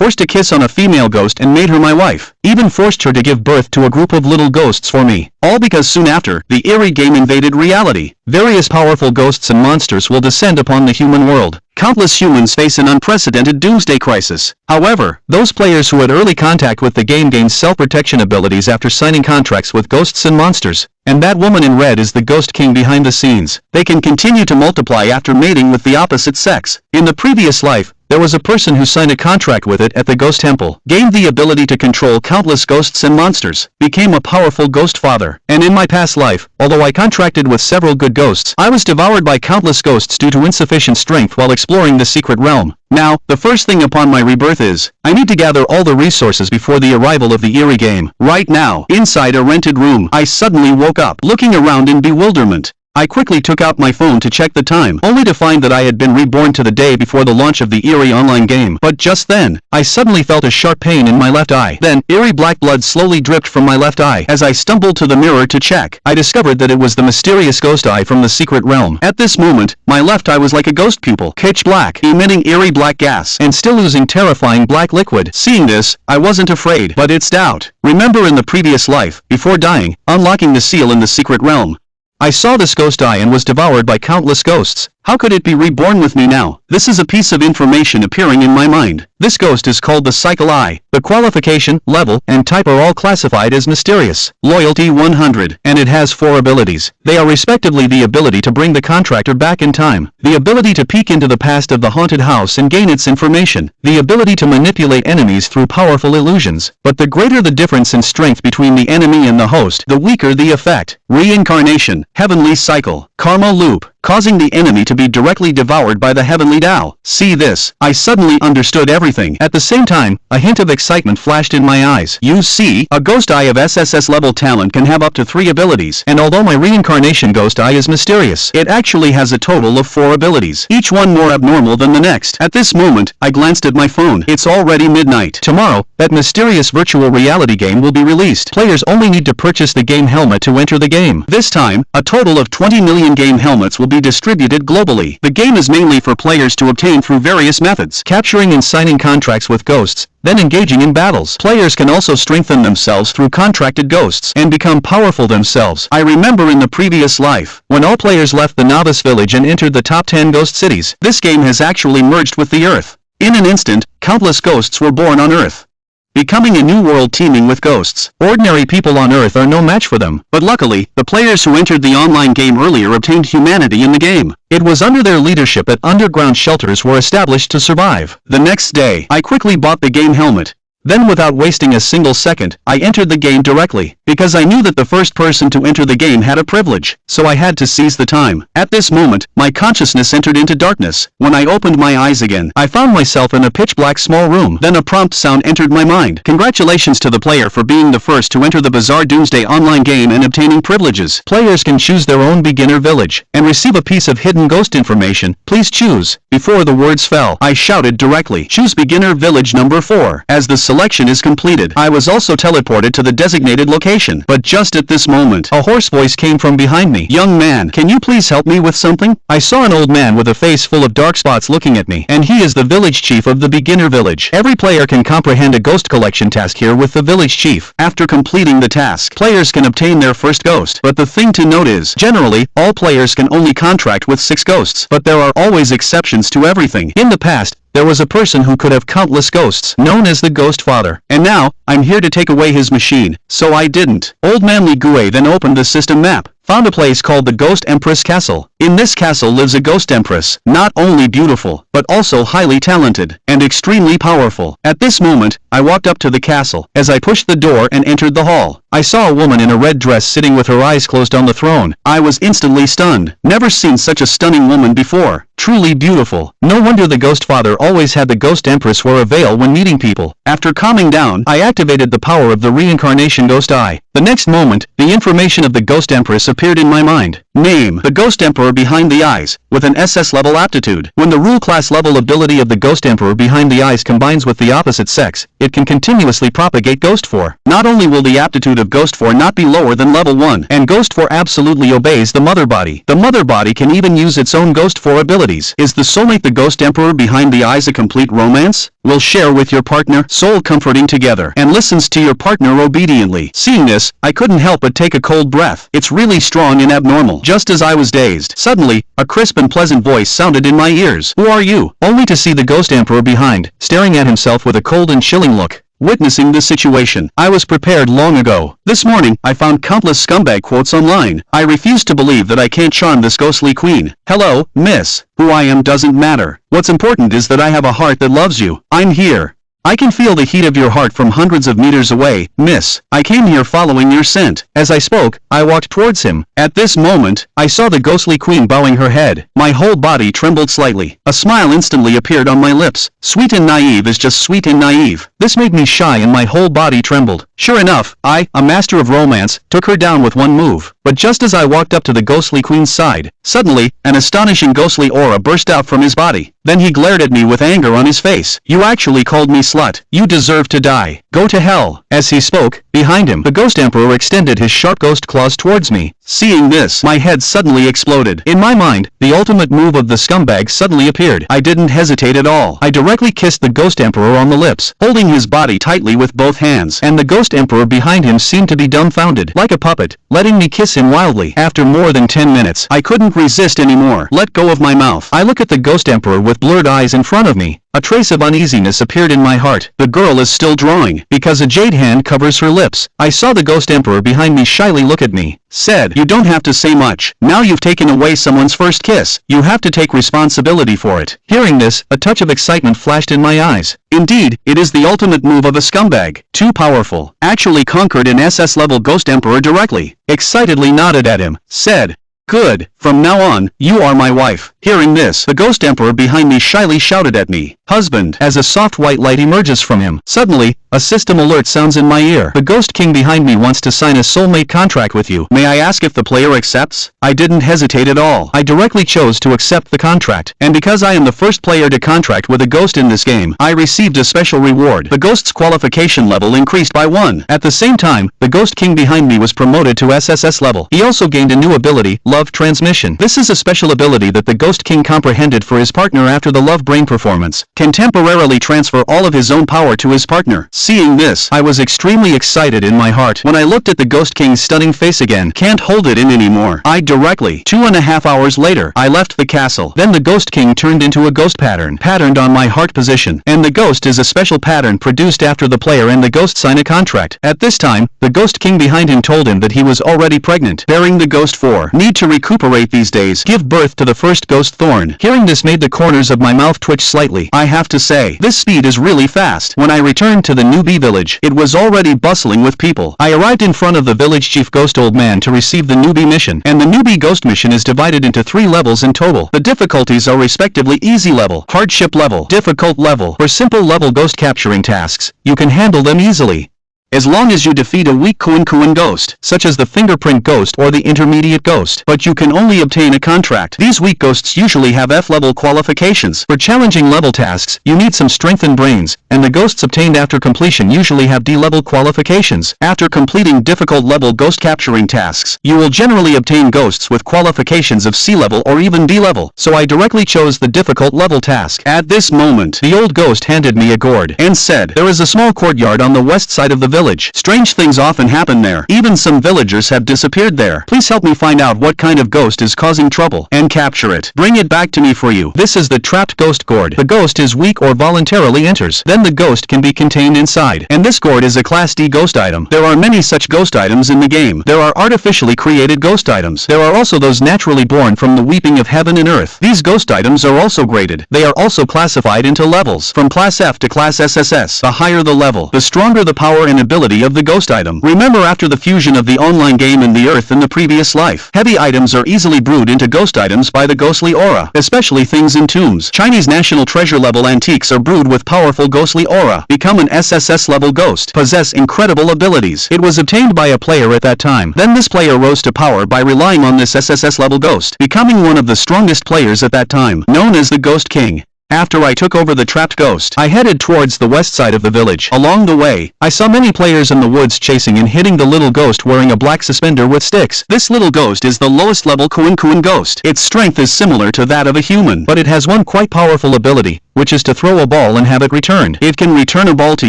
forced a kiss on a female ghost and made her my wife, even forced her to give birth to a group of little ghosts for me. All because soon after, the Eerie game invaded reality. Various powerful ghosts and monsters will descend upon the human world. Countless humans face an unprecedented doomsday crisis. However, those players who had early contact with the game gained self-protection abilities after signing contracts with ghosts and monsters. And that woman in red is the Ghost King behind the scenes. They can continue to multiply after mating with the opposite sex. In the previous life, there was a person who signed a contract with it at the Ghost Temple, gained the ability to control countless ghosts and monsters, became a powerful ghost father. And in my past life, although I contracted with several good ghosts, I was devoured by countless ghosts due to insufficient strength while exploring the secret realm. Now, the first thing upon my rebirth is, I need to gather all the resources before the arrival of the Eerie game. Right now, inside a rented room, I suddenly woke up, looking around in bewilderment. I quickly took out my phone to check the time, only to find that I had been reborn to the day before the launch of the Eerie online game. But just then, I suddenly felt a sharp pain in my left eye. Then, Eerie black blood slowly dripped from my left eye. As I stumbled to the mirror to check, I discovered that it was the mysterious ghost eye from the secret realm. At this moment, my left eye was like a ghost pupil, pitch black, emitting eerie black gas, and still oozing terrifying black liquid. Seeing this, I wasn't afraid, but it's doubt. Remember in the previous life, before dying, unlocking the seal in the secret realm. I saw this ghost eye and was devoured by countless ghosts. How could it be reborn with me now? This is a piece of information appearing in my mind. This ghost is called the Psych Eye. The qualification, level, and type are all classified as mysterious. Loyalty 100, and it has 4 abilities. They are respectively the ability to bring the contractor back in time, the ability to peek into the past of the haunted house and gain its information, the ability to manipulate enemies through powerful illusions. But the greater the difference in strength between the enemy and the host, the weaker the effect. Reincarnation, heavenly cycle, karma loop, causing the enemy to be directly devoured by the heavenly Tao. See this, I suddenly understood everything. At the same time, a hint of excitement flashed in my eyes. You see, a ghost eye of SSS level talent can have up to 3 abilities, and although my reincarnation ghost eye is mysterious, it actually has a total of 4 abilities, each one more abnormal than the next. At this moment, I glanced at my phone. It's already midnight. Tomorrow, that mysterious virtual reality game will be released. Players only need to purchase the game helmet to enter the game. This time, a total of 20 million game helmets will be distributed globally. The game is mainly for players to obtain through various methods, capturing and signing contracts with ghosts, then engaging in battles. Players can also strengthen themselves through contracted ghosts and become powerful themselves. I remember in the previous life, when all players left the novice village and entered the top 10 ghost cities, this game has actually merged with the earth. In an instant, countless ghosts were born on earth, becoming a new world teeming with ghosts. Ordinary people on Earth are no match for them, but luckily, the players who entered the online game earlier obtained humanity in the game. It was under their leadership that underground shelters were established to survive. The next day, I quickly bought the game helmet. Then without wasting a single second, I entered the game directly, because I knew that the first person to enter the game had a privilege, so I had to seize the time. At this moment, my consciousness entered into darkness. When I opened my eyes again, I found myself in a pitch-black small room. Then a prompt sound entered my mind. Congratulations to the player for being the first to enter the bizarre Doomsday online game and obtaining privileges. Players can choose their own beginner village, and receive a piece of hidden ghost information. Please choose. Before the words fell, I shouted directly, choose beginner village number 4. As the selection is completed, I was also teleported to the designated location. But just at this moment, a hoarse voice came from behind me. Young man, can you please help me with something? I saw an old man with a face full of dark spots looking at me, and he is the village chief of the beginner village. Every player can comprehend a ghost collection task here with the village chief. After completing the task, players can obtain their first ghost. But the thing to note is, generally, all players can only contract with 6 ghosts, but there are always exceptions to everything. In the past, there was a person who could have countless ghosts, known as the Ghost Father. And now, I'm here to take away his machine, so I didn't. Old Man Li Gui then opened the system map, found a place called the Ghost Empress Castle. In this castle lives a Ghost Empress, not only beautiful, but also highly talented, and extremely powerful. At this moment, I walked up to the castle. As I pushed the door and entered the hall, I saw a woman in a red dress sitting with her eyes closed on the throne. I was instantly stunned. Never seen such a stunning woman before. Truly beautiful. No wonder the Ghost Father always had the Ghost Empress wear a veil when meeting people. After calming down, I activated the power of the reincarnation Ghost Eye. The next moment, the information of the Ghost Empress appeared in my mind. Name: the Ghost Emperor Behind the Eyes, with an SS level aptitude. When the rule class level ability of the Ghost Emperor Behind the Eyes combines with the opposite sex, it can continuously propagate Ghost 4. Not only will the aptitude of Ghost 4 not be lower than level 1, and Ghost 4 absolutely obeys the mother body. The mother body can even use its own Ghost 4 abilities. Is the soulmate the Ghost Emperor Behind the Eyes a complete romance? Will share with your partner, soul comforting together, and listens to your partner obediently. Seeing this, I couldn't help but take a cold breath. It's really strong and abnormal. Just as I was dazed, suddenly, a crisp and pleasant voice sounded in my ears. Who are you? Only to see the Ghost Emperor behind, staring at himself with a cold and chilling look. Witnessing this situation, I was prepared long ago. This morning, I found countless scumbag quotes online. I refuse to believe that I can't charm this ghostly queen. Hello, miss. Who I am doesn't matter. What's important is that I have a heart that loves you. I'm here. I can feel the heat of your heart from hundreds of meters away, miss. I came here following your scent. As I spoke, I walked towards him. At this moment, I saw the ghostly queen bowing her head. My whole body trembled slightly. A smile instantly appeared on my lips. Sweet and naive is just sweet and naive. This made me shy and my whole body trembled. Sure enough, I, a master of romance, took her down with one move. But just as I walked up to the ghostly queen's side, suddenly, an astonishing ghostly aura burst out from his body. Then he glared at me with anger on his face. You actually called me slut. You deserve to die. Go to hell. As he spoke, behind him, the Ghost Emperor extended his sharp ghost claws towards me. Seeing this, my head suddenly exploded. In my mind, the ultimate move of the scumbag suddenly appeared. I didn't hesitate at all. I directly kissed the Ghost Emperor on the lips, holding his body tightly with both hands, and the Ghost Emperor behind him seemed to be dumbfounded, like a puppet, letting me kiss him wildly. After more than 10 minutes, I couldn't resist anymore. Let go of my mouth. I look at the Ghost Emperor with blurred eyes in front of me. A trace of uneasiness appeared in my heart. The girl is still drawing, because a jade hand covers her lips. I saw the Ghost Emperor behind me shyly look at me. Said, you don't have to say much. Now you've taken away someone's first kiss. You have to take responsibility for it. Hearing this, a touch of excitement flashed in my eyes. Indeed, it is the ultimate move of a scumbag. Too powerful. Actually conquered an SS level Ghost Emperor directly. Excitedly nodded at him. Said, good. From now on, you are my wife. Hearing this, the Ghost Emperor behind me shyly shouted at me, husband, as a soft white light emerges from him. Suddenly, a system alert sounds in my ear. The Ghost King behind me wants to sign a soulmate contract with you. May I ask if the player accepts? I didn't hesitate at all. I directly chose to accept the contract. And because I am the first player to contract with a ghost in this game, I received a special reward. The Ghost's qualification level increased by 1. At the same time, the Ghost King behind me was promoted to SSS level. He also gained a new ability, Love Transmission. This is a special ability that the Ghost King comprehended for his partner after the Love Brain performance. Can temporarily transfer all of his own power to his partner. Seeing this, I was extremely excited in my heart. When I looked at the Ghost King's stunning face again, can't hold it in anymore. I directly, 2.5 hours later, I left the castle. Then the Ghost King turned into a ghost patterned on my heart position. And the ghost is a special pattern produced after the player and the ghost sign a contract. At this time, the Ghost King behind him told him that he was already pregnant, bearing the Ghost 4. Need to recuperate these days. Give birth to the first ghost thorn. Hearing this made the corners of my mouth twitch slightly. I have to say, this speed is really fast. When I returned to the newbie village, it was already bustling with people. I arrived in front of the village chief ghost old man to receive the newbie mission, and the newbie ghost mission is divided into 3 levels in total. The difficulties are respectively easy level, hardship level, difficult level, or simple level ghost capturing tasks. You can handle them easily, as long as you defeat a weak Kuan ghost, such as the fingerprint ghost or the intermediate ghost. But you can only obtain a contract. These weak ghosts usually have F-level qualifications. For challenging level tasks, you need some strength and brains, and the ghosts obtained after completion usually have D-level qualifications. After completing difficult level ghost capturing tasks, you will generally obtain ghosts with qualifications of C-level or even D-level, so I directly chose the difficult level task. At this moment, the old ghost handed me a gourd, and said, there is a small courtyard on the west side of the village. Strange things often happen there. Even some villagers have disappeared there. Please help me find out what kind of ghost is causing trouble, and capture it. Bring it back to me for you. This is the trapped ghost gourd. The ghost is weak or voluntarily enters. Then the ghost can be contained inside. And this gourd is a Class D ghost item. There are many such ghost items in the game. There are artificially created ghost items. There are also those naturally born from the weeping of heaven and earth. These ghost items are also graded. They are also classified into levels, from Class F to Class SSS. The higher the level, the stronger the power and ability ability of the ghost item. Remember, after the fusion of the online game and the earth in the previous life, heavy items are easily brewed into ghost items by the ghostly aura, especially things in tombs. Chinese national treasure level antiques are brewed with powerful ghostly aura. Become an SSS level ghost. Possess incredible abilities. It was obtained by a player at that time. Then this player rose to power by relying on this SSS level ghost, becoming one of the strongest players at that time, known as the Ghost King. After I took over the trapped ghost, I headed towards the west side of the village. Along the way, I saw many players in the woods chasing and hitting the little ghost wearing a black suspender with sticks. This little ghost is the lowest level Kuan ghost. Its strength is similar to that of a human, but it has one quite powerful ability, which is to throw a ball and have it returned. It can return a ball to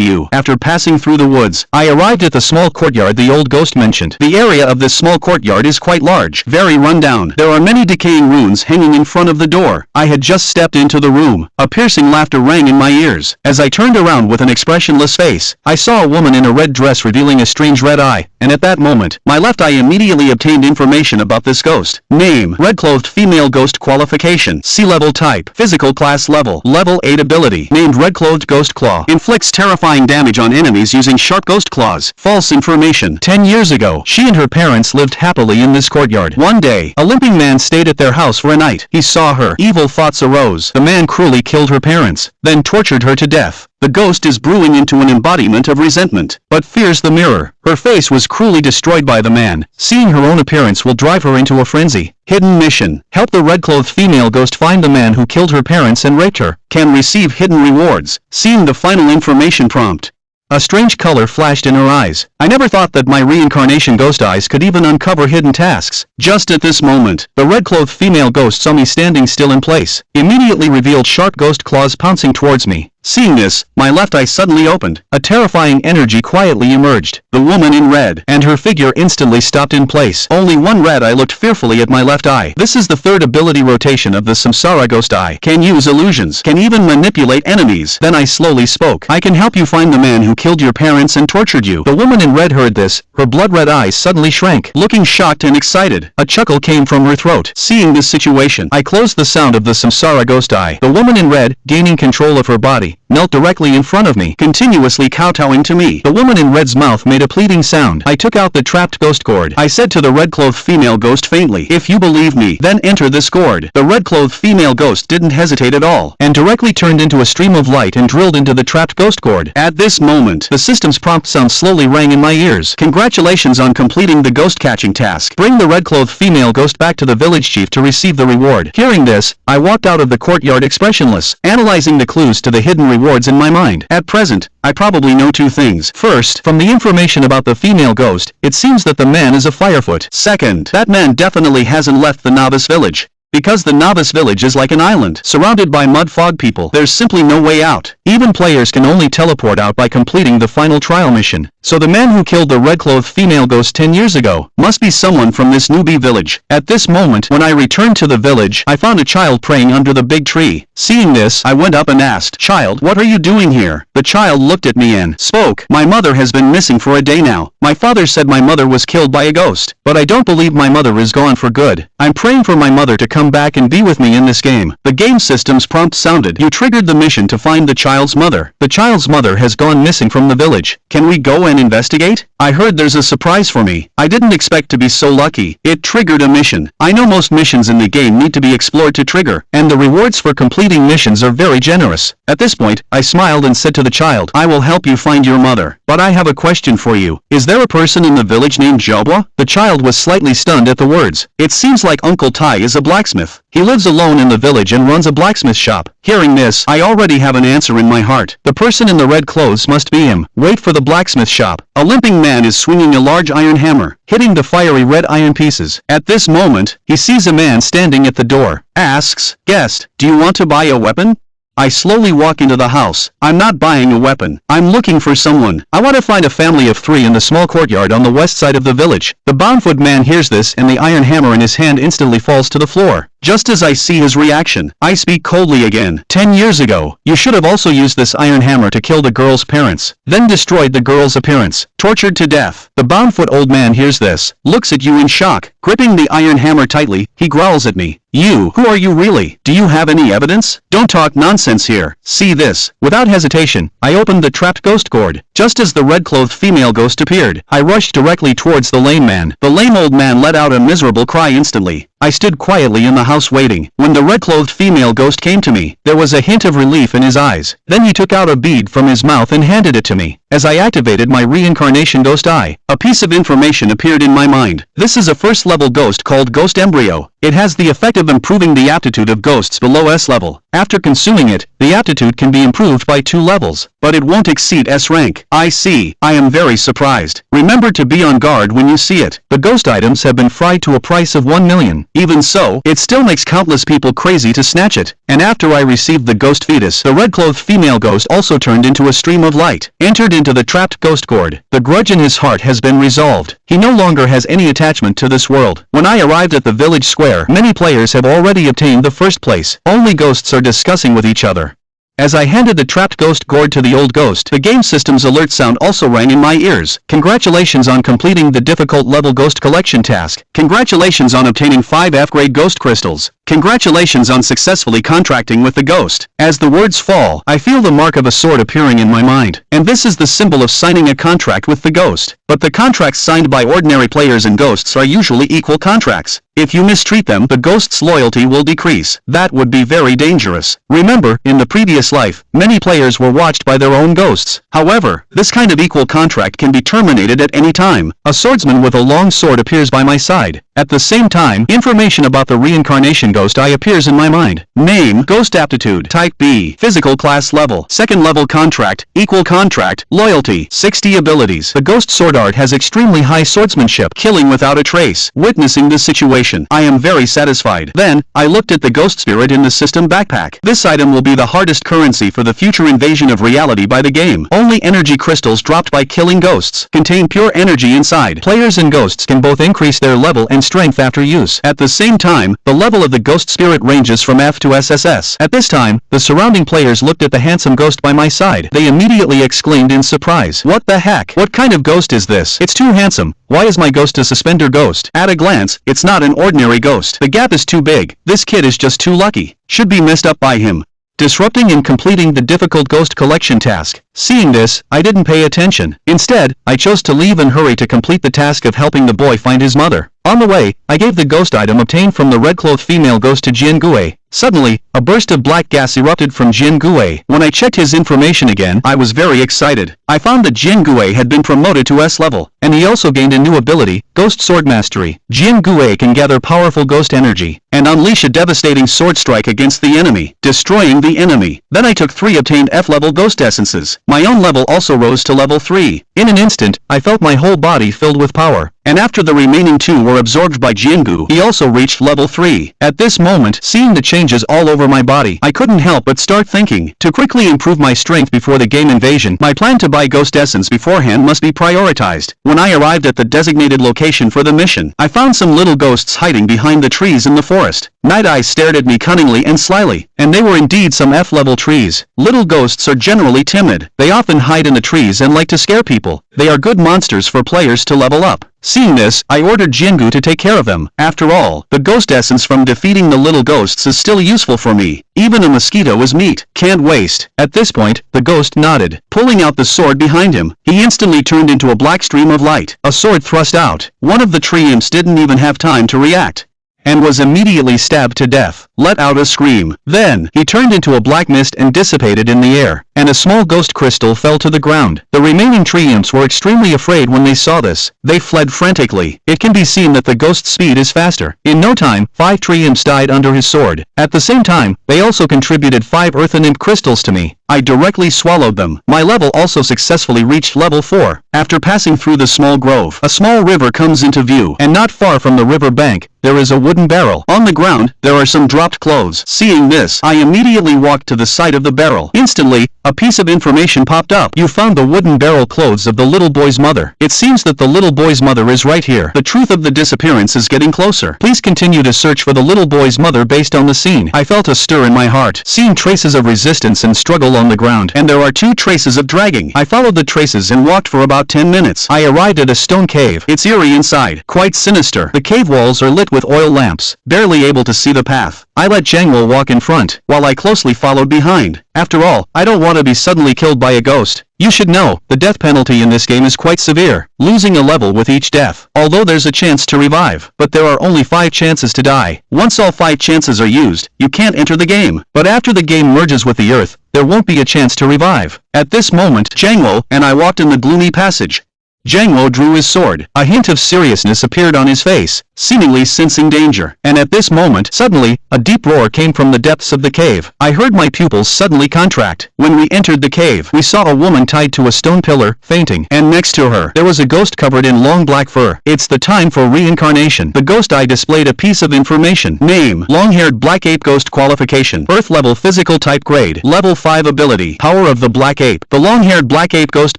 you. After passing through the woods, I arrived at the small courtyard the old ghost mentioned. The area of this small courtyard is quite large, very run down. There are many decaying runes hanging in front of the door. I had just stepped into the room. A piercing laughter rang in my ears. As I turned around with an expressionless face, I saw a woman in a red dress revealing a strange red eye, and at that moment, my left eye immediately obtained information about this ghost. Name: red-clothed female ghost. Qualification: C-level. Type: physical. Class: level 8. Ability: named red-clothed ghost claw. Inflicts terrifying damage on enemies using sharp ghost claws. False information. 10 years ago, she and her parents lived happily in this courtyard. One day, a limping man stayed at their house for a night. He saw her. Evil thoughts arose. The man cruelly killed her parents, then tortured her to death. The ghost is brewing into an embodiment of resentment, but fears the mirror. Her face was cruelly destroyed by the man. Seeing her own appearance will drive her into a frenzy. Hidden mission: help the red-clothed female ghost find the man who killed her parents and raped her. Can receive hidden rewards. Seeing the final information prompt, a strange color flashed in her eyes. I never thought that my reincarnation ghost eyes could even uncover hidden tasks. Just at this moment, the red-clothed female ghost saw me standing still in place, immediately revealed sharp ghost claws pouncing towards me. Seeing this, my left eye suddenly opened. A terrifying energy quietly emerged. The woman in red, and her figure instantly stopped in place. Only one red eye looked fearfully at my left eye. This is the third ability rotation of the Samsara ghost eye. Can use illusions. Can even manipulate enemies. Then I slowly spoke. I can help you find the man who killed your parents and tortured you. The woman in red heard this. Her blood-red eyes suddenly shrank, looking shocked and excited. A chuckle came from her throat. Seeing this situation, I closed the sound of the Samsara ghost eye. The woman in red, gaining control of her body, knelt directly in front of me, continuously kowtowing to me. The woman in red's mouth made a pleading sound. I took out the trapped ghost gourd. I said to the red-clothed female ghost faintly, "If you believe me, then enter this gourd." The red-clothed female ghost didn't hesitate at all, and directly turned into a stream of light and drilled into the trapped ghost gourd. At this moment, the system's prompt sound slowly rang in my ears. Congratulations on completing the ghost catching task. Bring the red-clothed female ghost back to the village chief to receive the reward. Hearing this, I walked out of the courtyard expressionless, analyzing the clues to the hidden rewards in my mind. At present, I probably know two things. First, from the information about the female ghost, it seems that the man is a firefoot. Second, that man definitely hasn't left the novice village. Because the novice village is like an island, surrounded by mud fog people. There's simply no way out. Even players can only teleport out by completing the final trial mission. So the man who killed the red-clothed female ghost 10 years ago must be someone from this newbie village. At this moment, when I returned to the village, I found a child praying under the big tree. Seeing this, I went up and asked, "Child, what are you doing here?" The child looked at me and spoke. "My mother has been missing for a day now. My father said my mother was killed by a ghost, but I don't believe my mother is gone for good. I'm praying for my mother to come back and be with me in this game." The game system's prompt sounded. You triggered the mission to find the child's mother. The child's mother has gone missing from the village. Can we go and investigate? I heard there's a surprise for me. I didn't expect to be so lucky. It triggered a mission. I know most missions in the game need to be explored to trigger, and the rewards for completing missions are very generous. At this point, I smiled and said to the child, "I will help you find your mother. But I have a question for you. Is there a person in the village named Jobwa?" The child was slightly stunned at the words. It seems like Uncle Tai is a blacksmith. He lives alone in the village and runs a blacksmith shop. Hearing this, I already have an answer in my heart. The person in the red clothes must be him. Wait for the blacksmith shop. A limping man is swinging a large iron hammer, hitting the fiery red iron pieces. At this moment, he sees a man standing at the door. Asks, "Guest, do you want to buy a weapon?" I slowly walk into the house. I'm not buying a weapon. I'm looking for someone. I want to find a family of 3 in the small courtyard on the west side of the village. The boundfoot man hears this and the iron hammer in his hand instantly falls to the floor. Just as I see his reaction, I speak coldly again. 10 years ago, you should have also used this iron hammer to kill the girl's parents, then destroyed the girl's appearance, tortured to death. The bound-foot old man hears this, looks at you in shock. Gripping the iron hammer tightly, he growls at me. Who are you really? Do you have any evidence? Don't talk nonsense here. See this. Without hesitation, I opened the trapped ghost gourd. Just as the red-clothed female ghost appeared, I rushed directly towards the lame man. The lame old man let out a miserable cry instantly. I stood quietly in the house waiting. When the red-clothed female ghost came to me, there was a hint of relief in his eyes. Then he took out a bead from his mouth and handed it to me. As I activated my reincarnation ghost eye, a piece of information appeared in my mind. This is a first-level ghost called Ghost Embryo. It has the effect of improving the aptitude of ghosts below S level. After consuming it, the aptitude can be improved by 2 levels, but it won't exceed S rank. I see. I am very surprised. Remember to be on guard when you see it. The ghost items have been fried to a price of 1 million. Even so, it still makes countless people crazy to snatch it. And after I received the ghost fetus, the red-clothed female ghost also turned into a stream of light, entered into the trapped ghost gourd. The grudge in his heart has been resolved. He no longer has any attachment to this world. When I arrived at the village square, many players have already obtained the first place. Only ghosts are discussing with each other. As I handed the trapped ghost gourd to the old ghost, the game system's alert sound also rang in my ears. Congratulations on completing the difficult level ghost collection task. Congratulations on obtaining 5 F-grade ghost crystals. Congratulations on successfully contracting with the ghost. As the words fall, I feel the mark of a sword appearing in my mind. And this is the symbol of signing a contract with the ghost. But the contracts signed by ordinary players and ghosts are usually equal contracts. If you mistreat them, the ghost's loyalty will decrease. That would be very dangerous. Remember, in the previous life, many players were watched by their own ghosts. However, this kind of equal contract can be terminated at any time. A swordsman with a long sword appears by my side. At the same time, information about the reincarnation ghost eye appears in my mind. Name, ghost aptitude, type B, physical class level, second level contract, equal contract, loyalty, 60 abilities. The ghost sword art has extremely high swordsmanship, killing without a trace. Witnessing this situation, I am very satisfied. Then, I looked at the ghost spirit in the system backpack. This item will be the hardest currency for the future invasion of reality by the game. Only energy crystals dropped by killing ghosts contain pure energy inside. Players and ghosts can both increase their level and strength after use. At the same time, the level of the ghost spirit ranges from F to SSS. At this time, the surrounding players looked at the handsome ghost by my side. They immediately exclaimed in surprise, "What the heck? What kind of ghost is this? It's too handsome. Why is my ghost a suspender ghost?" At a glance, it's not an ordinary ghost. The gap is too big. This kid is just too lucky. Should be messed up by him. Disrupting and completing the difficult ghost collection task. Seeing this, I didn't pay attention. Instead, I chose to leave and hurry to complete the task of helping the boy find his mother. On the way, I gave the ghost item obtained from the red-clothed female ghost to Jian-Gue. Suddenly, a burst of black gas erupted from Jian-Gue. When I checked his information again, I was very excited. I found that Jian-Gue had been promoted to S level, and he also gained a new ability, Ghost Sword Mastery. Jian-Gue can gather powerful ghost energy, and unleash a devastating sword strike against the enemy, destroying the enemy. Then I took 3 obtained F-level ghost essences. My own level also rose to level 3. In an instant, I felt my whole body filled with power. And after the remaining 2 were absorbed by Jiangu, he also reached level 3. At this moment, seeing the changes all over my body, I couldn't help but start thinking. To quickly improve my strength before the game invasion, my plan to buy ghost essence beforehand must be prioritized. When I arrived at the designated location for the mission, I found some little ghosts hiding behind the trees in the forest. Night Eyes stared at me cunningly and slyly, and they were indeed some F-level trees. Little ghosts are generally timid. They often hide in the trees and like to scare people. They are good monsters for players to level up. Seeing this, I ordered Jingu to take care of them. After all, the ghost essence from defeating the little ghosts is still useful for me. Even a mosquito is meat. Can't waste. At this point, the ghost nodded. Pulling out the sword behind him, he instantly turned into a black stream of light. A sword thrust out. One of the tree imps didn't even have time to react, and was immediately stabbed to death. Let out a scream. Then, he turned into a black mist and dissipated in the air, and a small ghost crystal fell to the ground. The remaining tree imps were extremely afraid when they saw this. They fled frantically. It can be seen that the ghost's speed is faster. In no time, 5 tree imps died under his sword. At the same time, they also contributed 5 earthen imp crystals to me. I directly swallowed them. My level also successfully reached level 4. After passing through the small grove, a small river comes into view, and not far from the river bank, there is a wooden barrel. On the ground, there are some dry dropped clothes. Seeing this, I immediately walked to the side of the barrel. Instantly, a piece of information popped up. You found the wooden barrel clothes of the little boy's mother. It seems that the little boy's mother is right here. The truth of the disappearance is getting closer. Please continue to search for the little boy's mother based on the scene. I felt a stir in my heart, seeing traces of resistance and struggle on the ground, and there are 2 traces of dragging. I followed the traces and walked for about 10 minutes. I arrived at a stone cave. It's eerie inside, quite sinister. The cave walls are lit with oil lamps, barely able to see the path. I let Jangwoo walk in front, while I closely followed behind. After all, I don't want to be suddenly killed by a ghost. You should know, the death penalty in this game is quite severe, losing a level with each death. Although there's a chance to revive, but there are only 5 chances to die. Once all 5 chances are used, you can't enter the game. But after the game merges with the earth, there won't be a chance to revive. At this moment, Jangwoo and I walked in the gloomy passage. Jangwoo drew his sword. A hint of seriousness appeared on his face, seemingly sensing danger. And at this moment, suddenly, a deep roar came from the depths of the cave. I heard my pupils suddenly contract. When we entered the cave, we saw a woman tied to a stone pillar, fainting, and next to her, there was a ghost covered in long black fur. It's the time for reincarnation. The ghost eye displayed a piece of information. Name: long-haired black ape ghost. Qualification: Earth level physical type grade, level 5 ability, power of the black ape. The long-haired black ape ghost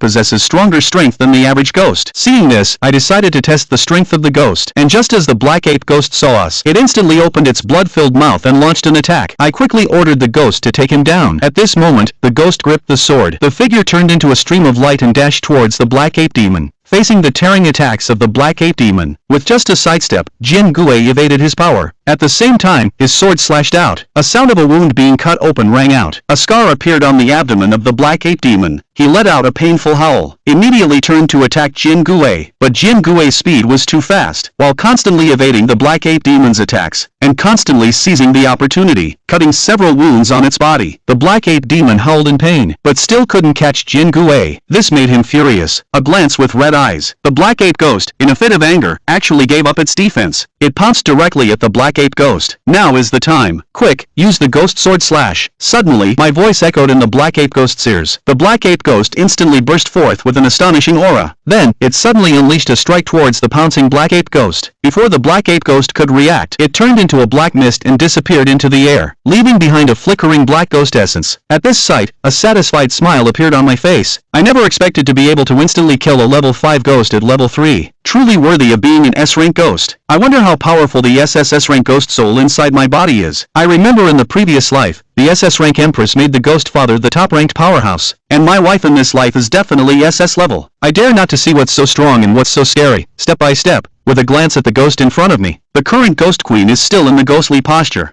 possesses stronger strength than the average ghost. Seeing this, I decided to test the strength of the ghost, and just as the black ape ghost saw us, it instantly opened its blood-filled mouth and launched an attack. I quickly ordered the ghost to take him down. At this moment, the ghost gripped the sword. The figure turned into a stream of light and dashed towards the black ape demon. Facing the tearing attacks of the black ape demon, with just a sidestep, Jin-Gue evaded his power. At the same time, his sword slashed out. A sound of a wound being cut open rang out. A scar appeared on the abdomen of the black ape demon. He let out a painful howl, immediately turned to attack Jin-Gue, but Jin-Gue's speed was too fast. While constantly evading the black ape demon's attacks, and constantly seizing the opportunity, cutting several wounds on its body, the black ape demon howled in pain, but still couldn't catch Jin-Gue. This made him furious. A glance with red eyes. The black ape ghost, in a fit of anger, actually gave up its defense. It pounced directly at the black ape ghost. Now is the time. Quick, use the ghost sword slash. Suddenly, my voice echoed in the black ape ghost's ears. The black ape ghost instantly burst forth with an astonishing aura. Then, it suddenly unleashed a strike towards the pouncing black ape ghost. Before the black ape ghost could react, it turned into a black mist and disappeared into the air, leaving behind a flickering black ghost essence. At this sight, a satisfied smile appeared on my face. I never expected to be able to instantly kill a level 5 ghost at level 3. Truly worthy of being an S-rank ghost. I wonder how powerful the SS rank ghost soul inside my body is. I remember in the previous life, the SS rank Empress made the ghost father the top-ranked powerhouse, and my wife in this life is definitely SS level. I dare not to see what's so strong and what's so scary, step by step, with a glance at the ghost in front of me. The current ghost queen is still in the ghostly posture.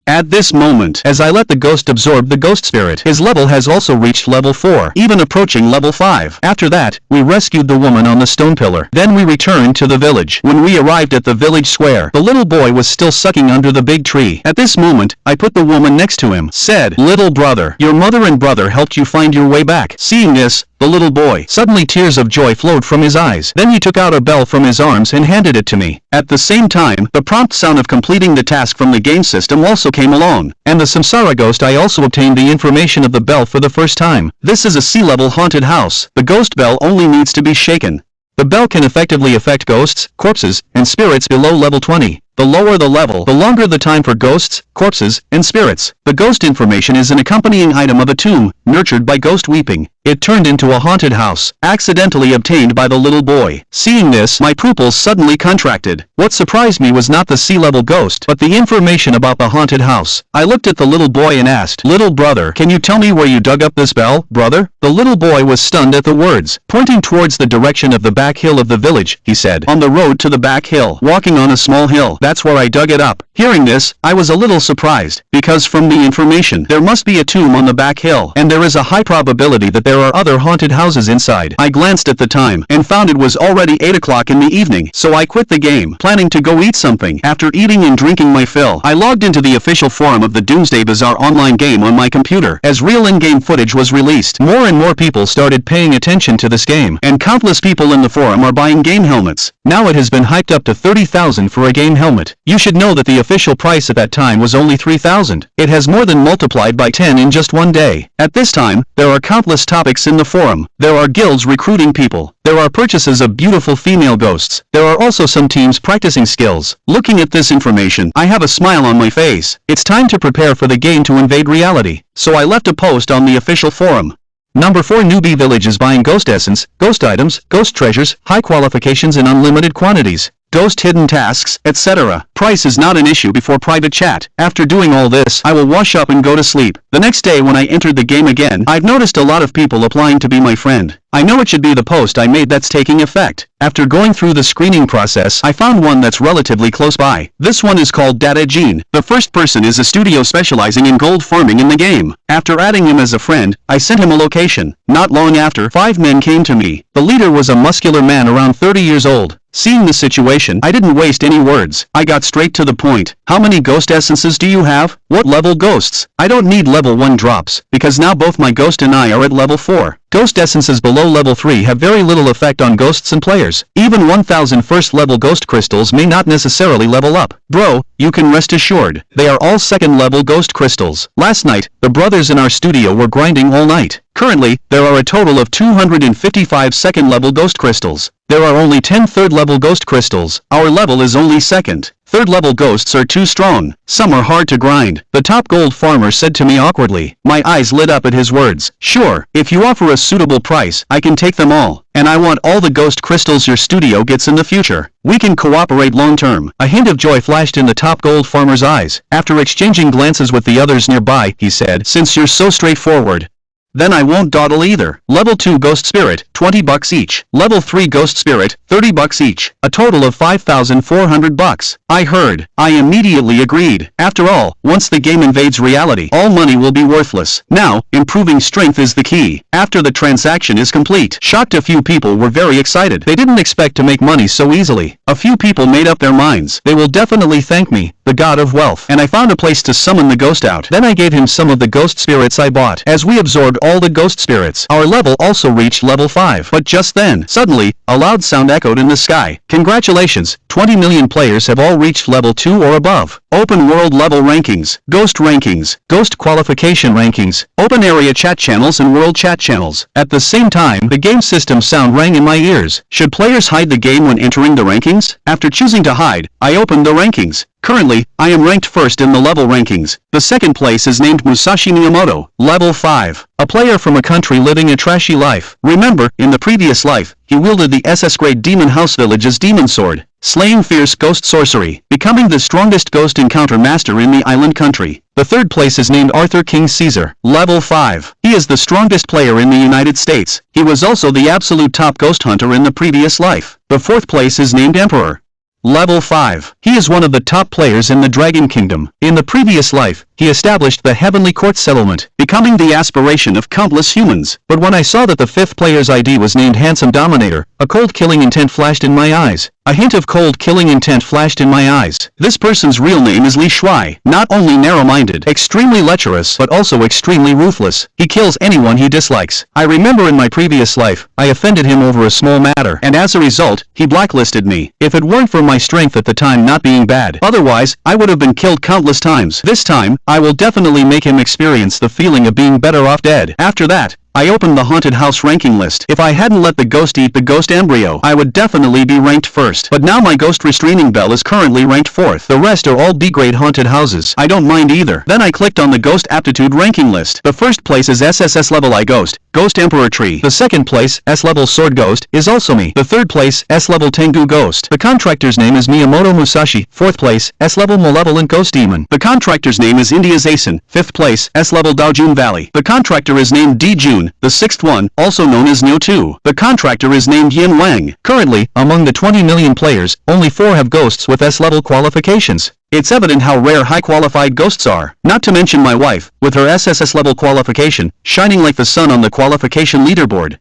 At this moment, as I let the ghost absorb the ghost spirit, his level has also reached level 4, even approaching level 5. After that, we rescued the woman on the stone pillar. Then we returned to the village. When we arrived at the village square, the little boy was still sucking under the big tree. At this moment, I put the woman next to him, said, "Little brother, your mother and brother helped you find your way back." Seeing this, the little boy, suddenly tears of joy flowed from his eyes. Then he took out a bell from his arms and handed it to me. At the same time, the prompt sound of completing the task from the game system also came along, and the Samsara ghost I also obtained the information of the bell for the first time. This is a sea-level haunted house. The ghost bell only needs to be shaken. The bell can effectively affect ghosts, corpses, and spirits below level 20. The lower the level, the longer the time for ghosts, corpses, and spirits. The ghost information is an accompanying item of a tomb, nurtured by ghost weeping. It turned into a haunted house, accidentally obtained by the little boy. Seeing this, my pupils suddenly contracted. What surprised me was not the sea-level ghost, but the information about the haunted house. I looked at the little boy and asked, "Little brother, can you tell me where you dug up this bell, brother?" The little boy was stunned at the words. Pointing towards the direction of the back hill of the village, he said, "On the road to the back hill, walking on a small hill. That's where I dug it up." Hearing this, I was a little surprised, because from the information, there must be a tomb on the back hill, and there is a high probability that there are other haunted houses inside. I glanced at the time, and found it was already 8 o'clock in the evening, so I quit the game, planning to go eat something. After eating and drinking my fill, I logged into the official forum of the Doomsday Bazaar online game on my computer. As real in-game footage was released, more and more people started paying attention to this game, and countless people in the forum are buying game helmets. Now it has been hyped up to 30,000 for a game helmet. You should know that the official price at that time was only 3,000. It has more than multiplied by 10 in just one day. At this time, there are countless top topics in the forum. There are guilds recruiting people. There are purchases of beautiful female ghosts. There are also some teams practicing skills. Looking at this information, I have a smile on my face. It's time to prepare for the game to invade reality. So I left a post on the official forum. Number 4 Newbie Villages buying ghost essence, ghost items, ghost treasures, high qualifications in unlimited quantities, ghost hidden tasks, etc. Price is not an issue before private chat. After doing all this, I will wash up and go to sleep. The next day when I entered the game again, I've noticed a lot of people applying to be my friend. I know it should be the post I made that's taking effect. After going through the screening process, I found one that's relatively close by. This one is called Data Gene. The first person is a studio specializing in gold farming in the game. After adding him as a friend, I sent him a location. Not long after, 5 men came to me. The leader was a muscular man around 30 years old. Seeing the situation, I didn't waste any words. I got straight to the point. How many ghost essences do you have? What level ghosts? I don't need level 1 drops, because now both my ghost and I are at level 4. Ghost essences below level 3 have very little effect on ghosts and players. Even 1000 first level ghost crystals may not necessarily level up. Bro, you can rest assured, they are all second level ghost crystals. Last night, the brothers in our studio were grinding all night. Currently, there are a total of 255 second level ghost crystals. There are only 10 third level ghost crystals. Our level is only second. Third level ghosts are too strong. Some are hard to grind. The top gold farmer said to me awkwardly. My eyes lit up at his words. Sure, if you offer a suitable price, I can take them all. And I want all the ghost crystals your studio gets in the future. We can cooperate long term. A hint of joy flashed in the top gold farmer's eyes. After exchanging glances with the others nearby, he said, since you're so straightforward, then I won't dawdle either. Level 2 Ghost Spirit, $20 each. Level 3 Ghost Spirit, $30 each. A total of $5,400. I heard. I immediately agreed. After all, once the game invades reality, all money will be worthless. Now, improving strength is the key. After the transaction is complete. Shocked, a few people were very excited. They didn't expect to make money so easily. A few people made up their minds. They will definitely thank me, the god of wealth. And I found a place to summon the ghost out. Then I gave him some of the ghost spirits I bought. As we absorbed all the ghost spirits, our level also reached level 5. But just then, suddenly, a loud sound echoed in the sky. Congratulations, 20 million players have all reached level 2 or above. Open world level rankings, ghost qualification rankings, open area chat channels and world chat channels. At the same time, the game system sound rang in my ears. Should players hide the game when entering the rankings? After choosing to hide, I opened the rankings. Currently, I am ranked first in the level rankings. The second place is named Musashi Miyamoto, level 5. A player from a country living a trashy life. Remember, in the previous life, he wielded the SS grade Demon House Village's demon sword, slaying fierce ghost sorcery, becoming the strongest ghost encounter master in the island country. The third place is named Arthur King Caesar, level 5. He is the strongest player in the United States. He was also the absolute top ghost hunter in the previous life. The fourth place is named Emperor, level 5. He is one of the top players in the Dragon Kingdom. In the previous life, he established the Heavenly Court settlement, becoming the aspiration of countless humans. But when I saw that the fifth player's ID was named Handsome Dominator, a cold killing intent flashed in my eyes. A hint of cold killing intent flashed in my eyes. This person's real name is Li Shuai. Not only narrow-minded, extremely lecherous, but also extremely ruthless. He kills anyone he dislikes. I remember in my previous life, I offended him over a small matter, and as a result, he blacklisted me. If it weren't for my strength at the time not being bad, otherwise, I would have been killed countless times. This time, I will definitely make him experience the feeling of being better off dead. After that, I opened the haunted house ranking list. If I hadn't let the ghost eat the ghost embryo, I would definitely be ranked first. But now my ghost restraining bell is currently ranked 4th. The rest are all B-grade haunted houses. I don't mind either. Then I clicked on the ghost aptitude ranking list. The first place is SSS level I Ghost, Ghost Emperor Tree. The second place, S level Sword Ghost, is also me. The third place, S level Tengu Ghost. The contractor's name is Miyamoto Musashi. Fourth place, S level Malevolent Ghost Demon. The contractor's name is India's Asen. Fifth place, S level Daojun Valley. The contractor is named D June. The sixth one, also known as Neo 2. The contractor is named Yin Wang. Currently, among the 20 million players, only 4 have ghosts with S-level qualifications. It's evident how rare high-qualified ghosts are. Not to mention my wife, with her SSS level qualification, shining like the sun on the qualification leaderboard.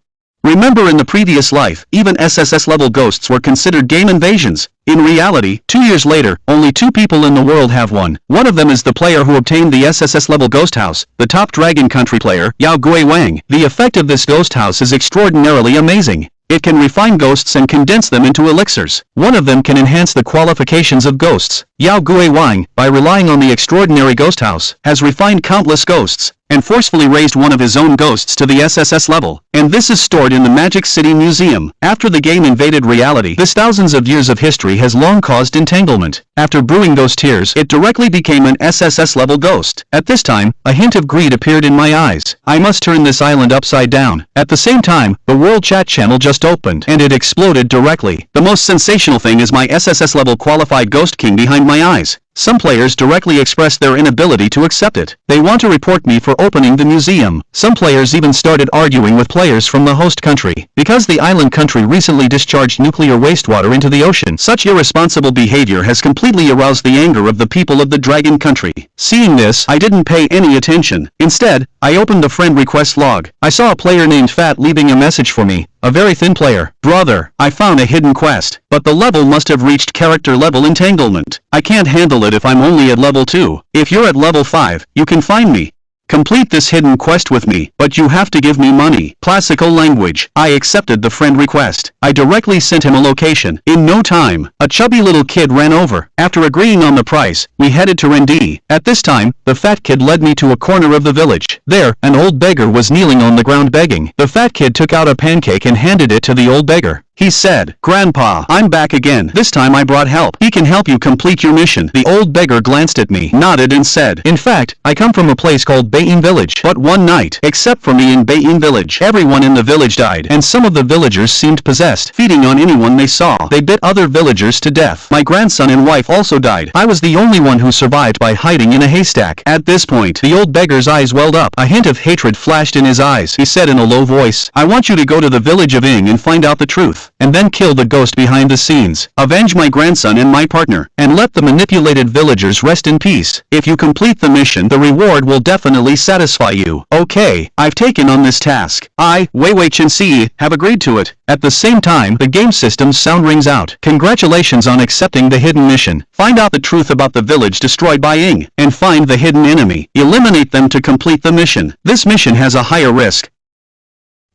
Remember, in the previous life, even SSS level ghosts were considered game invasions. In reality, 2 years later, only 2 people in the world have one. One of them is the player who obtained the SSS level ghost house, the top Dragon Country player, Yao Gui Wang. The effect of this ghost house is extraordinarily amazing. It can refine ghosts and condense them into elixirs. One of them can enhance the qualifications of ghosts. Yao Gui Wang, by relying on the extraordinary ghost house, has refined countless ghosts, and forcefully raised one of his own ghosts to the SSS level, and this is stored in the Magic City Museum. After the game invaded reality, this thousands of years of history has long caused entanglement. After brewing those tears, it directly became an SSS level ghost. At this time, a hint of greed appeared in my eyes. I must turn this island upside down. At the same time, the World Chat channel just opened, and it exploded directly. The most sensational thing is my SSS level qualified Ghost King behind my eyes. Some players directly express their inability to accept it. They want to report me for opening the museum. Some players even started arguing with players from the host country, because the island country recently discharged nuclear wastewater into the ocean. Such irresponsible behavior has completely aroused the anger of the people of the Dragon country. Seeing this, I didn't pay any attention. Instead, I opened the friend request log. I saw a player named Fat leaving a message for me. A very thin player. Brother, I found a hidden quest, but the level must have reached character level entanglement. I can't handle it if I'm only at level 2. If you're at level 5, you can find me. Complete this hidden quest with me, but you have to give me money. Classical language. I accepted the friend request. I directly sent him a location. In no time, a chubby little kid ran over. After agreeing on the price, we headed to Rendi. At this time, the fat kid led me to a corner of the village. There, an old beggar was kneeling on the ground begging. The fat kid took out a pancake and handed it to the old beggar. He said, "Grandpa, I'm back again. This time I brought help. He can help you complete your mission." The old beggar glanced at me, nodded and said, "In fact, I come from a place called Bayin Village. But one night, except for me in Bayin Village, everyone in the village died, and some of the villagers seemed possessed, feeding on anyone they saw. They bit other villagers to death. My grandson and wife also died. I was the only one who survived by hiding in a haystack." At this point, the old beggar's eyes welled up. A hint of hatred flashed in his eyes. He said in a low voice, "I want you to go to the village of Ing and find out the truth, and then kill the ghost behind the scenes. Avenge my grandson and my partner, and let the manipulated villagers rest in peace. If you complete the mission, the reward will definitely satisfy you." Okay, I've taken on this task. I, Wei Wei Chen Si, have agreed to it. At the same time, the game system's sound rings out. Congratulations on accepting the hidden mission. Find out the truth about the village destroyed by Ing, and find the hidden enemy. Eliminate them to complete the mission. This mission has a higher risk.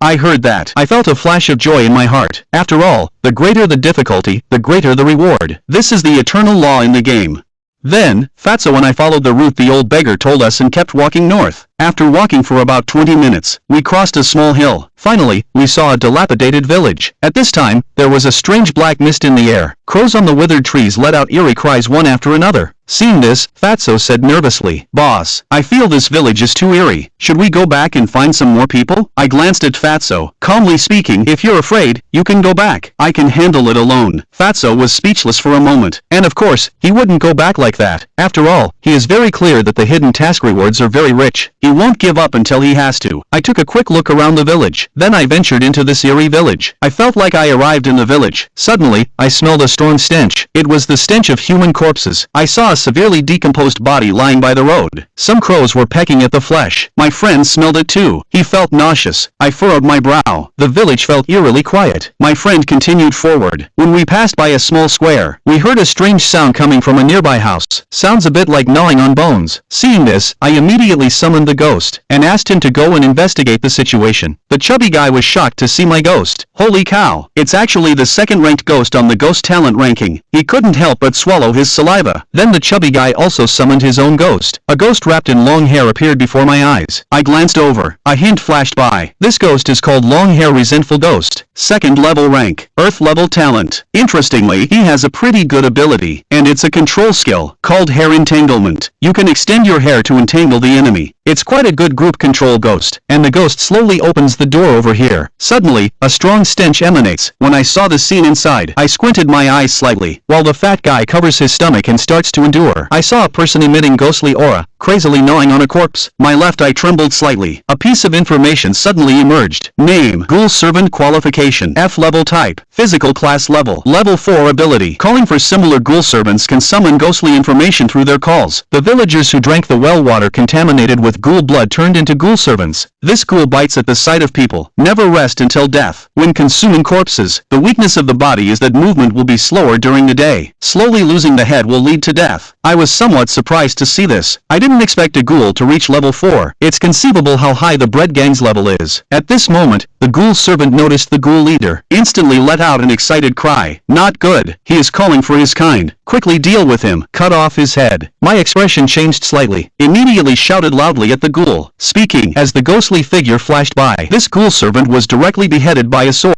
I heard that. I felt a flash of joy in my heart. After all, the greater the difficulty, the greater the reward. This is the eternal law in the game. Then, Fatso and I followed the route the old beggar told us and kept walking north. After walking for about 20 minutes, we crossed a small hill. Finally, we saw a dilapidated village. At this time, there was a strange black mist in the air. Crows on the withered trees let out eerie cries one after another. Seeing this, Fatso said nervously, "Boss, I feel this village is too eerie. Should we go back and find some more people?" I glanced at Fatso, calmly speaking, "If you're afraid, you can go back. I can handle it alone." Fatso was speechless for a moment. And of course, he wouldn't go back like that. After all, he is very clear that the hidden task rewards are very rich. He won't give up until he has to. I took a quick look around the village. Then I ventured into this eerie village. I felt like I arrived in the village. Suddenly, I smelled a strong stench. It was the stench of human corpses. I saw a severely decomposed body lying by the road. Some crows were pecking at the flesh. My friend smelled it too. He felt nauseous. I furrowed my brow. The village felt eerily quiet. My friend continued forward. When we passed by a small square, we heard a strange sound coming from a nearby house. Sounds a bit like gnawing on bones. Seeing this, I immediately summoned the ghost, and asked him to go and investigate the situation. The chubby guy was shocked to see my ghost. Holy cow, it's actually the second-ranked ghost on the ghost talent ranking. He couldn't help but swallow his saliva. Then the chubby guy also summoned his own ghost. A ghost wrapped in long hair appeared before my eyes. I glanced over. A hint flashed by. This ghost is called Long Hair Resentful Ghost. Second level rank. Earth level talent. Interestingly, he has a pretty good ability, and it's a control skill, called Hair Entanglement. You can extend your hair to entangle the enemy. It's quite a good group control ghost, and the ghost slowly opens the door over here. Suddenly, a strong stench emanates. When I saw the scene inside, I squinted my eyes slightly, while the fat guy covers his stomach and starts to endure. I saw a person emitting ghostly aura, crazily gnawing on a corpse. My left eye trembled slightly. A piece of information suddenly emerged. Name, Ghoul Servant qualification, F level type, physical class level, level 4 ability. Calling for similar ghoul servants can summon ghostly information through their calls. The villagers who drank the well water contaminated with with ghoul blood turned into ghoul servants. This ghoul bites at the sight of people, never rest until death. When consuming corpses, the weakness of the body is that movement will be slower during the day. Slowly losing the head will lead to death. I was somewhat surprised to see this. I didn't expect a ghoul to reach level 4. It's conceivable how high the bread gang's level is. At this moment, the ghoul servant noticed the ghoul leader, instantly let out an excited cry. Not good. He is calling for his kind. Quickly deal with him. Cut off his head. My expression changed slightly. Immediately shouted loudly at the ghoul, speaking as the ghostly figure flashed by. This ghoul servant was directly beheaded by a sword.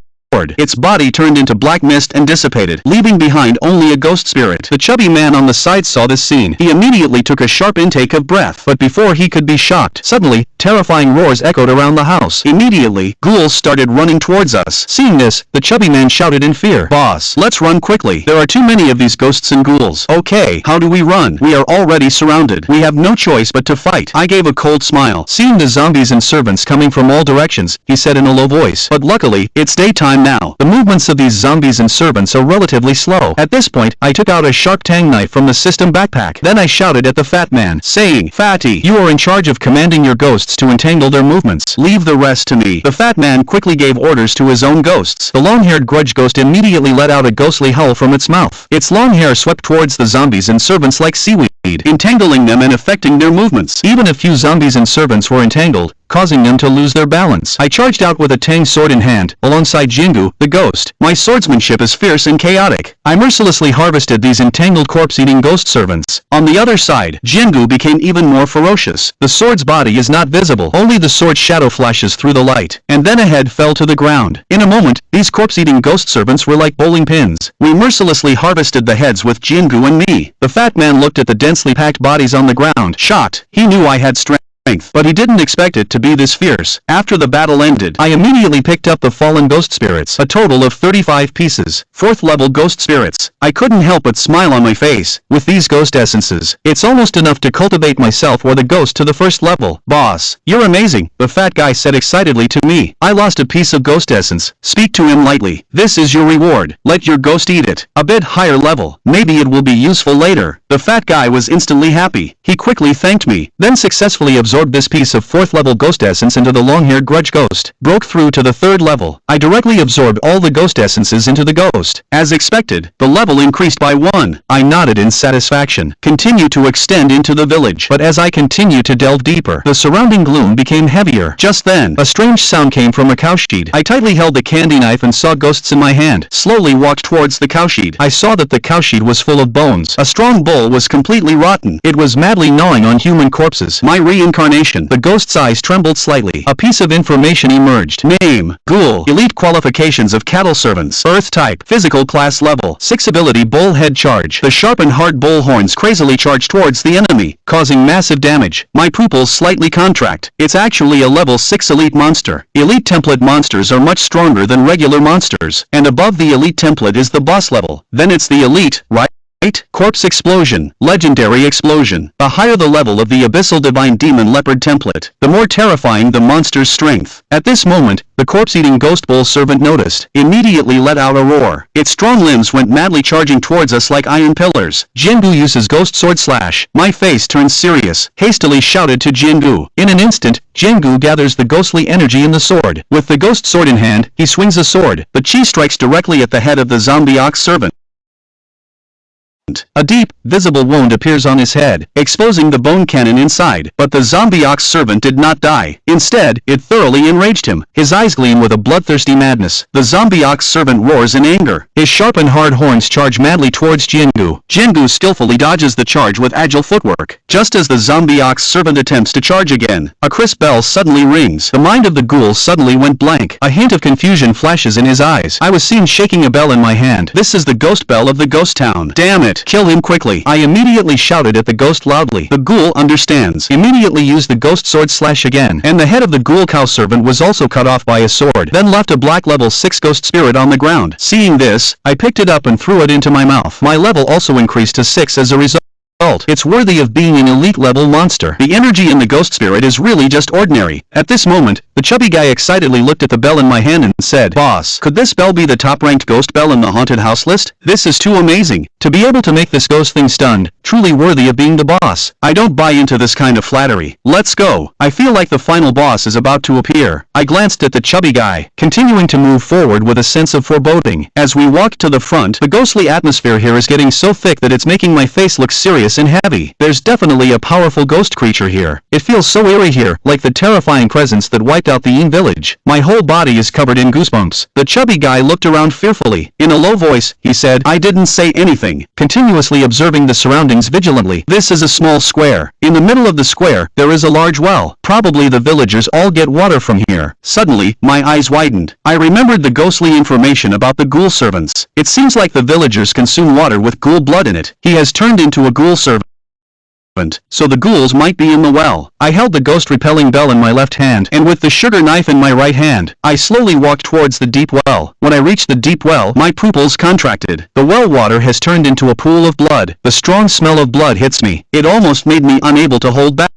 Its body turned into black mist and dissipated, leaving behind only a ghost spirit. The chubby man on the side saw this scene. He immediately took a sharp intake of breath, but before he could be shocked, suddenly, terrifying roars echoed around the house. Immediately, ghouls started running towards us. Seeing this, the chubby man shouted in fear, "Boss, let's run quickly. There are too many of these ghosts and ghouls." "Okay, how do we run? We are already surrounded. We have no choice but to fight." I gave a cold smile. Seeing the zombies and servants coming from all directions, he said in a low voice, "But luckily, it's daytime now. The movements of these zombies and servants are relatively slow." At this point, I took out a sharp tang knife from the system backpack. Then I shouted at the fat man, saying, "Fatty, you are in charge of commanding your ghosts to entangle their movements. Leave the rest to me." The fat man quickly gave orders to his own ghosts. The long-haired grudge ghost immediately let out a ghostly howl from its mouth. Its long hair swept towards the zombies and servants like seaweed, entangling them and affecting their movements. Even a few zombies and servants were entangled, causing them to lose their balance. I charged out with a tang sword in hand, alongside Jingu, the ghost. My swordsmanship is fierce and chaotic. I mercilessly harvested these entangled corpse-eating ghost servants. On the other side, Jingu became even more ferocious. The sword's body is not visible, only the sword's shadow flashes through the light. And then a head fell to the ground. In a moment, these corpse-eating ghost servants were like bowling pins. We mercilessly harvested the heads with Jingu and me. The fat man looked at the densely packed bodies on the ground, shocked. He knew I had strength, but he didn't expect it to be this fierce. After the battle ended, I immediately picked up the fallen ghost spirits, a total of 35 pieces, 4th level ghost spirits. I couldn't help but smile on my face. With these ghost essences, it's almost enough to cultivate myself or the ghost to the 1st level. "Boss, you're amazing," the fat guy said excitedly to me. "I lost a piece of ghost essence. Speak to him lightly. This is your reward. Let your ghost eat it. A bit higher level. Maybe it will be useful later." The fat guy was instantly happy. He quickly thanked me, then successfully absorbed this piece of 4th level ghost essence into the long-haired grudge ghost. Broke through to the 3rd level. I directly absorbed all the ghost essences into the ghost. As expected, the level increased by 1. I nodded in satisfaction. Continue to extend into the village. But as I continued to delve deeper, the surrounding gloom became heavier. Just then, a strange sound came from a cowshed. I tightly held the candy knife and saw ghosts in my hand. Slowly walked towards the cowshed. I saw that the cowshed was full of bones. A strong bull was completely rotten. It was madly gnawing on human corpses. My reincarnation. The ghost's eyes trembled slightly. A piece of information emerged. Name: Ghoul. Elite qualifications of cattle servants. Earth type: physical class level 6. Ability: bullhead charge. The sharp and hard bull horns crazily charge towards the enemy, causing massive damage. My pupils slightly contract. It's actually a level 6 elite monster. Elite template monsters are much stronger than regular monsters, and above the elite template is the boss level. Then it's the elite, right? Corpse explosion. Legendary explosion. The higher the level of the abyssal divine demon leopard template, the more terrifying the monster's strength. At this moment, the corpse-eating ghost bull servant noticed, immediately let out a roar. Its strong limbs went madly charging towards us like iron pillars. Jingu uses ghost sword slash. My face turned serious, hastily shouted to Jingu. In an instant, Jingu gathers the ghostly energy in the sword. With the ghost sword in hand, he swings a sword, but chi strikes directly at the head of the zombie ox servant. A deep, visible wound appears on his head, exposing the bone cannon inside. But the zombie ox servant did not die. Instead, it thoroughly enraged him. His eyes gleam with a bloodthirsty madness. The zombie ox servant roars in anger. His sharp and hard horns charge madly towards Jingu. Jingu skillfully dodges the charge with agile footwork. Just as the zombie ox servant attempts to charge again, a crisp bell suddenly rings. The mind of the ghoul suddenly went blank. A hint of confusion flashes in his eyes. I was seen shaking a bell in my hand. This is the ghost bell of the ghost town. Damn it! Kill him quickly. I immediately shouted at the ghost loudly. The ghoul understands. Immediately used the ghost sword slash again. And the head of the ghoul cow servant was also cut off by a sword. Then left a black level 6 ghost spirit on the ground. Seeing this, I picked it up and threw it into my mouth. My level also increased to 6 as a result. result. It's worthy of being an elite level monster. The energy in the ghost spirit is really just ordinary. At this moment, the chubby guy excitedly looked at the bell in my hand and said, "Boss, could this bell be the top-ranked ghost bell in the haunted house list? This is too amazing. To be able to make this ghost thing stunned, truly worthy of being the boss. I don't buy into this kind of flattery. Let's go. I feel like the final boss is about to appear." I glanced at the chubby guy, continuing to move forward with a sense of foreboding. As we walked to the front, the ghostly atmosphere here is getting so thick that it's making my face look serious and heavy. There's definitely a powerful ghost creature here. It feels so eerie here, like the terrifying presence that wiped out the village. My whole body is covered in goosebumps. The chubby guy looked around fearfully. In a low voice, he said, "I didn't say anything," continuously observing the surroundings vigilantly. "This is a small square. In the middle of the square, there is a large well. Probably the villagers all get water from here." Suddenly, my eyes widened. I remembered the ghostly information about the ghoul servants. It seems like the villagers consume water with ghoul blood in it. He has turned into a ghoul servant, so the ghouls might be in the well. I held the ghost-repelling bell in my left hand, and with the sugar knife in my right hand, I slowly walked towards the deep well. When I reached the deep well, my pupils contracted. The well water has turned into a pool of blood. The strong smell of blood hits me. It almost made me unable to hold back.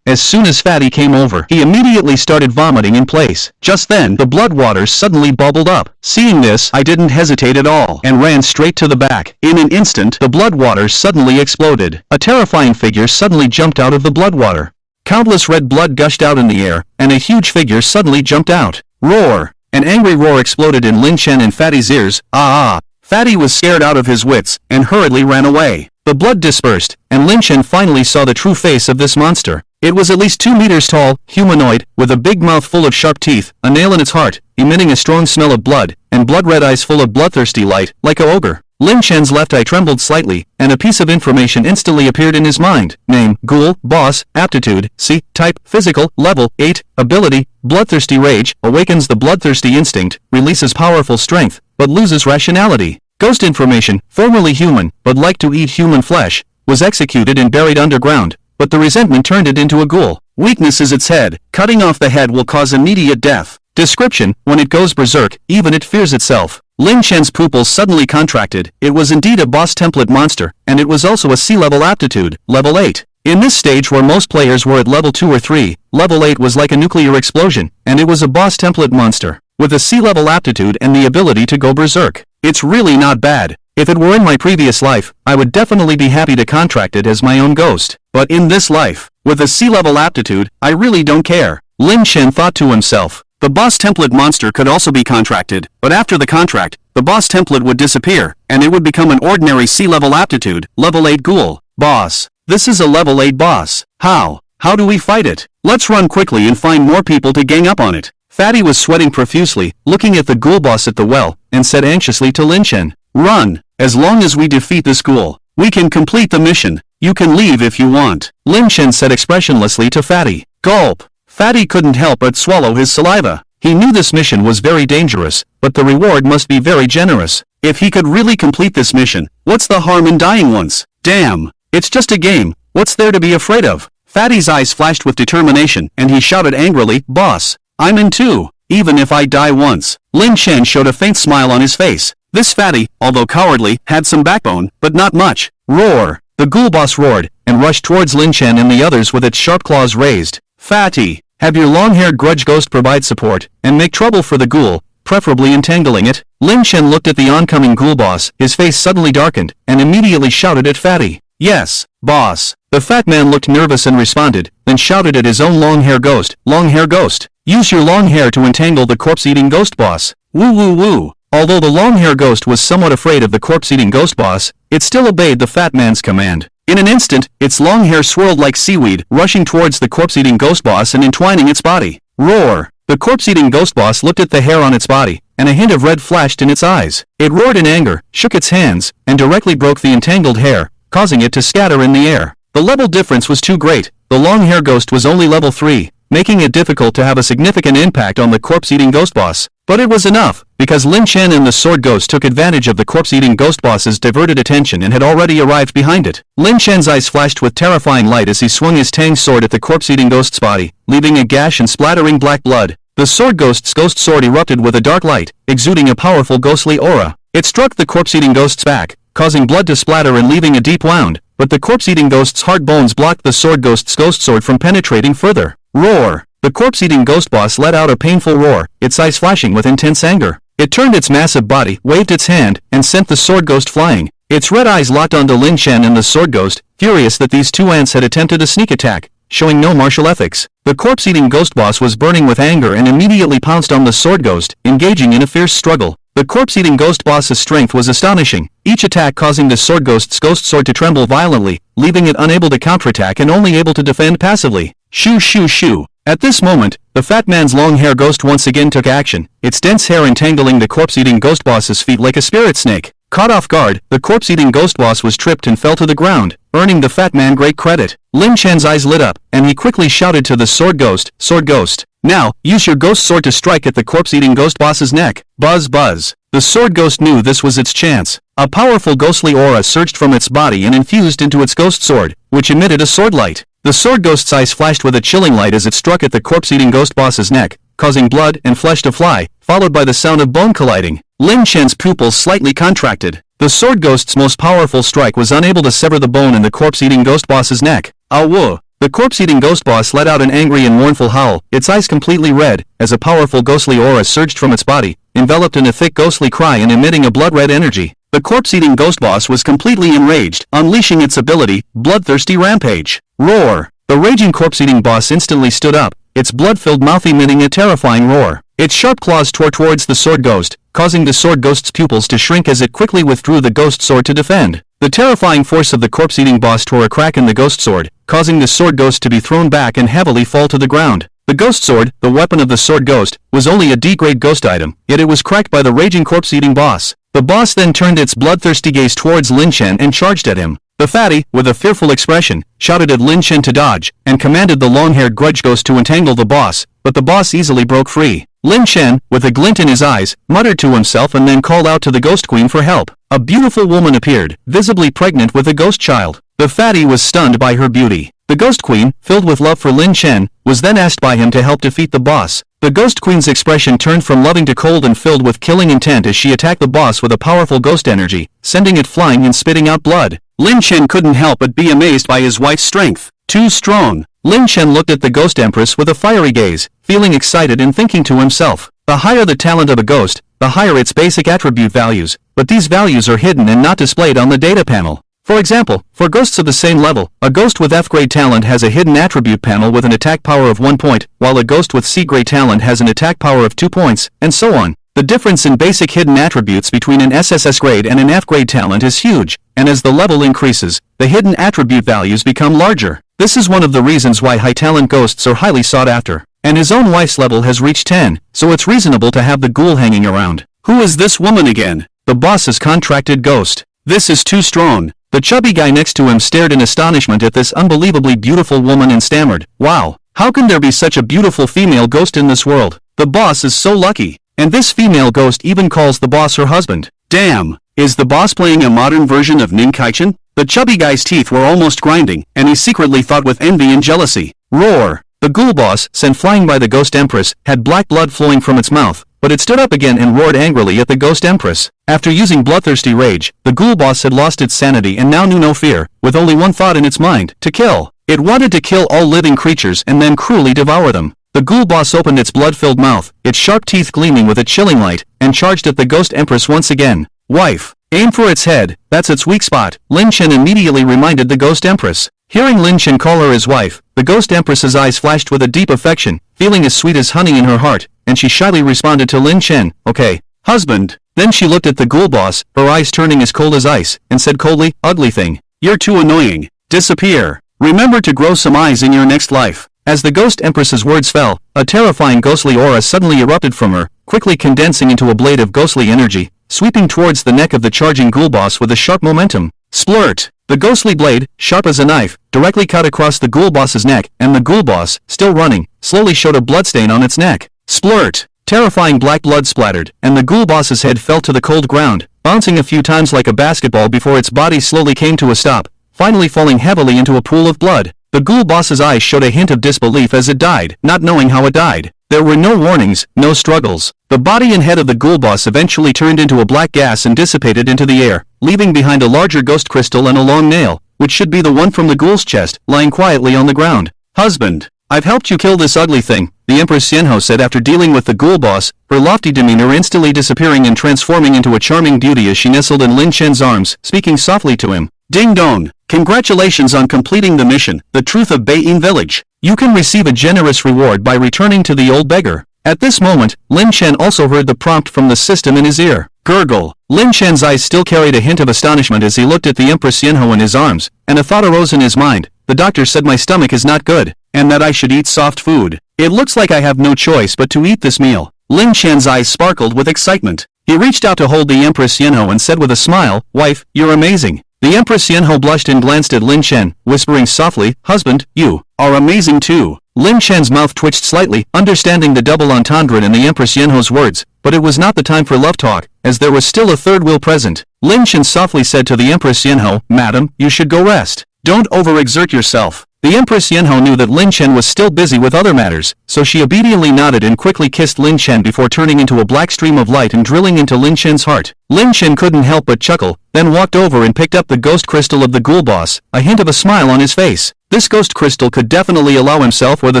As soon as Fatty came over, he immediately started vomiting in place. Just then, the blood waters suddenly bubbled up. Seeing this, I didn't hesitate at all, and ran straight to the back. In an instant, the blood waters suddenly exploded. A terrifying figure suddenly jumped out of the blood water. Countless red blood gushed out in the air, and a huge figure suddenly jumped out. Roar! An angry roar exploded in Lin Chen and Fatty's ears. Ah! Fatty was scared out of his wits, and hurriedly ran away. The blood dispersed, and Lin Chen finally saw the true face of this monster. It was at least 2 meters tall, humanoid, with a big mouth full of sharp teeth, a nail in its heart, emitting a strong smell of blood, and blood-red eyes full of bloodthirsty light, like a ogre. Lin Chen's left eye trembled slightly, and a piece of information instantly appeared in his mind. Name, Ghoul, Boss, Aptitude, C, Type, Physical, Level, 8, Ability, Bloodthirsty Rage, awakens the bloodthirsty instinct, releases powerful strength, but loses rationality. Ghost information, formerly human, but liked to eat human flesh, was executed and buried underground, but the resentment turned it into a ghoul. Weakness is its head. Cutting off the head will cause immediate death. Description, when it goes berserk, even it fears itself. Lin Chen's pupils suddenly contracted. It was indeed a boss template monster, and it was also a C-level aptitude, level 8. In this stage where most players were at level 2 or 3, level 8 was like a nuclear explosion, and it was a boss template monster, with a C-level aptitude and the ability to go berserk. It's really not bad. If it were in my previous life, I would definitely be happy to contract it as my own ghost. But in this life, with a C-level aptitude, I really don't care. Lin Chen thought to himself. The boss template monster could also be contracted, but after the contract, the boss template would disappear, and it would become an ordinary C-level aptitude, level 8 ghoul. Boss. This is a level 8 boss. How? How do we fight it? Let's run quickly and find more people to gang up on it. Fatty was sweating profusely, looking at the ghoul boss at the well, and said anxiously to Lin Chen, "Run. As long as we defeat this ghoul, we can complete the mission. You can leave if you want." Lin Chen said expressionlessly to Fatty. Gulp. Fatty couldn't help but swallow his saliva. He knew this mission was very dangerous, but the reward must be very generous. If he could really complete this mission, what's the harm in dying once? Damn. It's just a game. What's there to be afraid of? Fatty's eyes flashed with determination, and he shouted angrily, "Boss, I'm in too, even if I die once." Lin Chen showed a faint smile on his face. This Fatty, although cowardly, had some backbone, but not much. Roar! The ghoul boss roared, and rushed towards Lin Chen and the others with its sharp claws raised. Fatty, have your long-haired grudge ghost provide support, and make trouble for the ghoul, preferably entangling it. Lin Chen looked at the oncoming ghoul boss, his face suddenly darkened, and immediately shouted at Fatty. Yes, boss. The fat man looked nervous and responded, then shouted at his own long-hair ghost. Long-hair ghost, use your long hair to entangle the corpse-eating ghost boss. Woo woo woo. Although the long-hair ghost was somewhat afraid of the corpse-eating ghost boss, it still obeyed the fat man's command. In an instant, its long hair swirled like seaweed, rushing towards the corpse-eating ghost boss and entwining its body. Roar! The corpse-eating ghost boss looked at the hair on its body, and a hint of red flashed in its eyes. It roared in anger, shook its hands, and directly broke the entangled hair, causing it to scatter in the air. The level difference was too great. The long-hair ghost was only level 3, making it difficult to have a significant impact on the corpse-eating ghost boss. But it was enough, because Lin Chen and the sword ghost took advantage of the corpse-eating ghost boss's diverted attention and had already arrived behind it. Lin Chen's eyes flashed with terrifying light as he swung his tang sword at the corpse-eating ghost's body, leaving a gash and splattering black blood. The sword ghost's ghost sword erupted with a dark light, exuding a powerful ghostly aura. It struck the corpse-eating ghost's back, causing blood to splatter and leaving a deep wound, but the corpse-eating ghost's hard bones blocked the sword ghost's ghost sword from penetrating further. Roar! The corpse-eating ghost boss let out a painful roar, its eyes flashing with intense anger. It turned its massive body, waved its hand, and sent the sword ghost flying. Its red eyes locked onto Lin Chen and the sword ghost, furious that these two ants had attempted a sneak attack, showing no martial ethics. The corpse-eating ghost boss was burning with anger and immediately pounced on the sword ghost, engaging in a fierce struggle. The corpse-eating ghost boss's strength was astonishing, each attack causing the sword ghost's ghost sword to tremble violently, leaving it unable to counterattack and only able to defend passively. Shoo shoo shoo. At this moment, the fat man's long hair ghost once again took action, its dense hair entangling the corpse-eating ghost boss's feet like a spirit snake. Caught off guard, the corpse-eating ghost boss was tripped and fell to the ground, earning the fat man great credit. Lin Chen's eyes lit up, and he quickly shouted to the sword ghost, "Sword ghost, now, use your ghost sword to strike at the corpse-eating ghost boss's neck." Buzz buzz. The sword ghost knew this was its chance. A powerful ghostly aura surged from its body and infused into its ghost sword, which emitted a sword light. The sword ghost's eyes flashed with a chilling light as it struck at the corpse-eating ghost boss's neck, causing blood and flesh to fly, followed by the sound of bone colliding. Lin Chen's pupils slightly contracted. The sword ghost's most powerful strike was unable to sever the bone in the corpse-eating ghost boss's neck. Awoo! The corpse-eating ghost boss let out an angry and mournful howl, its eyes completely red, as a powerful ghostly aura surged from its body, enveloped in a thick ghostly cry and emitting a blood-red energy. The corpse-eating ghost boss was completely enraged, unleashing its ability, Bloodthirsty Rampage. Roar! The raging corpse-eating boss instantly stood up, its blood-filled mouth emitting a terrifying roar. Its sharp claws tore towards the sword ghost, causing the sword ghost's pupils to shrink as it quickly withdrew the ghost sword to defend. The terrifying force of the corpse-eating boss tore a crack in the ghost sword, causing the sword ghost to be thrown back and heavily fall to the ground. The ghost sword, the weapon of the sword ghost, was only a D-grade ghost item, yet it was cracked by the raging corpse-eating boss. The boss then turned its bloodthirsty gaze towards Lin Chen and charged at him. The fatty, with a fearful expression, shouted at Lin Chen to dodge, and commanded the long-haired grudge ghost to entangle the boss, but the boss easily broke free. Lin Chen, with a glint in his eyes, muttered to himself and then called out to the ghost queen for help. A beautiful woman appeared, visibly pregnant with a ghost child. The fatty was stunned by her beauty. The ghost queen, filled with love for Lin Chen, was then asked by him to help defeat the boss. The ghost queen's expression turned from loving to cold and filled with killing intent as she attacked the boss with a powerful ghost energy, sending it flying and spitting out blood. Lin Chen couldn't help but be amazed by his wife's strength. Too strong. Lin Chen looked at the ghost empress with a fiery gaze, feeling excited and thinking to himself, the higher the talent of a ghost, the higher its basic attribute values, but these values are hidden and not displayed on the data panel. For example, for ghosts of the same level, a ghost with F-grade talent has a hidden attribute panel with an attack power of 1 point, while a ghost with C-grade talent has an attack power of 2 points, and so on. The difference in basic hidden attributes between an SSS grade and an F-grade talent is huge, and as the level increases, the hidden attribute values become larger. This is one of the reasons why high-talent ghosts are highly sought after. And his own wife's level has reached 10, so it's reasonable to have the ghoul hanging around. Who is this woman again? The boss's contracted ghost. This is too strong. The chubby guy next to him stared in astonishment at this unbelievably beautiful woman and stammered, "Wow, how can there be such a beautiful female ghost in this world? The boss is so lucky." And this female ghost even calls the boss her husband. Damn, is the boss playing a modern version of Ninkaichen? The chubby guy's teeth were almost grinding, and he secretly thought with envy and jealousy. Roar! The ghoul boss, sent flying by the ghost empress, had black blood flowing from its mouth, but it stood up again and roared angrily at the ghost empress. After using bloodthirsty rage, the ghoul boss had lost its sanity and now knew no fear, with only one thought in its mind, to kill. It wanted to kill all living creatures and then cruelly devour them. The ghoul boss opened its blood-filled mouth, its sharp teeth gleaming with a chilling light, and charged at the ghost empress once again. Wife, aim for its head, that's its weak spot, Lin Chen immediately reminded the ghost empress. Hearing Lin Chen call her his wife, the ghost empress's eyes flashed with a deep affection, feeling as sweet as honey in her heart, and she shyly responded to Lin Chen, "Okay, husband." Then she looked at the ghoul boss, her eyes turning as cold as ice, and said coldly, "Ugly thing. You're too annoying. Disappear. Remember to grow some eyes in your next life." As the ghost empress's words fell, a terrifying ghostly aura suddenly erupted from her, quickly condensing into a blade of ghostly energy, sweeping towards the neck of the charging ghoul boss with a sharp momentum. Splurt! The ghostly blade, sharp as a knife, directly cut across the ghoul boss's neck, and the ghoul boss, still running, slowly showed a bloodstain on its neck. Splurt! Terrifying black blood splattered, and the ghoul boss's head fell to the cold ground, bouncing a few times like a basketball before its body slowly came to a stop, finally falling heavily into a pool of blood. The ghoul boss's eyes showed a hint of disbelief as it died, not knowing how it died. There were no warnings, no struggles. The body and head of the ghoul boss eventually turned into a black gas and dissipated into the air, leaving behind a larger ghost crystal and a long nail, which should be the one from the ghoul's chest, lying quietly on the ground. Husband, I've helped you kill this ugly thing, the Empress Xianhou said after dealing with the ghoul boss, her lofty demeanor instantly disappearing and transforming into a charming beauty as she nestled in Lin Chen's arms, speaking softly to him. Ding dong! Congratulations on completing the mission, the truth of Beiyin Village. You can receive a generous reward by returning to the old beggar. At this moment, Lin Chen also heard the prompt from the system in his ear. Gurgle. Lin Chen's eyes still carried a hint of astonishment as he looked at the Empress Xianhou in his arms, and a thought arose in his mind. The doctor said my stomach is not good, and that I should eat soft food. It looks like I have no choice but to eat this meal. Lin Chen's eyes sparkled with excitement. He reached out to hold the Empress Xianhou and said with a smile, "Wife, you're amazing." The Empress Xianhou blushed and glanced at Lin Chen, whispering softly, "Husband, you are amazing too." Lin Chen's mouth twitched slightly, understanding the double entendre in the Empress Xianhou's words, but it was not the time for love talk, as there was still a third wheel present. Lin Chen softly said to the Empress Xianhou, "Madam, you should go rest. Don't overexert yourself." The Empress Xianhou knew that Lin Chen was still busy with other matters, so she obediently nodded and quickly kissed Lin Chen before turning into a black stream of light and drilling into Lin Chen's heart. Lin Chen couldn't help but chuckle, then walked over and picked up the ghost crystal of the ghoul boss, a hint of a smile on his face. This ghost crystal could definitely allow himself or the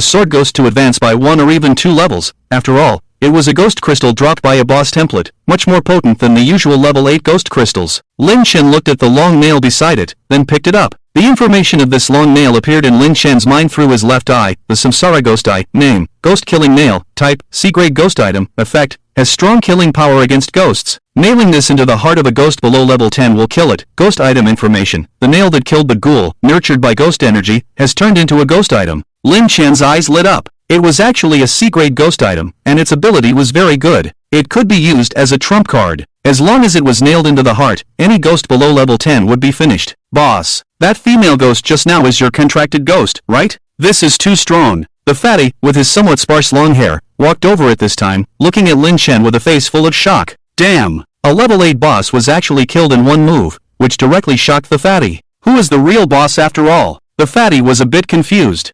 sword ghost to advance by 1 or even 2 levels. After all, it was a ghost crystal dropped by a boss template, much more potent than the usual level 8 ghost crystals. Lin Chen looked at the long nail beside it, then picked it up. The information of this long nail appeared in Lin Chen's mind through his left eye. The Samsara Ghost Eye. Name: Ghost Killing Nail. Type: C-grade ghost item. Effect: has strong killing power against ghosts. Nailing this into the heart of a ghost below level 10 will kill it. Ghost item information: the nail that killed the ghoul, nurtured by ghost energy, has turned into a ghost item. Lin Chen's eyes lit up. It was actually a C-grade ghost item, and its ability was very good. It could be used as a trump card. As long as it was nailed into the heart, any ghost below level 10 would be finished. Boss, that female ghost just now is your contracted ghost, right? This is too strong. The fatty, with his somewhat sparse long hair, walked over at this time, looking at Lin Chen with a face full of shock. Damn! A level 8 boss was actually killed in one move, which directly shocked the fatty. Who is the real boss after all? The fatty was a bit confused.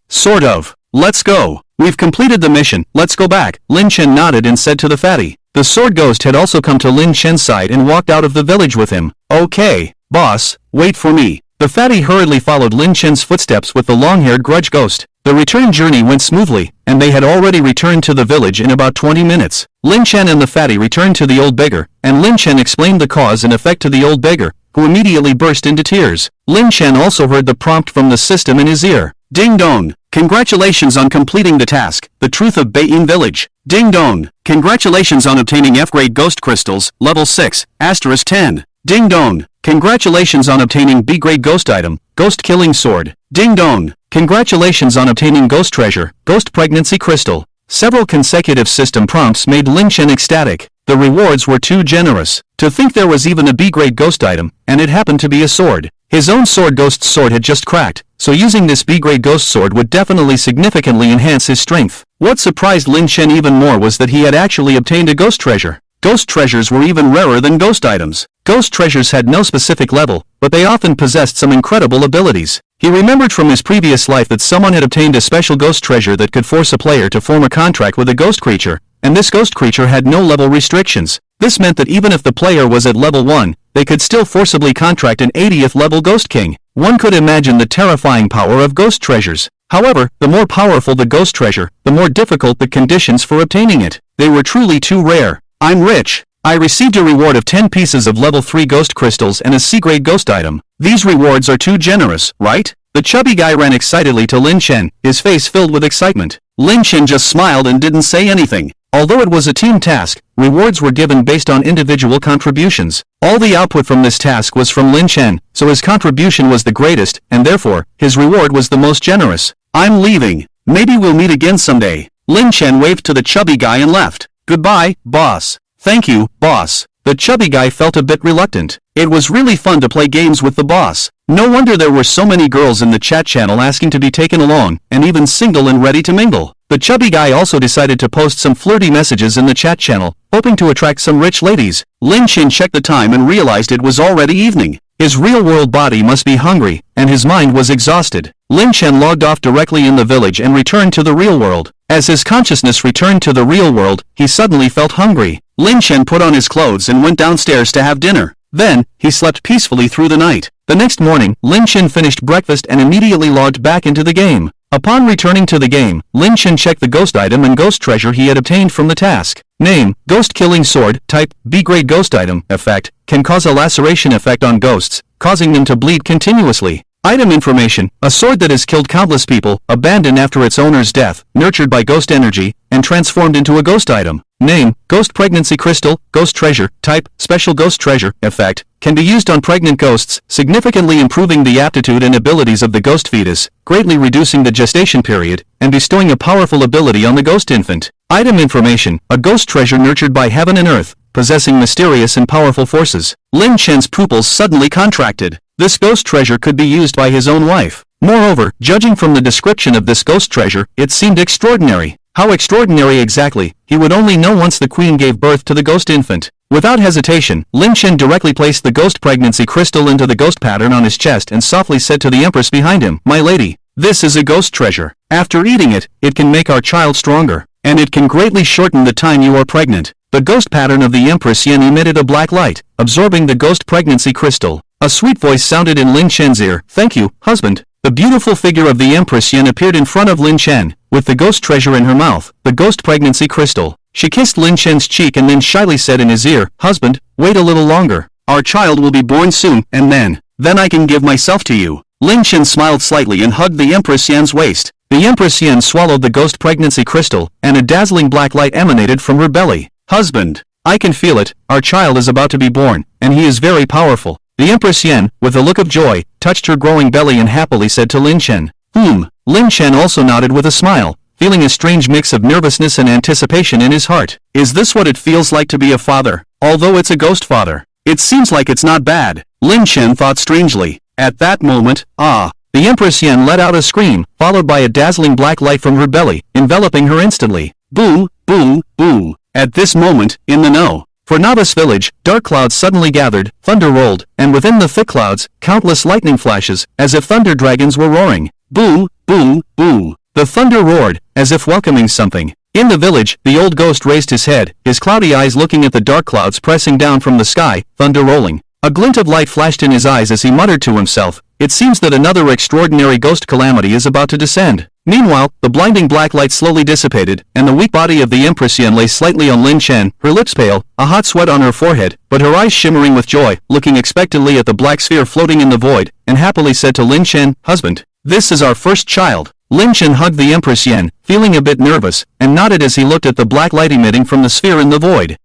Sort of. Let's go. We've completed the mission, let's go back. Lin Chen nodded and said to the fatty. The sword ghost had also come to Lin Chen's side and walked out of the village with him. Okay, boss, wait for me. The fatty hurriedly followed Lin Chen's footsteps with the long-haired grudge ghost. The return journey went smoothly, and they had already returned to the village in about 20 minutes. Lin Chen and the fatty returned to the old beggar, and Lin Chen explained the cause and effect to the old beggar, who immediately burst into tears. Lin Chen also heard the prompt from the system in his ear. Ding dong! Congratulations on completing the task, the truth of Beiyin Village. Ding dong! Congratulations on obtaining F-grade ghost crystals, level 6, asterisk 10. Ding dong! Congratulations on obtaining B-grade ghost item, ghost killing sword. Ding dong! Congratulations on obtaining ghost treasure, ghost pregnancy crystal. Several consecutive system prompts made Lin Chen ecstatic. The rewards were too generous. To think there was even a B-grade ghost item, and it happened to be a sword. His own sword ghost's sword had just cracked, so using this B-grade ghost sword would definitely significantly enhance his strength. What surprised Lin Chen even more was that he had actually obtained a ghost treasure. Ghost treasures were even rarer than ghost items. Ghost treasures had no specific level, but they often possessed some incredible abilities. He remembered from his previous life that someone had obtained a special ghost treasure that could force a player to form a contract with a ghost creature, and this ghost creature had no level restrictions. This meant that even if the player was at level 1, they could still forcibly contract an 80th level Ghost King. One could imagine the terrifying power of ghost treasures. However, the more powerful the ghost treasure, the more difficult the conditions for obtaining it. They were truly too rare. I'm rich. I received a reward of 10 pieces of level 3 ghost crystals and a C-grade ghost item. These rewards are too generous, right? The chubby guy ran excitedly to Lin Chen, his face filled with excitement. Lin Chen just smiled and didn't say anything. Although it was a team task, rewards were given based on individual contributions. All the output from this task was from Lin Chen, so his contribution was the greatest, and therefore, his reward was the most generous. I'm leaving. Maybe we'll meet again someday. Lin Chen waved to the chubby guy and left. Goodbye, boss. Thank you, boss. The chubby guy felt a bit reluctant. It was really fun to play games with the boss. No wonder there were so many girls in the chat channel asking to be taken along, and even single and ready to mingle. The chubby guy also decided to post some flirty messages in the chat channel, hoping to attract some rich ladies. Lin Chen checked the time and realized it was already evening. His real-world body must be hungry, and his mind was exhausted. Lin Chen logged off directly in the village and returned to the real world. As his consciousness returned to the real world, he suddenly felt hungry. Lin Chen put on his clothes and went downstairs to have dinner. Then, he slept peacefully through the night. The next morning, Lin Chen finished breakfast and immediately logged back into the game. Upon returning to the game, Lin Chen checked the ghost item and ghost treasure he had obtained from the task. Name, Ghost Killing Sword. Type, B-grade ghost item. Effect, can cause a laceration effect on ghosts, causing them to bleed continuously. Item information, a sword that has killed countless people, abandoned after its owner's death, nurtured by ghost energy, and transformed into a ghost item. Name, Ghost Pregnancy Crystal. Ghost Treasure. Type, Special Ghost Treasure. Effect, can be used on pregnant ghosts, significantly improving the aptitude and abilities of the ghost fetus, greatly reducing the gestation period, and bestowing a powerful ability on the ghost infant. Item information, a ghost treasure nurtured by heaven and earth, possessing mysterious and powerful forces. Lin Chen's pupils suddenly contracted. This ghost treasure could be used by his own wife. Moreover, judging from the description of this ghost treasure, it seemed extraordinary. How extraordinary exactly, he would only know once the queen gave birth to the ghost infant. Without hesitation, Lin Chen directly placed the ghost pregnancy crystal into the ghost pattern on his chest and softly said to the empress behind him, "My lady, this is a ghost treasure. After eating it, it can make our child stronger, and it can greatly shorten the time you are pregnant." The ghost pattern of the Empress Yen emitted a black light, absorbing the ghost pregnancy crystal. A sweet voice sounded in Lin Chen's ear, "Thank you, husband." The beautiful figure of the Empress Yen appeared in front of Lin Chen, with the ghost treasure in her mouth, the ghost pregnancy crystal. She kissed Lin Chen's cheek and then shyly said in his ear, "Husband, wait a little longer. Our child will be born soon, and then I can give myself to you." Lin Chen smiled slightly and hugged the Empress Yen's waist. The Empress Yen swallowed the ghost pregnancy crystal, and a dazzling black light emanated from her belly. "Husband, I can feel it, our child is about to be born, and he is very powerful." The Empress Yen, with a look of joy, touched her growing belly and happily said to Lin Chen, Lin Chen also nodded with a smile, feeling a strange mix of nervousness and anticipation in his heart. Is this what it feels like to be a father? Although it's a ghost father, it seems like it's not bad, Lin Chen thought strangely. At that moment, the Empress Yen let out a scream, followed by a dazzling black light from her belly, enveloping her instantly. Boom, boom, boom. At this moment, in the know. For Nabas village, dark clouds suddenly gathered, thunder rolled, and within the thick clouds, countless lightning flashes, as if thunder dragons were roaring. Boom, boom, boom. The thunder roared, as if welcoming something. In the village, the old ghost raised his head, his cloudy eyes looking at the dark clouds pressing down from the sky, thunder rolling. A glint of light flashed in his eyes as he muttered to himself, "It seems that another extraordinary ghost calamity is about to descend." Meanwhile, the blinding black light slowly dissipated, and the weak body of the Empress Yen lay slightly on Lin Chen, her lips pale, a hot sweat on her forehead, but her eyes shimmering with joy, looking expectantly at the black sphere floating in the void, and happily said to Lin Chen, "Husband, this is our first child." Lin Chen hugged the Empress Yen, feeling a bit nervous, and nodded as he looked at the black light emitting from the sphere in the void.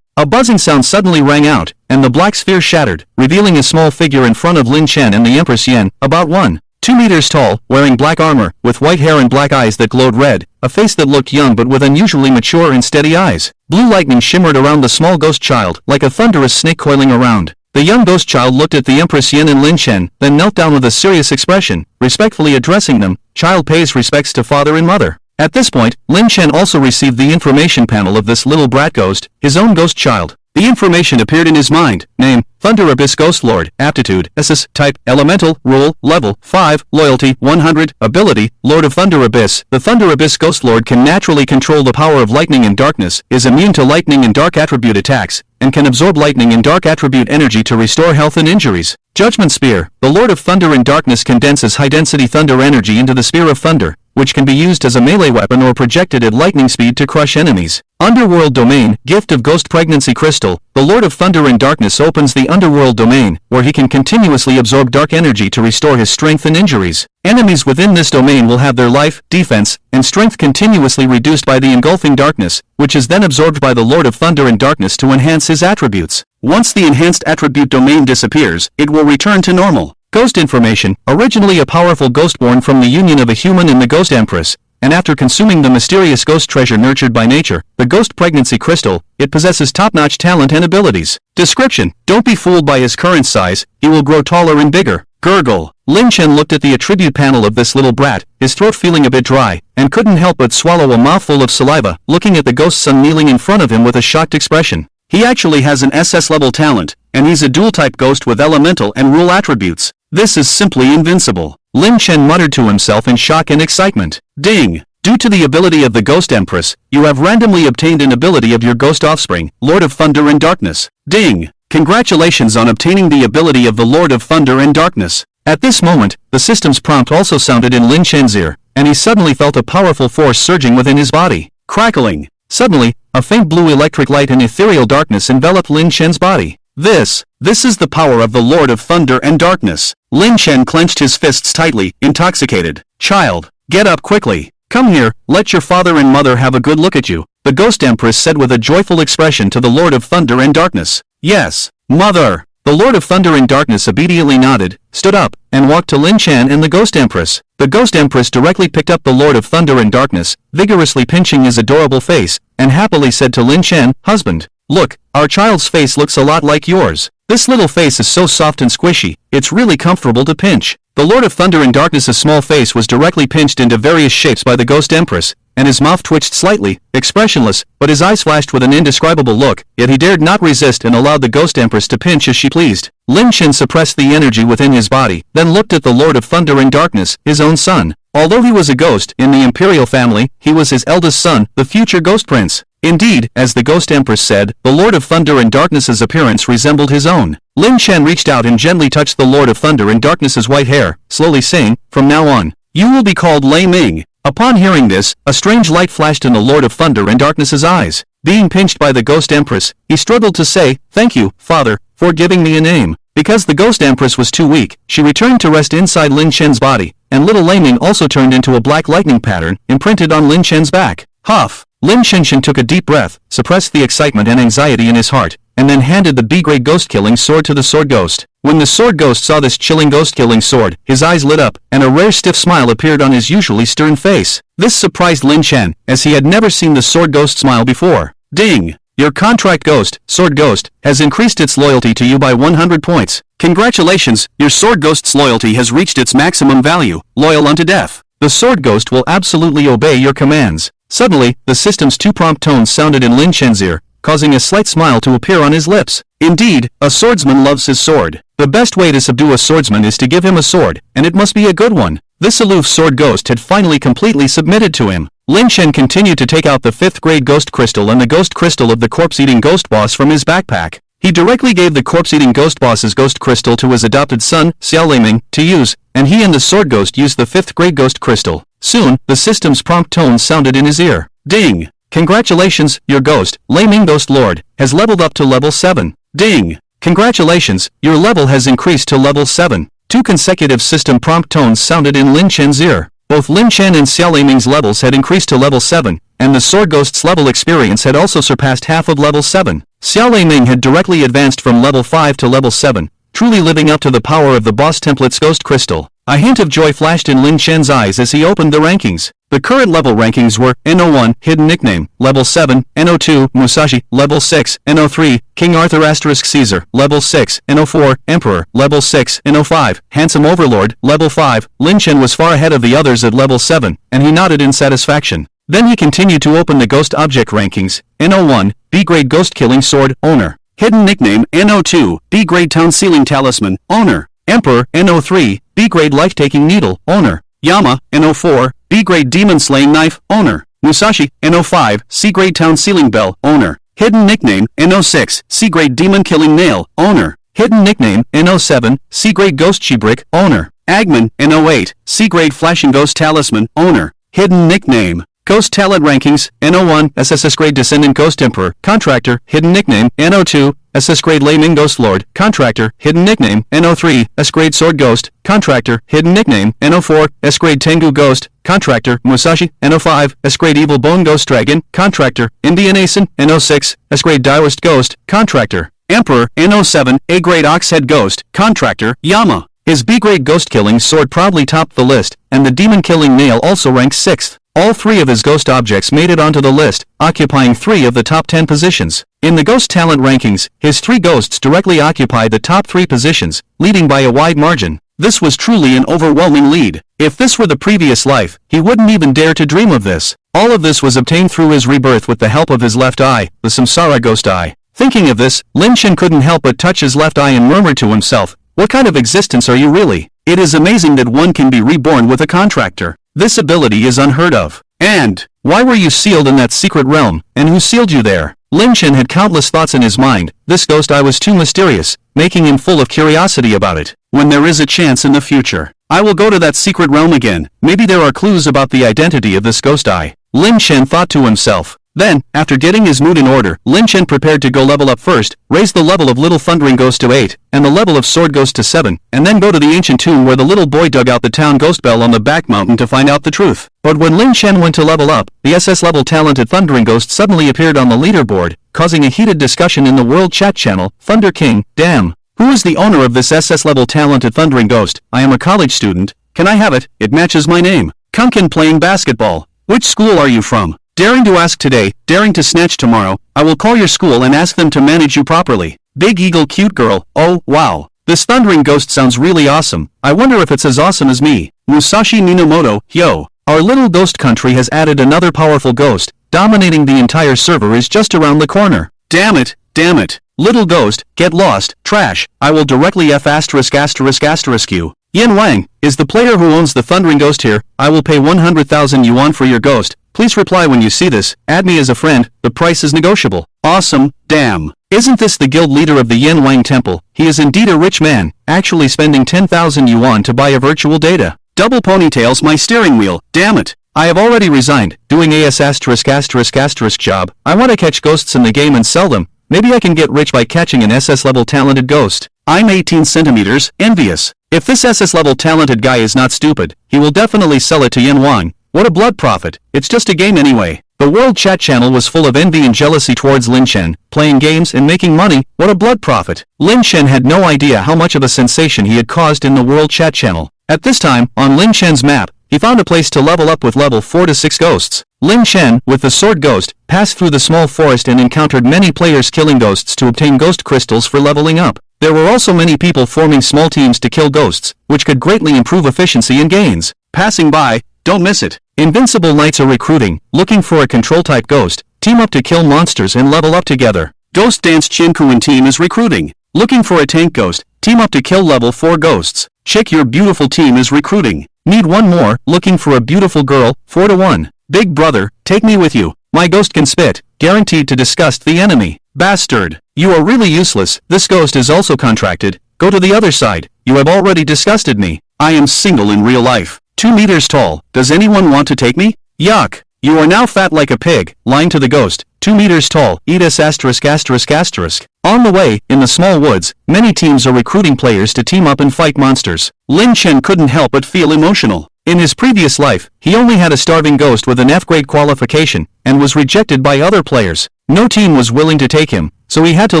A buzzing sound suddenly rang out, and the black sphere shattered, revealing a small figure in front of Lin Chen and the Empress Yen, about 1.2 meters tall, wearing black armor, with white hair and black eyes that glowed red, a face that looked young but with unusually mature and steady eyes. Blue lightning shimmered around the small ghost child, like a thunderous snake coiling around. The young ghost child looked at the Empress Yen and Lin Chen, then knelt down with a serious expression, respectfully addressing them. Child pays respects to father and mother. At this point, Lin Chen also received the information panel of this little brat ghost, his own ghost child. The information appeared in his mind. Name, Thunder Abyss Ghost Lord. Aptitude, SS. Type, Elemental. Rule, Level 5. Loyalty, 100. Ability, Lord of Thunder Abyss. The Thunder Abyss Ghost Lord can naturally control the power of lightning and darkness, is immune to lightning and dark attribute attacks, and can absorb lightning and dark attribute energy to restore health and injuries. Judgment Spear. The Lord of Thunder and Darkness condenses high-density thunder energy into the Spear of Thunder, which can be used as a melee weapon or projected at lightning speed to crush enemies. Underworld Domain, Gift of Ghost Pregnancy Crystal. The Lord of Thunder and Darkness opens the Underworld Domain, where he can continuously absorb dark energy to restore his strength and injuries. Enemies within this domain will have their life, defense, and strength continuously reduced by the engulfing darkness, which is then absorbed by the Lord of Thunder and Darkness to enhance his attributes. Once the enhanced attribute domain disappears, it will return to normal. Ghost Information, originally a powerful ghost born from the union of a human and the Ghost Empress, and after consuming the mysterious ghost treasure nurtured by nature, the Ghost Pregnancy Crystal, it possesses top-notch talent and abilities. Description: don't be fooled by his current size, he will grow taller and bigger. Gurgle. Lin Chen looked at the attribute panel of this little brat, his throat feeling a bit dry, and couldn't help but swallow a mouthful of saliva, looking at the ghost son kneeling in front of him with a shocked expression. He actually has an SS-level talent, and he's a dual-type ghost with elemental and rule attributes. This is simply invincible. Lin Chen muttered to himself in shock and excitement. Ding! Due to the ability of the Ghost Empress, you have randomly obtained an ability of your ghost offspring, Lord of Thunder and Darkness. Ding! Congratulations on obtaining the ability of the Lord of Thunder and Darkness. At this moment, the system's prompt also sounded in Lin Chen's ear, and he suddenly felt a powerful force surging within his body. Crackling! Suddenly, a faint blue electric light and ethereal darkness enveloped Lin Chen's body. This is the power of the Lord of Thunder and Darkness. Lin Chen clenched his fists tightly, intoxicated. Child, get up quickly. Come here, let your father and mother have a good look at you, the Ghost Empress said with a joyful expression to the Lord of Thunder and Darkness. Yes, mother. The Lord of Thunder and Darkness obediently nodded, stood up, and walked to Lin Chen and the Ghost Empress. The Ghost Empress directly picked up the Lord of Thunder and Darkness, vigorously pinching his adorable face, and happily said to Lin Chen, husband, look, our child's face looks a lot like yours. This little face is so soft and squishy, it's really comfortable to pinch. The Lord of Thunder and Darkness's small face was directly pinched into various shapes by the Ghost Empress, and his mouth twitched slightly, expressionless, but his eyes flashed with an indescribable look, yet he dared not resist and allowed the Ghost Empress to pinch as she pleased. Lin Chen suppressed the energy within his body, then looked at the Lord of Thunder and Darkness, his own son. Although he was a ghost in the imperial family, he was his eldest son, the future Ghost Prince. Indeed, as the Ghost Empress said, the Lord of Thunder and Darkness's appearance resembled his own. Lin Chen reached out and gently touched the Lord of Thunder and Darkness's white hair, slowly saying, from now on, you will be called Lei Ming. Upon hearing this, a strange light flashed in the Lord of Thunder and Darkness's eyes. Being pinched by the Ghost Empress, he struggled to say, thank you, father, for giving me a name. Because the Ghost Empress was too weak, she returned to rest inside Lin Chen's body, and little Lei Ming also turned into a black lightning pattern, imprinted on Lin Chen's back. Huff! Lin Chen took a deep breath, suppressed the excitement and anxiety in his heart, and then handed the B-grade ghost-killing sword to the sword ghost. When the sword ghost saw this chilling ghost-killing sword, his eyes lit up, and a rare stiff smile appeared on his usually stern face. This surprised Lin Chen, as he had never seen the sword ghost smile before. Ding! Your contract ghost, sword ghost, has increased its loyalty to you by 100 points. Congratulations, your sword ghost's loyalty has reached its maximum value, loyal unto death. The sword ghost will absolutely obey your commands. Suddenly, the system's two prompt tones sounded in Lin Chen's ear, causing a slight smile to appear on his lips. Indeed, a swordsman loves his sword. The best way to subdue a swordsman is to give him a sword, and it must be a good one. This aloof sword ghost had finally completely submitted to him. Lin Chen continued to take out the 5th grade ghost crystal and the ghost crystal of the corpse-eating ghost boss from his backpack. He directly gave the corpse-eating ghost boss's ghost crystal to his adopted son, Xiao Leiming, to use, and he and the sword ghost used the 5th grade ghost crystal. Soon, the system's prompt tones sounded in his ear. Ding! Congratulations, your ghost, Leiming Ghost Lord, has leveled up to level 7. Ding! Congratulations, your level has increased to level 7. Two consecutive system prompt tones sounded in Lin Chen's ear. Both Lin Chen and Xiao Leiming's levels had increased to level 7, and the sword ghost's level experience had also surpassed half of level 7. Xiao Leiming had directly advanced from level 5 to level 7, truly living up to the power of the boss template's ghost crystal. A hint of joy flashed in Lin Chen's eyes as he opened the rankings. The current level rankings were NO1, Hidden Nickname, Level 7, NO2, Musashi, Level 6, NO3, King Arthur * Caesar, Level 6, NO4, Emperor, Level 6, NO5, Handsome Overlord, Level 5. Lin Chen was far ahead of the others at Level 7, and he nodded in satisfaction. Then he continued to open the Ghost Object rankings. NO1, B-Grade Ghost Killing Sword, Owner. Hidden Nickname, NO2, B-Grade Town Sealing Talisman, Owner. Emperor, NO3, B-Grade Life-Taking Needle, Owner. Yama, NO4, B-Grade Demon Slaying Knife, Owner. Musashi, NO5, C-Grade Town Sealing Bell, Owner. Hidden Nickname, NO6, C-Grade Demon Killing Nail, Owner. Hidden Nickname, NO7, C-Grade Ghost Chibrick, Owner. Agman, NO8, C-Grade Flashing Ghost Talisman, Owner. Hidden Nickname. Ghost Talent Rankings, NO1, SSS Grade Descendant Ghost Emperor, Contractor, Hidden Nickname, NO2, SS Grade Leiming Ghost Lord, Contractor, Hidden Nickname, NO3, S Grade Sword Ghost, Contractor, Hidden Nickname, NO4, S Grade Tengu Ghost, Contractor, Musashi, NO5, S Grade Evil Bone Ghost Dragon, Contractor, Indian Asen, NO6, S Grade Diarist Ghost, Contractor, Emperor, NO7, A Grade Oxhead Ghost, Contractor, Yama. His B-Grade Ghost Killing Sword proudly topped the list, and the Demon Killing Nail also ranked 6th. All 3 of his ghost objects made it onto the list, occupying 3 of the top 10 positions. In the Ghost Talent rankings, his 3 ghosts directly occupied the top 3 positions, leading by a wide margin. This was truly an overwhelming lead. If this were the previous life, he wouldn't even dare to dream of this. All of this was obtained through his rebirth with the help of his left eye, the Samsara Ghost Eye. Thinking of this, Lin Chen couldn't help but touch his left eye and murmur to himself, "What kind of existence are you really? It is amazing that one can be reborn with a contractor. This ability is unheard of. And, why were you sealed in that secret realm, and who sealed you there? Lin Chen had countless thoughts in his mind. This ghost eye was too mysterious, making him full of curiosity about it. When there is a chance in the future, I will go to that secret realm again. Maybe there are clues about the identity of this ghost eye. Lin Chen thought to himself. Then, after getting his mood in order, Lin Chen prepared to go level up first, raise the level of Little Thundering Ghost to 8, and the level of Sword Ghost to 7, and then go to the ancient tomb where the little boy dug out the town ghost bell on the back mountain to find out the truth. But when Lin Chen went to level up, the SS level talented Thundering Ghost suddenly appeared on the leaderboard, causing a heated discussion in the world chat channel. Thunder King, damn. Who is the owner of this SS level talented Thundering Ghost? I am a college student. Can I have it? It matches my name. Kunkin playing basketball. Which school are you from? Daring to ask today, daring to snatch tomorrow. I will call your school and ask them to manage you properly. Big Eagle cute girl. Oh, wow. This Thundering Ghost sounds really awesome. I wonder if it's as awesome as me. Musashi Minamoto, yo. Our little ghost country has added another powerful ghost. Dominating the entire server is just around the corner. Damn it, damn it. Little ghost, get lost, trash. I will directly F **** you. Yin Wang, is the player who owns the Thundering Ghost here. I will pay 100,000 yuan for your ghost. Please reply when you see this. Add me as a friend. The price is negotiable. Awesome, damn. Isn't this the guild leader of the Yin Wang temple? He is indeed a rich man, actually spending 10,000 yuan to buy a virtual data. Double ponytails my steering wheel, damn it. I have already resigned, doing AS **** job. I want to catch ghosts in the game and sell them. Maybe I can get rich by catching an SS level talented ghost. I'm 18 centimeters, envious. If this SS level talented guy is not stupid, he will definitely sell it to Yin Wang. What a blood profit. It's just a game anyway. The world chat channel was full of envy and jealousy towards Lin Chen, playing games and making money. What a blood profit. Lin Chen had no idea how much of a sensation he had caused in the world chat channel. At this time, on Lin Chen's map, he found a place to level up with level 4 to 6 ghosts. Lin Chen, with the sword ghost, passed through the small forest and encountered many players killing ghosts to obtain ghost crystals for leveling up. There were also many people forming small teams to kill ghosts, which could greatly improve efficiency and gains. Passing by, don't miss it. Invincible Knights are recruiting, looking for a control-type ghost. Team up to kill monsters and level up together. Ghost Dance Chinkuan team is recruiting, looking for a tank ghost. Team up to kill level 4 ghosts. Check your beautiful team is recruiting. Need one more, looking for a beautiful girl, 4 to 1. Big brother, take me with you. My ghost can spit, guaranteed to disgust the enemy. Bastard, you are really useless. This ghost is also contracted. Go to the other side. You have already disgusted me. I am single in real life. 2 meters tall. Does anyone want to take me? Yuck. You are now fat like a pig. Lying to the ghost. 2 meters tall. Eat us *****. On the way, in the small woods, many teams are recruiting players to team up and fight monsters. Lin Chen couldn't help but feel emotional. In his previous life, he only had a starving ghost with an F-grade qualification, and was rejected by other players. No team was willing to take him, so he had to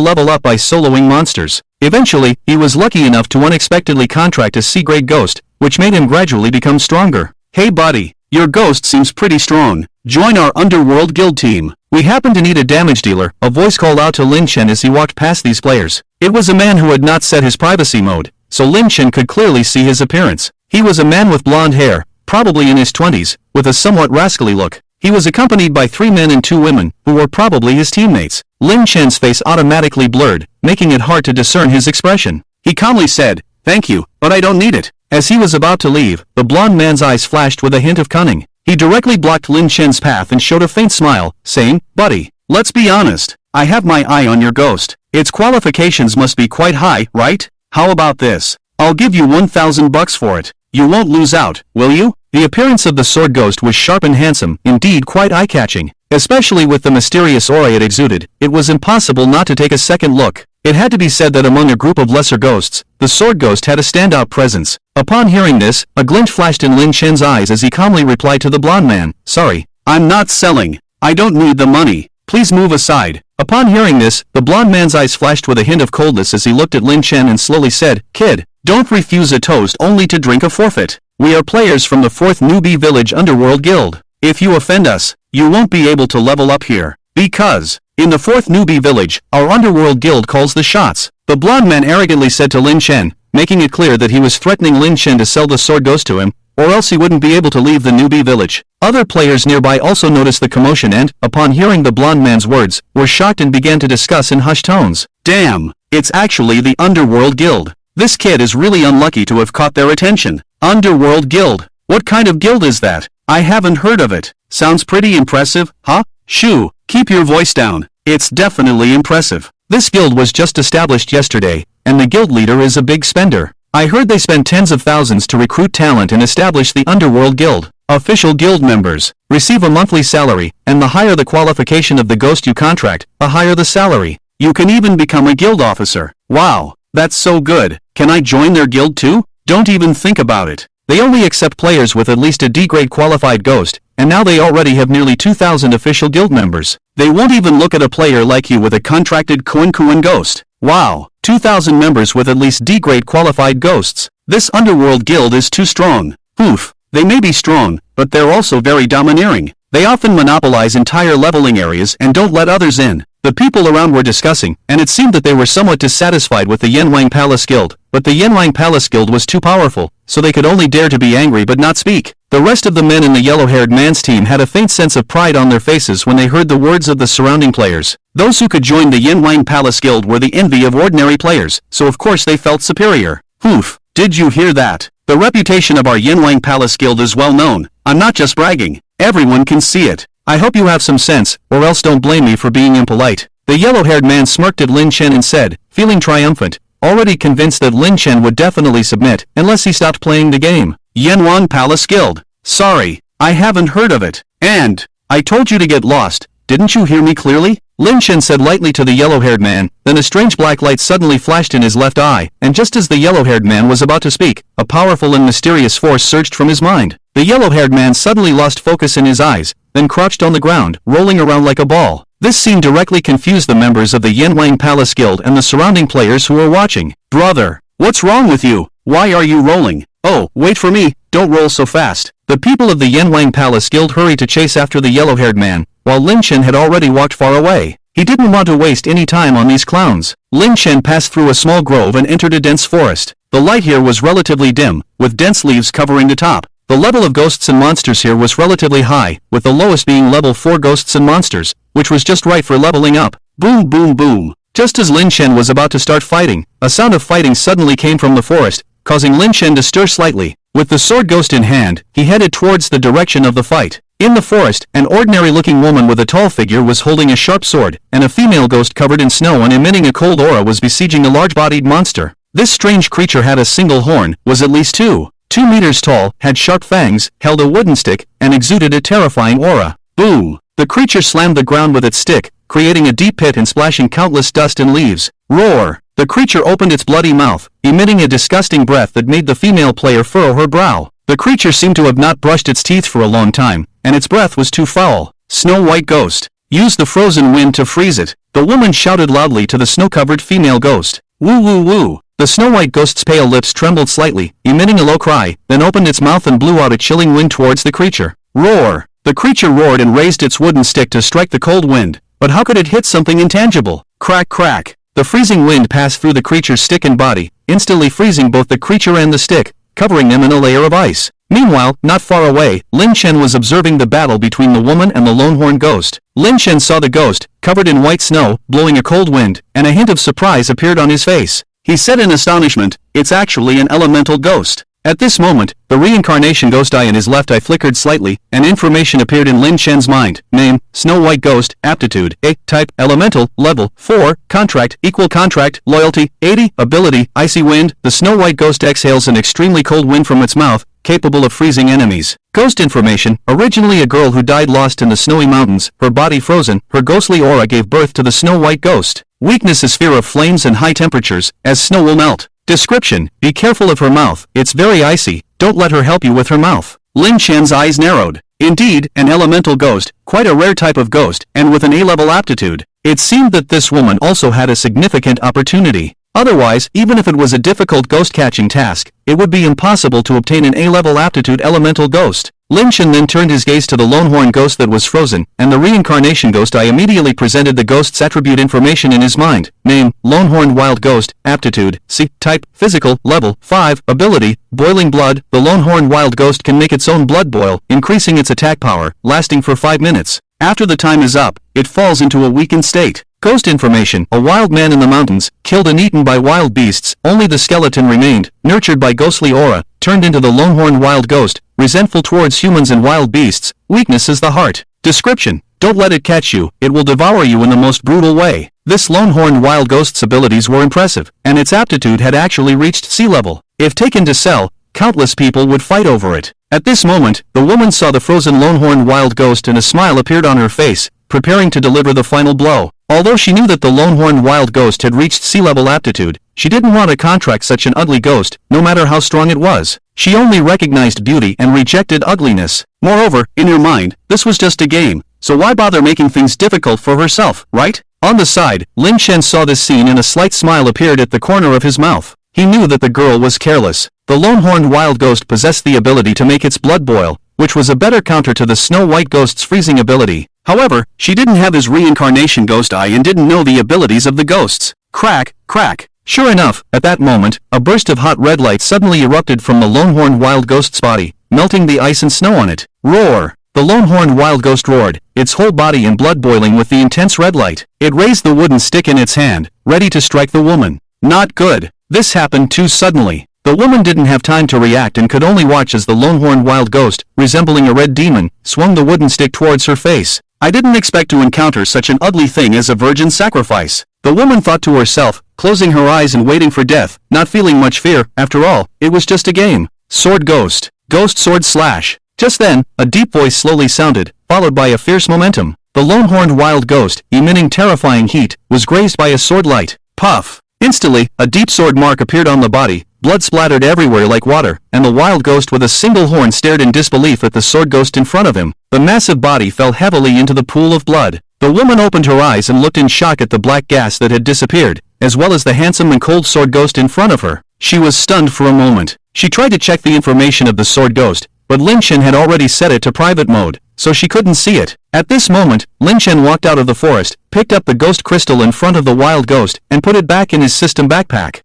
level up by soloing monsters. Eventually, he was lucky enough to unexpectedly contract a C-grade ghost, which made him gradually become stronger. Hey buddy, your ghost seems pretty strong. Join our underworld guild team. We happen to need a damage dealer, a voice called out to Lin Chen as he walked past these players. It was a man who had not set his privacy mode, so Lin Chen could clearly see his appearance. He was a man with blonde hair, probably in his 20s, with a somewhat rascally look. He was accompanied by 3 men and 2 women, who were probably his teammates. Lin Chen's face automatically blurred, making it hard to discern his expression. He calmly said, "Thank you, but I don't need it." As he was about to leave, the blonde man's eyes flashed with a hint of cunning. He directly blocked Lin Chen's path and showed a faint smile, saying, "Buddy, let's be honest. I have my eye on your ghost. Its qualifications must be quite high, right? How about this? I'll give you 1,000 bucks for it. You won't lose out, will you?" The appearance of the sword ghost was sharp and handsome, indeed quite eye-catching. Especially with the mysterious aura it exuded, it was impossible not to take a second look. It had to be said that among a group of lesser ghosts, the sword ghost had a standout presence. Upon hearing this, a glint flashed in Lin Chen's eyes as he calmly replied to the blonde man, "Sorry, I'm not selling. I don't need the money. Please move aside." Upon hearing this, the blonde man's eyes flashed with a hint of coldness as he looked at Lin Chen and slowly said, "Kid, don't refuse a toast only to drink a forfeit. We are players from the 4th Newbie Village Underworld Guild. If you offend us, you won't be able to level up here. Because, in the 4th Newbie Village, our Underworld Guild calls the shots." The blonde man arrogantly said to Lin Chen, making it clear that he was threatening Lin Chen to sell the sword ghost to him, or else he wouldn't be able to leave the Newbie Village. Other players nearby also noticed the commotion and, upon hearing the blonde man's words, were shocked and began to discuss in hushed tones. "Damn, it's actually the Underworld Guild. This kid is really unlucky to have caught their attention. Underworld Guild. What kind of guild is that? I haven't heard of it. Sounds pretty impressive, huh? Shoo, keep your voice down. It's definitely impressive. This guild was just established yesterday, and the guild leader is a big spender. I heard they spend tens of thousands to recruit talent and establish the Underworld Guild. Official guild members receive a monthly salary, and the higher the qualification of the ghost you contract, the higher the salary. You can even become a guild officer. Wow, that's so good. Can I join their guild too? Don't even think about it. They only accept players with at least a D-grade qualified ghost, and now they already have nearly 2,000 official guild members. They won't even look at a player like you with a contracted Kuan ghost. Wow, 2,000 members with at least D-grade qualified ghosts. This Underworld Guild is too strong. Oof, they may be strong, but they're also very domineering. They often monopolize entire leveling areas and don't let others in. The people around were discussing, and it seemed that they were somewhat dissatisfied with the Yanwang Palace Guild, but the Yanwang Palace Guild was too powerful, so they could only dare to be angry but not speak. The rest of the men in the yellow-haired man's team had a faint sense of pride on their faces when they heard the words of the surrounding players. Those who could join the Yanwang Palace Guild were the envy of ordinary players, so of course they felt superior. Oof, did you hear that? The reputation of our Yanwang Palace Guild is well known. I'm not just bragging. Everyone can see it. I hope you have some sense, or else don't blame me for being impolite. The yellow-haired man smirked at Lin Chen and said, feeling triumphant, already convinced that Lin Chen would definitely submit, unless he stopped playing the game. Yanwang Palace Guild. Sorry, I haven't heard of it. And, I told you to get lost, didn't you hear me clearly? Lin Chen said lightly to the yellow-haired man, then a strange black light suddenly flashed in his left eye, and just as the yellow-haired man was about to speak, a powerful and mysterious force surged from his mind. The yellow-haired man suddenly lost focus in his eyes, then crouched on the ground, rolling around like a ball. This scene directly confused the members of the Yanwang Palace Guild and the surrounding players who were watching. Brother, what's wrong with you? Why are you rolling? Oh, wait for me, don't roll so fast. The people of the Yanwang Palace Guild hurried to chase after the yellow-haired man, while Lin Chen had already walked far away. He didn't want to waste any time on these clowns. Lin Chen passed through a small grove and entered a dense forest. The light here was relatively dim, with dense leaves covering the top. The level of ghosts and monsters here was relatively high, with the lowest being level 4 ghosts and monsters, which was just right for leveling up. Boom boom boom. Just as Lin Chen was about to start fighting, a sound of fighting suddenly came from the forest, causing Lin Chen to stir slightly. With the sword ghost in hand, he headed towards the direction of the fight. In the forest, an ordinary-looking woman with a tall figure was holding a sharp sword, and a female ghost covered in snow and emitting a cold aura was besieging a large-bodied monster. This strange creature had a single horn, was at least 2 meters tall, had sharp fangs, held a wooden stick, and exuded a terrifying aura. Boom! The creature slammed the ground with its stick, creating a deep pit and splashing countless dust and leaves. Roar! The creature opened its bloody mouth, emitting a disgusting breath that made the female player furrow her brow. The creature seemed to have not brushed its teeth for a long time, and its breath was too foul. Snow White Ghost. Use the frozen wind to freeze it. The woman shouted loudly to the snow-covered female ghost. Woo woo woo. The Snow White Ghost's pale lips trembled slightly, emitting a low cry, then opened its mouth and blew out a chilling wind towards the creature. Roar! The creature roared and raised its wooden stick to strike the cold wind. But how could it hit something intangible? Crack crack! The freezing wind passed through the creature's stick and body, instantly freezing both the creature and the stick, covering them in a layer of ice. Meanwhile, not far away, Lin Chen was observing the battle between the woman and the Lonehorn Ghost. Lin Chen saw the ghost, covered in white snow, blowing a cold wind, and a hint of surprise appeared on his face. He said in astonishment, "It's actually an elemental ghost." At this moment, the reincarnation ghost eye in his left eye flickered slightly, and information appeared in Lin Chen's mind. Name, Snow White Ghost, Aptitude, A, Type, Elemental, Level, 4, Contract, Equal Contract, Loyalty, 80, Ability, Icy Wind. The Snow White Ghost exhales an extremely cold wind from its mouth, capable of freezing enemies. Ghost information, originally a girl who died lost in the snowy mountains, her body frozen, her ghostly aura gave birth to the Snow White Ghost. Weakness is fear of flames and high temperatures, as snow will melt. Description, be careful of her mouth, it's very icy, don't let her help you with her mouth. Lin Chen's eyes narrowed. Indeed, an elemental ghost, quite a rare type of ghost, and with an A-level aptitude. It seemed that this woman also had a significant opportunity. Otherwise, even if it was a difficult ghost-catching task, it would be impossible to obtain an A-level aptitude elemental ghost. Lin Chen then turned his gaze to the Lonehorn Ghost that was frozen, and the reincarnation ghost eye immediately presented the ghost's attribute information in his mind. Name, Lonehorn Wild Ghost, Aptitude, C, Type, Physical, Level, 5, Ability, Boiling Blood. The Lonehorn Wild Ghost can make its own blood boil, increasing its attack power, lasting for 5 minutes. After the time is up, it falls into a weakened state. Ghost information: a wild man in the mountains, killed and eaten by wild beasts, only the skeleton remained, nurtured by ghostly aura, turned into the longhorn wild ghost, resentful towards humans and wild beasts, weakness is the heart. Description: don't let it catch you, it will devour you in the most brutal way. This longhorn wild ghost's abilities were impressive, and its aptitude had actually reached sea level. If taken to sell, countless people would fight over it. At this moment, the woman saw the frozen longhorn wild ghost and a smile appeared on her face, preparing to deliver the final blow. Although she knew that the longhorn wild ghost had reached sea level aptitude, she didn't want to contract such an ugly ghost, no matter how strong it was. She only recognized beauty and rejected ugliness. Moreover, in her mind, this was just a game, so why bother making things difficult for herself, right? On the side, Lin Shen saw this scene and a slight smile appeared at the corner of his mouth. He knew that the girl was careless. The longhorn wild ghost possessed the ability to make its blood boil, which was a better counter to the Snow White ghost's freezing ability. However, she didn't have his reincarnation ghost eye and didn't know the abilities of the ghosts. Crack, crack. Sure enough, at that moment, a burst of hot red light suddenly erupted from the longhorn wild ghost's body, melting the ice and snow on it. Roar! The longhorn wild ghost roared, its whole body and blood boiling with the intense red light. It raised the wooden stick in its hand, ready to strike the woman. Not good. This happened too suddenly. The woman didn't have time to react and could only watch as the longhorn wild ghost, resembling a red demon, swung the wooden stick towards her face. I didn't expect to encounter such an ugly thing as a virgin sacrifice. The woman thought to herself, closing her eyes and waiting for death, not feeling much fear. After all, it was just a game. Sword ghost. Ghost sword slash. Just then, a deep voice slowly sounded, followed by a fierce momentum. The longhorn wild ghost, emitting terrifying heat, was grazed by a sword light. Puff! Instantly, a deep sword mark appeared on the body, blood splattered everywhere like water, and the wild ghost with a single horn stared in disbelief at the sword ghost in front of him. The massive body fell heavily into the pool of blood. The woman opened her eyes and looked in shock at the black gas that had disappeared, as well as the handsome and cold sword ghost in front of her. She was stunned for a moment. She tried to check the information of the sword ghost, but Lin Shen had already set it to private mode, so she couldn't see it. At this moment, Lin Shen walked out of the forest, picked up the ghost crystal in front of the wild ghost, and put it back in his system backpack.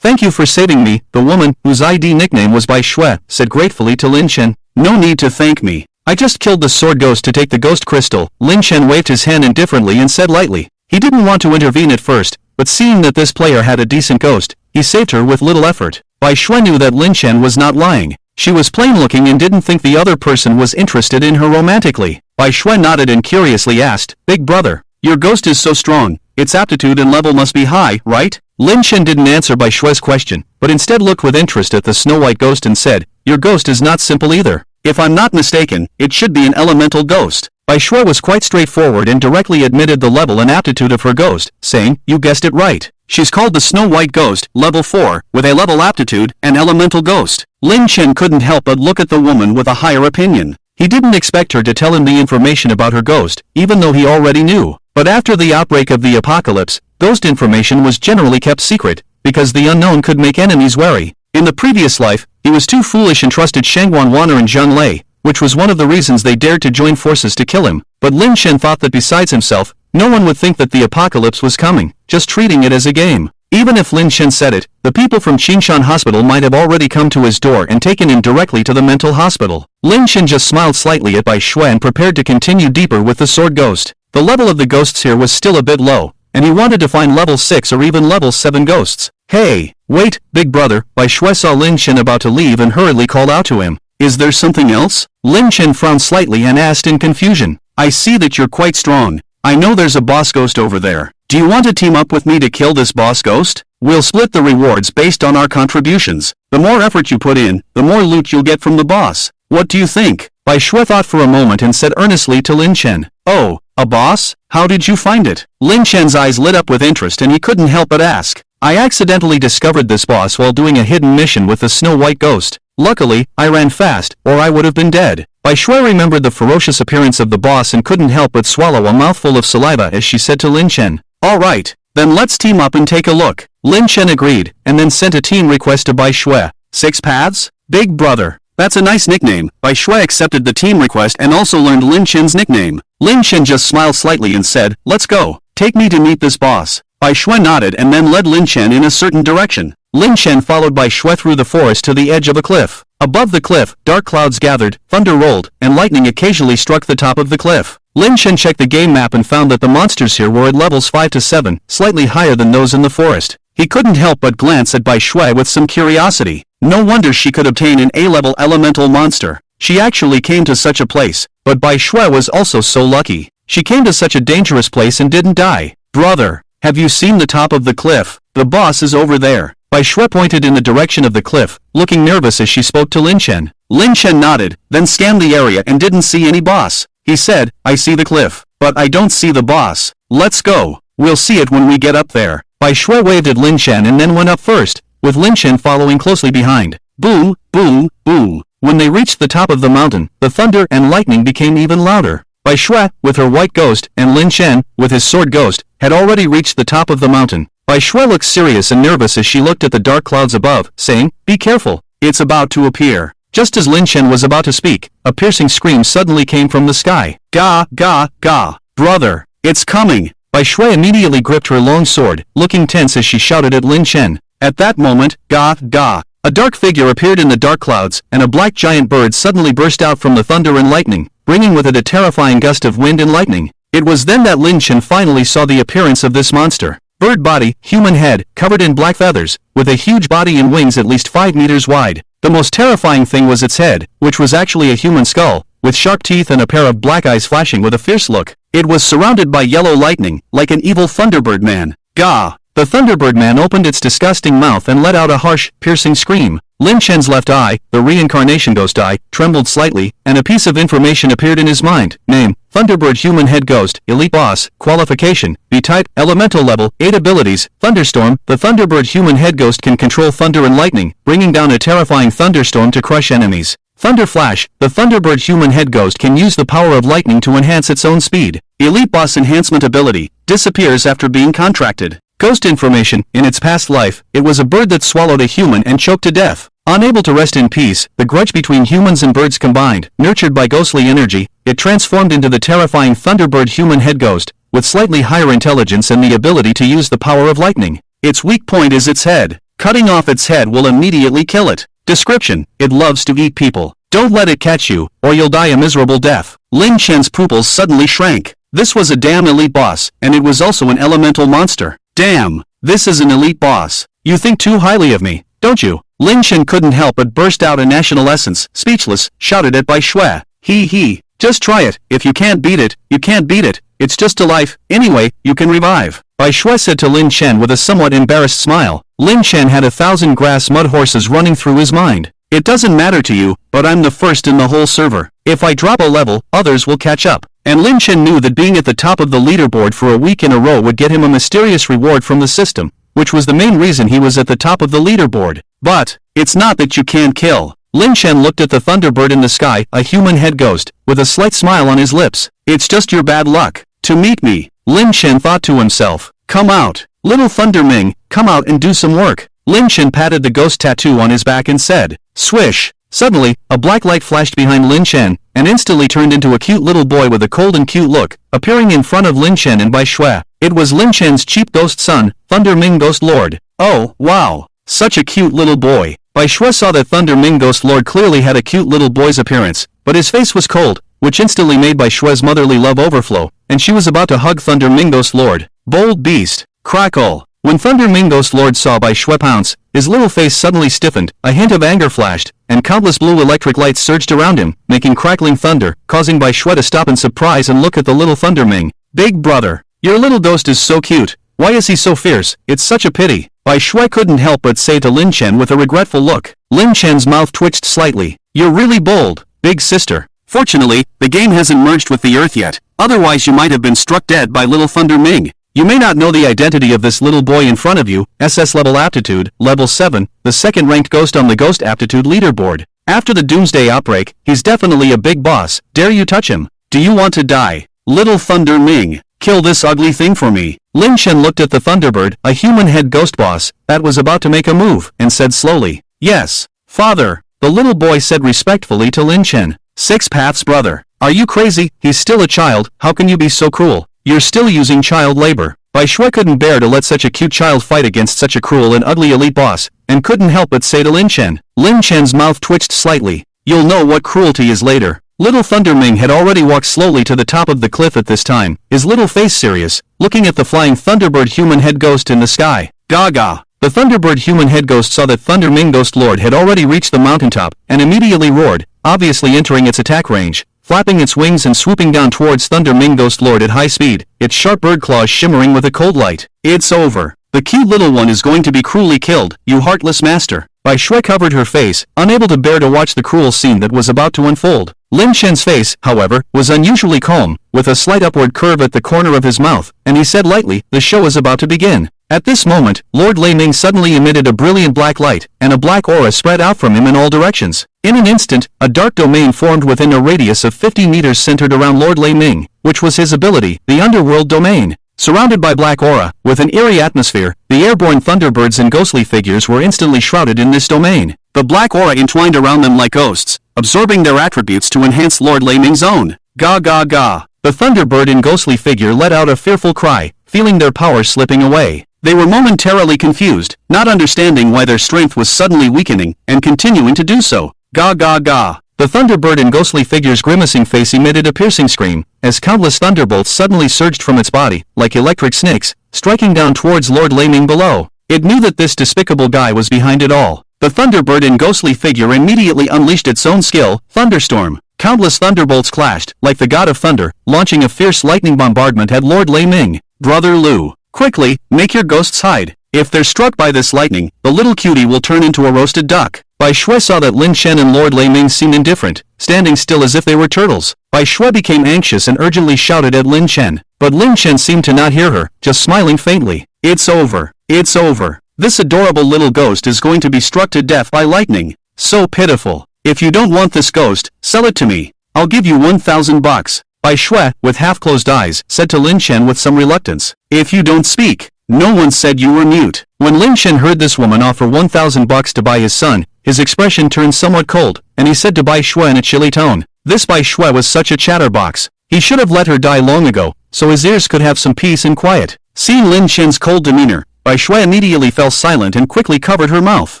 Thank you for saving me, the woman, whose ID nickname was Bai Shui, said gratefully to Lin Shen. No need to thank me. I just killed the sword ghost to take the ghost crystal. Lin Shen waved his hand indifferently and said lightly. He didn't want to intervene at first, but seeing that this player had a decent ghost, he saved her with little effort. Bai Shui knew that Lin Shen was not lying. She was plain looking and didn't think the other person was interested in her romantically. Bai Shui nodded and curiously asked, Big brother, your ghost is so strong, its aptitude and level must be high, right? Lin Shen didn't answer Bai Shui's question, but instead looked with interest at the Snow White ghost and said, your ghost is not simple either. If I'm not mistaken, it should be an elemental ghost. Bai Shui was quite straightforward and directly admitted the level and aptitude of her ghost, saying, you guessed it right. She's called the Snow White Ghost, level 4, with a level aptitude, an elemental ghost. Lin Shen couldn't help but look at the woman with a higher opinion. He didn't expect her to tell him the information about her ghost, even though he already knew. But after the outbreak of the apocalypse, ghost information was generally kept secret, because the unknown could make enemies wary. In the previous life, he was too foolish and trusted Shangguan Wan'er and Zheng Lei, which was one of the reasons they dared to join forces to kill him. But Lin Shen thought that besides himself, no one would think that the apocalypse was coming, just treating it as a game. Even if Lin Shen said it, the people from Qingshan Hospital might have already come to his door and taken him directly to the mental hospital. Lin Shen just smiled slightly at Bai Shui and prepared to continue deeper with the sword ghost. The level of the ghosts here was still a bit low, and he wanted to find level 6 or even level 7 ghosts. Hey, wait, big brother, Bai Shui saw Lin Shen about to leave and hurriedly called out to him. Is there something else? Lin Shen frowned slightly and asked in confusion. I see that you're quite strong. I know there's a boss ghost over there. Do you want to team up with me to kill this boss ghost? We'll split the rewards based on our contributions. The more effort you put in, the more loot you'll get from the boss. What do you think? Bai Shui thought for a moment and said earnestly to Lin Shen. Oh, a boss? How did you find it? Lin Shen's eyes lit up with interest and he couldn't help but ask. I accidentally discovered this boss while doing a hidden mission with the Snow White ghost. Luckily, I ran fast, or I would have been dead. Bai Shui remembered the ferocious appearance of the boss and couldn't help but swallow a mouthful of saliva as she said to Lin Shen. Alright, then let's team up and take a look. Lin Shen agreed, and then sent a team request to Bai Shui. 6 paths? Big brother. That's a nice nickname. Bai Shui accepted the team request and also learned Lin Shen's nickname. Lin Shen just smiled slightly and said, let's go. Take me to meet this boss. Bai Shui nodded and then led Lin Shen in a certain direction. Lin Shen followed Bai Shui through the forest to the edge of a cliff. Above the cliff, dark clouds gathered, thunder rolled, and lightning occasionally struck the top of the cliff. Lin Chen checked the game map and found that the monsters here were at levels 5 to 7, slightly higher than those in the forest. He couldn't help but glance at Bai Shui with some curiosity. No wonder she could obtain an A-level elemental monster. She actually came to such a place, but Bai Shui was also so lucky. She came to such a dangerous place and didn't die. Brother, have you seen the top of the cliff? The boss is over there. Bai Shui pointed in the direction of the cliff, looking nervous as she spoke to Lin Chen. Lin Chen nodded, then scanned the area and didn't see any boss. He said, I see the cliff, but I don't see the boss. Let's go. We'll see it when we get up there. Bai Shui waved at Lin Chen and then went up first, with Lin Chen following closely behind. Boom, boom, boom. When they reached the top of the mountain, the thunder and lightning became even louder. Bai Shui, with her white ghost, and Lin Chen, with his sword ghost, had already reached the top of the mountain. Bai Shui looked serious and nervous as she looked at the dark clouds above, saying, Be careful, it's about to appear. Just as Lin Chen was about to speak, a piercing scream suddenly came from the sky. Ga, ga, ga. Brother, it's coming. Bai Shui immediately gripped her long sword, looking tense as she shouted at Lin Chen. At that moment, ga, ga. A dark figure appeared in the dark clouds, and a black giant bird suddenly burst out from the thunder and lightning, bringing with it a terrifying gust of wind and lightning. It was then that Lin Chen finally saw the appearance of this monster. Bird body, human head, covered in black feathers, with a huge body and wings at least 5 meters wide. The most terrifying thing was its head, which was actually a human skull, with sharp teeth and a pair of black eyes flashing with a fierce look. It was surrounded by yellow lightning, like an evil Thunderbird man. Gah! The Thunderbird man opened its disgusting mouth and let out a harsh, piercing scream. Lin Chen's left eye, the reincarnation ghost eye, trembled slightly, and a piece of information appeared in his mind. Name, Thunderbird Human Head Ghost, Elite Boss, Qualification, B-Type, Elemental Level, 8 Abilities, Thunderstorm. The Thunderbird Human Head Ghost can control thunder and lightning, bringing down a terrifying thunderstorm to crush enemies. Thunder Flash, the Thunderbird Human Head Ghost can use the power of lightning to enhance its own speed. Elite Boss Enhancement Ability, disappears after being contracted. Ghost information, in its past life, it was a bird that swallowed a human and choked to death. Unable to rest in peace, the grudge between humans and birds combined, nurtured by ghostly energy, it transformed into the terrifying Thunderbird Human Head Ghost, with slightly higher intelligence and the ability to use the power of lightning. Its weak point is its head. Cutting off its head will immediately kill it. Description: it loves to eat people. Don't let it catch you, or you'll die a miserable death. Lin Chen's pupils suddenly shrank. This was a damn elite boss, and it was also an elemental monster. Damn, this is an elite boss. You think too highly of me, don't you? Lin Chen couldn't help but burst out a national essence, speechless, shouted at Bai Shui. He, just try it. If you can't beat it, you can't beat it. It's just a life. Anyway, you can revive. Bai Shui said to Lin Chen with a somewhat embarrassed smile. Lin Chen had 1,000 grass mud horses running through his mind. It doesn't matter to you, but I'm the first in the whole server. If I drop a level, others will catch up. And Lin Chen knew that being at the top of the leaderboard for a week in a row would get him a mysterious reward from the system, which was the main reason he was at the top of the leaderboard. But, it's not that you can't kill. Lin Chen looked at the Thunderbird in the sky, a human head ghost, with a slight smile on his lips. It's just your bad luck to meet me. Lin Chen thought to himself. Come out, little Thunder Ming, come out and do some work. Lin Chen patted the ghost tattoo on his back and said, Swish. Suddenly, a black light flashed behind Lin Chen, and instantly turned into a cute little boy with a cold and cute look, appearing in front of Lin Chen and Bai Shui. It was Lin Chen's cheap ghost son, Thunder Ming Ghost Lord. Oh, wow. Such a cute little boy. Bai Shui saw that Thunder Ming Ghost Lord clearly had a cute little boy's appearance, but his face was cold, which instantly made Bai Shui's motherly love overflow, and she was about to hug Thunder Ming Ghost Lord. Bold beast. Crackle. When Thunder Ming Ghost Lord saw Bai Shui pounce, his little face suddenly stiffened, a hint of anger flashed, and countless blue electric lights surged around him, making crackling thunder, causing Bai Shui to stop in surprise and look at the little Thunder Ming. Big brother, your little ghost is so cute. Why is he so fierce? It's such a pity. Bai Shui couldn't help but say to Lin Chen with a regretful look. Lin Chen's mouth twitched slightly. You're really bold, big sister. Fortunately, the game hasn't merged with the Earth yet, otherwise you might have been struck dead by little Thunder Ming. You may not know the identity of this little boy in front of you, SS level aptitude, level 7, the second ranked ghost on the ghost aptitude leaderboard. After the doomsday outbreak, he's definitely a big boss. Dare you touch him? Do you want to die? Little Thunder Ming, kill this ugly thing for me. Lin Chen looked at the Thunderbird, a human head ghost boss, that was about to make a move, and said slowly, Yes, father. The little boy said respectfully to Lin Chen. 6 paths brother. Are you crazy? He's still a child, how can you be so cruel? You're still using child labor. Bai Shui couldn't bear to let such a cute child fight against such a cruel and ugly elite boss, and couldn't help but say to Lin Chen. Lin Chen's mouth twitched slightly. You'll know what cruelty is later. Little Thunder Ming had already walked slowly to the top of the cliff at this time, his little face serious, looking at the flying Thunderbird human head ghost in the sky. Gaga! The Thunderbird human head ghost saw that Thunder Ming Ghost Lord had already reached the mountaintop, and immediately roared, obviously entering its attack range, flapping its wings and swooping down towards Thunder Ming Ghost Lord at high speed, its sharp bird claws shimmering with a cold light. It's over. The cute little one is going to be cruelly killed, you heartless master. Bai Shui covered her face, unable to bear to watch the cruel scene that was about to unfold. Lin Chen's face, however, was unusually calm, with a slight upward curve at the corner of his mouth, and he said lightly, the show is about to begin. At this moment, Lord Lei Ming suddenly emitted a brilliant black light, and a black aura spread out from him in all directions. In an instant, a dark domain formed within a radius of 50 meters centered around Lord Lei Ming, which was his ability, the underworld domain. Surrounded by black aura, with an eerie atmosphere, the airborne thunderbirds and ghostly figures were instantly shrouded in this domain. The black aura entwined around them like ghosts, absorbing their attributes to enhance Lord Lei Ming's own. Ga ga ga. The thunderbird and ghostly figure let out a fearful cry, feeling their power slipping away. They were momentarily confused, not understanding why their strength was suddenly weakening, and continuing to do so. Ga ga ga. The thunderbird and ghostly figure's grimacing face emitted a piercing scream, as countless thunderbolts suddenly surged from its body, like electric snakes, striking down towards Lord Lei Ming below. It knew that this despicable guy was behind it all. The thunderbird and ghostly figure immediately unleashed its own skill, Thunderstorm. Countless thunderbolts clashed, like the god of thunder, launching a fierce lightning bombardment at Lord Lei Ming. Brother Lu, quickly, make your ghosts hide. If they're struck by this lightning, the little cutie will turn into a roasted duck. Bai Shui saw that Lin Chen and Lord Lei Ming seemed indifferent, standing still as if they were turtles. Bai Shui became anxious and urgently shouted at Lin Chen, but Lin Chen seemed to not hear her, just smiling faintly. It's over. It's over. This adorable little ghost is going to be struck to death by lightning. So pitiful. If you don't want this ghost, sell it to me. I'll give you 1,000 bucks. Bai Shui, with half-closed eyes, said to Lin Chen with some reluctance. If you don't speak. No one said you were mute. When Lin Chen heard this woman offer 1,000 bucks to buy his son, his expression turned somewhat cold, and he said to Bai Shui in a chilly tone. This Bai Shui was such a chatterbox. He should have let her die long ago, so his ears could have some peace and quiet. Seeing Lin Chen's cold demeanor, Bai Shui immediately fell silent and quickly covered her mouth.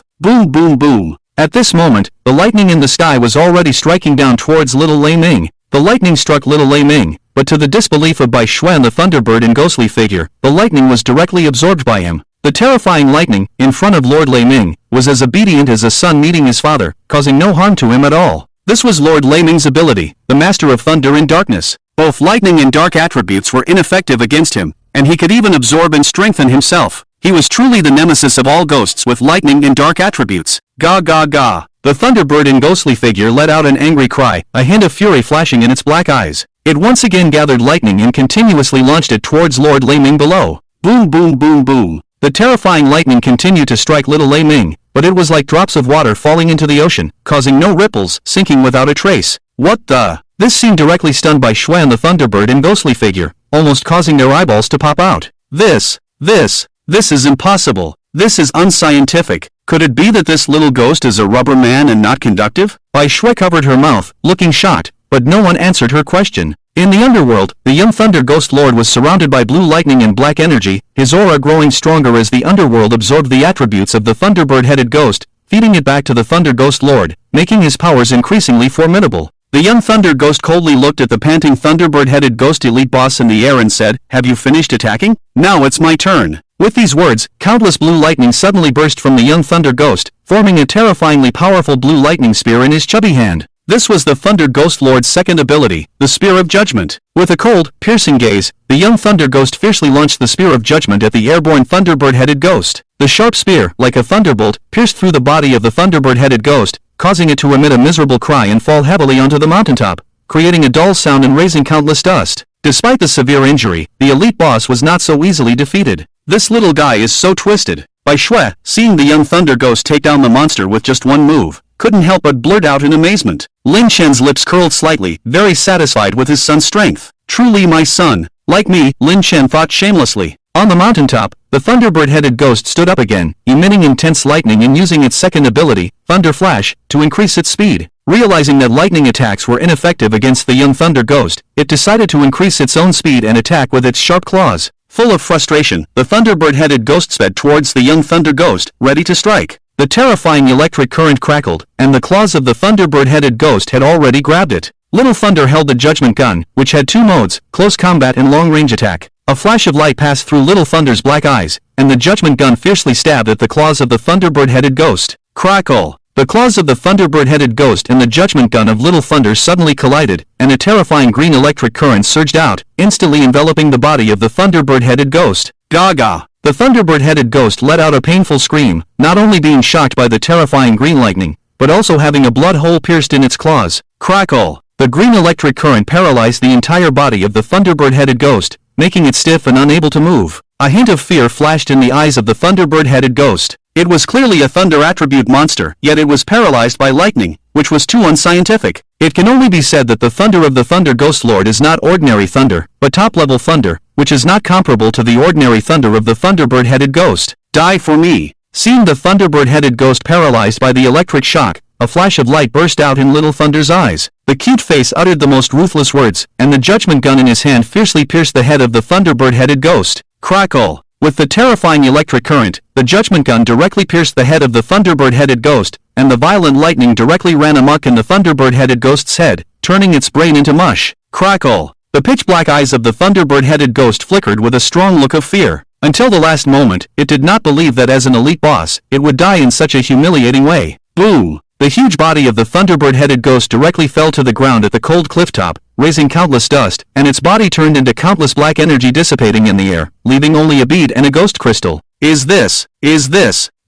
Boom boom boom. At this moment, the lightning in the sky was already striking down towards little Lei Ming. The lightning struck little Lei Ming, but to the disbelief of Bai Shui and the thunderbird and ghostly figure, the lightning was directly absorbed by him. The terrifying lightning, in front of Lord Lei Ming, was as obedient as a son meeting his father, causing no harm to him at all. This was Lord Lei Ming's ability, the master of thunder and darkness. Both lightning and dark attributes were ineffective against him, and he could even absorb and strengthen himself. He was truly the nemesis of all ghosts with lightning and dark attributes. Ga ga ga. The thunderbird and ghostly figure let out an angry cry, a hint of fury flashing in its black eyes. It once again gathered lightning and continuously launched it towards Lord Lei Ming below. Boom boom boom boom. The terrifying lightning continued to strike little Lei Ming, but it was like drops of water falling into the ocean, causing no ripples, sinking without a trace. What the? This seemed directly stunned Bai Shui and the thunderbird and ghostly figure, almost causing their eyeballs to pop out. This is impossible. This is unscientific. Could it be that this little ghost is a rubber man and not conductive? Bai Shui covered her mouth, looking shocked, but no one answered her question. In the underworld, the young Thunder Ghost Lord was surrounded by blue lightning and black energy, his aura growing stronger as the underworld absorbed the attributes of the Thunderbird-headed ghost, feeding it back to the Thunder Ghost Lord, making his powers increasingly formidable. The young Thunder Ghost coldly looked at the panting Thunderbird-headed ghost elite boss in the air and said, "Have you finished attacking? Now it's my turn." With these words, countless blue lightning suddenly burst from the young Thunder Ghost, forming a terrifyingly powerful blue lightning spear in his chubby hand. This was the Thunder Ghost Lord's second ability, the Spear of Judgment. With a cold, piercing gaze, the young Thunder Ghost fiercely launched the Spear of Judgment at the airborne Thunderbird-headed ghost. The sharp spear, like a thunderbolt, pierced through the body of the Thunderbird-headed ghost, causing it to emit a miserable cry and fall heavily onto the mountaintop, creating a dull sound and raising countless dust. Despite the severe injury, the elite boss was not so easily defeated. This little guy is so twisted. Bai Shui, seeing the young Thunder Ghost take down the monster with just one move, couldn't help but blurt out in amazement. Lin Chen's lips curled slightly, very satisfied with his son's strength. Truly my son. Like me, Lin Chen thought shamelessly. On the mountaintop, the Thunderbird-headed ghost stood up again, emitting intense lightning and using its second ability, Thunder Flash, to increase its speed. Realizing that lightning attacks were ineffective against the young Thunder Ghost, it decided to increase its own speed and attack with its sharp claws. Full of frustration, the Thunderbird-headed ghost sped towards the young Thunder Ghost, ready to strike. The terrifying electric current crackled, and the claws of the Thunderbird-headed ghost had already grabbed it. Little Thunder held the Judgment Gun, which had two modes, close combat and long-range attack. A flash of light passed through Little Thunder's black eyes, and the Judgment Gun fiercely stabbed at the claws of the Thunderbird-headed ghost. Crackle! The claws of the Thunderbird-headed ghost and the Judgment Gun of Little Thunder suddenly collided, and a terrifying green electric current surged out, instantly enveloping the body of the Thunderbird-headed ghost. Gaga! The Thunderbird-headed ghost let out a painful scream, not only being shocked by the terrifying green lightning, but also having a blood hole pierced in its claws. Crackle! The green electric current paralyzed the entire body of the Thunderbird-headed ghost, making it stiff and unable to move. A hint of fear flashed in the eyes of the Thunderbird-headed ghost. It was clearly a thunder attribute monster, yet it was paralyzed by lightning, which was too unscientific. It can only be said that the thunder of the Thunder Ghost Lord is not ordinary thunder, but top-level thunder, which is not comparable to the ordinary thunder of the Thunderbird-headed ghost. Die for me! Seeing the Thunderbird-headed ghost paralyzed by the electric shock, a flash of light burst out in Little Thunder's eyes. The cute face uttered the most ruthless words, and the Judgment Gun in his hand fiercely pierced the head of the Thunderbird-headed ghost. Crackle! With the terrifying electric current, the Judgment Gun directly pierced the head of the Thunderbird-headed ghost, and the violent lightning directly ran amok in the Thunderbird-headed ghost's head, turning its brain into mush. Crackle! The pitch-black eyes of the Thunderbird-headed ghost flickered with a strong look of fear. Until the last moment, it did not believe that as an elite boss, it would die in such a humiliating way. Boom! The huge body of the Thunderbird-headed ghost directly fell to the ground at the cold clifftop, raising countless dust, and its body turned into countless black energy dissipating in the air, leaving only a bead and a ghost crystal. Is this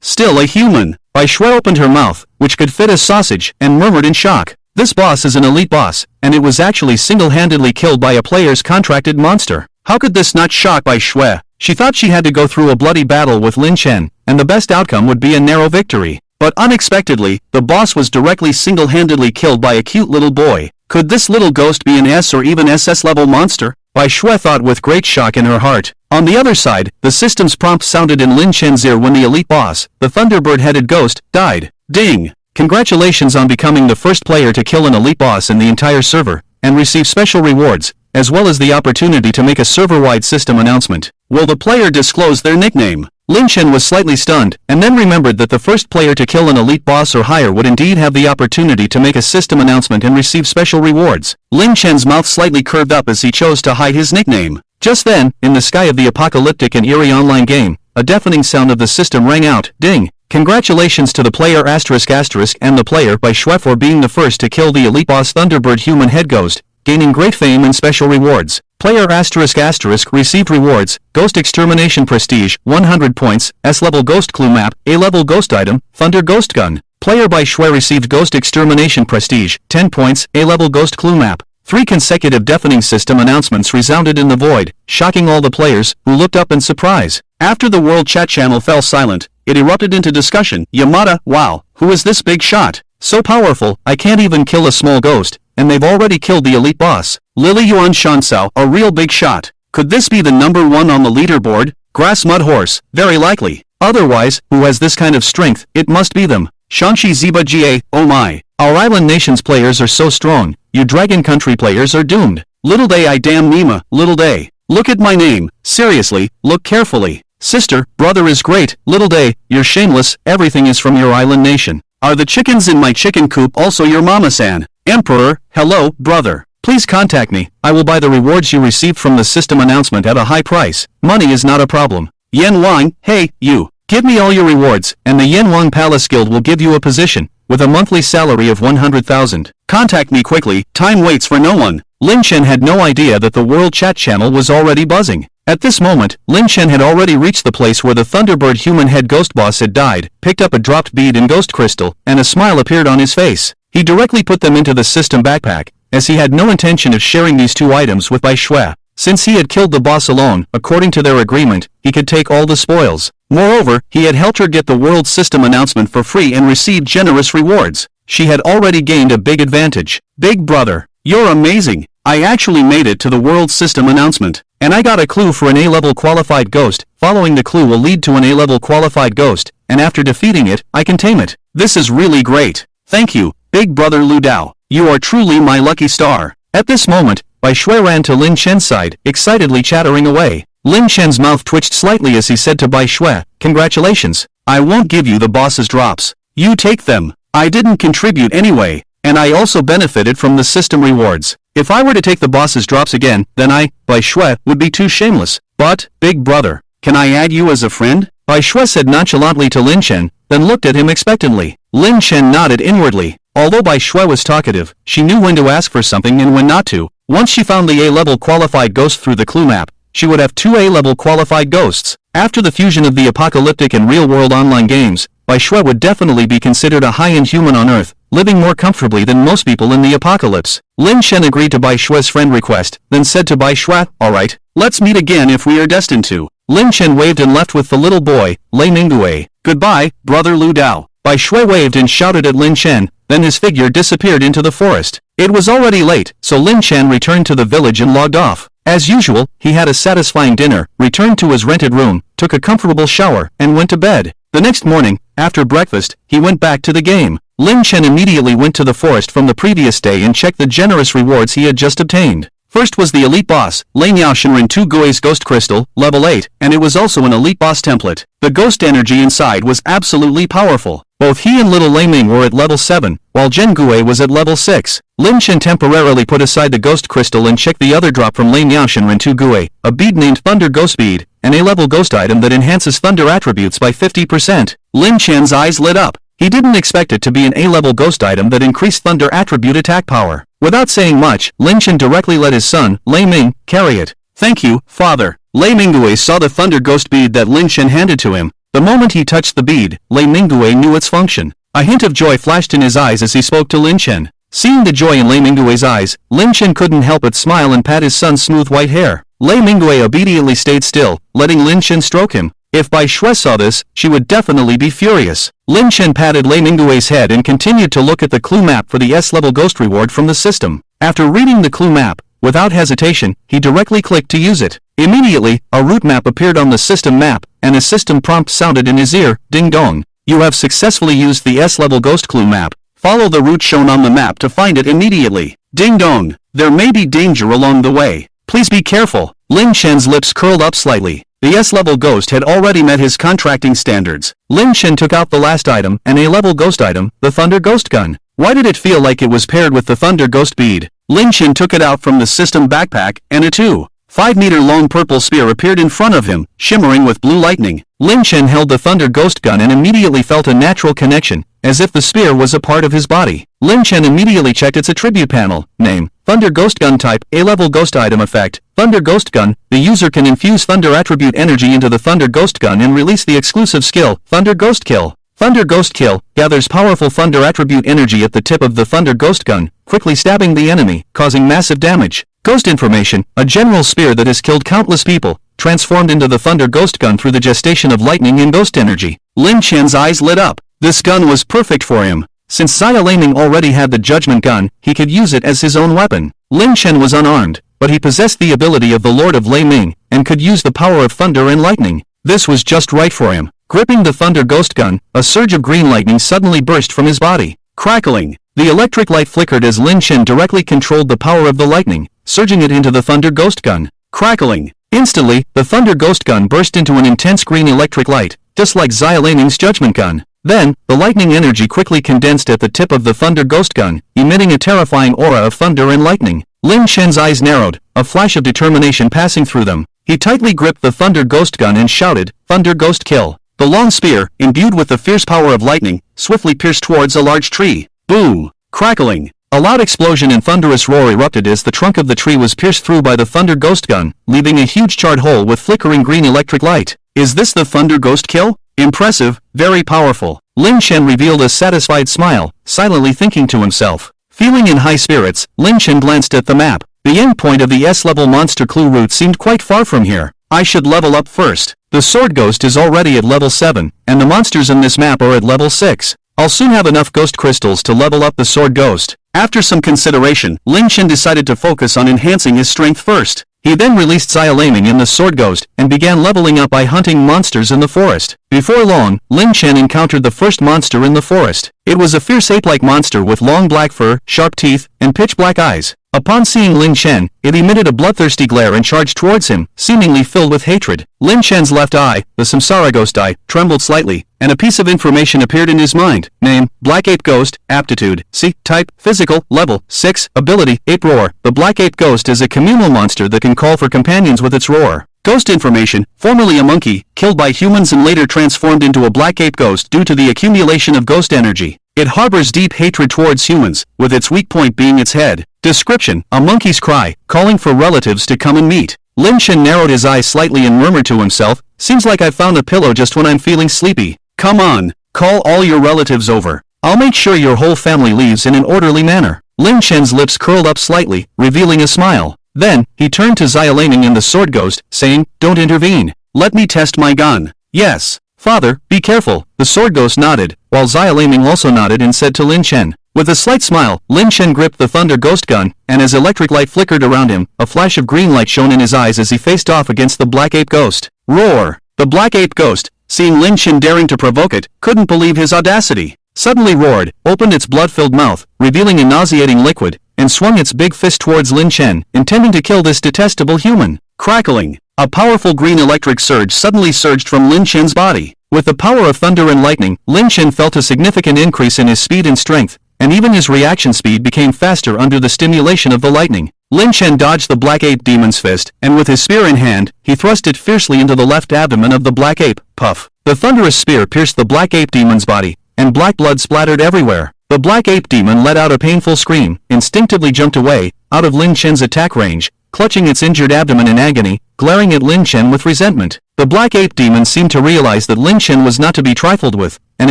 still a human? Bai Shui opened her mouth, which could fit a sausage, and murmured in shock. This boss is an elite boss, and it was actually single-handedly killed by a player's contracted monster. How could this not shock Bai Shui? She thought she had to go through a bloody battle with Lin Chen, and the best outcome would be a narrow victory. But unexpectedly, the boss was directly single-handedly killed by a cute little boy. Could this little ghost be an S or even SS level monster? Bai Shui thought with great shock in her heart. On the other side, the system's prompt sounded in Lin Chen's ear when the elite boss, the Thunderbird-headed ghost, died. Ding! Congratulations on becoming the first player to kill an elite boss in the entire server, and receive special rewards, as well as the opportunity to make a server-wide system announcement. Will the player disclose their nickname? Lin Chen was slightly stunned, and then remembered that the first player to kill an elite boss or higher would indeed have the opportunity to make a system announcement and receive special rewards. Lin Chen's mouth slightly curved up as he chose to hide his nickname. Just then, in the sky of the apocalyptic and eerie online game, a deafening sound of the system rang out. Ding! Congratulations to the player **** and the player Bai Shui for being the first to kill the elite boss Thunderbird Human Head Ghost, gaining great fame and special rewards. Player **** received rewards: Ghost Extermination Prestige, 100 points, S-level Ghost Clue Map, A-level Ghost Item, Thunder Ghost Gun. Player Bai Shui received Ghost Extermination Prestige, 10 points, A-level Ghost Clue Map. 3 consecutive deafening system announcements resounded in the void, shocking all the players, who looked up in surprise. After the world chat channel fell silent, it erupted into discussion. Yamada, wow, who is this big shot? So powerful, I can't even kill a small ghost, and they've already killed the elite boss. Lily Yuan Shansao, a real big shot. Could this be the number 1 on the leaderboard? Grass Mud Horse, very likely. Otherwise, who has this kind of strength? It must be them. Shanxi Ziba Ga, oh my. Our island nation's players are so strong, you Dragon Country players are doomed. Little Day I damn Nima, Little Day. Look at my name, seriously, look carefully. Sister, brother is great, Little Day, you're shameless, everything is from your island nation. Are the chickens in my chicken coop also your mama-san? Emperor, hello, brother. Please contact me, I will buy the rewards you received from the system announcement at a high price. Money is not a problem. Yan Wang, hey, you. Give me all your rewards, and the Yan Wang Palace Guild will give you a position, with a monthly salary of 100,000. Contact me quickly, time waits for no one. Lin Chen had no idea that the world chat channel was already buzzing. At this moment, Lin Chen had already reached the place where the Thunderbird Human Head Ghost Boss had died, picked up a dropped bead and ghost crystal, and a smile appeared on his face. He directly put them into the system backpack, as he had no intention of sharing these 2 items with Bai Shui. Since he had killed the boss alone, according to their agreement, he could take all the spoils. Moreover, he had helped her get the world system announcement for free and received generous rewards. She had already gained a big advantage. Big brother, you're amazing. I actually made it to the world system announcement, and I got a clue for an A-level qualified ghost. Following the clue will lead to an A-level qualified ghost, and after defeating it, I can tame it. This is really great. Thank you, big brother Lu Dao. You are truly my lucky star. At this moment, Bai Shui ran to Lin Chen's side, excitedly chattering away. Lin Chen's mouth twitched slightly as he said to Bai Shui, congratulations. I won't give you the boss's drops. You take them. I didn't contribute anyway. and I also benefited from the system rewards. If I were to take the boss's drops again, then I, Bai Shui, would be too shameless. But, big brother, can I add you as a friend? Bai Shui said nonchalantly to Lin Chen, then looked at him expectantly. Lin Chen nodded inwardly. Although Bai Shui was talkative, she knew when to ask for something and when not to. Once she found the A-level qualified ghost through the clue map, she would have 2 A-level qualified ghosts. After the fusion of the apocalyptic and real-world online games, Bai Shui would definitely be considered a high-end human on Earth, living more comfortably than most people in the apocalypse. Lin Chen agreed to Bai Shui's friend request, then said to Bai Shui, "Alright, let's meet again if we are destined to." Lin Chen waved and left with the little boy, Lei Minggui. "Goodbye, brother Lu Dao." Bai Shui waved and shouted at Lin Chen, then his figure disappeared into the forest. It was already late, so Lin Chen returned to the village and logged off. As usual, he had a satisfying dinner, returned to his rented room, took a comfortable shower, and went to bed. The next morning, after breakfast, he went back to the game. Lin Chen immediately went to the forest from the previous day and checked the generous rewards he had just obtained. First was the elite boss, Lei Shinrin 2 Gui's Ghost Crystal, level 8, and it was also an elite boss template. The ghost energy inside was absolutely powerful. Both he and little Lei Ming were at level 7, while Zhen Gui was at level 6. Lin Chen temporarily put aside the ghost crystal and checked the other drop from Lei Shinrin 2 Gui, a bead named Thunder Ghost Bead, an A-level ghost item that enhances thunder attributes by 50%. Lin Chen's eyes lit up. He didn't expect it to be an A-level ghost item that increased thunder attribute attack power. Without saying much, Lin Chen directly let his son, Lei Ming, carry it. "Thank you, father." Lei Minggui saw the thunder ghost bead that Lin Chen handed to him. The moment he touched the bead, Lei Minggui knew its function. A hint of joy flashed in his eyes as he spoke to Lin Chen. Seeing the joy in Lei Minggui's eyes, Lin Chen couldn't help but smile and pat his son's smooth white hair. Lei Minggui obediently stayed still, letting Lin Chen stroke him. If Bai Shui saw this, she would definitely be furious. Lin Chen patted Lei Minggui's head and continued to look at the clue map for the S-level ghost reward from the system. After reading the clue map, without hesitation, he directly clicked to use it. Immediately, a route map appeared on the system map, and a system prompt sounded in his ear, "Ding dong. You have successfully used the S-level ghost clue map. Follow the route shown on the map to find it immediately. Ding dong. There may be danger along the way. Please be careful." Lin Chen's lips curled up slightly. The S-level ghost had already met his contracting standards. Lin Chen took out the last item, an A-level ghost item, the Thunder Ghost Gun. Why did it feel like it was paired with the Thunder Ghost Bead? Lin Chen took it out from the system backpack, and a 2.5-meter-long purple spear appeared in front of him, shimmering with blue lightning. Lin Chen held the Thunder Ghost Gun and immediately felt a natural connection, as if the spear was a part of his body. Lin Chen immediately checked its attribute panel. Name: Thunder Ghost Gun. Type: A-level ghost item. Effect: Thunder Ghost Gun. The user can infuse thunder attribute energy into the Thunder Ghost Gun and release the exclusive skill, Thunder Ghost Kill. Thunder Ghost Kill gathers powerful thunder attribute energy at the tip of the Thunder Ghost Gun, quickly stabbing the enemy, causing massive damage. Ghost Information: a general spear that has killed countless people, transformed into the Thunder Ghost Gun through the gestation of lightning and ghost energy. Lin Chen's eyes lit up. This gun was perfect for him. Since Xia Laming already had the Judgment Gun, he could use it as his own weapon. Lin Chen was unarmed, but he possessed the ability of the Lord of Lei Ming, and could use the power of thunder and lightning. This was just right for him. Gripping the Thunder Ghost Gun, a surge of green lightning suddenly burst from his body. Crackling. The electric light flickered as Lin Chen directly controlled the power of the lightning, surging it into the Thunder Ghost Gun. Crackling. Instantly, the Thunder Ghost Gun burst into an intense green electric light, just like Xia Laming's Judgment Gun. Then, the lightning energy quickly condensed at the tip of the Thunder Ghost Gun, emitting a terrifying aura of thunder and lightning. Lin Chen's eyes narrowed, a flash of determination passing through them. He tightly gripped the Thunder Ghost Gun and shouted, "Thunder Ghost Kill." The long spear, imbued with the fierce power of lightning, swiftly pierced towards a large tree. Boom! Crackling. A loud explosion and thunderous roar erupted as the trunk of the tree was pierced through by the Thunder Ghost Gun, leaving a huge charred hole with flickering green electric light. Is this the Thunder Ghost Kill? Impressive, very powerful. Lin Chen revealed a satisfied smile, silently thinking to himself. Feeling in high spirits, Lin Chen glanced at the map. The end point of the S-level monster clue route seemed quite far from here. I should level up first. The Sword Ghost is already at level 7, and the monsters in this map are at level 6. I'll soon have enough ghost crystals to level up the Sword Ghost. After some consideration, Lin Chen decided to focus on enhancing his strength first. He then released Xia Laming in the Sword Ghost and began leveling up by hunting monsters in the forest. Before long, Lin Chen encountered the first monster in the forest. It was a fierce ape-like monster with long black fur, sharp teeth, and pitch black eyes. Upon seeing Lin Chen, it emitted a bloodthirsty glare and charged towards him, seemingly filled with hatred. Lin Chen's left eye, the Samsara Ghost Eye, trembled slightly, and a piece of information appeared in his mind. Name, Black Ape Ghost, Aptitude, C, Type, Physical, Level, 6, Ability, Ape Roar. The Black Ape Ghost is a communal monster that can call for companions with its roar. Ghost information, formerly a monkey, killed by humans and later transformed into a black ape ghost due to the accumulation of ghost energy. It harbors deep hatred towards humans, with its weak point being its head. Description, a monkey's cry, calling for relatives to come and meet. Lin Chen narrowed his eyes slightly and murmured to himself, seems like I found a pillow just when I'm feeling sleepy. Come on, call all your relatives over. I'll make sure your whole family leaves in an orderly manner. Lin Chen's lips curled up slightly, revealing a smile. Then, he turned to Xiaoling and the sword ghost, saying, don't intervene. Let me test my gun. Yes. Father, be careful. The sword ghost nodded, while Xiaoling also nodded and said to Lin Chen. With a slight smile, Lin Chen gripped the thunder ghost gun, and as electric light flickered around him, a flash of green light shone in his eyes as he faced off against the black ape ghost. Roar! The black ape ghost, seeing Lin Chen daring to provoke it, couldn't believe his audacity. Suddenly roared, opened its blood-filled mouth, revealing a nauseating liquid, and swung its big fist towards Lin Chen, intending to kill this detestable human. Crackling! A powerful green electric surge suddenly surged from Lin Chen's body. With the power of thunder and lightning, Lin Chen felt a significant increase in his speed and strength, and even his reaction speed became faster under the stimulation of the lightning. Lin Chen dodged the black ape demon's fist, and with his spear in hand, he thrust it fiercely into the left abdomen of the black ape. Puff! The thunderous spear pierced the black ape demon's body, and black blood splattered everywhere. The black ape demon let out a painful scream, instinctively jumped away, out of Lin Chen's attack range, clutching its injured abdomen in agony, glaring at Lin Chen with resentment. The black ape demon seemed to realize that Lin Chen was not to be trifled with, and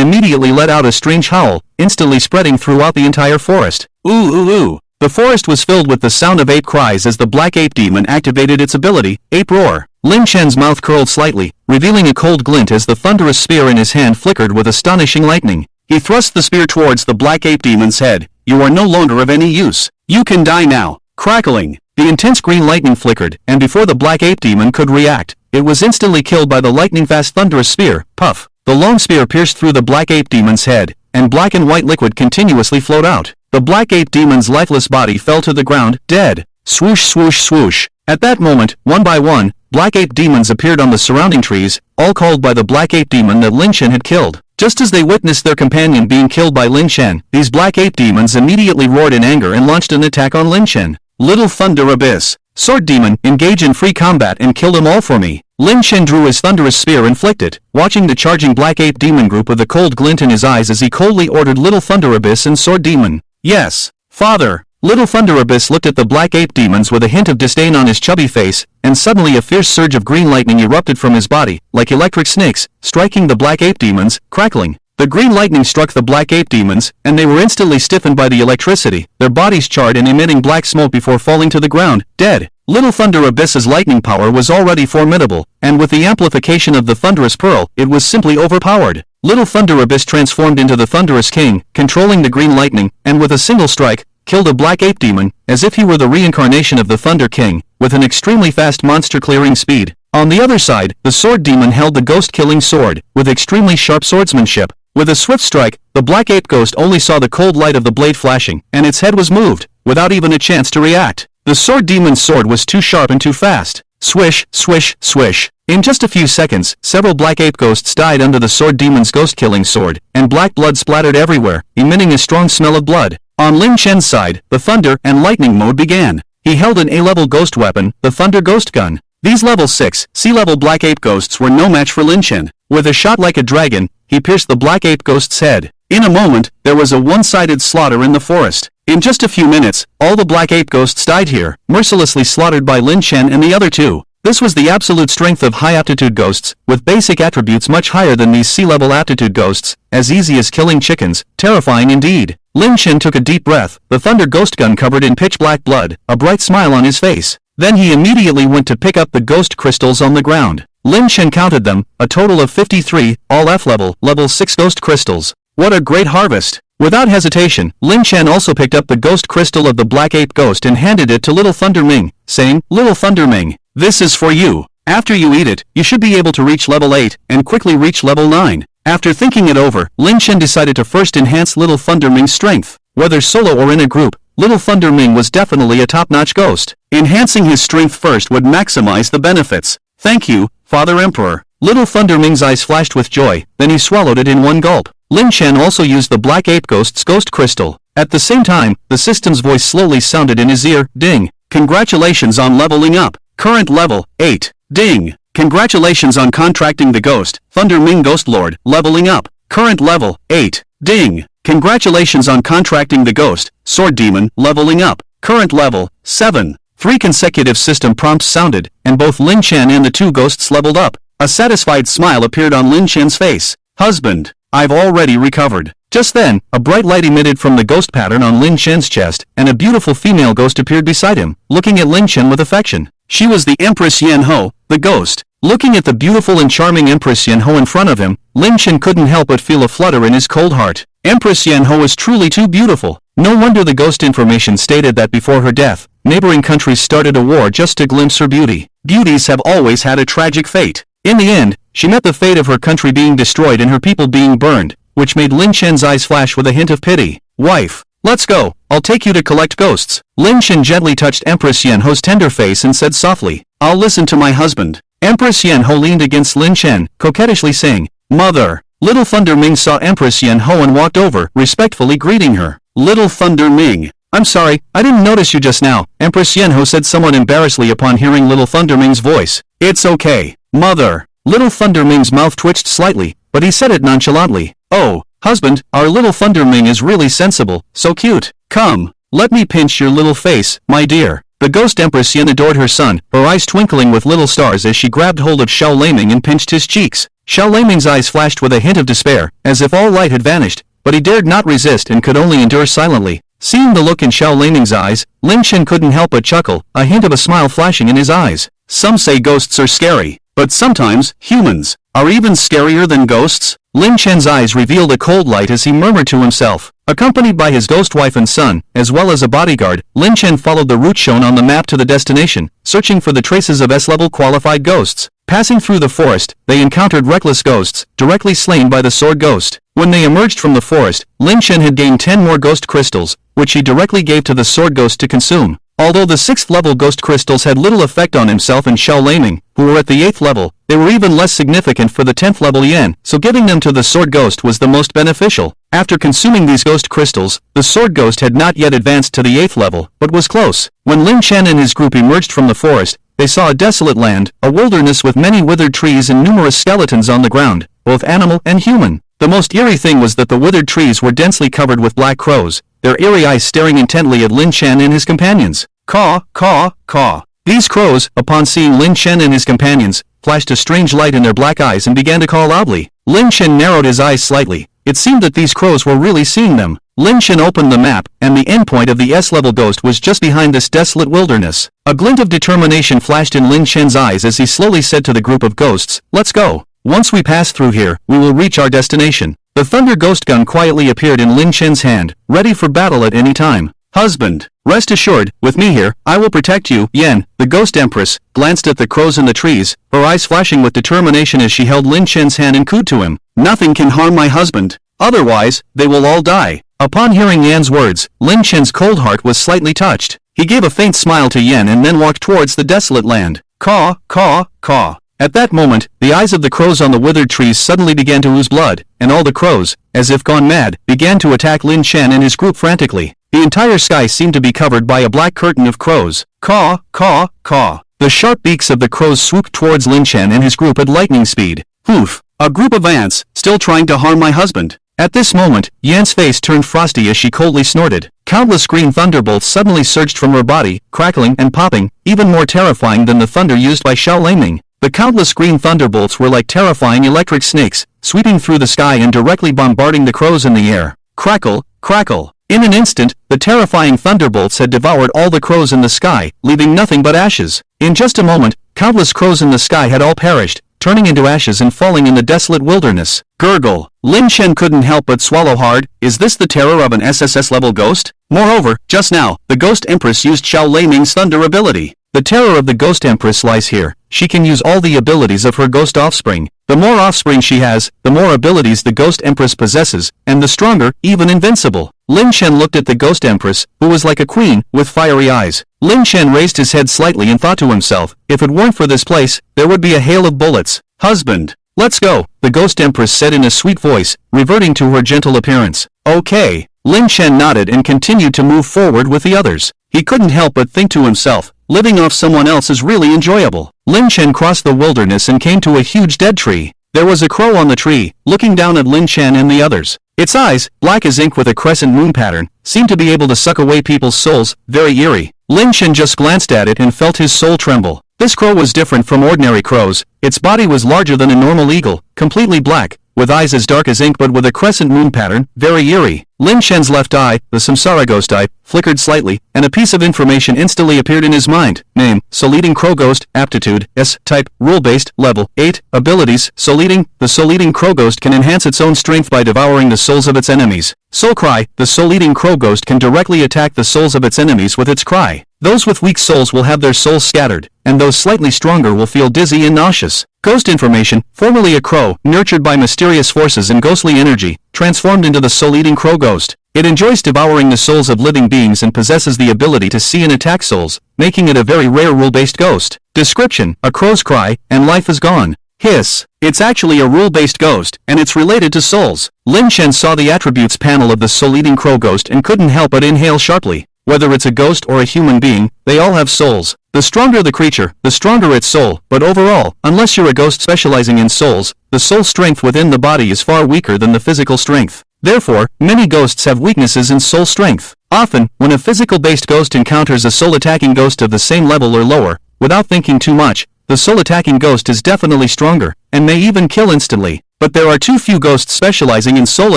immediately let out a strange howl, instantly spreading throughout the entire forest. Ooh ooh ooh! The forest was filled with the sound of ape cries as the black ape demon activated its ability, Ape Roar. Lin Chen's mouth curled slightly, revealing a cold glint as the thunderous spear in his hand flickered with astonishing lightning. He thrust the spear towards the black ape demon's head. You are no longer of any use. You can die now. Crackling! The intense green lightning flickered, and before the black ape demon could react, it was instantly killed by the lightning-fast thunderous spear. Puff! The long spear pierced through the black ape demon's head, and black and white liquid continuously flowed out. The black ape demon's lifeless body fell to the ground, dead. Swoosh swoosh swoosh! At that moment, one by one, black ape demons appeared on the surrounding trees, all called by the black ape demon that Lin Chen had killed. Just as they witnessed their companion being killed by Lin Chen, these black ape demons immediately roared in anger and launched an attack on Lin Chen. Little Thunder Abyss! Sword Demon, engage in free combat and kill them all for me. Lin Chen drew his thunderous spear and flicked it, watching the charging black ape demon group with a cold glint in his eyes as he coldly ordered Little Thunder Abyss and Sword Demon. Yes, Father! Little Thunder Abyss looked at the black ape demons with a hint of disdain on his chubby face, and suddenly a fierce surge of green lightning erupted from his body, like electric snakes, striking the black ape demons, crackling. The green lightning struck the black ape demons, and they were instantly stiffened by the electricity, their bodies charred and emitting black smoke before falling to the ground, dead. Little Thunder Abyss's lightning power was already formidable, and with the amplification of the Thunderous Pearl, it was simply overpowered. Little Thunder Abyss transformed into the Thunderous King, controlling the green lightning, and with a single strike, killed a black ape demon, as if he were the reincarnation of the Thunder King, with an extremely fast monster-clearing speed. On the other side, the Sword Demon held the ghost-killing sword, with extremely sharp swordsmanship. With a swift strike, the black ape ghost only saw the cold light of the blade flashing, and its head was moved, without even a chance to react. The Sword Demon's sword was too sharp and too fast. Swish, swish, swish. In just a few seconds, several black ape ghosts died under the Sword Demon's ghost-killing sword, and black blood splattered everywhere, emitting a strong smell of blood. On Lin Chen's side, the Thunder and Lightning mode began. He held an A-level ghost weapon, the Thunder Ghost Gun. These level 6, C-level black ape ghosts were no match for Lin Chen. With a shot like a dragon, he pierced the black ape ghost's head. In a moment, there was a one-sided slaughter in the forest. In just a few minutes, all the black ape ghosts died here, mercilessly slaughtered by Lin Chen and the other two. This was the absolute strength of high-aptitude ghosts, with basic attributes much higher than these C-level aptitude ghosts, as easy as killing chickens, terrifying indeed. Lin Chen took a deep breath, the Thunder Ghost Gun covered in pitch-black blood, a bright smile on his face. Then he immediately went to pick up the ghost crystals on the ground. Lin Chen counted them, a total of 53, all F-level, level 6 ghost crystals. What a great harvest! Without hesitation, Lin Chen also picked up the ghost crystal of the black ape ghost and handed it to Little Thunder Ming, saying, Little Thunder Ming, this is for you. After you eat it, you should be able to reach level 8, and quickly reach level 9. After thinking it over, Lin Chen decided to first enhance Little Thunder Ming's strength. Whether solo or in a group, Little Thunder Ming was definitely a top-notch ghost. Enhancing his strength first would maximize the benefits. Thank you, Father Emperor. Little Thunder Ming's eyes flashed with joy, then he swallowed it in one gulp. Lin Chen also used the Black Ape Ghost's ghost crystal. At the same time, the system's voice slowly sounded in his ear. Ding. Congratulations on leveling up. Current level, 8. Ding. Congratulations on contracting the ghost, Thunder Ming Ghost Lord, leveling up. Current level, 8. Ding. Congratulations on contracting the ghost, Sword Demon, leveling up. Current level, 7. 3 consecutive system prompts sounded, and both Lin Chen and the two ghosts leveled up. A satisfied smile appeared on Lin Chen's face. Husband, I've already recovered. Just then, a bright light emitted from the ghost pattern on Lin Chen's chest, and a beautiful female ghost appeared beside him, looking at Lin Chen with affection. She was the Empress Yan Ho, the ghost. Looking at the beautiful and charming Empress Yan Ho in front of him, Lin Chen couldn't help but feel a flutter in his cold heart. Empress Yan Ho is truly too beautiful. No wonder the ghost information stated that before her death, neighboring countries started a war just to glimpse her beauty. Beauties have always had a tragic fate. In the end, she met the fate of her country being destroyed and her people being burned, which made Lin Chen's eyes flash with a hint of pity. Wife, let's go, I'll take you to collect ghosts. Lin Chen gently touched Empress Yan Ho's tender face and said softly, I'll listen to my husband. Empress Yan Ho leaned against Lin Chen, coquettishly saying, Mother. Little Thunder Ming saw Empress Yan Ho and walked over, respectfully greeting her. Little Thunder Ming. I'm sorry, I didn't notice you just now, Empress Yan Ho said somewhat embarrassedly upon hearing Little Thunder Ming's voice. It's okay, Mother. Little Thunder Ming's mouth twitched slightly, but he said it nonchalantly. Oh, husband, our Little Thunder Ming is really sensible, so cute. Come, let me pinch your little face, my dear. The ghost Empress Yan adored her son, her eyes twinkling with little stars as she grabbed hold of Xiao Leiming and pinched his cheeks. Xiao Leiming's eyes flashed with a hint of despair, as if all light had vanished, but he dared not resist and could only endure silently. Seeing the look in Xiao Leiming's eyes, Lin Chen couldn't help but chuckle, a hint of a smile flashing in his eyes. Some say ghosts are scary, but sometimes, humans are even scarier than ghosts. Lin Chen's eyes revealed a cold light as he murmured to himself. Accompanied by his ghost wife and son, as well as a bodyguard, Lin Chen followed the route shown on the map to the destination, searching for the traces of S-level qualified ghosts. Passing through the forest, they encountered reckless ghosts, directly slain by the sword ghost. When they emerged from the forest, Lin Chen had gained 10 more ghost crystals, which he directly gave to the sword ghost to consume. Although the 6th level ghost crystals had little effect on himself and Xiao Leiming, who were at the 8th level, they were even less significant for the 10th level Yan, so giving them to the sword ghost was the most beneficial. After consuming these ghost crystals, the sword ghost had not yet advanced to the 8th level, but was close. When Lin Chen and his group emerged from the forest, they saw a desolate land, a wilderness with many withered trees and numerous skeletons on the ground, both animal and human. The most eerie thing was that the withered trees were densely covered with black crows, their eerie eyes staring intently at Lin Chen and his companions. Caw, caw, caw. These crows, upon seeing Lin Chen and his companions, flashed a strange light in their black eyes and began to caw loudly. Lin Chen narrowed his eyes slightly. It seemed that these crows were really seeing them. Lin Chen opened the map, and the endpoint of the S-level ghost was just behind this desolate wilderness. A glint of determination flashed in Lin Chen's eyes as he slowly said to the group of ghosts, Let's go. Once we pass through here, we will reach our destination. The thunder ghost gun quietly appeared in Lin Chen's hand, ready for battle at any time. Husband, rest assured, with me here, I will protect you. Yan, the ghost empress, glanced at the crows in the trees, her eyes flashing with determination as she held Lin Chen's hand and cooed to him. Nothing can harm my husband. Otherwise, they will all die. Upon hearing Yan's words, Lin Chen's cold heart was slightly touched. He gave a faint smile to Yan and then walked towards the desolate land. Caw, caw, caw. At that moment, the eyes of the crows on the withered trees suddenly began to ooze blood, and all the crows, as if gone mad, began to attack Lin Chen and his group frantically. The entire sky seemed to be covered by a black curtain of crows. Caw, caw, caw. The sharp beaks of the crows swooped towards Lin Chen and his group at lightning speed. Hoof! A group of ants, still trying to harm my husband. At this moment, Yan's face turned frosty as she coldly snorted. Countless green thunderbolts suddenly surged from her body, crackling and popping, even more terrifying than the thunder used by Xiao Leiming. The countless green thunderbolts were like terrifying electric snakes, sweeping through the sky and directly bombarding the crows in the air. Crackle, crackle. In an instant, the terrifying thunderbolts had devoured all the crows in the sky, leaving nothing but ashes. In just a moment, countless crows in the sky had all perished, turning into ashes and falling in the desolate wilderness. Gurgle. Lin Chen couldn't help but swallow hard. Is this the terror of an SSS-level ghost? Moreover, just now, the Ghost Empress used Xiao Leiming's thunder ability. The terror of the Ghost Empress lies here. She can use all the abilities of her ghost offspring. The more offspring she has, the more abilities the Ghost Empress possesses, and the stronger, even invincible. Lin Chen looked at the Ghost Empress, who was like a queen, with fiery eyes. Lin Chen raised his head slightly and thought to himself, if it weren't for this place, there would be a hail of bullets. Husband. Let's go, the Ghost Empress said in a sweet voice, reverting to her gentle appearance. Okay. Lin Chen nodded and continued to move forward with the others. He couldn't help but think to himself, living off someone else is really enjoyable. Lin Chen crossed the wilderness and came to a huge dead tree. There was a crow on the tree, looking down at Lin Chen and the others. Its eyes, black as ink with a crescent moon pattern, seemed to be able to suck away people's souls, very eerie. Lin Chen just glanced at it and felt his soul tremble. This crow was different from ordinary crows. Its body was larger than a normal eagle, completely black, with eyes as dark as ink but with a crescent moon pattern, very eerie. Lin Chen's left eye, the samsara ghost eye, flickered slightly, and a piece of information instantly appeared in his mind. Name, Soul Eating Crow Ghost, Aptitude, S, Type, Rule-Based, Level, 8, Abilities, Soul Eating. The Soul Eating Crow Ghost can enhance its own strength by devouring the souls of its enemies. Soul Cry, the Soul Eating Crow Ghost can directly attack the souls of its enemies with its cry. Those with weak souls will have their souls scattered, and those slightly stronger will feel dizzy and nauseous. Ghost Information, formerly a crow, nurtured by mysterious forces and ghostly energy, transformed into the Soul-Eating Crow Ghost. It enjoys devouring the souls of living beings and possesses the ability to see and attack souls, making it a very rare rule-based ghost. Description, a crow's cry, and life is gone. Hiss. It's actually a rule-based ghost, and it's related to souls. Lin Chen saw the attributes panel of the Soul-Eating Crow Ghost and couldn't help but inhale sharply. Whether it's a ghost or a human being, they all have souls. The stronger the creature, the stronger its soul, but overall, unless you're a ghost specializing in souls, the soul strength within the body is far weaker than the physical strength. Therefore, many ghosts have weaknesses in soul strength. Often, when a physical-based ghost encounters a soul-attacking ghost of the same level or lower, without thinking too much, the soul-attacking ghost is definitely stronger, and may even kill instantly. But there are too few ghosts specializing in soul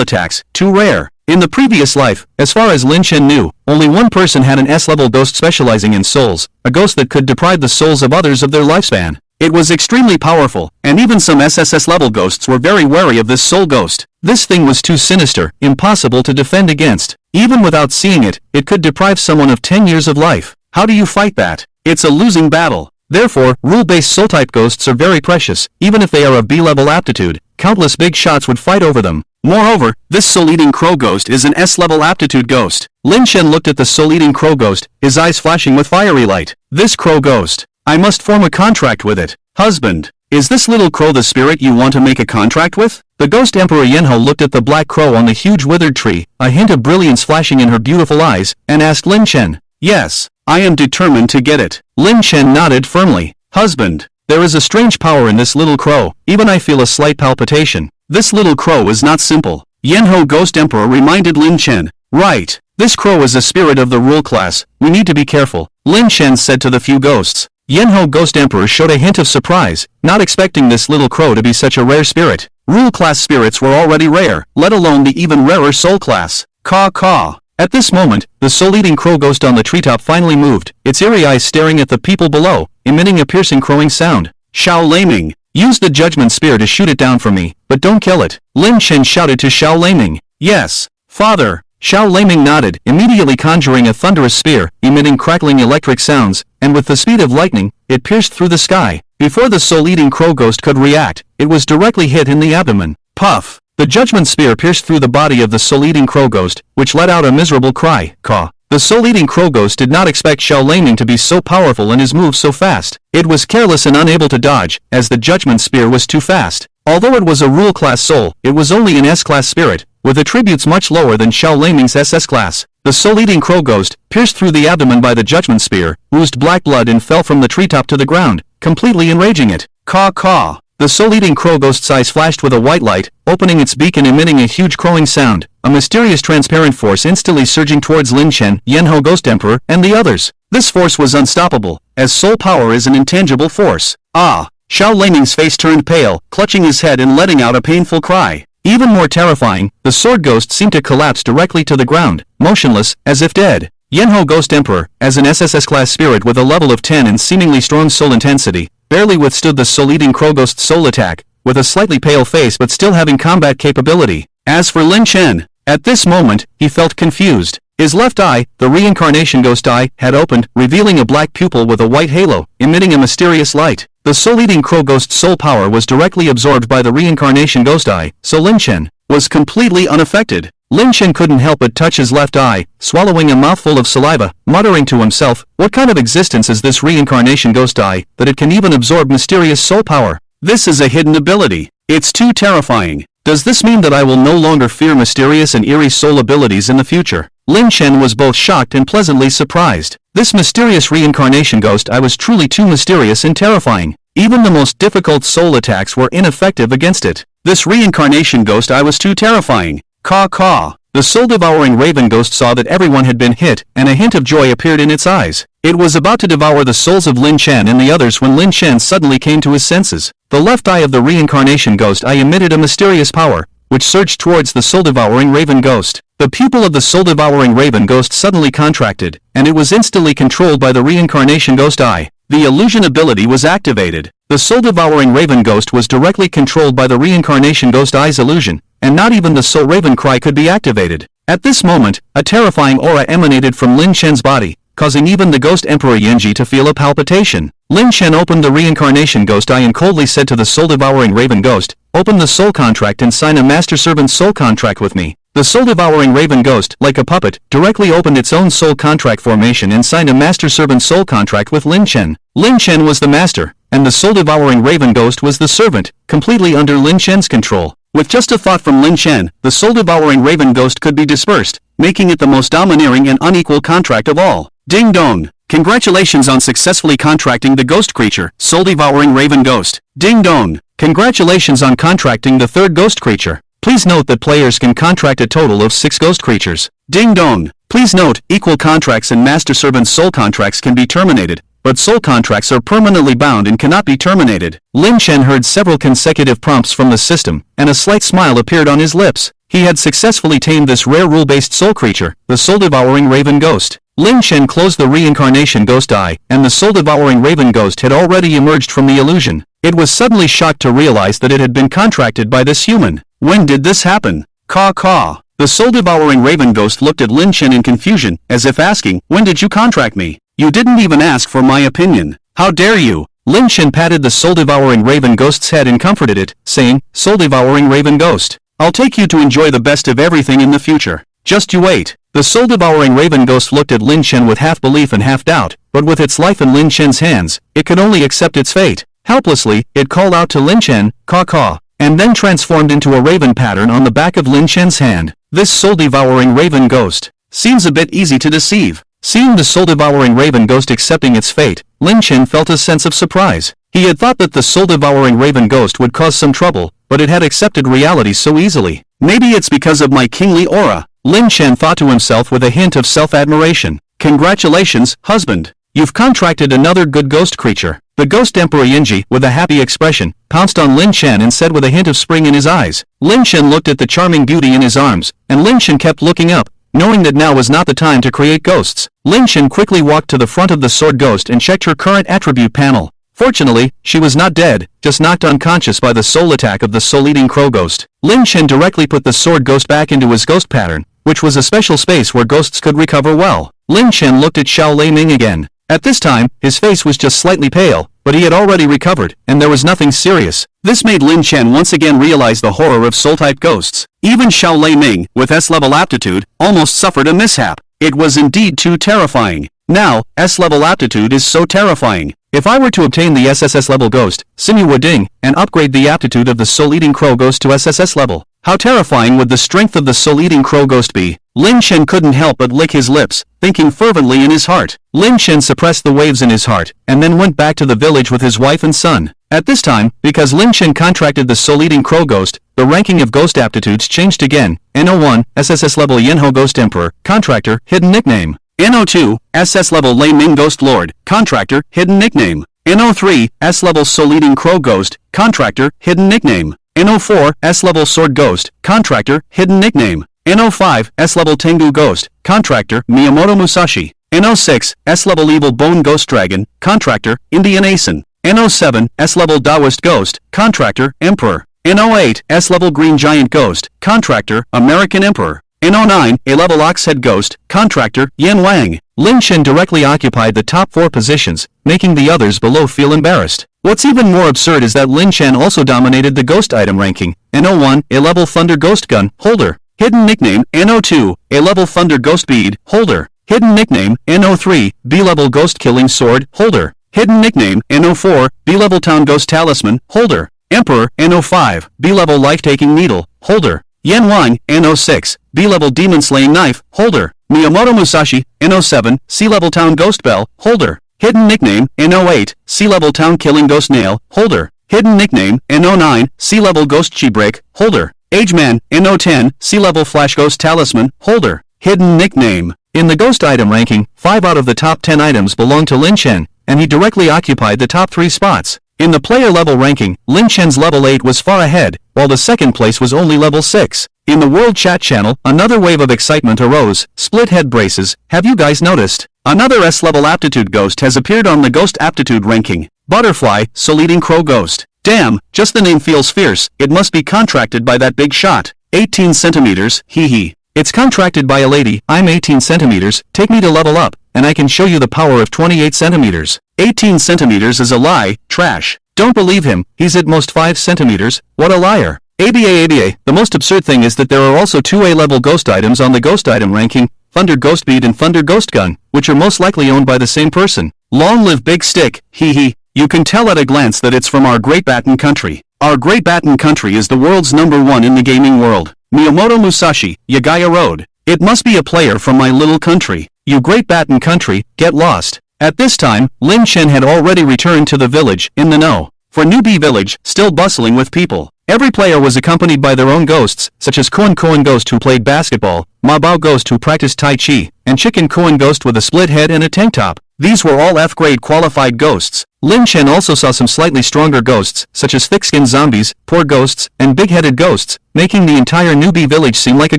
attacks, too rare. In the previous life, as far as Lin Chen knew, only one person had an S-level ghost specializing in souls, a ghost that could deprive the souls of others of their lifespan. It was extremely powerful, and even some SSS-level ghosts were very wary of this soul ghost. This thing was too sinister, impossible to defend against. Even without seeing it, it could deprive someone of 10 years of life. How do you fight that? It's a losing battle. Therefore, rule-based soul-type ghosts are very precious. Even if they are of B-level aptitude, countless big shots would fight over them. Moreover, this Soul-Eating Crow Ghost is an S-level aptitude ghost. Lin Chen looked at the Soul-Eating Crow Ghost, his eyes flashing with fiery light. This Crow Ghost. I must form a contract with it. Husband. Is this little crow the spirit you want to make a contract with? The Ghost Emperor Yenho looked at the black crow on the huge withered tree, a hint of brilliance flashing in her beautiful eyes, and asked Lin Chen. Yes, I am determined to get it. Lin Chen nodded firmly. Husband. There is a strange power in this little crow, even I feel a slight palpitation. This little crow is not simple. Yenho Ghost Emperor reminded Lin Chen. Right. This crow is a spirit of the rule class. We need to be careful, Lin Chen said to the few ghosts. Yenho Ghost Emperor showed a hint of surprise, not expecting this little crow to be such a rare spirit. Rule class spirits were already rare, let alone the even rarer soul class. Caw caw. At this moment, the soul-eating crow ghost on the treetop finally moved, its eerie eyes staring at the people below, emitting a piercing crowing sound. Xiao Laming. Use the judgment spear to shoot it down for me, but don't kill it. Lin Chen shouted to Xiao Laming. Yes, father. Xiao Laming nodded, immediately conjuring a thunderous spear, emitting crackling electric sounds, and with the speed of lightning, it pierced through the sky. Before the soul-eating crow ghost could react, it was directly hit in the abdomen. Puff! The judgment spear pierced through the body of the soul-eating crow ghost, which let out a miserable cry, caw. The soul-eating crow ghost did not expect Xiao Laming to be so powerful and his moves so fast. It was careless and unable to dodge, as the judgment spear was too fast. Although it was a rule-class soul, it was only an S-class spirit, with attributes much lower than Xiao Laming's SS class. The soul-eating crow ghost, pierced through the abdomen by the judgment spear, oozed black blood and fell from the treetop to the ground, completely enraging it. Caw caw. The soul-eating crow ghost's eyes flashed with a white light, opening its beak and emitting a huge crowing sound, a mysterious transparent force instantly surging towards Lin Chen, Yenho Ghost Emperor, and the others. This force was unstoppable, as soul power is an intangible force. Ah! Xiao Laming's face turned pale, clutching his head and letting out a painful cry. Even more terrifying, the sword ghost seemed to collapse directly to the ground, motionless, as if dead. Yenho Ghost Emperor, as an SSS class spirit with a level of 10 and seemingly strong soul intensity, barely withstood the soul-eating crow ghost's soul attack, with a slightly pale face but still having combat capability. As for Lin Chen, at this moment, he felt confused. His left eye, the reincarnation ghost eye, had opened, revealing a black pupil with a white halo, emitting a mysterious light. The soul-eating crow ghost's soul power was directly absorbed by the reincarnation ghost eye, so Lin Chen was completely unaffected. Lin Chen couldn't help but touch his left eye, swallowing a mouthful of saliva, muttering to himself, what kind of existence is this reincarnation ghost eye, that it can even absorb mysterious soul power? This is a hidden ability. It's too terrifying. Does this mean that I will no longer fear mysterious and eerie soul abilities in the future? Lin Chen was both shocked and pleasantly surprised. This mysterious reincarnation ghost eye was truly too mysterious and terrifying. Even the most difficult soul attacks were ineffective against it. This reincarnation ghost eye was too terrifying. Caw caw. The soul-devouring raven ghost saw that everyone had been hit, and a hint of joy appeared in its eyes. It was about to devour the souls of Lin Chen and the others when Lin Chen suddenly came to his senses. The left eye of the reincarnation ghost eye emitted a mysterious power, which surged towards the soul-devouring raven ghost. The pupil of the soul-devouring raven ghost suddenly contracted, and it was instantly controlled by the reincarnation ghost eye. The illusion ability was activated. The soul-devouring raven ghost was directly controlled by the reincarnation ghost eye's illusion, and not even the soul raven cry could be activated. At this moment, a terrifying aura emanated from Lin Chen's body, causing even the ghost emperor Yanji to feel a palpitation. Lin Chen opened the reincarnation ghost eye and coldly said to the soul-devouring raven ghost, "Open the soul contract and sign a master-servant soul contract with me." The soul-devouring raven ghost, like a puppet, directly opened its own soul contract formation and signed a master-servant soul contract with Lin Chen. Lin Chen was the master, and the soul-devouring raven ghost was the servant, completely under Lin Chen's control. With just a thought from Lin Chen, the soul-devouring raven ghost could be dispersed, making it the most domineering and unequal contract of all. Ding dong! Congratulations on successfully contracting the ghost creature, soul-devouring raven ghost. Ding dong! Congratulations on contracting the third ghost creature. Please note that players can contract a total of 6 ghost creatures. Ding dong! Please note, equal contracts and master-servant soul contracts can be terminated, but soul contracts are permanently bound and cannot be terminated. Lin Chen heard several consecutive prompts from the system, and a slight smile appeared on his lips. He had successfully tamed this rare rule-based soul creature, the soul-devouring raven ghost. Lin Chen closed the reincarnation ghost eye, and the soul-devouring raven ghost had already emerged from the illusion. It was suddenly shocked to realize that it had been contracted by this human. When did this happen? Caw caw. The soul-devouring raven ghost looked at Lin Chen in confusion, as if asking, when did you contract me? You didn't even ask for my opinion. How dare you? Lin Chen patted the soul-devouring raven ghost's head and comforted it, saying, soul-devouring raven ghost, I'll take you to enjoy the best of everything in the future. Just you wait. The soul-devouring raven ghost looked at Lin Chen with half belief and half doubt, but with its life in Lin Chen's hands, it could only accept its fate. Helplessly, it called out to Lin Chen, caw caw, and then transformed into a raven pattern on the back of Lin Chen's hand. This soul-devouring raven ghost seems a bit easy to deceive. Seeing the soul-devouring raven ghost accepting its fate, Lin Chen felt a sense of surprise. He had thought that the soul-devouring raven ghost would cause some trouble, but it had accepted reality so easily. Maybe it's because of my kingly aura, Lin Chen thought to himself with a hint of self-admiration. Congratulations, husband. You've contracted another good ghost creature. The ghost emperor Yanji, with a happy expression, pounced on Lin Chen and said with a hint of spring in his eyes. Lin Chen looked at the charming beauty in his arms, and Lin Chen kept looking up, knowing that now was not the time to create ghosts. Lin Chen quickly walked to the front of the sword ghost and checked her current attribute panel. Fortunately, she was not dead, just knocked unconscious by the soul attack of the soul-eating crow ghost. Lin Chen directly put the sword ghost back into his ghost pattern, which was a special space where ghosts could recover well. Lin Chen looked at Xiao Lei Ming again. At this time, his face was just slightly pale, but he had already recovered, and there was nothing serious. This made Lin Chen once again realize the horror of soul-type ghosts. Even Xiao Lei Ming, with S-level aptitude, almost suffered a mishap. It was indeed too terrifying. Now, S-level aptitude is so terrifying. If I were to obtain the SSS level ghost, Simu Ding, and upgrade the aptitude of the soul-eating crow ghost to SSS level, how terrifying would the strength of the soul-eating crow ghost be? Lin Chen couldn't help but lick his lips, thinking fervently in his heart. Lin Chen suppressed the waves in his heart, and then went back to the village with his wife and son. At this time, because Lin Chen contracted the soul-eating crow ghost, the ranking of ghost aptitudes changed again. NO1, SSS level Yanho Ghost Emperor, Contractor, Hidden Nickname. NO2, SS level Lei Ming Ghost Lord, Contractor, Hidden Nickname. NO3, S level Soul-Eating Crow Ghost, Contractor, Hidden Nickname. NO4, S level Sword Ghost, Contractor, Hidden Nickname. NO5, S level Tengu Ghost, Contractor, Miyamoto Musashi. NO6, S level Evil Bone Ghost Dragon, Contractor, Indian Asen. NO7, S level Taoist Ghost, Contractor, Emperor. NO8, S level Green Giant Ghost, Contractor, American Emperor. In 09, a level Oxhead Ghost, Contractor, Yan Wang. Lin Chen directly occupied the top 4 positions, making the others below feel embarrassed. What's even more absurd is that Lin Chen also dominated the ghost item ranking. In 01, a level Thunder Ghost Gun, Holder. Hidden nickname, in 02, a level Thunder Ghost Bead, Holder. Hidden nickname, in 03, B-level Ghost Killing Sword, Holder. Hidden nickname, in 04, B-level Town Ghost Talisman, Holder. Emperor, in 05, B-level Life-Taking Needle, Holder. Yan Wang, in 06, B-level Demon Slaying Knife, Holder. Miyamoto Musashi, in 07, C-level Town Ghost Bell, Holder. Hidden nickname, in 08, C-level Town Killing Ghost Nail, Holder. Hidden nickname, in 09, C-level Ghost Chi Break, Holder. Age Man, in 010, C-level Flash Ghost Talisman, Holder. Hidden nickname. In the ghost item ranking, 5 out of the top 10 items belong to Lin Chen, and he directly occupied the top 3 spots. In the player level ranking, Lin Chen's level 8 was far ahead, while the second place was only level 6. In the World Chat channel, another wave of excitement arose. Split head braces, have you guys noticed? Another S-level aptitude ghost has appeared on the ghost aptitude ranking. Butterfly, Soul-Eating Crow Ghost. Damn, just the name feels fierce, it must be contracted by that big shot. 18 centimeters, hee hee. It's contracted by a lady, I'm 18 centimeters, take me to level up, and I can show you the power of 28 centimeters. 18 centimeters is a lie, trash. Don't believe him, he's at most 5 centimeters, what a liar. ABA, the most absurd thing is that there are also 2 A-level ghost items on the ghost item ranking, Thunder Ghost Bead and Thunder Ghost Gun, which are most likely owned by the same person. Long live Big Stick, hee hee. You can tell at a glance that it's from our Great Baton country. Our Great Baton country is the world's #1 in the gaming world. Miyamoto Musashi, Yagaya Road. It must be a player from my little country. You Great Baton country, get lost. At this time, Lin Chen had already returned to the village, in the know. For Newbie Village, still bustling with people. Every player was accompanied by their own ghosts, such as Koen Ghost who played basketball, Ma Bao Ghost who practiced Tai Chi, and Chicken Koen Ghost with a split head and a tank top. These were all F-grade qualified ghosts. Lin Chen also saw some slightly stronger ghosts, such as thick-skinned zombies, poor ghosts, and big-headed ghosts, making the entire Newbie Village seem like a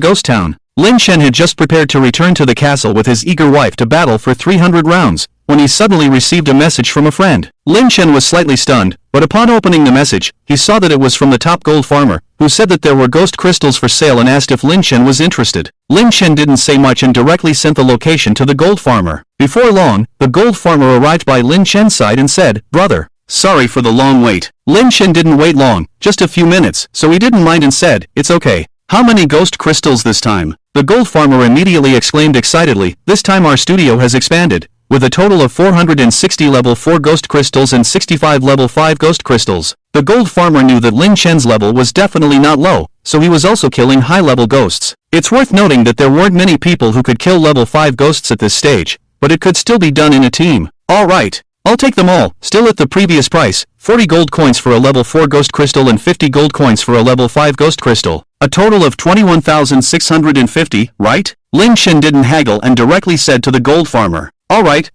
ghost town. Lin Chen had just prepared to return to the castle with his eager wife to battle for 300 rounds, when he suddenly received a message from a friend. Lin Chen was slightly stunned, but upon opening the message, he saw that it was from the top gold farmer, who said that there were ghost crystals for sale and asked if Lin Chen was interested. Lin Chen didn't say much and directly sent the location to the gold farmer. Before long, the gold farmer arrived by Lin Chen's side and said, "Brother, sorry for the long wait." Lin Chen didn't wait long, just a few minutes, so he didn't mind and said, "It's okay. How many ghost crystals this time?" The gold farmer immediately exclaimed excitedly, "This time our studio has expanded, with a total of 460 level 4 ghost crystals and 65 level 5 ghost crystals." The gold farmer knew that Lin Chen's level was definitely not low, so he was also killing high-level ghosts. It's worth noting that there weren't many people who could kill level 5 ghosts at this stage, but it could still be done in a team. Alright, I'll take them all, still at the previous price, 40 gold coins for a level 4 ghost crystal and 50 gold coins for a level 5 ghost crystal. A total of 21,650, right? Lin Chen didn't haggle and directly said to the gold farmer, alright,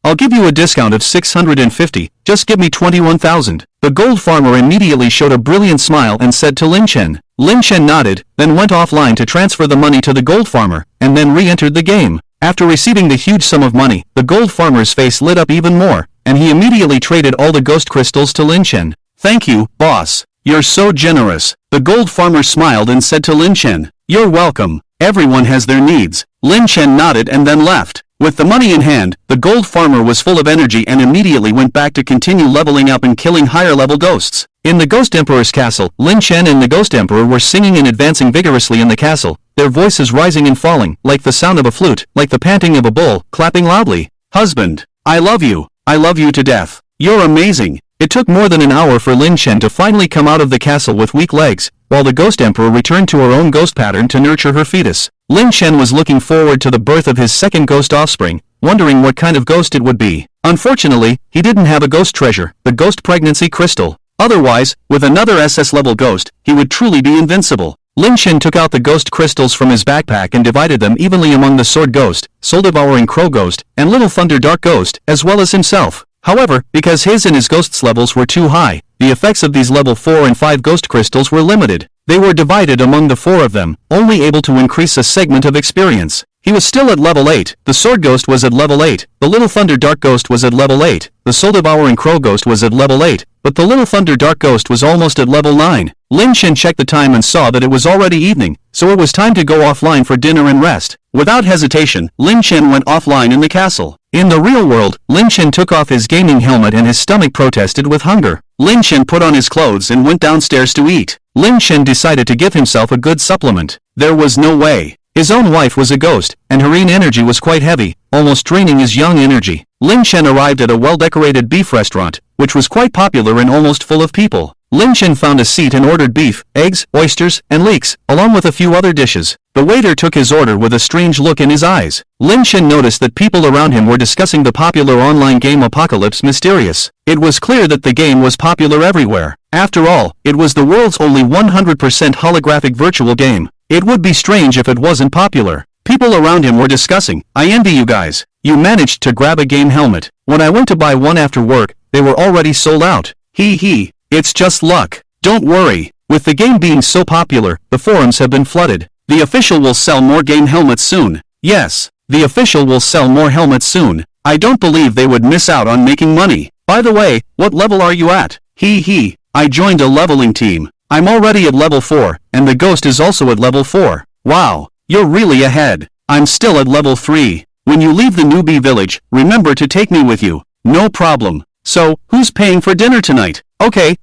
I'll give you a discount of 650, just give me 21,000. The gold farmer immediately showed a brilliant smile and said to Lin Chen. Lin Chen nodded, then went offline to transfer the money to the gold farmer, and then re-entered the game. After receiving the huge sum of money, the gold farmer's face lit up even more, and he immediately traded all the ghost crystals to Lin Chen. "Thank you, boss. You're so generous." The gold farmer smiled and said to Lin Chen, "You're welcome. Everyone has their needs." Lin Chen nodded and then left. With the money in hand, the gold farmer was full of energy and immediately went back to continue leveling up and killing higher-level ghosts. In the Ghost Emperor's castle, Lin Chen and the Ghost Emperor were singing and advancing vigorously in the castle, their voices rising and falling, like the sound of a flute, like the panting of a bull, clapping loudly. "Husband, I love you to death. You're amazing." It took more than an hour for Lin Chen to finally come out of the castle with weak legs, while the Ghost Emperor returned to her own ghost pattern to nurture her fetus. Lin Chen was looking forward to the birth of his second ghost offspring, wondering what kind of ghost it would be. Unfortunately, he didn't have a ghost treasure, the ghost pregnancy crystal. Otherwise, with another SS-level ghost, he would truly be invincible. Lin Chen took out the ghost crystals from his backpack and divided them evenly among the Sword Ghost, Soul Devouring Crow Ghost, and Little Thunder Dark Ghost, as well as himself. However, because his and his ghost's levels were too high, the effects of these level 4 and 5 ghost crystals were limited. They were divided among the 4 of them, only able to increase a segment of experience. He was still at level 8, the Sword Ghost was at level 8, the Little Thunder Dark Ghost was at level 8, the Soul Devouring Crow Ghost was at level 8, but the little Thunder Dark Ghost was almost at level 9. Lin Chen checked the time and saw that it was already evening, so it was time to go offline for dinner and rest. Without hesitation, Lin Chen went offline in the castle. In the real world, Lin Chen took off his gaming helmet and his stomach protested with hunger. Lin Chen put on his clothes and went downstairs to eat. Lin Chen decided to give himself a good supplement. There was no way. His own wife was a ghost, and her energy was quite heavy, almost draining his young energy. Lin Chen arrived at a well-decorated beef restaurant, which was quite popular and almost full of people. Lin Chen found a seat and ordered beef, eggs, oysters, and leeks, along with a few other dishes. The waiter took his order with a strange look in his eyes. Lin Chen noticed that people around him were discussing the popular online game Apocalypse Mysterious. It was clear that the game was popular everywhere. After all, it was the world's only 100% holographic virtual game. It would be strange if it wasn't popular. People around him were discussing, "I envy you guys. You managed to grab a game helmet. When I went to buy one after work, they were already sold out. Hee hee. It's just luck. Don't worry. With the game being so popular, the forums have been flooded. The official will sell more game helmets soon. Yes, the official will sell more helmets soon. I don't believe they would miss out on making money. By the way, what level are you at? Hee hee. I joined a leveling team. I'm already at level 4, and the ghost is also at level 4. Wow, you're really ahead. I'm still at level 3. When you leave the newbie village, remember to take me with you. No problem. So, who's paying for dinner tonight? Okay,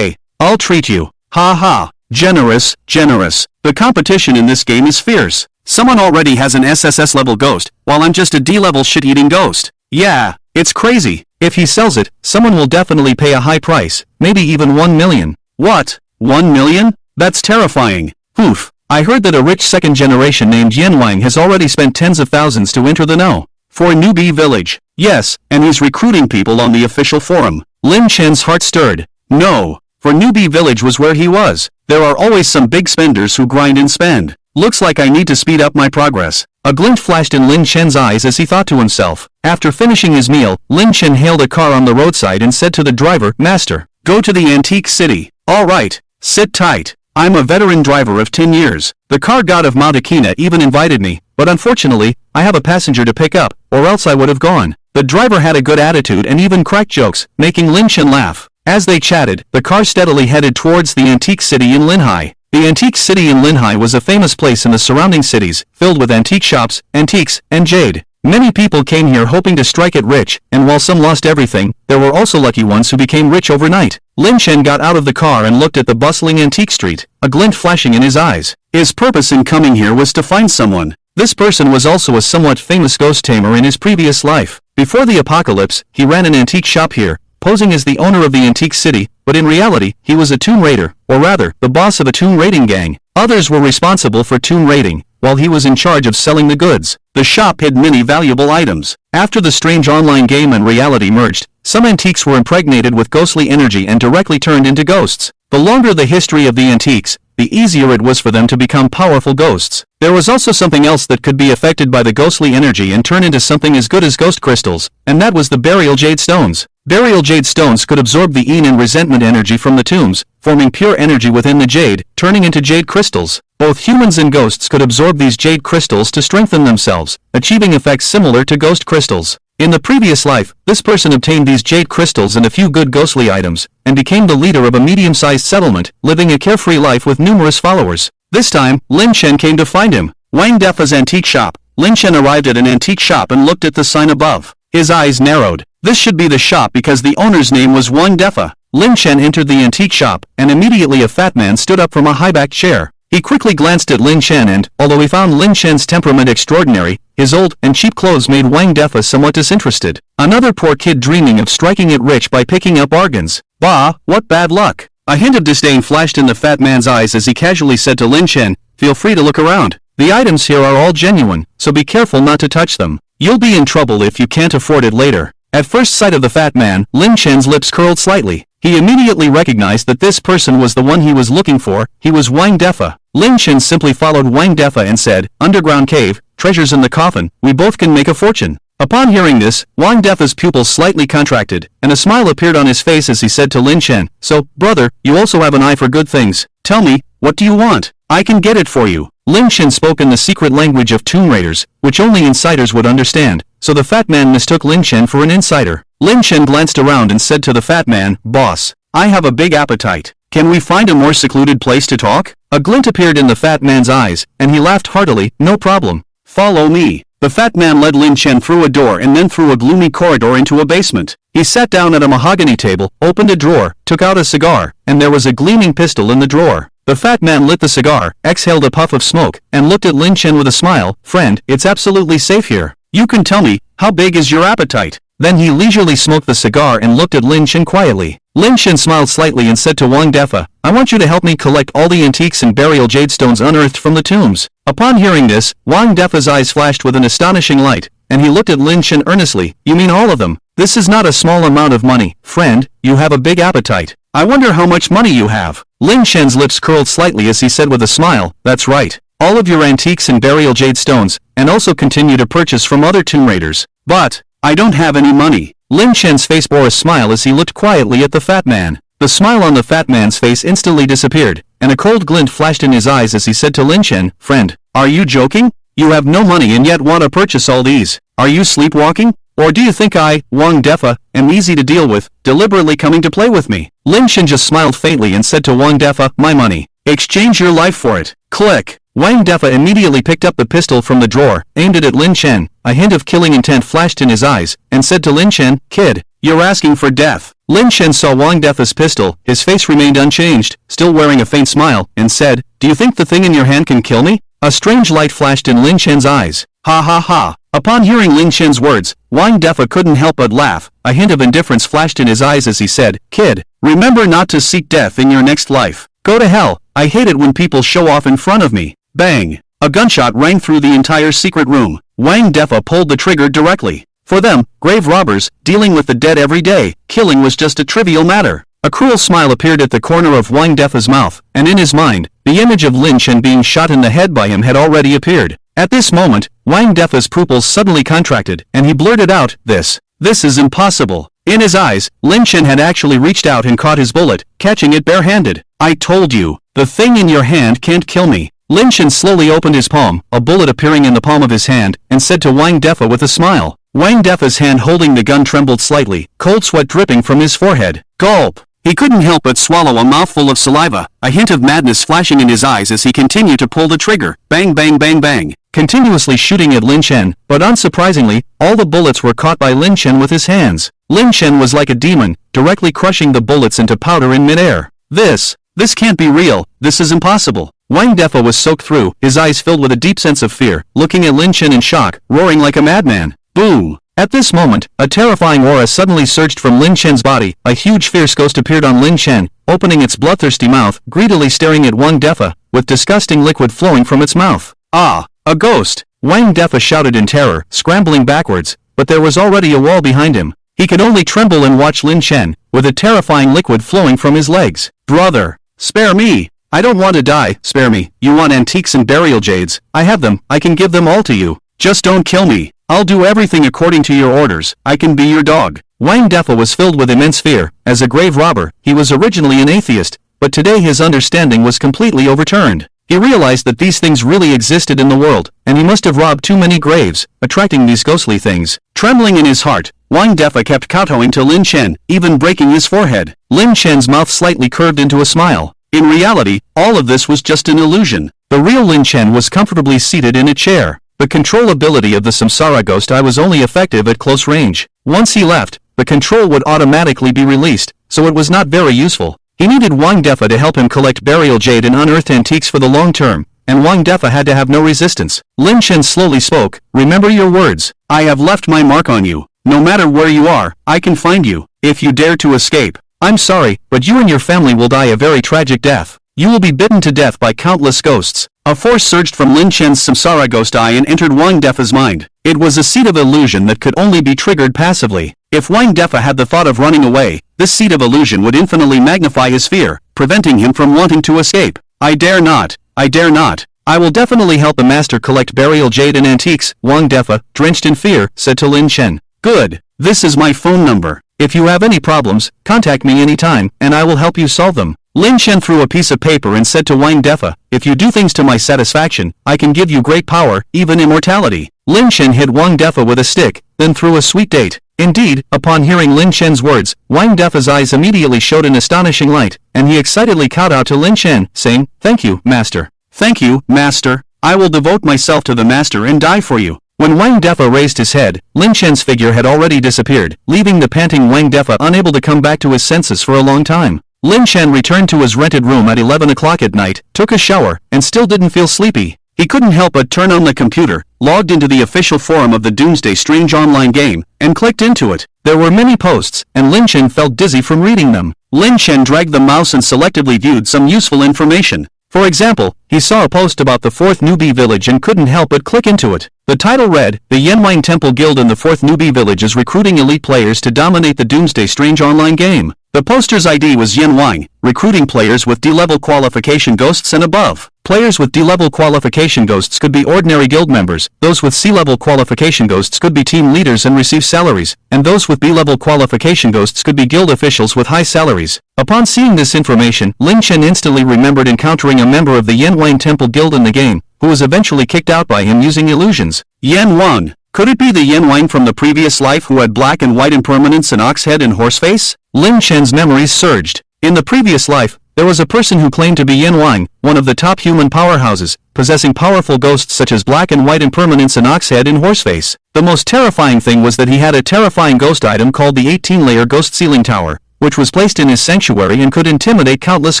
I'll treat you. Ha ha. Generous, generous. The competition in this game is fierce. Someone already has an SSS level ghost, while I'm just a D-level shit-eating ghost. Yeah, it's crazy. If he sells it, someone will definitely pay a high price, maybe even 1 million. What? 1 million? That's terrifying. Oof. I heard that a rich second generation named Yen Wang has already spent tens of thousands to enter the know. For a newbie village. Yes, and he's recruiting people on the official forum. Lin Chen's heart stirred. No. For newbie village was where he was. There are always some big spenders who grind and spend. Looks like I need to speed up my progress. A glint flashed in Lin Chen's eyes as he thought to himself. After finishing his meal, Lin Chen hailed a car on the roadside and said to the driver, "Master, go to the antique city." "All right, sit tight. I'm a veteran driver of 10 years. The car god of Mount Akina even invited me, but unfortunately, I have a passenger to pick up, or else I would have gone." The driver had a good attitude and even cracked jokes, making Lin Chen laugh. As they chatted, the car steadily headed towards the antique city in Linhai. The antique city in Linhai was a famous place in the surrounding cities, filled with antique shops, antiques, and jade. Many people came here hoping to strike it rich, and while some lost everything, there were also lucky ones who became rich overnight. Lin Chen got out of the car and looked at the bustling antique street, a glint flashing in his eyes. His purpose in coming here was to find someone. This person was also a somewhat famous ghost tamer in his previous life. Before the apocalypse, he ran an antique shop here, posing as the owner of the antique city, but in reality, he was a tomb raider, or rather, the boss of a tomb raiding gang. Others were responsible for tomb raiding, while he was in charge of selling the goods. The shop hid many valuable items. After the strange online game and reality merged, some antiques were impregnated with ghostly energy and directly turned into ghosts. The longer the history of the antiques, the easier it was for them to become powerful ghosts. There was also something else that could be affected by the ghostly energy and turn into something as good as ghost crystals, and that was the burial jade stones. Burial jade stones could absorb the and resentment energy from the tombs, forming pure energy within the jade, turning into jade crystals. Both humans and ghosts could absorb these jade crystals to strengthen themselves, achieving effects similar to ghost crystals. In the previous life, this person obtained these jade crystals and a few good ghostly items, and became the leader of a medium-sized settlement, living a carefree life with numerous followers. This time, Lin Chen came to find him. Wang Defa's antique shop. Lin Chen arrived at an antique shop and looked at the sign above. His eyes narrowed. This should be the shop because the owner's name was Wang Defa. Lin Chen entered the antique shop, and immediately a fat man stood up from a high-backed chair. He quickly glanced at Lin Chen and, although he found Lin Chen's temperament extraordinary, his old and cheap clothes made Wang Defa somewhat disinterested. Another poor kid dreaming of striking it rich by picking up bargains. Bah, what bad luck. A hint of disdain flashed in the fat man's eyes as he casually said to Lin Chen, "Feel free to look around. The items here are all genuine, so be careful not to touch them. You'll be in trouble if you can't afford it later." At first sight of the fat man, Lin Chen's lips curled slightly. He immediately recognized that this person was the one he was looking for. He was Wang Defa. Lin Chen simply followed Wang Defa and said, "Underground cave, treasures in the coffin, we both can make a fortune." Upon hearing this, Wang Defa's pupils slightly contracted, and a smile appeared on his face as he said to Lin Chen, "So, brother, you also have an eye for good things. Tell me, what do you want? I can get it for you." Lin Chen spoke in the secret language of tomb raiders, which only insiders would understand, so the fat man mistook Lin Chen for an insider. Lin Chen glanced around and said to the fat man, "Boss, I have a big appetite. Can we find a more secluded place to talk? A glint appeared in the fat man's eyes, and he laughed heartily. No problem. Follow me. The fat man led Lin Chen through a door and then through a gloomy corridor into a basement. He sat down at a mahogany table, opened a drawer, took out a cigar, and there was a gleaming pistol in the drawer. The fat man lit the cigar, exhaled a puff of smoke, and looked at Lin Chen with a smile. Friend, it's absolutely safe here. You can tell me, how big is your appetite? Then he leisurely smoked the cigar and looked at Lin Chen quietly. Lin Chen smiled slightly and said to Wang Defa, I want you to help me collect all the antiques and burial jade stones unearthed from the tombs. Upon hearing this, Wang Defa's eyes flashed with an astonishing light, and he looked at Lin Chen earnestly. You mean all of them? This is not a small amount of money. Friend, you have a big appetite. I wonder how much money you have. Lin Chen's lips curled slightly as he said with a smile, that's right. All of your antiques and burial jade stones, and also continue to purchase from other tomb raiders. But, I don't have any money. Lin Chen's face bore a smile as he looked quietly at the fat man. The smile on the fat man's face instantly disappeared, and a cold glint flashed in his eyes as he said to Lin Chen, Friend, are you joking? You have no money and yet want to purchase all these. Are you sleepwalking? Or do you think I, Wang Defa, am easy to deal with, deliberately coming to play with me? Lin Chen just smiled faintly and said to Wang Defa, my money. Exchange your life for it. Click. Wang Defa immediately picked up the pistol from the drawer, aimed it at Lin Chen. A hint of killing intent flashed in his eyes, and said to Lin Chen, Kid, you're asking for death. Lin Chen saw Wang Defa's pistol, his face remained unchanged, still wearing a faint smile, and said, Do you think the thing in your hand can kill me? A strange light flashed in Lin Chen's eyes. Ha ha ha. Upon hearing Lin Chen's words, Wang Defa couldn't help but laugh. A hint of indifference flashed in his eyes as he said, Kid, remember not to seek death in your next life. Go to hell. I hate it when people show off in front of me. Bang! A gunshot rang through the entire secret room. Wang Defa pulled the trigger directly. For them, grave robbers, dealing with the dead every day, killing was just a trivial matter. A cruel smile appeared at the corner of Wang Defa's mouth, and in his mind, the image of Lin Chen being shot in the head by him had already appeared. At this moment, Wang Defa's pupils suddenly contracted, and he blurted out, This is impossible. In his eyes, Lin Chen had actually reached out and caught his bullet, catching it barehanded. I told you, the thing in your hand can't kill me. Lin Chen slowly opened his palm, a bullet appearing in the palm of his hand, and said to Wang Defa with a smile. Wang Defa's hand holding the gun trembled slightly, cold sweat dripping from his forehead. Gulp! He couldn't help but swallow a mouthful of saliva, a hint of madness flashing in his eyes as he continued to pull the trigger. Bang bang bang bang, continuously shooting at Lin Chen, but unsurprisingly, all the bullets were caught by Lin Chen with his hands. Lin Chen was like a demon, directly crushing the bullets into powder in midair. This can't be real, this is impossible. Wang Defa was soaked through, his eyes filled with a deep sense of fear, looking at Lin Chen in shock, roaring like a madman. Boom! At this moment, a terrifying aura suddenly surged from Lin Chen's body. A huge fierce ghost appeared on Lin Chen, opening its bloodthirsty mouth, greedily staring at Wang Defa, with disgusting liquid flowing from its mouth. Ah! A ghost! Wang Defa shouted in terror, scrambling backwards, but there was already a wall behind him. He could only tremble and watch Lin Chen, with a terrifying liquid flowing from his legs. Brother! Spare me! I don't want to die, spare me. You want antiques and burial jades? I have them, I can give them all to you. Just don't kill me. I'll do everything according to your orders. I can be your dog. Wang Defa was filled with immense fear. As a grave robber, he was originally an atheist, but today his understanding was completely overturned. He realized that these things really existed in the world, and he must have robbed too many graves, attracting these ghostly things. Trembling in his heart, Wang Defa kept kowtowing to Lin Chen, even breaking his forehead. Lin Chen's mouth slightly curved into a smile. In reality, all of this was just an illusion. The real Lin Chen was comfortably seated in a chair. The control ability of the Samsara Ghost Eye was only effective at close range. Once he left, the control would automatically be released, so it was not very useful. He needed Wang Defa to help him collect burial jade and unearthed antiques for the long term, and Wang Defa had to have no resistance. Lin Chen slowly spoke, Remember your words. I have left my mark on you. No matter where you are, I can find you. If you dare to escape, I'm sorry, but you and your family will die a very tragic death. You will be bitten to death by countless ghosts. A force surged from Lin Chen's Samsara Ghost Eye and entered Wang Defa's mind. It was a seed of illusion that could only be triggered passively. If Wang Defa had the thought of running away, this seed of illusion would infinitely magnify his fear, preventing him from wanting to escape. I dare not. I dare not. I will definitely help the master collect burial jade and antiques, Wang Defa, drenched in fear, said to Lin Chen. Good. This is my phone number. If you have any problems, contact me anytime, and I will help you solve them. Lin Chen threw a piece of paper and said to Wang Defa, If you do things to my satisfaction, I can give you great power, even immortality. Lin Chen hit Wang Defa with a stick, then threw a sweet date. Indeed, upon hearing Lin Chen's words, Wang Defa's eyes immediately showed an astonishing light, and he excitedly called out to Lin Chen, saying, "Thank you, master. Thank you, master. I will devote myself to the master and die for you." When Wang Defa raised his head, Lin Chen's figure had already disappeared, leaving the panting Wang Defa unable to come back to his senses for a long time. Lin Chen returned to his rented room at 11 o'clock at night, took a shower, and still didn't feel sleepy. He couldn't help but turn on the computer, logged into the official forum of the Doomsday Strange online game, and clicked into it. There were many posts, and Lin Chen felt dizzy from reading them. Lin Chen dragged the mouse and selectively viewed some useful information. For example, he saw a post about the 4th newbie village and couldn't help but click into it. The title read, "The Yanwang Temple Guild in the 4th newbie village is recruiting elite players to dominate the Doomsday Strange online game." The poster's ID was Yanwang, recruiting players with D-level qualification ghosts and above. Players with D-level qualification ghosts could be ordinary guild members, those with C-level qualification ghosts could be team leaders and receive salaries, and those with B-level qualification ghosts could be guild officials with high salaries. Upon seeing this information, Lin Chen instantly remembered encountering a member of the Yanwang Temple Guild in the game, who was eventually kicked out by him using illusions. Yanwang. Could it be the Yanwang from the previous life who had black and white impermanence and ox head and horse face? Lin Chen's memories surged. In the previous life, there was a person who claimed to be Yanwang, one of the top human powerhouses, possessing powerful ghosts such as black and white impermanence and ox head and horse face. The most terrifying thing was that he had a terrifying ghost item called the 18-layer ghost ceiling tower, which was placed in his sanctuary and could intimidate countless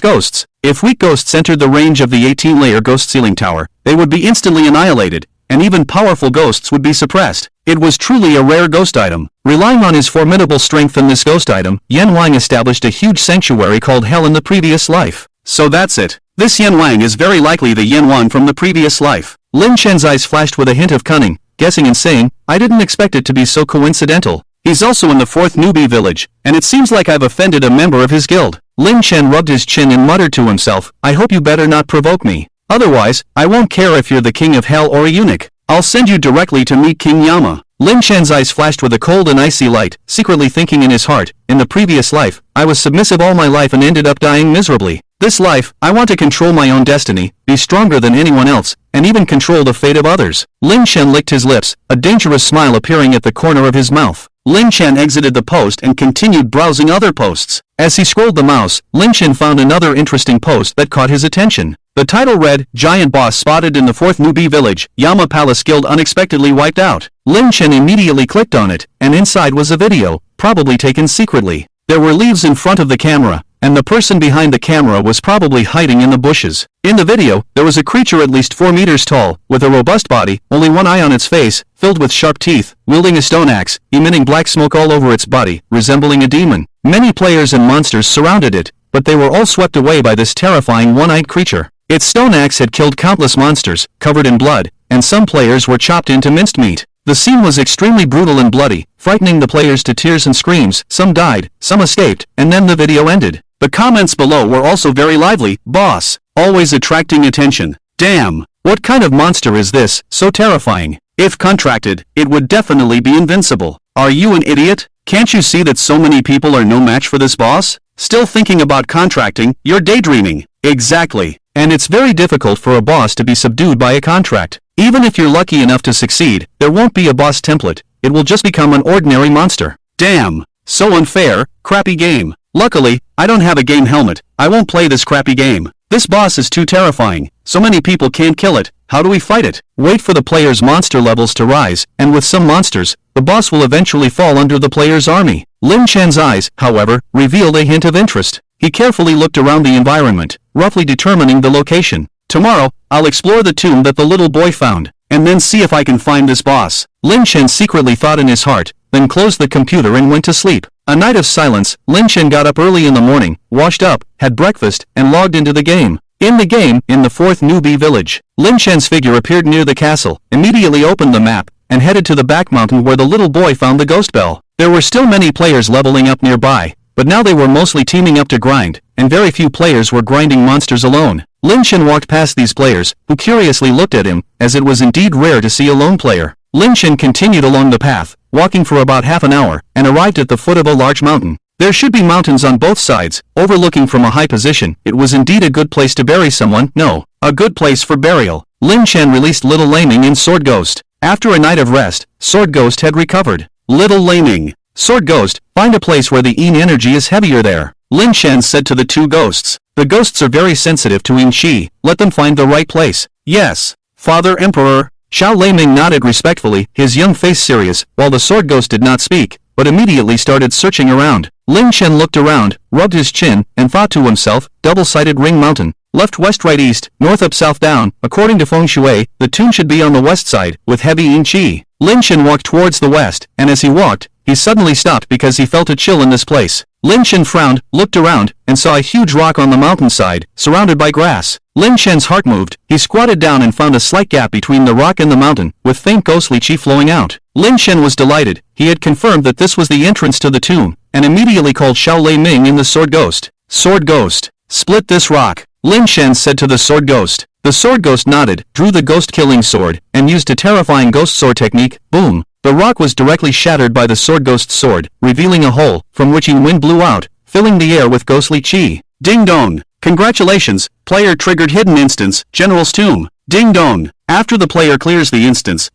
ghosts. If weak ghosts entered the range of the 18-layer ghost ceiling tower, they would be instantly annihilated, and even powerful ghosts would be suppressed. It was truly a rare ghost item. Relying on his formidable strength in this ghost item, Yanwang established a huge sanctuary called Hell in the previous life. So that's it. This Yanwang is very likely the Yanwang from the previous life. Lin Chen's eyes flashed with a hint of cunning, guessing and saying, "I didn't expect it to be so coincidental. He's also in the 4th newbie village, and it seems like I've offended a member of his guild." Lin Chen rubbed his chin and muttered to himself, "I hope you better not provoke me. Otherwise, I won't care if you're the king of hell or a eunuch. I'll send you directly to meet King Yama." Lin Chen's eyes flashed with a cold and icy light, secretly thinking in his heart, "In the previous life, I was submissive all my life and ended up dying miserably. This life, I want to control my own destiny, be stronger than anyone else, and even control the fate of others." Lin Chen licked his lips, a dangerous smile appearing at the corner of his mouth. Lin Chen exited the post and continued browsing other posts. As he scrolled the mouse, Lin Chen found another interesting post that caught his attention. The title read, "Giant Boss Spotted in the 4th Newbie Village, Yama Palace Guild Unexpectedly Wiped Out." Lin Chen immediately clicked on it, and inside was a video, probably taken secretly. There were leaves in front of the camera, and the person behind the camera was probably hiding in the bushes. In the video, there was a creature at least 4 meters tall, with a robust body, only one eye on its face, filled with sharp teeth, wielding a stone axe, emitting black smoke all over its body, resembling a demon. Many players and monsters surrounded it, but they were all swept away by this terrifying one-eyed creature. Its stone axe had killed countless monsters, covered in blood, and some players were chopped into minced meat. The scene was extremely brutal and bloody, frightening the players to tears and screams. Some died, some escaped, and then the video ended. The comments below were also very lively. "Boss, always attracting attention. Damn, what kind of monster is this, so terrifying? If contracted, it would definitely be invincible. Are you an idiot? Can't you see that so many people are no match for this boss? Still thinking about contracting? You're daydreaming." Exactly. And it's very difficult for a boss to be subdued by a contract. Even if you're lucky enough to succeed, there won't be a boss template. It will just become an ordinary monster. Damn. So unfair. Crappy game. Luckily, I don't have a game helmet. I won't play this crappy game. This boss is too terrifying. So many people can't kill it. How do we fight it? Wait for the player's monster levels to rise, and with some monsters, the boss will eventually fall under the player's army. Lin Chen's eyes, however, revealed a hint of interest. He carefully looked around the environment, roughly determining the location. Tomorrow, I'll explore the tomb that the little boy found, and then see if I can find this boss. Lin Chen secretly thought in his heart, then closed the computer and went to sleep. A night of silence. Lin Chen got up early in the morning, washed up, had breakfast, and logged into the game. In the game, in the 4th Newbie Village, Lin Chen's figure appeared near the castle, immediately opened the map, and headed to the back mountain where the little boy found the ghost bell. There were still many players leveling up nearby, but now they were mostly teaming up to grind, and very few players were grinding monsters alone. Lin Chen walked past these players, who curiously looked at him, as it was indeed rare to see a lone player. Lin Chen continued along the path, walking for about half an hour, and arrived at the foot of a large mountain. There should be mountains on both sides, overlooking from a high position. It was indeed a good place to bury someone. No, a good place for burial. Lin Chen released Little Laming in Sword Ghost. After a night of rest, Sword Ghost had recovered. Little Laming. Sword Ghost, find a place where the Yin energy is heavier there. Lin Shen said to the two ghosts. The ghosts are very sensitive to Yin Qi, let them find the right place. Yes, Father Emperor. Xiao Leiming nodded respectfully, his young face serious, while the sword ghost did not speak, but immediately started searching around. Lin Shen looked around, rubbed his chin, and thought to himself, double-sided ring mountain. Left west right east, north up south down, according to feng shui, the tomb should be on the west side, with heavy Yin Qi. Lin Shen walked towards the west, and as he walked, he suddenly stopped because he felt a chill in this place. Lin Shen frowned, looked around, and saw a huge rock on the mountainside, surrounded by grass. Lin Shen's heart moved, he squatted down and found a slight gap between the rock and the mountain, with faint ghostly qi flowing out. Lin Shen was delighted, he had confirmed that this was the entrance to the tomb, and immediately called Xiao Leiming in the sword ghost. Sword ghost, split this rock, Lin Shen said to the sword ghost. The sword ghost nodded, drew the ghost-killing sword, and used a terrifying ghost sword technique, boom. The rock was directly shattered by the sword ghost's sword, revealing a hole, from which Yin wind blew out, filling the air with ghostly qi. Ding dong! Congratulations, player triggered hidden instance, General's Tomb. Ding dong! After the player clears the instance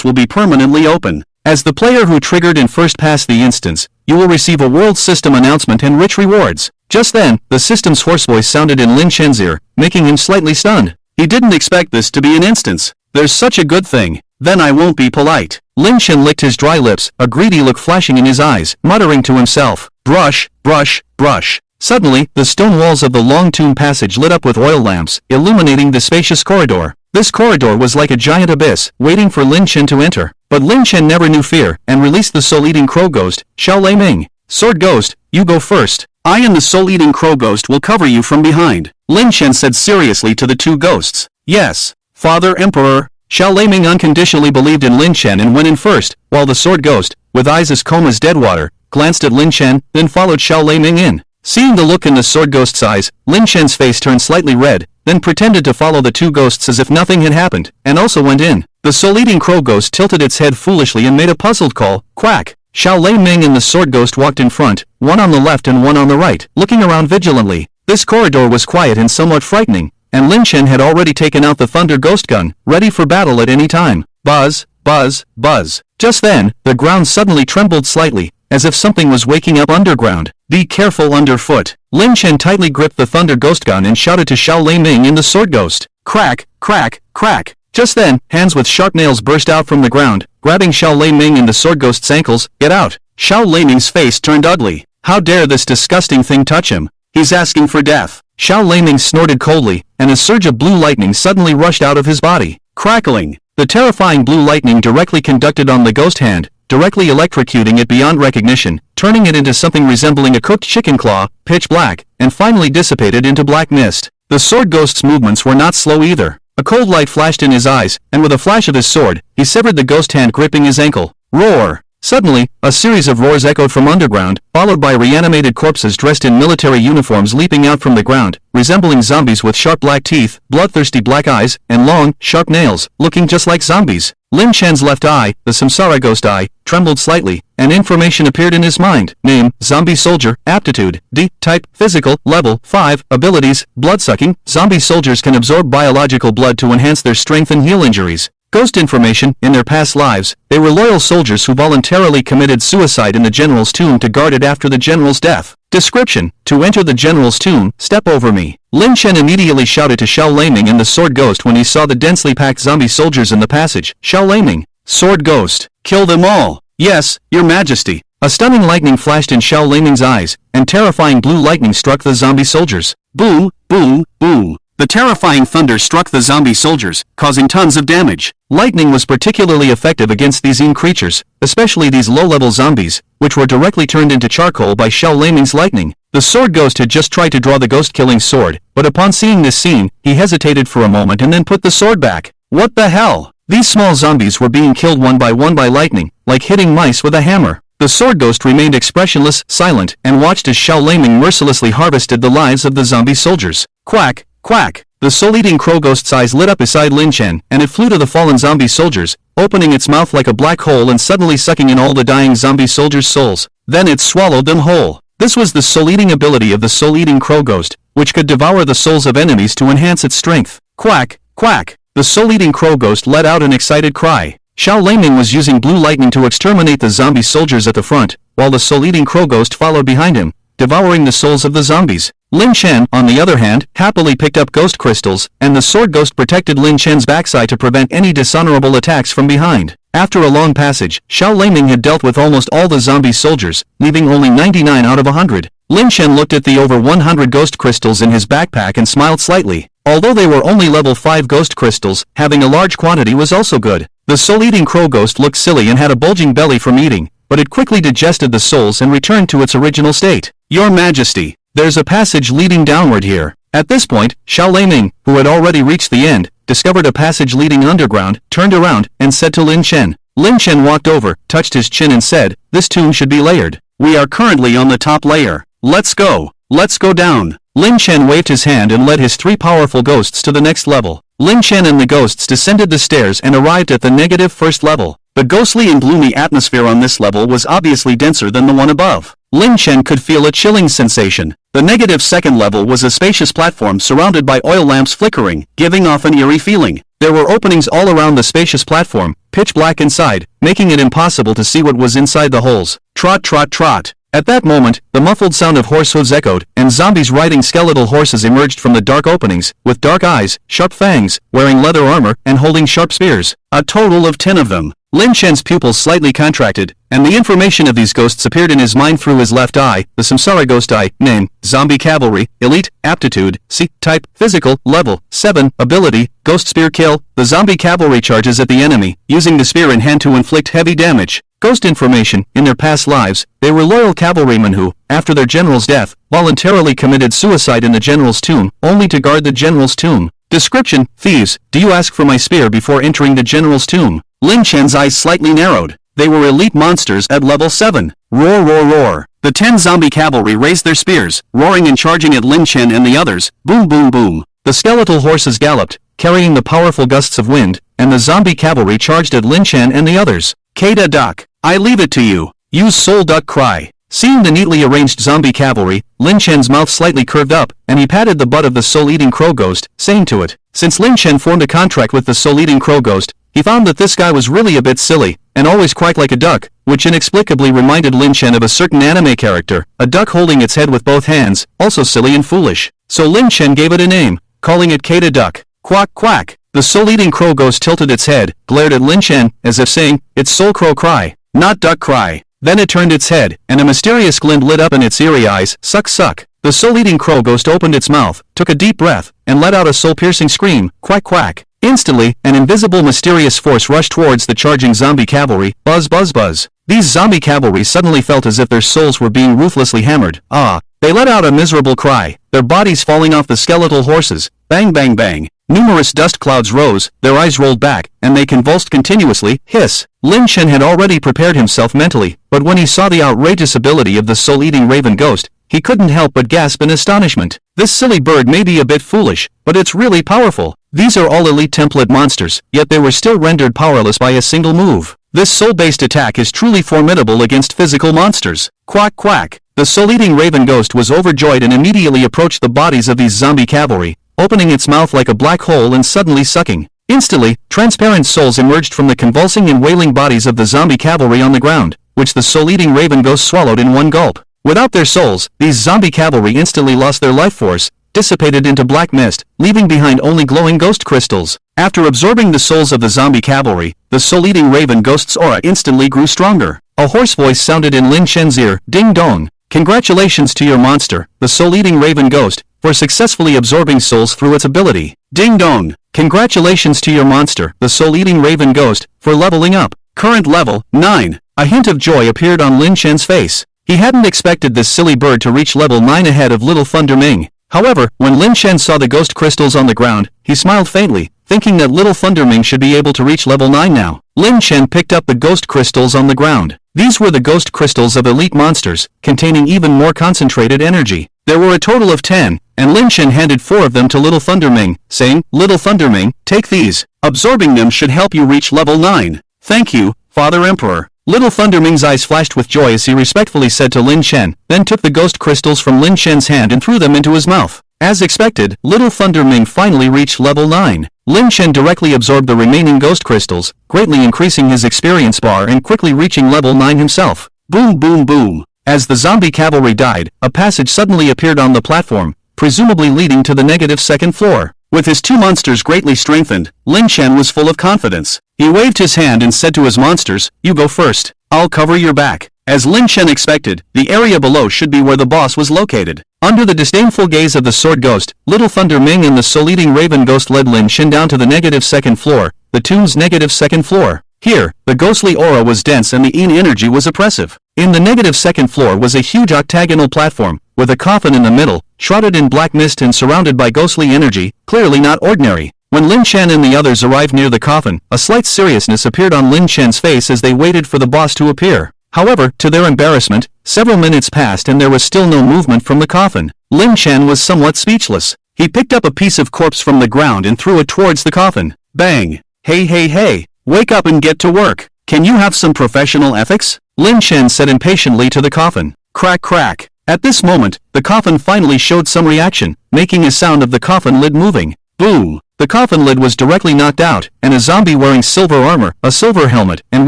will be permanently open. As the player who triggered and first passed the instance, you will receive a world system announcement and rich rewards. Just then, the system's hoarse voice sounded in Lin Shen's ear, making him slightly stunned. He didn't expect this to be an instance. There's such a good thing. Then I won't be polite. Lin Shen licked his dry lips, a greedy look flashing in his eyes, muttering to himself, brush, brush, brush. Suddenly, the stone walls of the long tomb passage lit up with oil lamps, illuminating the spacious corridor. This corridor was like a giant abyss, waiting for Lin Shen to enter. But Lin Shen never knew fear, and released the soul-eating crow ghost, Xiao Leiming. Sword ghost, you go first. I and the soul-eating crow ghost will cover you from behind. Lin Shen said seriously to the two ghosts. Yes, Father Emperor. Xiao Leiming unconditionally believed in Lin Shen and went in first, while the sword ghost, with eyes as calm as dead water, glanced at Lin Shen, then followed Xiao Leiming in. Seeing the look in the sword ghost's eyes, Lin Shen's face turned slightly red, then pretended to follow the two ghosts as if nothing had happened, and also went in. The soul-eating crow ghost tilted its head foolishly and made a puzzled call, quack. Xiao Leiming and the sword ghost walked in front, one on the left and one on the right, looking around vigilantly. This corridor was quiet and somewhat frightening, and Lin Shen had already taken out the thunder ghost gun, ready for battle at any time. Buzz, buzz, buzz. Just then, the ground suddenly trembled slightly, as if something was waking up underground. Be careful underfoot. Lin Shen tightly gripped the thunder ghost gun and shouted to Xiao Leiming and the sword ghost. Crack, crack, crack. Just then, hands with sharp nails burst out from the ground, grabbing Xiao Leiming and the sword ghost's ankles. Get out. Xiao Leiming's face turned ugly. How dare this disgusting thing touch him? He's asking for death. Xiao Leiming snorted coldly, and a surge of blue lightning suddenly rushed out of his body. Crackling. The terrifying blue lightning directly conducted on the ghost hand, directly electrocuting it beyond recognition, turning it into something resembling a cooked chicken claw, pitch black, and finally dissipated into black mist. The sword ghost's movements were not slow either. A cold light flashed in his eyes, and with a flash of his sword, he severed the ghost hand gripping his ankle. Roar! Suddenly, a series of roars echoed from underground, followed by reanimated corpses dressed in military uniforms leaping out from the ground, resembling zombies with sharp black teeth, bloodthirsty black eyes, and long, sharp nails, looking just like zombies. Lin Shen's left eye, the Samsara ghost eye, trembled slightly, and information appeared in his mind. Name, zombie soldier, aptitude, D, type, physical, level, 5, abilities, blood-sucking. Zombie soldiers can absorb biological blood to enhance their strength and heal injuries. Ghost information, in their past lives, they were loyal soldiers who voluntarily committed suicide in the general's tomb to guard it after the general's death. Description: to enter the general's tomb, step over me. Lin Shen immediately shouted to Xiao Leiming and the sword ghost when he saw the densely packed zombie soldiers in the passage. Xiao Leiming, sword ghost, kill them all. Yes, your majesty. A stunning lightning flashed in Xiao Leiming's eyes, and terrifying blue lightning struck the zombie soldiers. Boom, boom, boom. The terrifying thunder struck the zombie soldiers, causing tons of damage. Lightning was particularly effective against these Yin creatures, especially these low-level zombies, which were directly turned into charcoal by Xiao Leiming's lightning. The sword ghost had just tried to draw the ghost-killing sword, but upon seeing this scene, he hesitated for a moment and then put the sword back. What the hell? These small zombies were being killed one by lightning, like hitting mice with a hammer. The sword ghost remained expressionless, silent, and watched as Xiao Leiming mercilessly harvested the lives of the zombie soldiers. Quack! Quack! The soul-eating crow ghost's eyes lit up beside Lin Shen, and it flew to the fallen zombie soldiers, opening its mouth like a black hole and suddenly sucking in all the dying zombie soldiers' souls. Then it swallowed them whole. This was the soul-eating ability of the soul-eating crow ghost, which could devour the souls of enemies to enhance its strength. Quack! Quack! The soul-eating crow ghost let out an excited cry. Xiao Leiming was using blue lightning to exterminate the zombie soldiers at the front, while the soul-eating crow ghost followed behind him, devouring the souls of the zombies. Lin Chen, on the other hand, happily picked up ghost crystals, and the sword ghost protected Lin Chen's backside to prevent any dishonorable attacks from behind. After a long passage, Xiao Leiming had dealt with almost all the zombie soldiers, leaving only 99 out of 100. Lin Chen looked at the over 100 ghost crystals in his backpack and smiled slightly. Although they were only level 5 ghost crystals, having a large quantity was also good. The soul-eating crow ghost looked silly and had a bulging belly from eating, but it quickly digested the souls and returned to its original state. Your Majesty, there's a passage leading downward here. At this point, Xiao Leiming, who had already reached the end, discovered a passage leading underground, turned around, and said to Lin Chen. Lin Chen walked over, touched his chin and said, "This tomb should be layered. We are currently on the top layer. Let's go. Let's go down." Lin Chen waved his hand and led his 3 powerful ghosts to the next level. Lin Chen and the ghosts descended the stairs and arrived at the negative first level. The ghostly and gloomy atmosphere on this level was obviously denser than the one above. Lin Chen could feel a chilling sensation. The negative second level was a spacious platform surrounded by oil lamps flickering, giving off an eerie feeling. There were openings all around the spacious platform, pitch black inside, making it impossible to see what was inside the holes. Trot, trot, trot. At that moment, the muffled sound of horse hooves echoed, and zombies riding skeletal horses emerged from the dark openings, with dark eyes, sharp fangs, wearing leather armor, and holding sharp spears. A total of 10 of them. Lin Chen's pupils slightly contracted, and the information of these ghosts appeared in his mind through his left eye. The Samsara Ghost Eye, name, Zombie Cavalry, Elite, Aptitude, C, Type, Physical, Level, 7, Ability, Ghost Spear Kill. The Zombie Cavalry charges at the enemy, using the spear in hand to inflict heavy damage. Ghost information, in their past lives, they were loyal cavalrymen who, after their general's death, voluntarily committed suicide in the general's tomb, only to guard the general's tomb. Description, thieves, do you ask for my spear before entering the general's tomb? Lin Chen's eyes slightly narrowed. They were elite monsters at level 7. Roar, roar, roar. The 10 zombie cavalry raised their spears, roaring and charging at Lin Chen and the others. Boom, boom, boom. The skeletal horses galloped, carrying the powerful gusts of wind, and the zombie cavalry charged at Lin Chen and the others. Kada duck. I leave it to you. Use soul duck cry. Seeing the neatly arranged zombie cavalry, Lin Chen's mouth slightly curved up, and he patted the butt of the soul-eating crow ghost, saying to it. Since Lin Chen formed a contract with the soul-eating crow ghost, he found that this guy was really a bit silly, and always quacked like a duck, which inexplicably reminded Lin Chen of a certain anime character, a duck holding its head with both hands, also silly and foolish. So Lin Chen gave it a name, calling it Kada duck. Quack, quack. The soul-eating crow ghost tilted its head, glared at Lin Chen, as if saying, it's soul crow cry, not duck cry. Then it turned its head, and a mysterious glint lit up in its eerie eyes. Suck, suck. The soul-eating crow ghost opened its mouth, took a deep breath, and let out a soul-piercing scream. Quack, quack. Instantly, an invisible mysterious force rushed towards the charging zombie cavalry. Buzz, buzz, buzz. These zombie cavalry suddenly felt as if their souls were being ruthlessly hammered. Ah! They let out a miserable cry, their bodies falling off the skeletal horses. Bang, bang, bang. Numerous dust clouds rose, their eyes rolled back, and they convulsed continuously. Hiss! Lin Chen had already prepared himself mentally, but when he saw the outrageous ability of the soul-eating raven ghost, he couldn't help but gasp in astonishment. This silly bird may be a bit foolish, but it's really powerful. These are all elite template monsters, yet they were still rendered powerless by a single move. This soul-based attack is truly formidable against physical monsters. Quack, quack. The soul-eating raven ghost was overjoyed and immediately approached the bodies of these zombie cavalry, opening its mouth like a black hole and suddenly sucking. Instantly, transparent souls emerged from the convulsing and wailing bodies of the zombie cavalry on the ground, which the soul-eating raven ghost swallowed in one gulp. Without their souls, these zombie cavalry instantly lost their life force, dissipated into black mist, leaving behind only glowing ghost crystals. After absorbing the souls of the zombie cavalry, the soul-eating raven ghost's aura instantly grew stronger. A hoarse voice sounded in Lin Chen's ear. Ding dong. Congratulations to your monster, the soul-eating raven ghost, for successfully absorbing souls through its ability. Ding dong. Congratulations to your monster, the soul-eating raven ghost, for leveling up. Current level, 9. A hint of joy appeared on Lin Chen's face. He hadn't expected this silly bird to reach level 9 ahead of Little Thunder Ming. However, when Lin Chen saw the ghost crystals on the ground, he smiled faintly, thinking that Little Thunder Ming should be able to reach level 9 now. Lin Chen picked up the ghost crystals on the ground. These were the ghost crystals of elite monsters, containing even more concentrated energy. There were a total of 10, and Lin Chen handed 4 of them to Little Thunder Ming, saying, Little Thunder Ming, take these. Absorbing them should help you reach level 9. Thank you, Father Emperor. Little Thunder Ming's eyes flashed with joy as he respectfully said to Lin Chen, then took the ghost crystals from Lin Chen's hand and threw them into his mouth. As expected, Little Thunder Ming finally reached level 9. Lin Chen directly absorbed the remaining ghost crystals, greatly increasing his experience bar and quickly reaching level 9 himself. Boom boom boom. As the zombie cavalry died, a passage suddenly appeared on the platform, presumably leading to the negative second floor. With his two monsters greatly strengthened, Lin Chen was full of confidence. He waved his hand and said to his monsters, "You go first. I'll cover your back." As Lin Chen expected, the area below should be where the boss was located. Under the disdainful gaze of the Sword Ghost, Little Thunder Ming and the Soul-Eating Raven Ghost led Lin Chen down to the negative second floor, the tomb's negative second floor. Here, the ghostly aura was dense and the Yin energy was oppressive. In the negative second floor was a huge octagonal platform, with a coffin in the middle, shrouded in black mist and surrounded by ghostly energy, clearly not ordinary. When Lin Chen and the others arrived near the coffin, a slight seriousness appeared on Lin Chen's face as they waited for the boss to appear. However, to their embarrassment, several minutes passed and there was still no movement from the coffin. Lin Chen was somewhat speechless. He picked up a piece of corpse from the ground and threw it towards the coffin. Bang! Hey hey hey! Wake up and get to work! Can you have some professional ethics? Lin Chen said impatiently to the coffin. Crack crack! At this moment, the coffin finally showed some reaction, making a sound of the coffin lid moving. Boom! The coffin lid was directly knocked out, and a zombie wearing silver armor, a silver helmet, and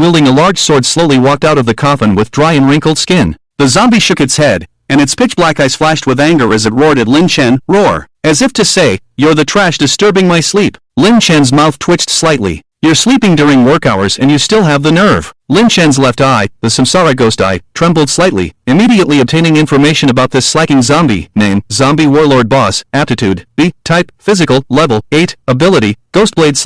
wielding a large sword slowly walked out of the coffin with dry and wrinkled skin. The zombie shook its head, and its pitch-black eyes flashed with anger as it roared at Lin Chen. Roar! As if to say, "You're the trash disturbing my sleep." Lin Chen's mouth twitched slightly. "You're sleeping during work hours and you still have the nerve." Lin Chen's left eye, the Samsara Ghost Eye, trembled slightly, immediately obtaining information about this slacking zombie. Name, Zombie Warlord Boss, Aptitude, B, Type, Physical, Level, 8, Ability, Ghostblade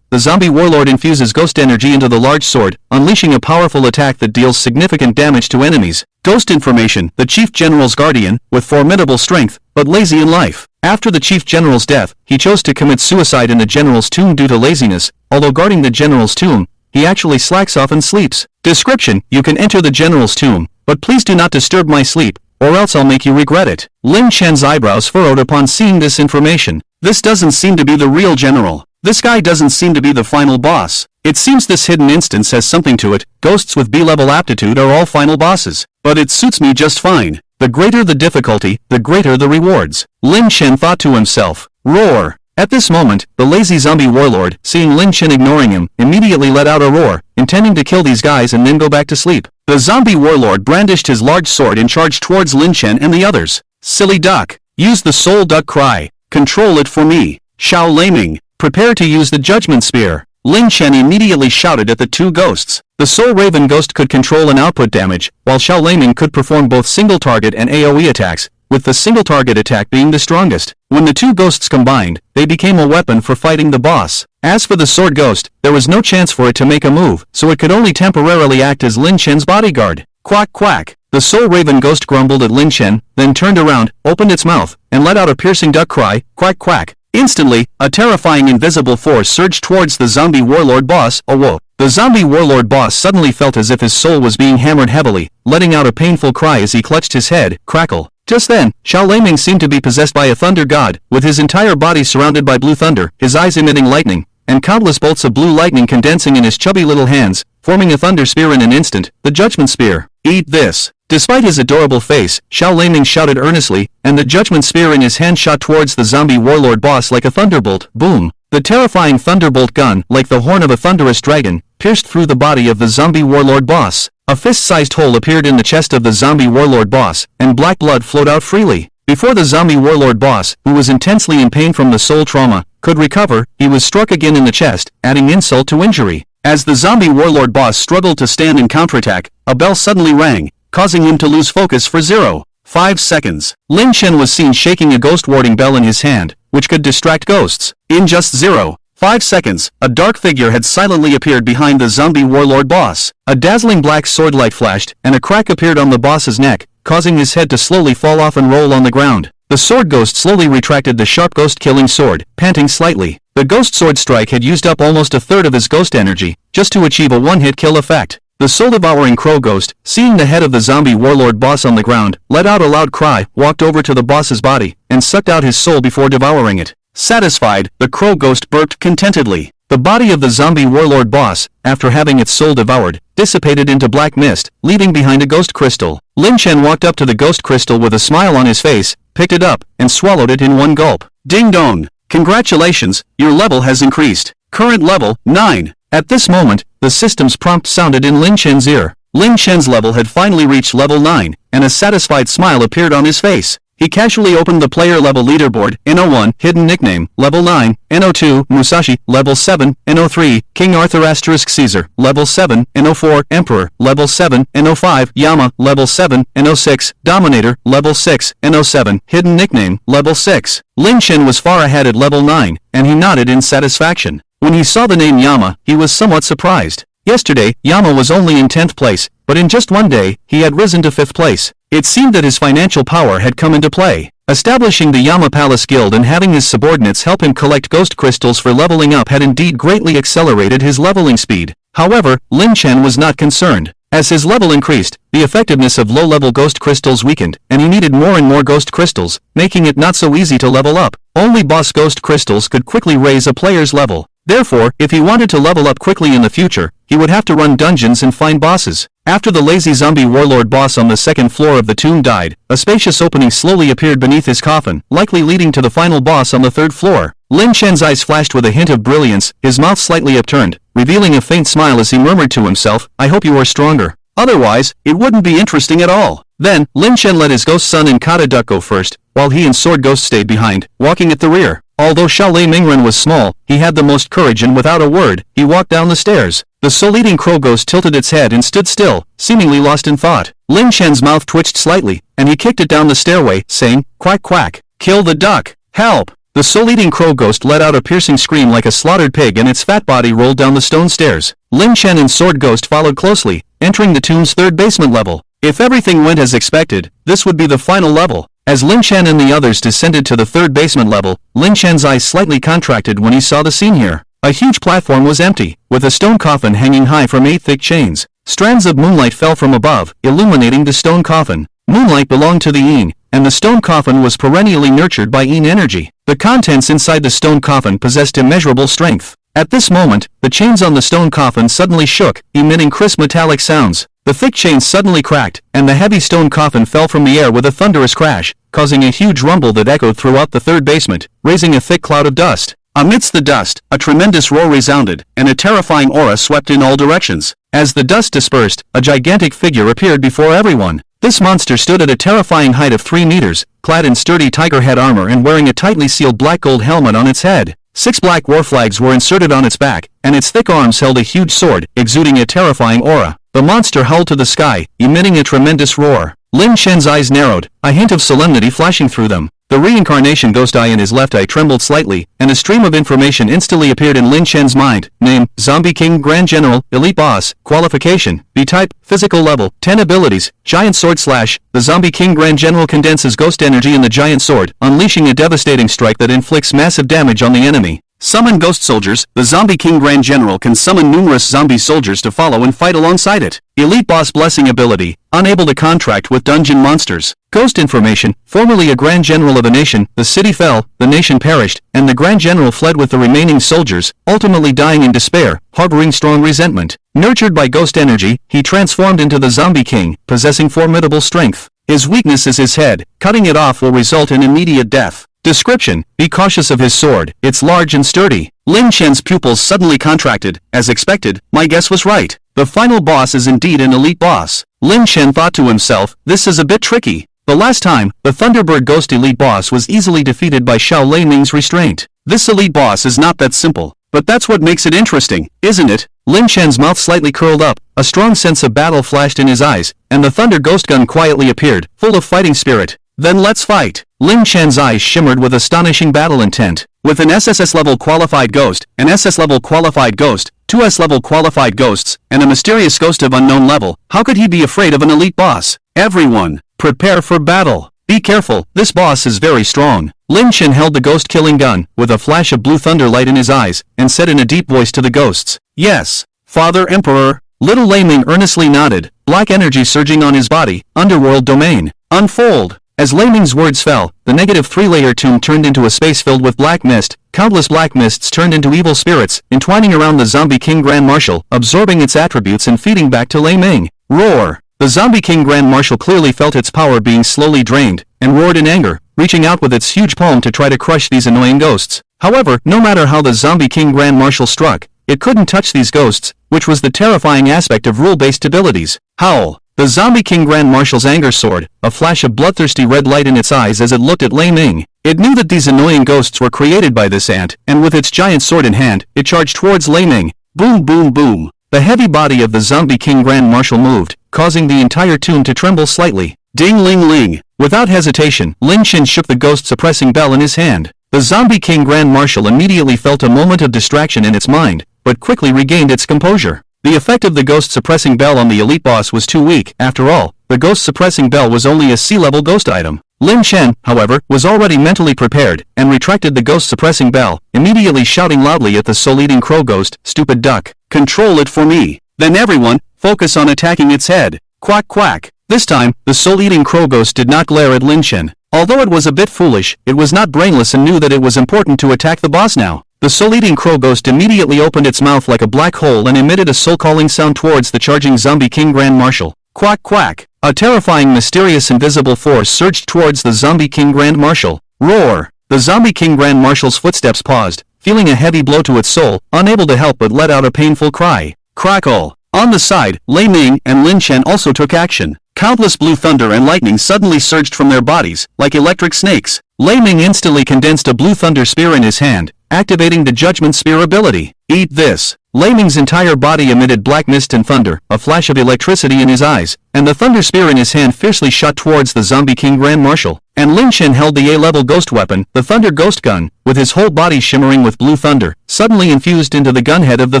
/ The Zombie Warlord infuses ghost energy into the large sword, unleashing a powerful attack that deals significant damage to enemies. Ghost information, the Chief General's Guardian, with formidable strength, but lazy in life. After the Chief General's death, he chose to commit suicide in the General's tomb due to laziness. Although guarding the General's tomb, he actually slacks off and sleeps. Description: you can enter the General's tomb, but please do not disturb my sleep, or else I'll make you regret it. Lin Chen's eyebrows furrowed upon seeing this information. This doesn't seem to be the real General. This guy doesn't seem to be the final boss. It seems this hidden instance has something to it. Ghosts with B-level aptitude are all final bosses. But it suits me just fine. The greater the difficulty, the greater the rewards. Lin Chen thought to himself. Roar! At this moment, the lazy zombie warlord, seeing Lin Chen ignoring him, immediately let out a roar, intending to kill these guys and then go back to sleep. The zombie warlord brandished his large sword and charged towards Lin Chen and the others. Silly duck! Use the soul duck cry. Control it for me. Xiao Laming, prepare to use the judgment spear. Lin Chen immediately shouted at the two ghosts. The Soul Raven Ghost could control and output damage, while Xiao Laming could perform both single target and AoE attacks, with the single target attack being the strongest. When the two ghosts combined, they became a weapon for fighting the boss. As for the Sword Ghost, there was no chance for it to make a move, so it could only temporarily act as Lin Chen's bodyguard. Quack quack! The Soul Raven Ghost grumbled at Lin Chen, then turned around, opened its mouth, and let out a piercing duck cry, quack quack. Instantly, a terrifying invisible force surged towards the zombie warlord boss. Oh whoa! The zombie warlord boss suddenly felt as if his soul was being hammered heavily, letting out a painful cry as he clutched his head. Crackle! Just then, Xiao Laming seemed to be possessed by a thunder god, with his entire body surrounded by blue thunder, his eyes emitting lightning, and countless bolts of blue lightning condensing in his chubby little hands, forming a thunder spear in an instant, the Judgment Spear. Eat this! Despite his adorable face, Xiao Laming shouted earnestly, and the Judgment Spear in his hand shot towards the zombie warlord boss like a thunderbolt. Boom! The terrifying thunderbolt gun, like the horn of a thunderous dragon, pierced through the body of the zombie warlord boss. A fist-sized hole appeared in the chest of the zombie warlord boss, and black blood flowed out freely. Before the zombie warlord boss, who was intensely in pain from the soul trauma, could recover, he was struck again in the chest, adding insult to injury. As the zombie warlord boss struggled to stand and counterattack, a bell suddenly rang, causing him to lose focus for 0.5 seconds. Lin Chen was seen shaking a ghost warding bell in his hand, which could distract ghosts. In just 0.5 seconds, a dark figure had silently appeared behind the zombie warlord boss. A dazzling black sword light flashed, and a crack appeared on the boss's neck, causing his head to slowly fall off and roll on the ground. The sword ghost slowly retracted the sharp ghost-killing sword, panting slightly. The ghost sword strike had used up almost a third of his ghost energy, just to achieve a one-hit kill effect. The soul-devouring crow ghost, seeing the head of the zombie warlord boss on the ground, let out a loud cry, walked over to the boss's body, and sucked out his soul before devouring it. Satisfied, the crow ghost burped contentedly. The body of the zombie warlord boss, after having its soul devoured, dissipated into black mist, leaving behind a ghost crystal. Lin Chen walked up to the ghost crystal with a smile on his face, picked it up, and swallowed it in one gulp. Ding dong! Congratulations, your level has increased. Current level, 9. At this moment, the system's prompt sounded in Lin Chen's ear. Lin Chen's level had finally reached level 9, and a satisfied smile appeared on his face. He casually opened the player level leaderboard, NO1, hidden nickname, level 9, NO2, Musashi, level 7, NO3, King Arthur * Caesar, level 7, NO4, Emperor, level 7, NO5, Yama, level 7, NO6, Dominator, level 6, NO7, hidden nickname, level 6. Lin Chen was far ahead at level 9, and he nodded in satisfaction. When he saw the name Yama, he was somewhat surprised. Yesterday, Yama was only in 10th place, but in just one day, he had risen to 5th place. It seemed that his financial power had come into play. Establishing the Yama Palace Guild and having his subordinates help him collect ghost crystals for leveling up had indeed greatly accelerated his leveling speed. However, Lin Chen was not concerned. As his level increased, the effectiveness of low-level ghost crystals weakened, and he needed more and more ghost crystals, making it not so easy to level up. Only boss ghost crystals could quickly raise a player's level. Therefore, if he wanted to level up quickly in the future, he would have to run dungeons and find bosses. After the lazy zombie warlord boss on the second floor of the tomb died, a spacious opening slowly appeared beneath his coffin, likely leading to the final boss on the third floor. Lin Chen's eyes flashed with a hint of brilliance, his mouth slightly upturned, revealing a faint smile as he murmured to himself, "I hope you are stronger. Otherwise, it wouldn't be interesting at all." Then, Lin Chen let his ghost son and Kata Duck go first, while he and Sword Ghost stayed behind, walking at the rear. Although Shaolei Mingren was small, he had the most courage and without a word, he walked down the stairs. The soul-eating crow ghost tilted its head and stood still, seemingly lost in thought. Lin Chen's mouth twitched slightly, and he kicked it down the stairway, saying, "Quack quack, kill the duck, help!" The soul-eating crow ghost let out a piercing scream like a slaughtered pig and its fat body rolled down the stone stairs. Lin Chen and Sword Ghost followed closely, entering the tomb's third basement level. If everything went as expected, this would be the final level. As Lin Chen and the others descended to the third basement level, Lin Chen's eyes slightly contracted when he saw the scene here. A huge platform was empty, with a stone coffin hanging high from 8 thick chains. Strands of moonlight fell from above, illuminating the stone coffin. Moonlight belonged to the Yin, and the stone coffin was perennially nurtured by Yin energy. The contents inside the stone coffin possessed immeasurable strength. At this moment, the chains on the stone coffin suddenly shook, emitting crisp metallic sounds. The thick chains suddenly cracked, and the heavy stone coffin fell from the air with a thunderous crash, causing a huge rumble that echoed throughout the third basement, raising a thick cloud of dust. Amidst the dust, a tremendous roar resounded, and a terrifying aura swept in all directions. As the dust dispersed, a gigantic figure appeared before everyone. This monster stood at a terrifying height of 3 meters, clad in sturdy tiger head armor and wearing a tightly sealed black gold helmet on its head. 6 black war flags were inserted on its back, and its thick arms held a huge sword, exuding a terrifying aura. The monster howled to the sky, emitting a tremendous roar. Lin Chen's eyes narrowed, a hint of solemnity flashing through them. The reincarnation ghost eye in his left eye trembled slightly, and a stream of information instantly appeared in Lin Chen's mind. Name, Zombie King Grand General, Elite Boss, Qualification, B-Type, Physical Level, 10 Abilities, Giant Sword Slash. The Zombie King Grand General condenses ghost energy in the giant sword, unleashing a devastating strike that inflicts massive damage on the enemy. Summon ghost soldiers. The Zombie King Grand General can summon numerous zombie soldiers to follow and fight alongside it. Elite Boss Blessing Ability, unable to contract with dungeon monsters. Ghost information, formerly a Grand General of a nation, the city fell, the nation perished, and the Grand General fled with the remaining soldiers, ultimately dying in despair, harboring strong resentment. Nurtured by ghost energy, he transformed into the Zombie King, possessing formidable strength. His weakness is his head, cutting it off will result in immediate death. Description: be cautious of his sword, it's large and sturdy. Lin Chen's pupils suddenly contracted. As expected, my guess was right. The final boss is indeed an elite boss. Lin Chen thought to himself, this is a bit tricky. The last time, the Thunderbird Ghost Elite Boss was easily defeated by Shaolei Ming's restraint. This elite boss is not that simple. But that's what makes it interesting, isn't it? Lin Chen's mouth slightly curled up, a strong sense of battle flashed in his eyes, and the Thunder Ghost Gun quietly appeared, full of fighting spirit. Then let's fight. Lin Chen's eyes shimmered with astonishing battle intent. With an SSS level qualified ghost, an SS level qualified ghost, 2S level qualified ghosts, and a mysterious ghost of unknown level, how could he be afraid of an elite boss? Everyone, prepare for battle. Be careful, this boss is very strong. Lin Chen held the ghost-killing gun, with a flash of blue thunder light in his eyes, and said in a deep voice to the ghosts, "Yes, Father Emperor." Little Lei Ming earnestly nodded, black energy surging on his body. Underworld domain. Unfold. As Lei Ming's words fell, the negative 3-layer tomb turned into a space filled with black mist. Countless black mists turned into evil spirits, entwining around the Zombie King Grand Marshal, absorbing its attributes and feeding back to Lei Ming. Roar! The Zombie King Grand Marshal clearly felt its power being slowly drained, and roared in anger, reaching out with its huge palm to try to crush these annoying ghosts. However, no matter how the Zombie King Grand Marshal struck, it couldn't touch these ghosts, which was the terrifying aspect of rule-based abilities. Howl! The Zombie King Grand Marshal's anger soared, a flash of bloodthirsty red light in its eyes as it looked at Lei Ming. It knew that these annoying ghosts were created by this ant, and with its giant sword in hand, it charged towards Lei Ming. Boom boom boom! The heavy body of the Zombie King Grand Marshal moved, causing the entire tomb to tremble slightly. Ding ling ling! Without hesitation, Lin Chen shook the ghost-suppressing bell in his hand. The Zombie King Grand Marshal immediately felt a moment of distraction in its mind, but quickly regained its composure. The effect of the ghost-suppressing bell on the elite boss was too weak. After all, the ghost-suppressing bell was only a C-level ghost item. Lin Chen, however, was already mentally prepared, and retracted the ghost-suppressing bell, immediately shouting loudly at the soul-eating crow ghost, "Stupid duck! Control it for me! Then everyone, focus on attacking its head! Quack quack!" This time, the soul-eating crow ghost did not glare at Lin Chen. Although it was a bit foolish, it was not brainless and knew that it was important to attack the boss now. The soul-eating crow ghost immediately opened its mouth like a black hole and emitted a soul-calling sound towards the charging Zombie King Grand Marshal. Quack quack! A terrifying mysterious invisible force surged towards the Zombie King Grand Marshal. Roar! The Zombie King Grand Marshal's footsteps paused, feeling a heavy blow to its soul, unable to help but let out a painful cry. Crackle! On the side, Lei Ming and Lin Chen also took action. Countless blue thunder and lightning suddenly surged from their bodies, like electric snakes. Lei Ming instantly condensed a blue thunder spear in his hand, activating the Judgment Spear ability. Eat this! Lei Ming's entire body emitted black mist and thunder, a flash of electricity in his eyes, and the thunder spear in his hand fiercely shot towards the Zombie King Grand Marshal. And Lin Chen held the A-level ghost weapon, the Thunder Ghost Gun, with his whole body shimmering with blue thunder, suddenly infused into the gunhead of the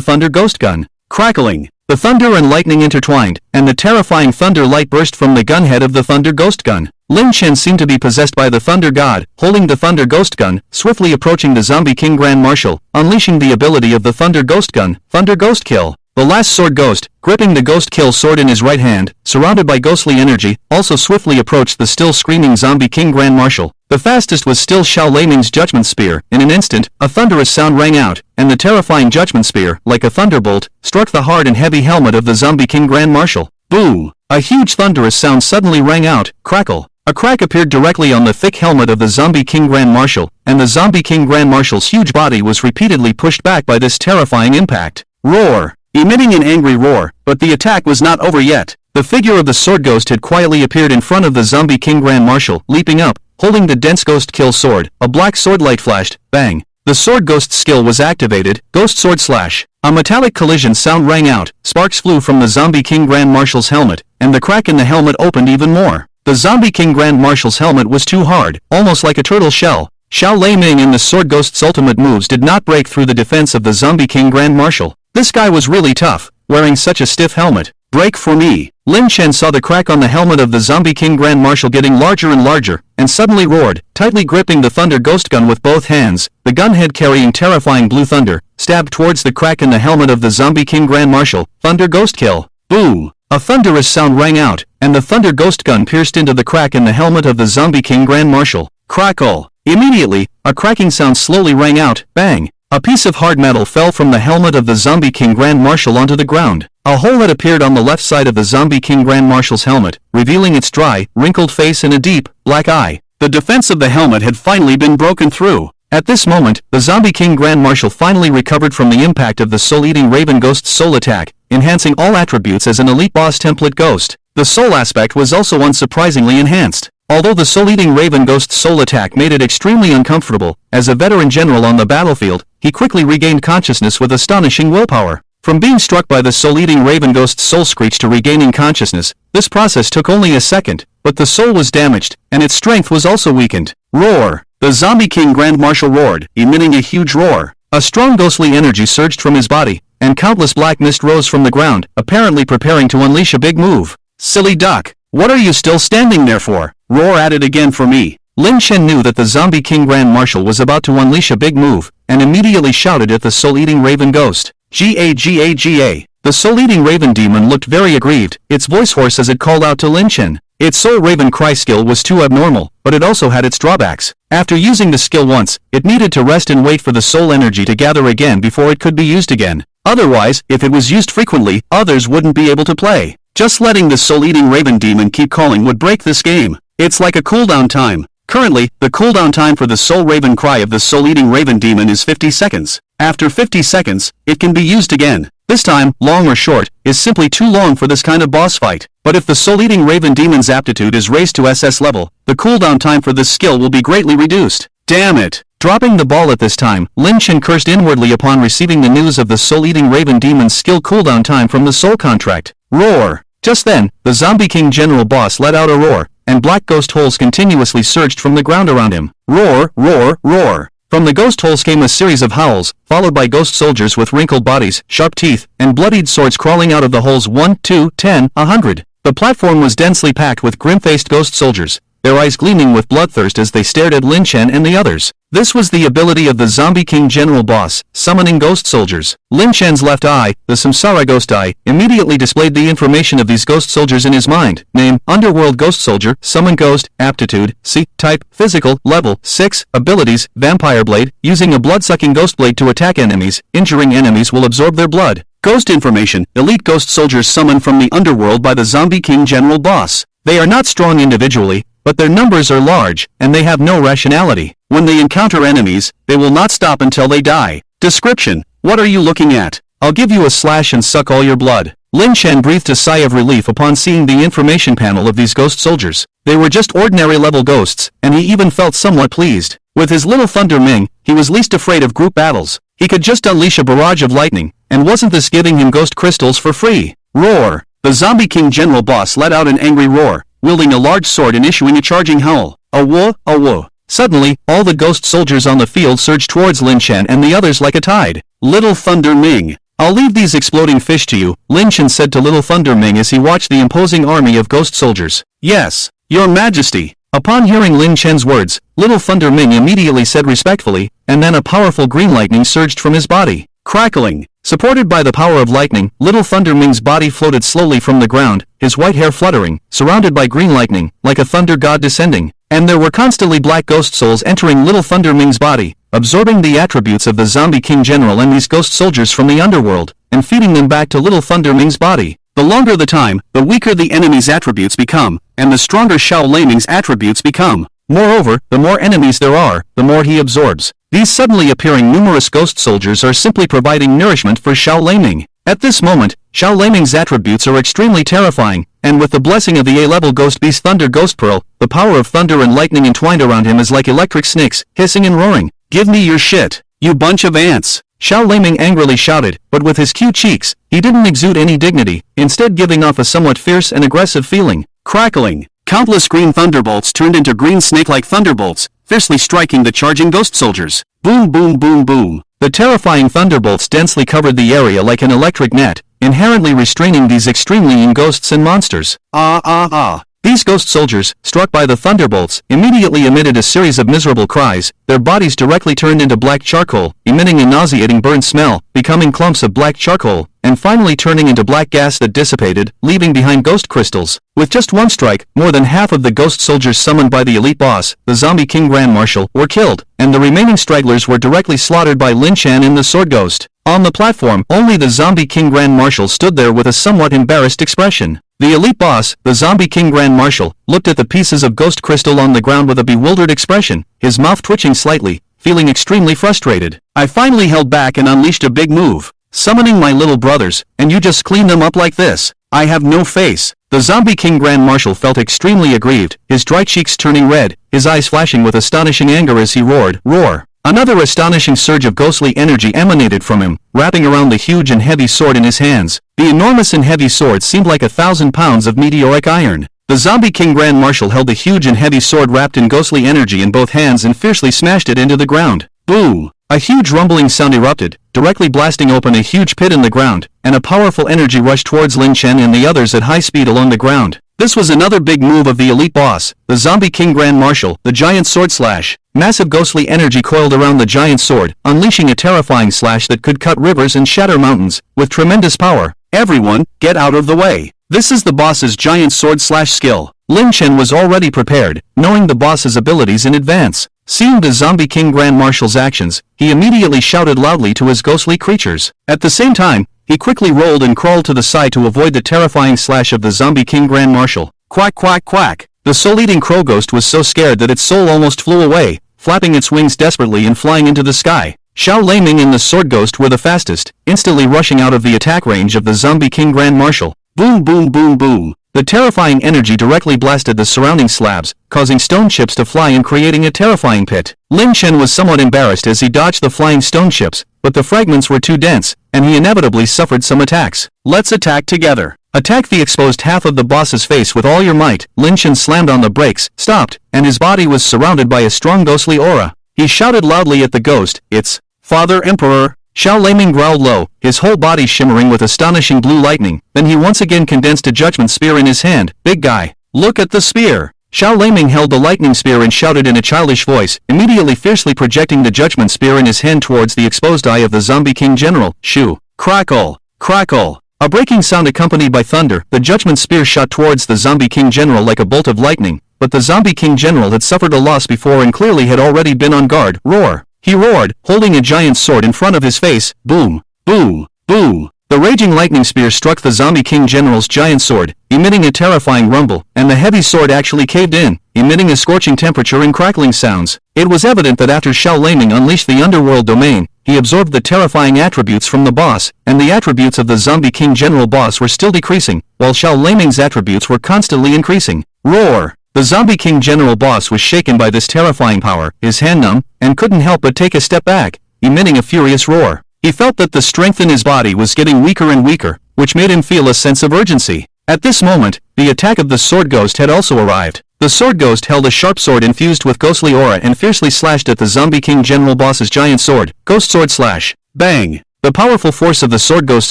Thunder Ghost Gun. Crackling! The thunder and lightning intertwined, and the terrifying thunder light burst from the gunhead of the Thunder Ghost Gun. Lin Chen seemed to be possessed by the Thunder God, holding the Thunder Ghost Gun, swiftly approaching the Zombie King Grand Marshal, unleashing the ability of the Thunder Ghost Gun, Thunder Ghost Kill. The last sword ghost, gripping the Ghost Kill sword in his right hand, surrounded by ghostly energy, also swiftly approached the still screaming Zombie King Grand Marshal. The fastest was still Xiao Lei Ming's Judgment Spear. In an instant, a thunderous sound rang out, and the terrifying Judgment Spear, like a thunderbolt, struck the hard and heavy helmet of the Zombie King Grand Marshal. Boom! A huge thunderous sound suddenly rang out. Crackle! A crack appeared directly on the thick helmet of the Zombie King Grand Marshal, and the Zombie King Grand Marshal's huge body was repeatedly pushed back by this terrifying impact. Roar! Emitting an angry roar, but the attack was not over yet. The figure of the Sword Ghost had quietly appeared in front of the Zombie King Grand Marshal, leaping up, holding the dense Ghost Kill sword. A black sword light flashed. Bang! The Sword Ghost's skill was activated. Ghost Sword Slash. A metallic collision sound rang out. Sparks flew from the Zombie King Grand Marshal's helmet, and the crack in the helmet opened even more. The Zombie King Grand Marshal's helmet was too hard, almost like a turtle shell. Xiao Lei Ming and the Sword Ghost's ultimate moves did not break through the defense of the Zombie King Grand Marshal. This guy was really tough, wearing such a stiff helmet. Break for me! Lin Chen saw the crack on the helmet of the Zombie King Grand Marshal getting larger and larger, and suddenly roared, tightly gripping the Thunder Ghost Gun with both hands. The gunhead carrying terrifying blue thunder, stabbed towards the crack in the helmet of the Zombie King Grand Marshal. Thunder Ghost Kill. Boom! A thunderous sound rang out, and the Thunder Ghost Gun pierced into the crack in the helmet of the Zombie King Grand Marshal. Crackle! Immediately, a cracking sound slowly rang out. Bang! A piece of hard metal fell from the helmet of the Zombie King Grand Marshal onto the ground. A hole had appeared on the left side of the Zombie King Grand Marshal's helmet, revealing its dry, wrinkled face and a deep, black eye. The defense of the helmet had finally been broken through. At this moment, the Zombie King Grand Marshal finally recovered from the impact of the soul-eating Raven Ghost's soul attack, enhancing all attributes as an elite boss template ghost. The soul aspect was also unsurprisingly enhanced. Although the soul-eating Raven Ghost's soul attack made it extremely uncomfortable, as a veteran general on the battlefield, he quickly regained consciousness with astonishing willpower. From being struck by the soul-eating Raven Ghost's soul screech to regaining consciousness, this process took only a second, but the soul was damaged, and its strength was also weakened. Roar! The Zombie King Grand Marshal roared, emitting a huge roar. A strong ghostly energy surged from his body, and countless black mist rose from the ground, apparently preparing to unleash a big move. Silly duck! What are you still standing there for? Roar at it again for me. Lin Chen knew that the Zombie King Grand Marshal was about to unleash a big move, and immediately shouted at the soul-eating Raven Ghost. Ga. The soul-eating Raven Demon looked very aggrieved, its voice hoarse as it called out to Lin Chen. Its Soul Raven Cry skill was too abnormal, but it also had its drawbacks. After using the skill once, it needed to rest and wait for the soul energy to gather again before it could be used again. Otherwise, if it was used frequently, others wouldn't be able to play. Just letting the soul-eating Raven Demon keep calling would break this game. It's like a cooldown time. Currently, the cooldown time for the Soul Raven Cry of the soul-eating Raven Demon is 50 seconds. After 50 seconds, it can be used again. This time, long or short, is simply too long for this kind of boss fight. But if the soul-eating Raven Demon's aptitude is raised to SS level, the cooldown time for this skill will be greatly reduced. Damn it! Dropping the ball at this time, Lin Chen cursed inwardly upon receiving the news of the soul-eating Raven Demon's skill cooldown time from the soul contract. Roar! Just then, the Zombie King General boss let out a roar, and black ghost holes continuously surged from the ground around him. Roar, roar, roar! From the ghost holes came a series of howls, followed by ghost soldiers with wrinkled bodies, sharp teeth, and bloodied swords crawling out of the holes 1, 2, 10, 100. The platform was densely packed with grim-faced ghost soldiers, their eyes gleaming with bloodthirst as they stared at Lin Chen and the others. This was the ability of the Zombie King General boss, summoning ghost soldiers. Lin Chen's left eye, the Samsara Ghost Eye, immediately displayed the information of these ghost soldiers in his mind. Name, Underworld Ghost Soldier, Summon Ghost, Aptitude, C, Type, Physical, Level, 6, Abilities, Vampire Blade, using a blood-sucking ghost blade to attack enemies, injuring enemies will absorb their blood. Ghost information, elite ghost soldiers summoned from the underworld by the Zombie King General boss. They are not strong individually, but their numbers are large, and they have no rationality. When they encounter enemies, they will not stop until they die. Description: what are you looking at? I'll give you a slash and suck all your blood. Lin Chen breathed a sigh of relief upon seeing the information panel of these ghost soldiers. They were just ordinary level ghosts, and he even felt somewhat pleased. With his little Thunder Ming, he was least afraid of group battles. He could just unleash a barrage of lightning, and wasn't this giving him ghost crystals for free? Roar! The Zombie King General boss let out an angry roar, wielding a large sword and issuing a charging howl. A whoa, a whoa. Suddenly, all the ghost soldiers on the field surged towards Lin Chen and the others like a tide. Little Thunder Ming. I'll leave these exploding fish to you, Lin Chen said to Little Thunder Ming as he watched the imposing army of ghost soldiers. Yes, Your Majesty. Upon hearing Lin Chen's words, Little Thunder Ming immediately said respectfully, and then a powerful green lightning surged from his body. Crackling. Supported by the power of lightning, Little Thunder Ming's body floated slowly from the ground, his white hair fluttering, surrounded by green lightning, like a thunder god descending. And there were constantly black ghost souls entering Little Thunder Ming's body, absorbing the attributes of the Zombie King General and these ghost soldiers from the underworld, and feeding them back to Little Thunder Ming's body. The longer the time, the weaker the enemy's attributes become, and the stronger Shaolei Ming's attributes become. Moreover, the more enemies there are, the more he absorbs. These suddenly appearing numerous ghost soldiers are simply providing nourishment for Shaolei Ming. At this moment, Shaolei Ming's attributes are extremely terrifying, and with the blessing of the A-level Ghost Beast Thunder Ghost Pearl, the power of thunder and lightning entwined around him is like electric snakes, hissing and roaring. Give me your shit, you bunch of ants! Shaolei Ming angrily shouted, but with his cute cheeks, he didn't exude any dignity, instead giving off a somewhat fierce and aggressive feeling. Crackling. Countless green thunderbolts turned into green snake-like thunderbolts, fiercely striking the charging ghost soldiers. Boom boom boom boom. The terrifying thunderbolts densely covered the area like an electric net, inherently restraining these extremely mean ghosts and monsters. Ah ah ah. These ghost soldiers, struck by the thunderbolts, immediately emitted a series of miserable cries, their bodies directly turned into black charcoal, emitting a nauseating burnt smell, becoming clumps of black charcoal, and finally turning into black gas that dissipated, leaving behind ghost crystals. With just one strike, more than half of the ghost soldiers summoned by the elite boss, the Zombie King Grand Marshal, were killed, and the remaining stragglers were directly slaughtered by Lin Chen and the Sword Ghost. On the platform, only the Zombie King Grand Marshal stood there with a somewhat embarrassed expression. The elite boss, the Zombie King Grand Marshal, looked at the pieces of ghost crystal on the ground with a bewildered expression, his mouth twitching slightly, feeling extremely frustrated. I finally held back and unleashed a big move, summoning my little brothers, and you just clean them up like this. I have no face. The Zombie King Grand Marshal felt extremely aggrieved, his dry cheeks turning red, his eyes flashing with astonishing anger as he roared, roar. Another astonishing surge of ghostly energy emanated from him, wrapping around the huge and heavy sword in his hands. The enormous and heavy sword seemed like 1,000 pounds of meteoric iron. The Zombie King Grand Marshal held the huge and heavy sword wrapped in ghostly energy in both hands and fiercely smashed it into the ground. Boom! A huge rumbling sound erupted, directly blasting open a huge pit in the ground, and a powerful energy rushed towards Lin Chen and the others at high speed along the ground. This was another big move of the elite boss, the Zombie King Grand Marshal, the giant sword slash. Massive ghostly energy coiled around the giant sword, unleashing a terrifying slash that could cut rivers and shatter mountains, with tremendous power. Everyone, get out of the way. This is the boss's giant sword slash skill. Lin Chen was already prepared, knowing the boss's abilities in advance. Seeing the Zombie King Grand Marshal's actions, he immediately shouted loudly to his ghostly creatures. At the same time, he quickly rolled and crawled to the side to avoid the terrifying slash of the Zombie King Grand Marshal. Quack quack quack. The soul-eating crow ghost was so scared that its soul almost flew away, flapping its wings desperately and flying into the sky. Xiao Leiming and the sword ghost were the fastest, instantly rushing out of the attack range of the Zombie King Grand Marshal. Boom boom boom boom. The terrifying energy directly blasted the surrounding slabs, causing stone chips to fly and creating a terrifying pit. Lin Chen was somewhat embarrassed as he dodged the flying stone chips, but the fragments were too dense, and he inevitably suffered some attacks. Let's attack together. Attack the exposed half of the boss's face with all your might. Lin Chen slammed on the brakes, stopped, and his body was surrounded by a strong ghostly aura. He shouted loudly at the ghost, "It's Father Emperor." Xiao Leiming growled low, his whole body shimmering with astonishing blue lightning. Then he once again condensed a judgment spear in his hand. Big guy, look at the spear. Xiao Leiming held the lightning spear and shouted in a childish voice, immediately fiercely projecting the judgment spear in his hand towards the exposed eye of the Zombie King General. Shoo! Crackle! Crackle! A breaking sound accompanied by thunder, the judgment spear shot towards the Zombie King General like a bolt of lightning, but the Zombie King General had suffered a loss before and clearly had already been on guard. Roar! He roared, holding a giant sword in front of his face. Boom! Boom! Boom! The raging lightning spear struck the Zombie King General's giant sword, emitting a terrifying rumble, and the heavy sword actually caved in, emitting a scorching temperature and crackling sounds. It was evident that after Xiao Leiming unleashed the underworld domain, he absorbed the terrifying attributes from the boss, and the attributes of the Zombie King General boss were still decreasing, while Xiao Leiming's attributes were constantly increasing. Roar! The Zombie King General boss was shaken by this terrifying power, his hand numb, and couldn't help but take a step back, emitting a furious roar. He felt that the strength in his body was getting weaker and weaker, which made him feel a sense of urgency. At this moment, the attack of the sword ghost had also arrived. The sword ghost held a sharp sword infused with ghostly aura and fiercely slashed at the Zombie King General boss's giant sword. Ghost sword slash. Bang! The powerful force of the sword ghost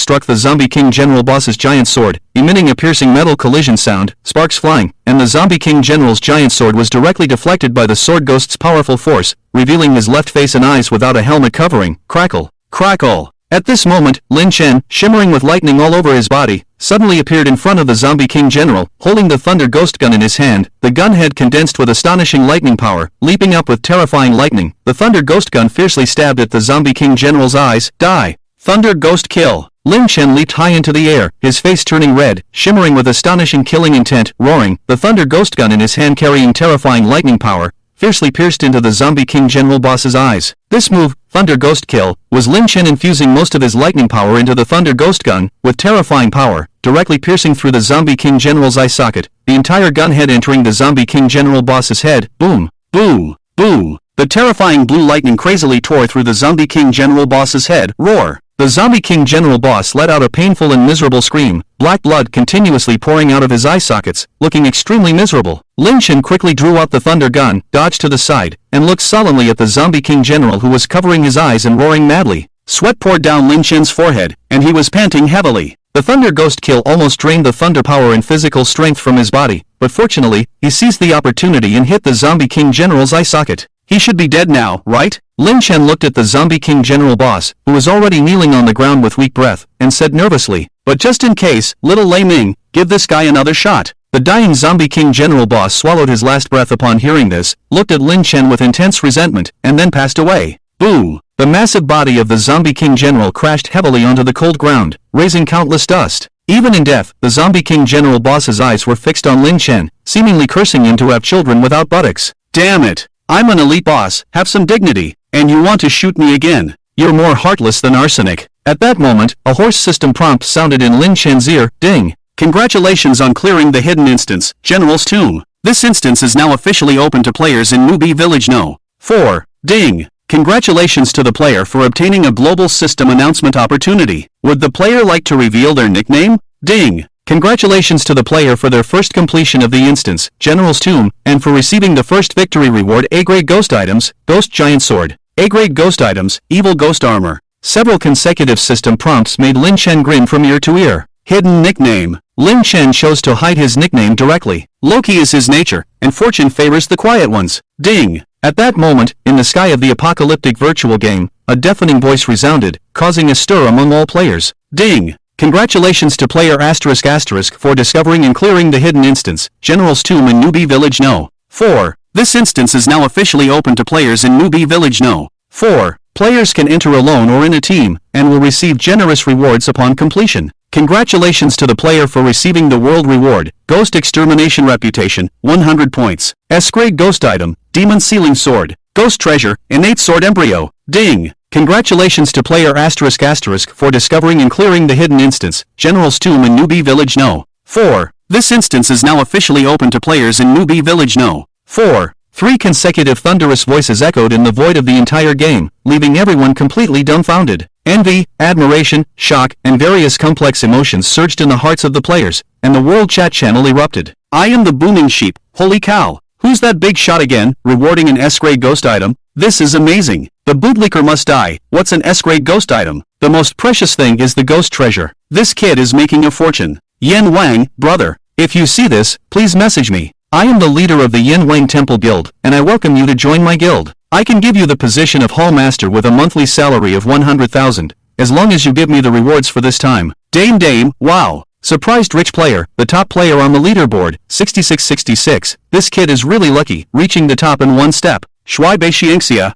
struck the Zombie King General boss's giant sword, emitting a piercing metal collision sound, sparks flying, and the Zombie King General's giant sword was directly deflected by the sword ghost's powerful force, revealing his left face and eyes without a helmet covering. Crackle! Crackle! At this moment, Lin Chen, shimmering with lightning all over his body, suddenly appeared in front of the Zombie King General, holding the Thunder Ghost gun in his hand. The gun head condensed with astonishing lightning power, leaping up with terrifying lightning. The Thunder Ghost gun fiercely stabbed at the Zombie King General's eyes. Die! Thunder Ghost kill! Lin Chen leaped high into the air, his face turning red, shimmering with astonishing killing intent. Roaring, the Thunder Ghost gun in his hand carrying terrifying lightning power, fiercely pierced into the Zombie King General boss's eyes. This move, Thunder Ghost Kill, was Lin Chen infusing most of his lightning power into the Thunder Ghost gun, with terrifying power, directly piercing through the Zombie King General's eye socket, the entire gun head entering the Zombie King General boss's head. Boom! Boom! Boom! The terrifying blue lightning crazily tore through the Zombie King General boss's head. Roar! The Zombie King General boss let out a painful and miserable scream, black blood continuously pouring out of his eye sockets, looking extremely miserable. Lin Chen quickly drew out the thunder gun, dodged to the side, and looked sullenly at the Zombie King General who was covering his eyes and roaring madly. Sweat poured down Lin Chen's forehead, and he was panting heavily. The Thunder Ghost Kill almost drained the thunder power and physical strength from his body, but fortunately, he seized the opportunity and hit the Zombie King General's eye socket. He should be dead now, right? Lin Chen looked at the Zombie King General boss, who was already kneeling on the ground with weak breath, and said nervously, "But just in case, little Leiming, give this guy another shot." The dying Zombie King General boss swallowed his last breath upon hearing this, looked at Lin Chen with intense resentment, and then passed away. Boo! The massive body of the Zombie King General crashed heavily onto the cold ground, raising countless dust. Even in death, the Zombie King General boss's eyes were fixed on Lin Chen, seemingly cursing him to have children without buttocks. Damn it! I'm an elite boss, have some dignity, and you want to shoot me again. You're more heartless than arsenic. At that moment, a hoarse system prompt sounded in Lin Chen's ear. Ding! Congratulations on clearing the hidden instance, General's Tomb. This instance is now officially open to players in Newbie Village No. 4. Ding! Congratulations to the player for obtaining a global system announcement opportunity. Would the player like to reveal their nickname? Ding! Congratulations to the player for their first completion of the instance, General's Tomb, and for receiving the first victory reward. A-grade ghost items, Ghost Giant Sword. A-grade ghost items, Evil Ghost Armor. Several consecutive system prompts made Lin Chen grin from ear to ear. Hidden nickname. Lin Chen chose to hide his nickname directly. Loki is his nature, and fortune favors the quiet ones. Ding! At that moment, in the sky of the apocalyptic virtual game, a deafening voice resounded, causing a stir among all players. Ding! Congratulations to player *** for discovering and clearing the hidden instance, General's Tomb in Newbie Village No. 4. This instance is now officially open to players in Newbie Village No. 4. Players can enter alone or in a team, and will receive generous rewards upon completion. Congratulations to the player for receiving the world reward, Ghost Extermination Reputation, 100 points. S-grade Ghost Item, Demon Sealing Sword, Ghost Treasure, Innate Sword Embryo, Ding! Congratulations to player *** for discovering and clearing the hidden instance, General's Tomb in Newbie Village No. 4. This instance is now officially open to players in Newbie Village No. 4. 3 consecutive thunderous voices echoed in the void of the entire game, leaving everyone completely dumbfounded. Envy, admiration, shock, and various complex emotions surged in the hearts of the players, and the world chat channel erupted. I am the booming sheep, holy cow! Who's that big shot again, rewarding an S-grade ghost item? This is amazing. The bootlicker must die. What's an S-grade ghost item? The most precious thing is the ghost treasure. This kid is making a fortune. Yen Wang, brother, if you see this, please message me. I am the leader of the Yen Wang Temple Guild, and I welcome you to join my guild. I can give you the position of Hall Master with a monthly salary of 100,000, as long as you give me the rewards for this time. Dame, wow! Surprised rich player, the top player on the leaderboard, 6666. This kid is really lucky, reaching the top in one step. Shui Beixiangxia,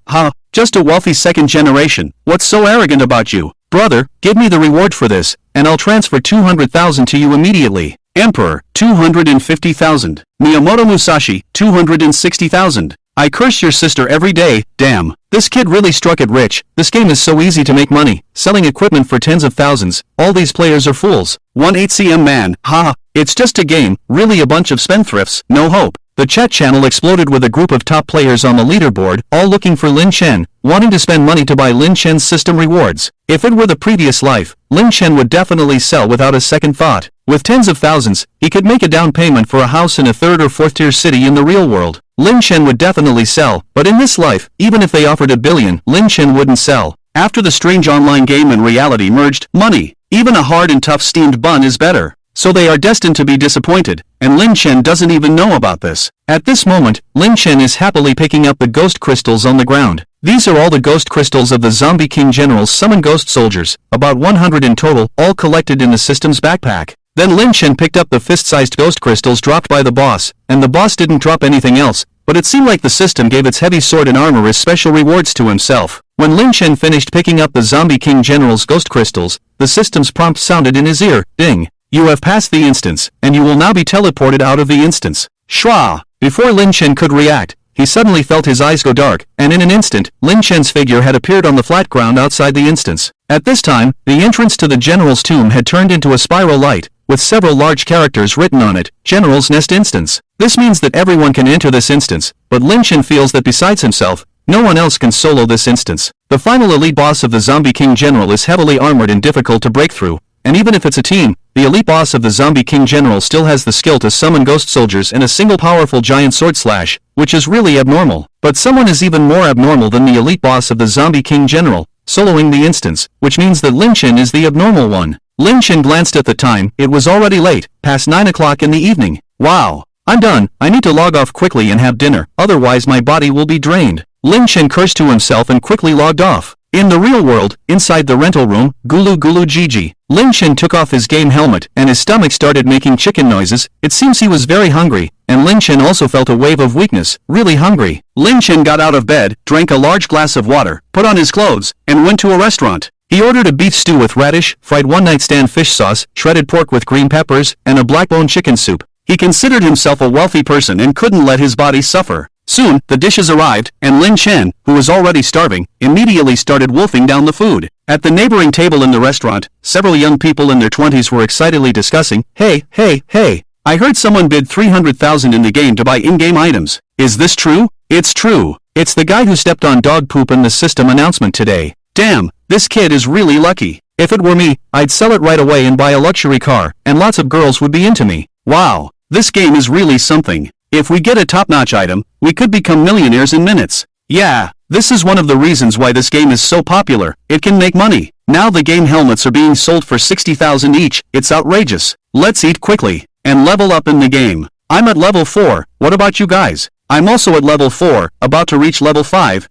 just a wealthy second generation. What's so arrogant about you? Brother, give me the reward for this, and I'll transfer 200,000 to you immediately. Emperor, 250,000. Miyamoto Musashi, 260,000. I curse your sister every day, damn. This kid really struck it rich. This game is so easy to make money, selling equipment for tens of thousands. All these players are fools. 18cm man, it's just a game, really a bunch of spendthrifts, no hope. The chat channel exploded with a group of top players on the leaderboard, all looking for Lin Chen, wanting to spend money to buy Lin Chen's system rewards. If it were the previous life, Lin Chen would definitely sell without a second thought. With tens of thousands, he could make a down payment for a house in a 3rd or 4th tier city in the real world. Lin Chen would definitely sell, but in this life, even if they offered $1 billion, Lin Chen wouldn't sell. After the strange online game and reality merged, money, even a hard and tough steamed bun is better. So they are destined to be disappointed, and Lin Chen doesn't even know about this. At this moment, Lin Chen is happily picking up the ghost crystals on the ground. These are all the ghost crystals of the Zombie King General's summoned ghost soldiers, about 100 in total, all collected in the system's backpack. Then Lin Chen picked up the fist-sized ghost crystals dropped by the boss, and the boss didn't drop anything else, but it seemed like the system gave its heavy sword and armor as special rewards to himself. When Lin Chen finished picking up the Zombie King General's ghost crystals, the system's prompt sounded in his ear, ding. You have passed the instance, and you will now be teleported out of the instance. Shwa! Before Lin Chen could react, he suddenly felt his eyes go dark, and in an instant, Lin Chen's figure had appeared on the flat ground outside the instance. At this time, the entrance to the General's tomb had turned into a spiral light, with several large characters written on it, General's Nest Instance. This means that everyone can enter this instance, but Lin Chen feels that besides himself, no one else can solo this instance. The final elite boss of the Zombie King General is heavily armored and difficult to break through, and even if it's a team, the elite boss of the Zombie King General still has the skill to summon ghost soldiers in a single powerful giant sword slash, which is really abnormal. But someone is even more abnormal than the elite boss of the Zombie King General, soloing the instance, which means that Lin Chen is the abnormal one. Lin Chen glanced at the time, it was already late, past 9 o'clock in the evening. Wow! I'm done, I need to log off quickly and have dinner, otherwise my body will be drained. Lin Chen cursed to himself and quickly logged off. In the real world, inside the rental room, Gulu Gigi, Lin Chen took off his game helmet and his stomach started making chicken noises. It seems he was very hungry, and Lin Chen also felt a wave of weakness, really hungry. Lin Chen got out of bed, drank a large glass of water, put on his clothes, and went to a restaurant. He ordered a beef stew with radish, fried one-night stand fish sauce, shredded pork with green peppers, and a black-bone chicken soup. He considered himself a wealthy person and couldn't let his body suffer. Soon, the dishes arrived, and Lin Chen, who was already starving, immediately started wolfing down the food. At the neighboring table in the restaurant, several young people in their 20s were excitedly discussing, Hey, I heard someone bid 300,000 in the game to buy in-game items. Is this true? It's true. It's the guy who stepped on dog poop in the system announcement today. Damn, this kid is really lucky. If it were me, I'd sell it right away and buy a luxury car, and lots of girls would be into me. Wow, this game is really something. If we get a top-notch item, we could become millionaires in minutes. Yeah, this is one of the reasons why this game is so popular. It can make money. Now the game helmets are being sold for 60,000 each. It's outrageous. Let's eat quickly and level up in the game. I'm at level 4. What about you guys? I'm also at level 4, about to reach level 5.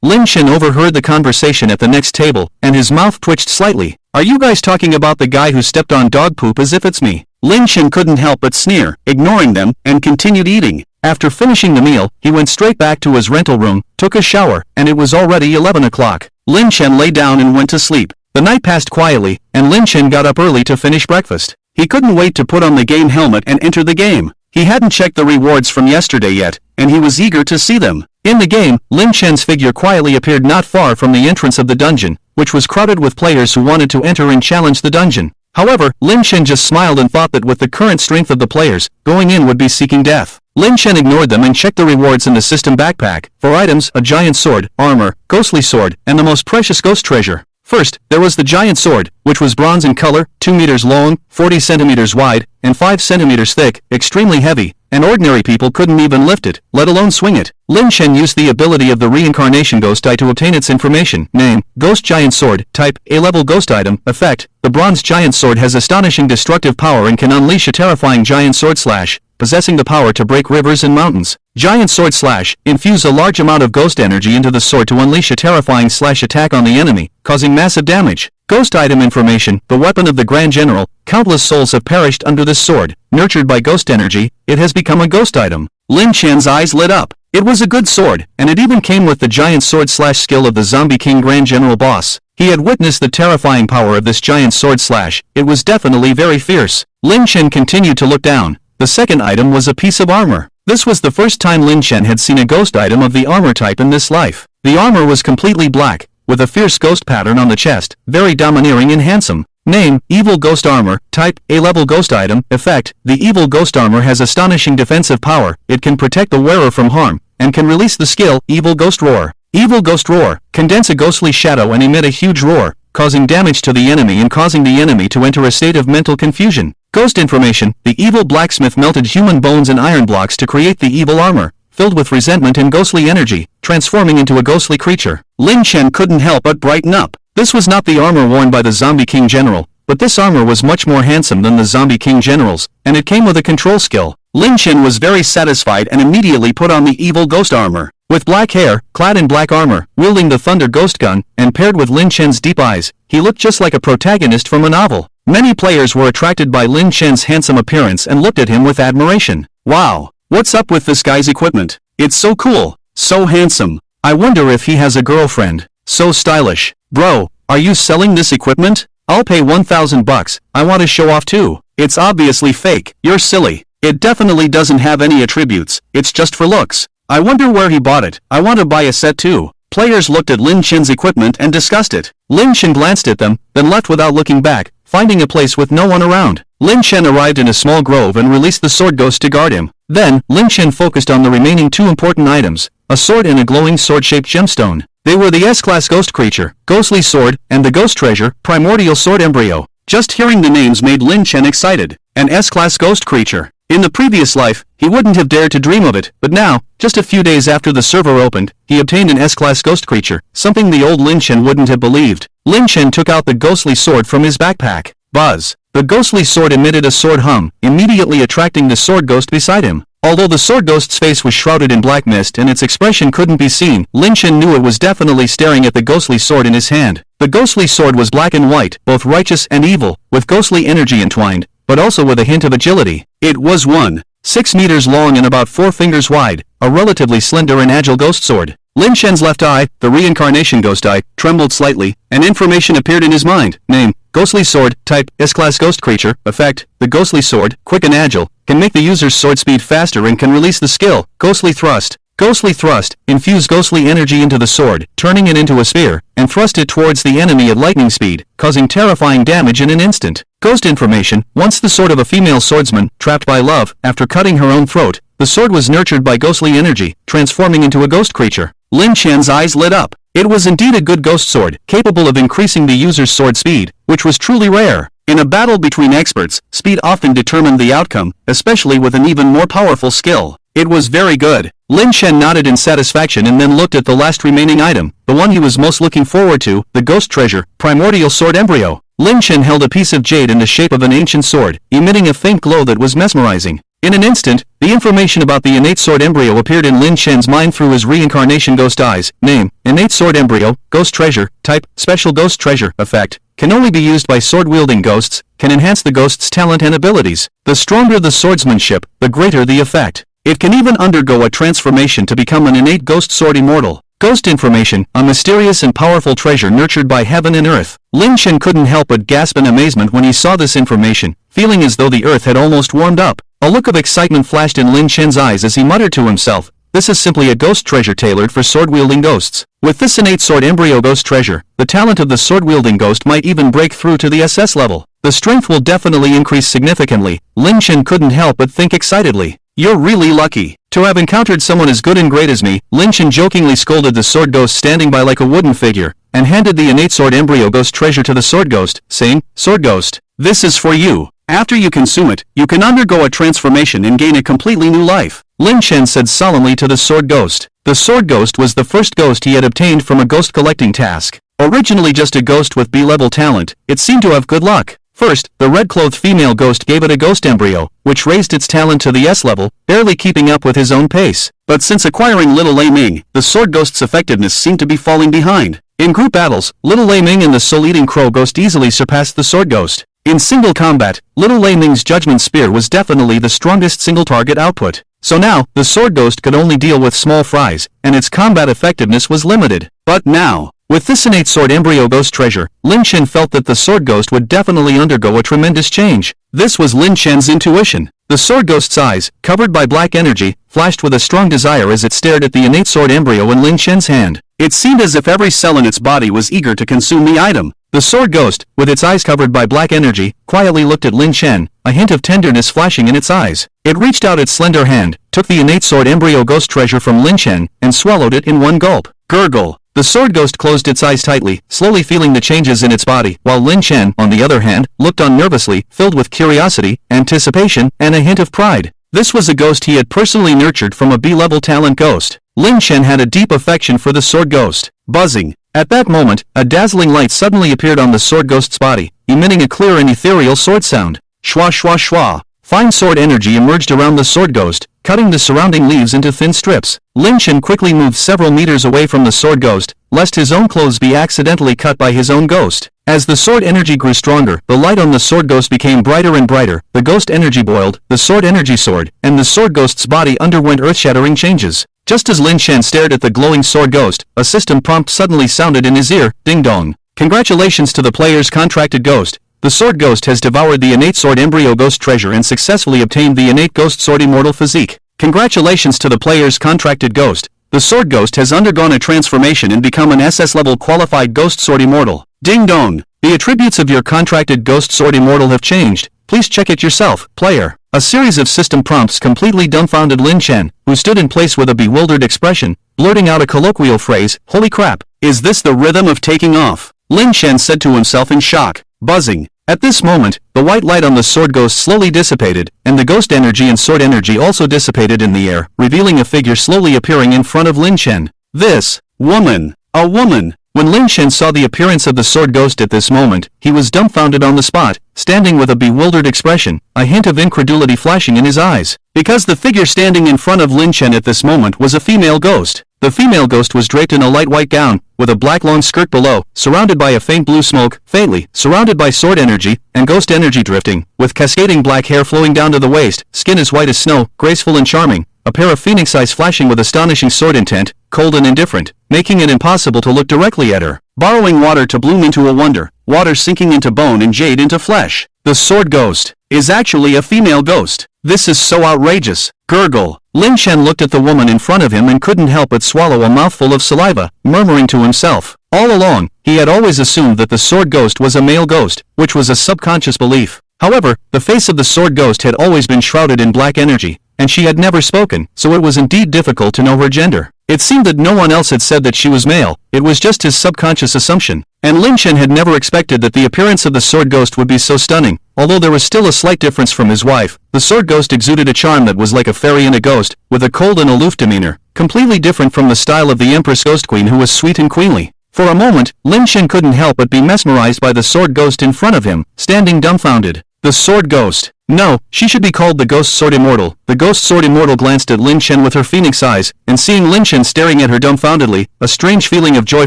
Lin Chen overheard the conversation at the next table, and his mouth twitched slightly. Are you guys talking about the guy who stepped on dog poop as if it's me? Lin Chen couldn't help but sneer, ignoring them, and continued eating. After finishing the meal, he went straight back to his rental room, took a shower, and it was already 11 o'clock. Lin Chen lay down and went to sleep. The night passed quietly, and Lin Chen got up early to finish breakfast. He couldn't wait to put on the game helmet and enter the game. He hadn't checked the rewards from yesterday yet, and he was eager to see them. In the game, Lin Chen's figure quietly appeared not far from the entrance of the dungeon, which was crowded with players who wanted to enter and challenge the dungeon. However, Lin Chen just smiled and thought that with the current strength of the players, going in would be seeking death. Lin Chen ignored them and checked the rewards in the system backpack. For items, a giant sword, armor, ghostly sword, and the most precious ghost treasure. First, there was the giant sword, which was bronze in color, 2 meters long, 40 centimeters wide, and 5 centimeters thick, extremely heavy, and ordinary people couldn't even lift it, let alone swing it. Lin Chen used the ability of the reincarnation ghost eye to obtain its information. Name, Ghost Giant Sword. Type, A-level ghost item. Effect, the bronze giant sword has astonishing destructive power and can unleash a terrifying giant sword slash, possessing the power to break rivers and mountains. Giant sword slash, infuse a large amount of ghost energy into the sword to unleash a terrifying slash attack on the enemy, causing massive damage. Ghost item information, the weapon of the Grand General. Countless souls have perished under this sword. Nurtured by ghost energy, it has become a ghost item. Lin Chen's eyes lit up. It was a good sword, and it even came with the giant sword slash skill of the Zombie King Grand General boss. He had witnessed the terrifying power of this giant sword slash. It was definitely very fierce. Lin Chen continued to look down. The second item was a piece of armor. This was the first time Lin Chen had seen a ghost item of the armor type in this life. The armor was completely black, with a fierce ghost pattern on the chest, very domineering and handsome. Name, Evil Ghost Armor. Type, A-level ghost item. Effect, the Evil Ghost Armor has astonishing defensive power. It can protect the wearer from harm, and can release the skill, Evil Ghost Roar. Evil Ghost Roar, condense a ghostly shadow and emit a huge roar, causing damage to the enemy and causing the enemy to enter a state of mental confusion. Ghost information, the evil blacksmith melted human bones and iron blocks to create the evil armor, filled with resentment and ghostly energy, transforming into a ghostly creature. Lin Chen couldn't help but brighten up. This was not the armor worn by the Zombie King General, but this armor was much more handsome than the Zombie King General's, and it came with a control skill. Lin Chen was very satisfied and immediately put on the evil ghost armor. With black hair, clad in black armor, wielding the thunder ghost gun, and paired with Lin Chen's deep eyes, he looked just like a protagonist from a novel. Many players were attracted by Lin Chen's handsome appearance and looked at him with admiration. Wow, what's up with this guy's equipment? It's so cool, so handsome. I wonder if he has a girlfriend. So stylish. Bro, are you selling this equipment? I'll pay 1,000 bucks. I want to show off too. It's obviously fake. You're silly. It definitely doesn't have any attributes. It's just for looks. I wonder where he bought it. I want to buy a set too. Players looked at Lin Chen's equipment and discussed it. Lin Chen glanced at them, then left without looking back, finding a place with no one around. Lin Chen arrived in a small grove and released the sword ghost to guard him. Then, Lin Chen focused on the remaining two important items, a sword and a glowing sword-shaped gemstone. They were the S-Class Ghost Creature, Ghostly Sword, and the Ghost Treasure, Primordial Sword Embryo. Just hearing the names made Lin Chen excited. An S-Class Ghost Creature. In the previous life, he wouldn't have dared to dream of it, but now, just a few days after the server opened, he obtained an S-Class Ghost Creature, something the old Lin Chen wouldn't have believed. Lin Chen took out the ghostly sword from his backpack. Buzz. The ghostly sword emitted a sword hum, immediately attracting the sword ghost beside him. Although the sword ghost's face was shrouded in black mist and its expression couldn't be seen, Lin Chen knew it was definitely staring at the ghostly sword in his hand. The ghostly sword was black and white, both righteous and evil, with ghostly energy entwined, but also with a hint of agility. It was 1.6 meters long and about 4 fingers wide, a relatively slender and agile ghost sword. Lin Chen's left eye, the reincarnation ghost eye, trembled slightly, and information appeared in his mind. Name, Ghostly Sword. Type, S-Class Ghost Creature. Effect, the Ghostly Sword, quick and agile, can make the user's sword speed faster and can release the skill, Ghostly Thrust. Ghostly Thrust, infuse ghostly energy into the sword, turning it into a spear, and thrust it towards the enemy at lightning speed, causing terrifying damage in an instant. Ghost information, once the sword of a female swordsman, trapped by love, after cutting her own throat, the sword was nurtured by ghostly energy, transforming into a ghost creature. Lin Chen's eyes lit up. It was indeed a good ghost sword, capable of increasing the user's sword speed, which was truly rare. In a battle between experts, speed often determined the outcome, especially with an even more powerful skill. It was very good. Lin Chen nodded in satisfaction and then looked at the last remaining item, the one he was most looking forward to, the Ghost Treasure, Primordial Sword Embryo. Lin Chen held a piece of jade in the shape of an ancient sword, emitting a faint glow that was mesmerizing. In an instant, the information about the innate sword embryo appeared in Lin Chen's mind through his reincarnation ghost eyes. Name, Innate Sword Embryo, Ghost Treasure. Type, Special Ghost Treasure. Effect, can only be used by sword-wielding ghosts, can enhance the ghost's talent and abilities. The stronger the swordsmanship, the greater the effect. It can even undergo a transformation to become an innate ghost sword immortal. Ghost information, a mysterious and powerful treasure nurtured by heaven and earth. Lin Chen couldn't help but gasp in amazement when he saw this information, feeling as though the earth had almost warmed up. A look of excitement flashed in Lin Chen's eyes as he muttered to himself, "This is simply a ghost treasure tailored for sword-wielding ghosts." With this innate sword embryo ghost treasure, the talent of the sword-wielding ghost might even break through to the SS level. The strength will definitely increase significantly. Lin Chen couldn't help but think excitedly. "You're really lucky to have encountered someone as good and great as me." Lin Chen jokingly scolded the sword ghost standing by like a wooden figure, and handed the innate sword embryo ghost treasure to the sword ghost, saying, "Sword ghost, this is for you. After you consume it, you can undergo a transformation and gain a completely new life," Lin Chen said solemnly to the sword ghost. The sword ghost was the first ghost he had obtained from a ghost collecting task. Originally just a ghost with B-level talent, it seemed to have good luck. First, the red-clothed female ghost gave it a ghost embryo, which raised its talent to the S level, barely keeping up with his own pace. But since acquiring Little Lei Ming, the sword ghost's effectiveness seemed to be falling behind. In group battles, Little Lei Ming and the soul-eating crow ghost easily surpassed the sword ghost. In single combat, Little Lei Ming's judgment spear was definitely the strongest single target output. So now, the sword ghost could only deal with small fries, and its combat effectiveness was limited. But now, with this innate sword embryo ghost treasure, Lin Chen felt that the sword ghost would definitely undergo a tremendous change. This was Lin Chen's intuition. The sword ghost's eyes, covered by black energy, flashed with a strong desire as it stared at the innate sword embryo in Lin Chen's hand. It seemed as if every cell in its body was eager to consume the item. The sword ghost, with its eyes covered by black energy, quietly looked at Lin Chen, a hint of tenderness flashing in its eyes. It reached out its slender hand, took the innate sword embryo ghost treasure from Lin Chen, and swallowed it in one gulp. Gurgle. The sword ghost closed its eyes tightly, slowly feeling the changes in its body, while Lin Chen, on the other hand, looked on nervously, filled with curiosity, anticipation, and a hint of pride. This was a ghost he had personally nurtured from a B-level talent ghost. Lin Chen had a deep affection for the sword ghost. Buzzing. At that moment, a dazzling light suddenly appeared on the sword ghost's body, emitting a clear and ethereal sword sound. Shwa shwa shwa. Fine sword energy emerged around the sword ghost, cutting the surrounding leaves into thin strips. Lin Chen quickly moved several meters away from the sword ghost, lest his own clothes be accidentally cut by his own ghost. As the sword energy grew stronger, the light on the sword ghost became brighter and brighter, the ghost energy boiled, the sword energy soared, and the sword ghost's body underwent earth-shattering changes. Just as Lin Chen stared at the glowing sword ghost, a system prompt suddenly sounded in his ear, ding-dong. Congratulations to the player's contracted ghost. The sword ghost has devoured the innate sword embryo ghost treasure and successfully obtained the innate ghost sword immortal physique. Congratulations to the player's contracted ghost. The sword ghost has undergone a transformation and become an SS-level qualified ghost sword immortal. Ding-dong. The attributes of your contracted ghost sword immortal have changed. Please check it yourself, player. A series of system prompts completely dumbfounded Lin Chen, who stood in place with a bewildered expression, blurting out a colloquial phrase, "Holy crap, is this the rhythm of taking off?" Lin Chen said to himself in shock. Buzzing. At this moment, the white light on the sword ghost slowly dissipated, and the ghost energy and sword energy also dissipated in the air, revealing a figure slowly appearing in front of Lin Chen. This woman. A woman. When Lin Chen saw the appearance of the sword ghost at this moment, he was dumbfounded on the spot, standing with a bewildered expression, a hint of incredulity flashing in his eyes. Because the figure standing in front of Lin Chen at this moment was a female ghost. The female ghost was draped in a light white gown, with a black long skirt below, surrounded by a faint blue smoke, faintly, surrounded by sword energy, and ghost energy drifting, with cascading black hair flowing down to the waist, skin as white as snow, graceful and charming, a pair of phoenix eyes flashing with astonishing sword intent, cold and indifferent, making it impossible to look directly at her. Borrowing water to bloom into a wonder, water sinking into bone and jade into flesh. The sword ghost is actually a female ghost. This is so outrageous. Gurgle. Lin Chen looked at the woman in front of him and couldn't help but swallow a mouthful of saliva, murmuring to himself. All along, he had always assumed that the sword ghost was a male ghost, which was a subconscious belief. However, the face of the sword ghost had always been shrouded in black energy, and she had never spoken, so it was indeed difficult to know her gender. It seemed that no one else had said that she was male, it was just his subconscious assumption. And Lin Chen had never expected that the appearance of the sword ghost would be so stunning. Although there was still a slight difference from his wife, the sword ghost exuded a charm that was like a fairy and a ghost, with a cold and aloof demeanor, completely different from the style of the Empress Ghost Queen, who was sweet and queenly. For a moment, Lin Chen couldn't help but be mesmerized by the sword ghost in front of him, standing dumbfounded. The sword ghost. No, she should be called the Ghost Sword Immortal. The Ghost Sword Immortal glanced at Lin Chen with her phoenix eyes, and seeing Lin Chen staring at her dumbfoundedly, a strange feeling of joy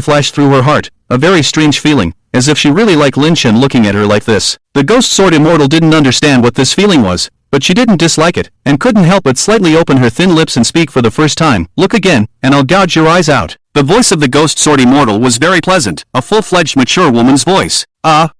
flashed through her heart. A very strange feeling, as if she really liked Lin Chen looking at her like this. The ghost sword immortal didn't understand what this feeling was, but she didn't dislike it, and couldn't help but slightly open her thin lips and speak for the first time. "Look again, and I'll gouge your eyes out." The voice of the ghost sword immortal was very pleasant, a full-fledged mature woman's voice.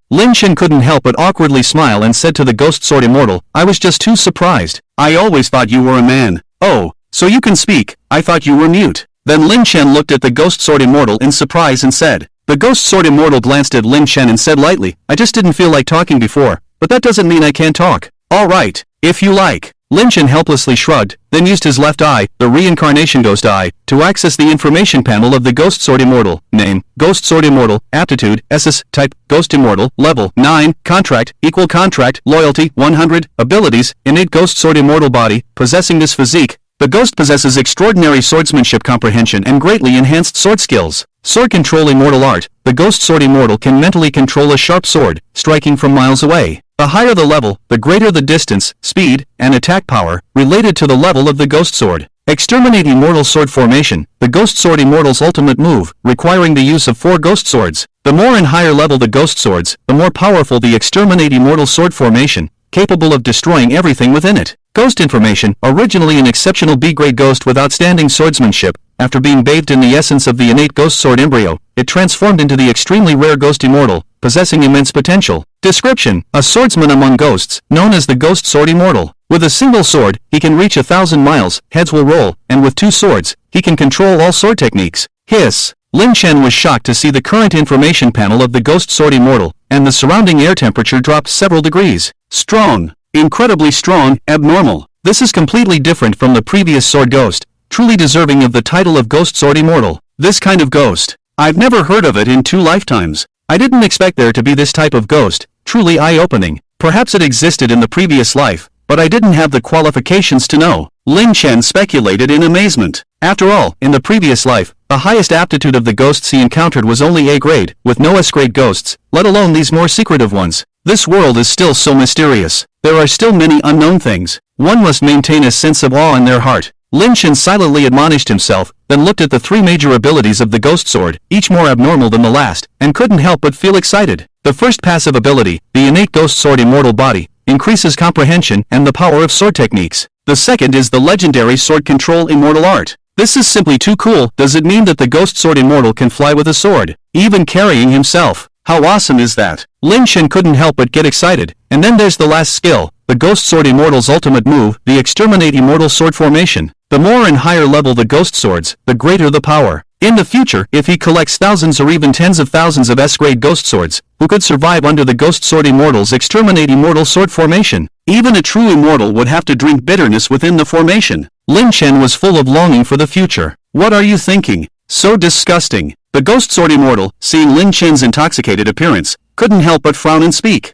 Lin Chen couldn't help but awkwardly smile and said to the ghost sword immortal, "I was just too surprised. I always thought you were a man." "Oh, so you can speak. I thought you were mute." Then Lin Chen looked at the ghost sword immortal in surprise and said. The ghost sword immortal glanced at Lin Chen and said lightly, "I just didn't feel like talking before, but that doesn't mean I can't talk." "All right, if you like." Lin Chen helplessly shrugged, then used his left eye, the reincarnation ghost eye, to access the information panel of the ghost sword immortal. Name, Ghost Sword Immortal, Aptitude, SS, Type, Ghost Immortal, Level, 9, Contract, Equal Contract, Loyalty, 100, Abilities, Innate Ghost Sword Immortal Body, possessing this physique. The ghost possesses extraordinary swordsmanship comprehension and greatly enhanced sword skills. Sword Control Immortal Art, the ghost sword immortal can mentally control a sharp sword, striking from miles away. The higher the level, the greater the distance, speed, and attack power, related to the level of the ghost sword. Exterminate Immortal Sword Formation, the ghost sword immortal's ultimate move, requiring the use of 4 ghost swords. The more and higher level the ghost swords, the more powerful the Exterminate Immortal Sword Formation, capable of destroying everything within it. Ghost Information, originally an exceptional B-grade ghost with outstanding swordsmanship, after being bathed in the essence of the innate ghost sword embryo, it transformed into the extremely rare ghost immortal, possessing immense potential. Description, a swordsman among ghosts, known as the ghost sword immortal. With a single sword, he can reach 1,000 miles, heads will roll, and with 2 swords, he can control all sword techniques. Hiss. Lin Chen was shocked to see the current information panel of the ghost sword immortal, and the surrounding air temperature dropped several degrees. Strong. Incredibly strong, abnormal. This is completely different from the previous sword ghost, truly deserving of the title of ghost sword immortal. This kind of ghost. I've never heard of it in 2 lifetimes. I didn't expect there to be this type of ghost, truly eye-opening. Perhaps it existed in the previous life, but I didn't have the qualifications to know. Lin Chen speculated in amazement. After all, in the previous life, the highest aptitude of the ghosts he encountered was only A grade, with no S grade ghosts, let alone these more secretive ones. This world is still so mysterious. There are still many unknown things. One must maintain a sense of awe in their heart. Lin Chen silently admonished himself, then looked at the 3 major abilities of the ghost sword, each more abnormal than the last, and couldn't help but feel excited. The first passive ability, the innate ghost sword immortal body, increases comprehension and the power of sword techniques. The second is the legendary sword control immortal art. This is simply too cool. Does it mean that the ghost sword immortal can fly with a sword, even carrying himself? How awesome is that? Lin Chen couldn't help but get excited. And then there's the last skill, the ghost sword immortal's ultimate move, the Exterminate Immortal Sword Formation. The more and higher level the ghost swords, the greater the power. In the future, if he collects thousands or even tens of thousands of S-grade ghost swords, who could survive under the ghost sword immortal's Exterminate Immortal Sword Formation? Even a true immortal would have to drink bitterness within the formation. Lin Chen was full of longing for the future. What are you thinking? So disgusting. The ghost sword immortal, seeing Lin Chen's intoxicated appearance, couldn't help but frown and speak.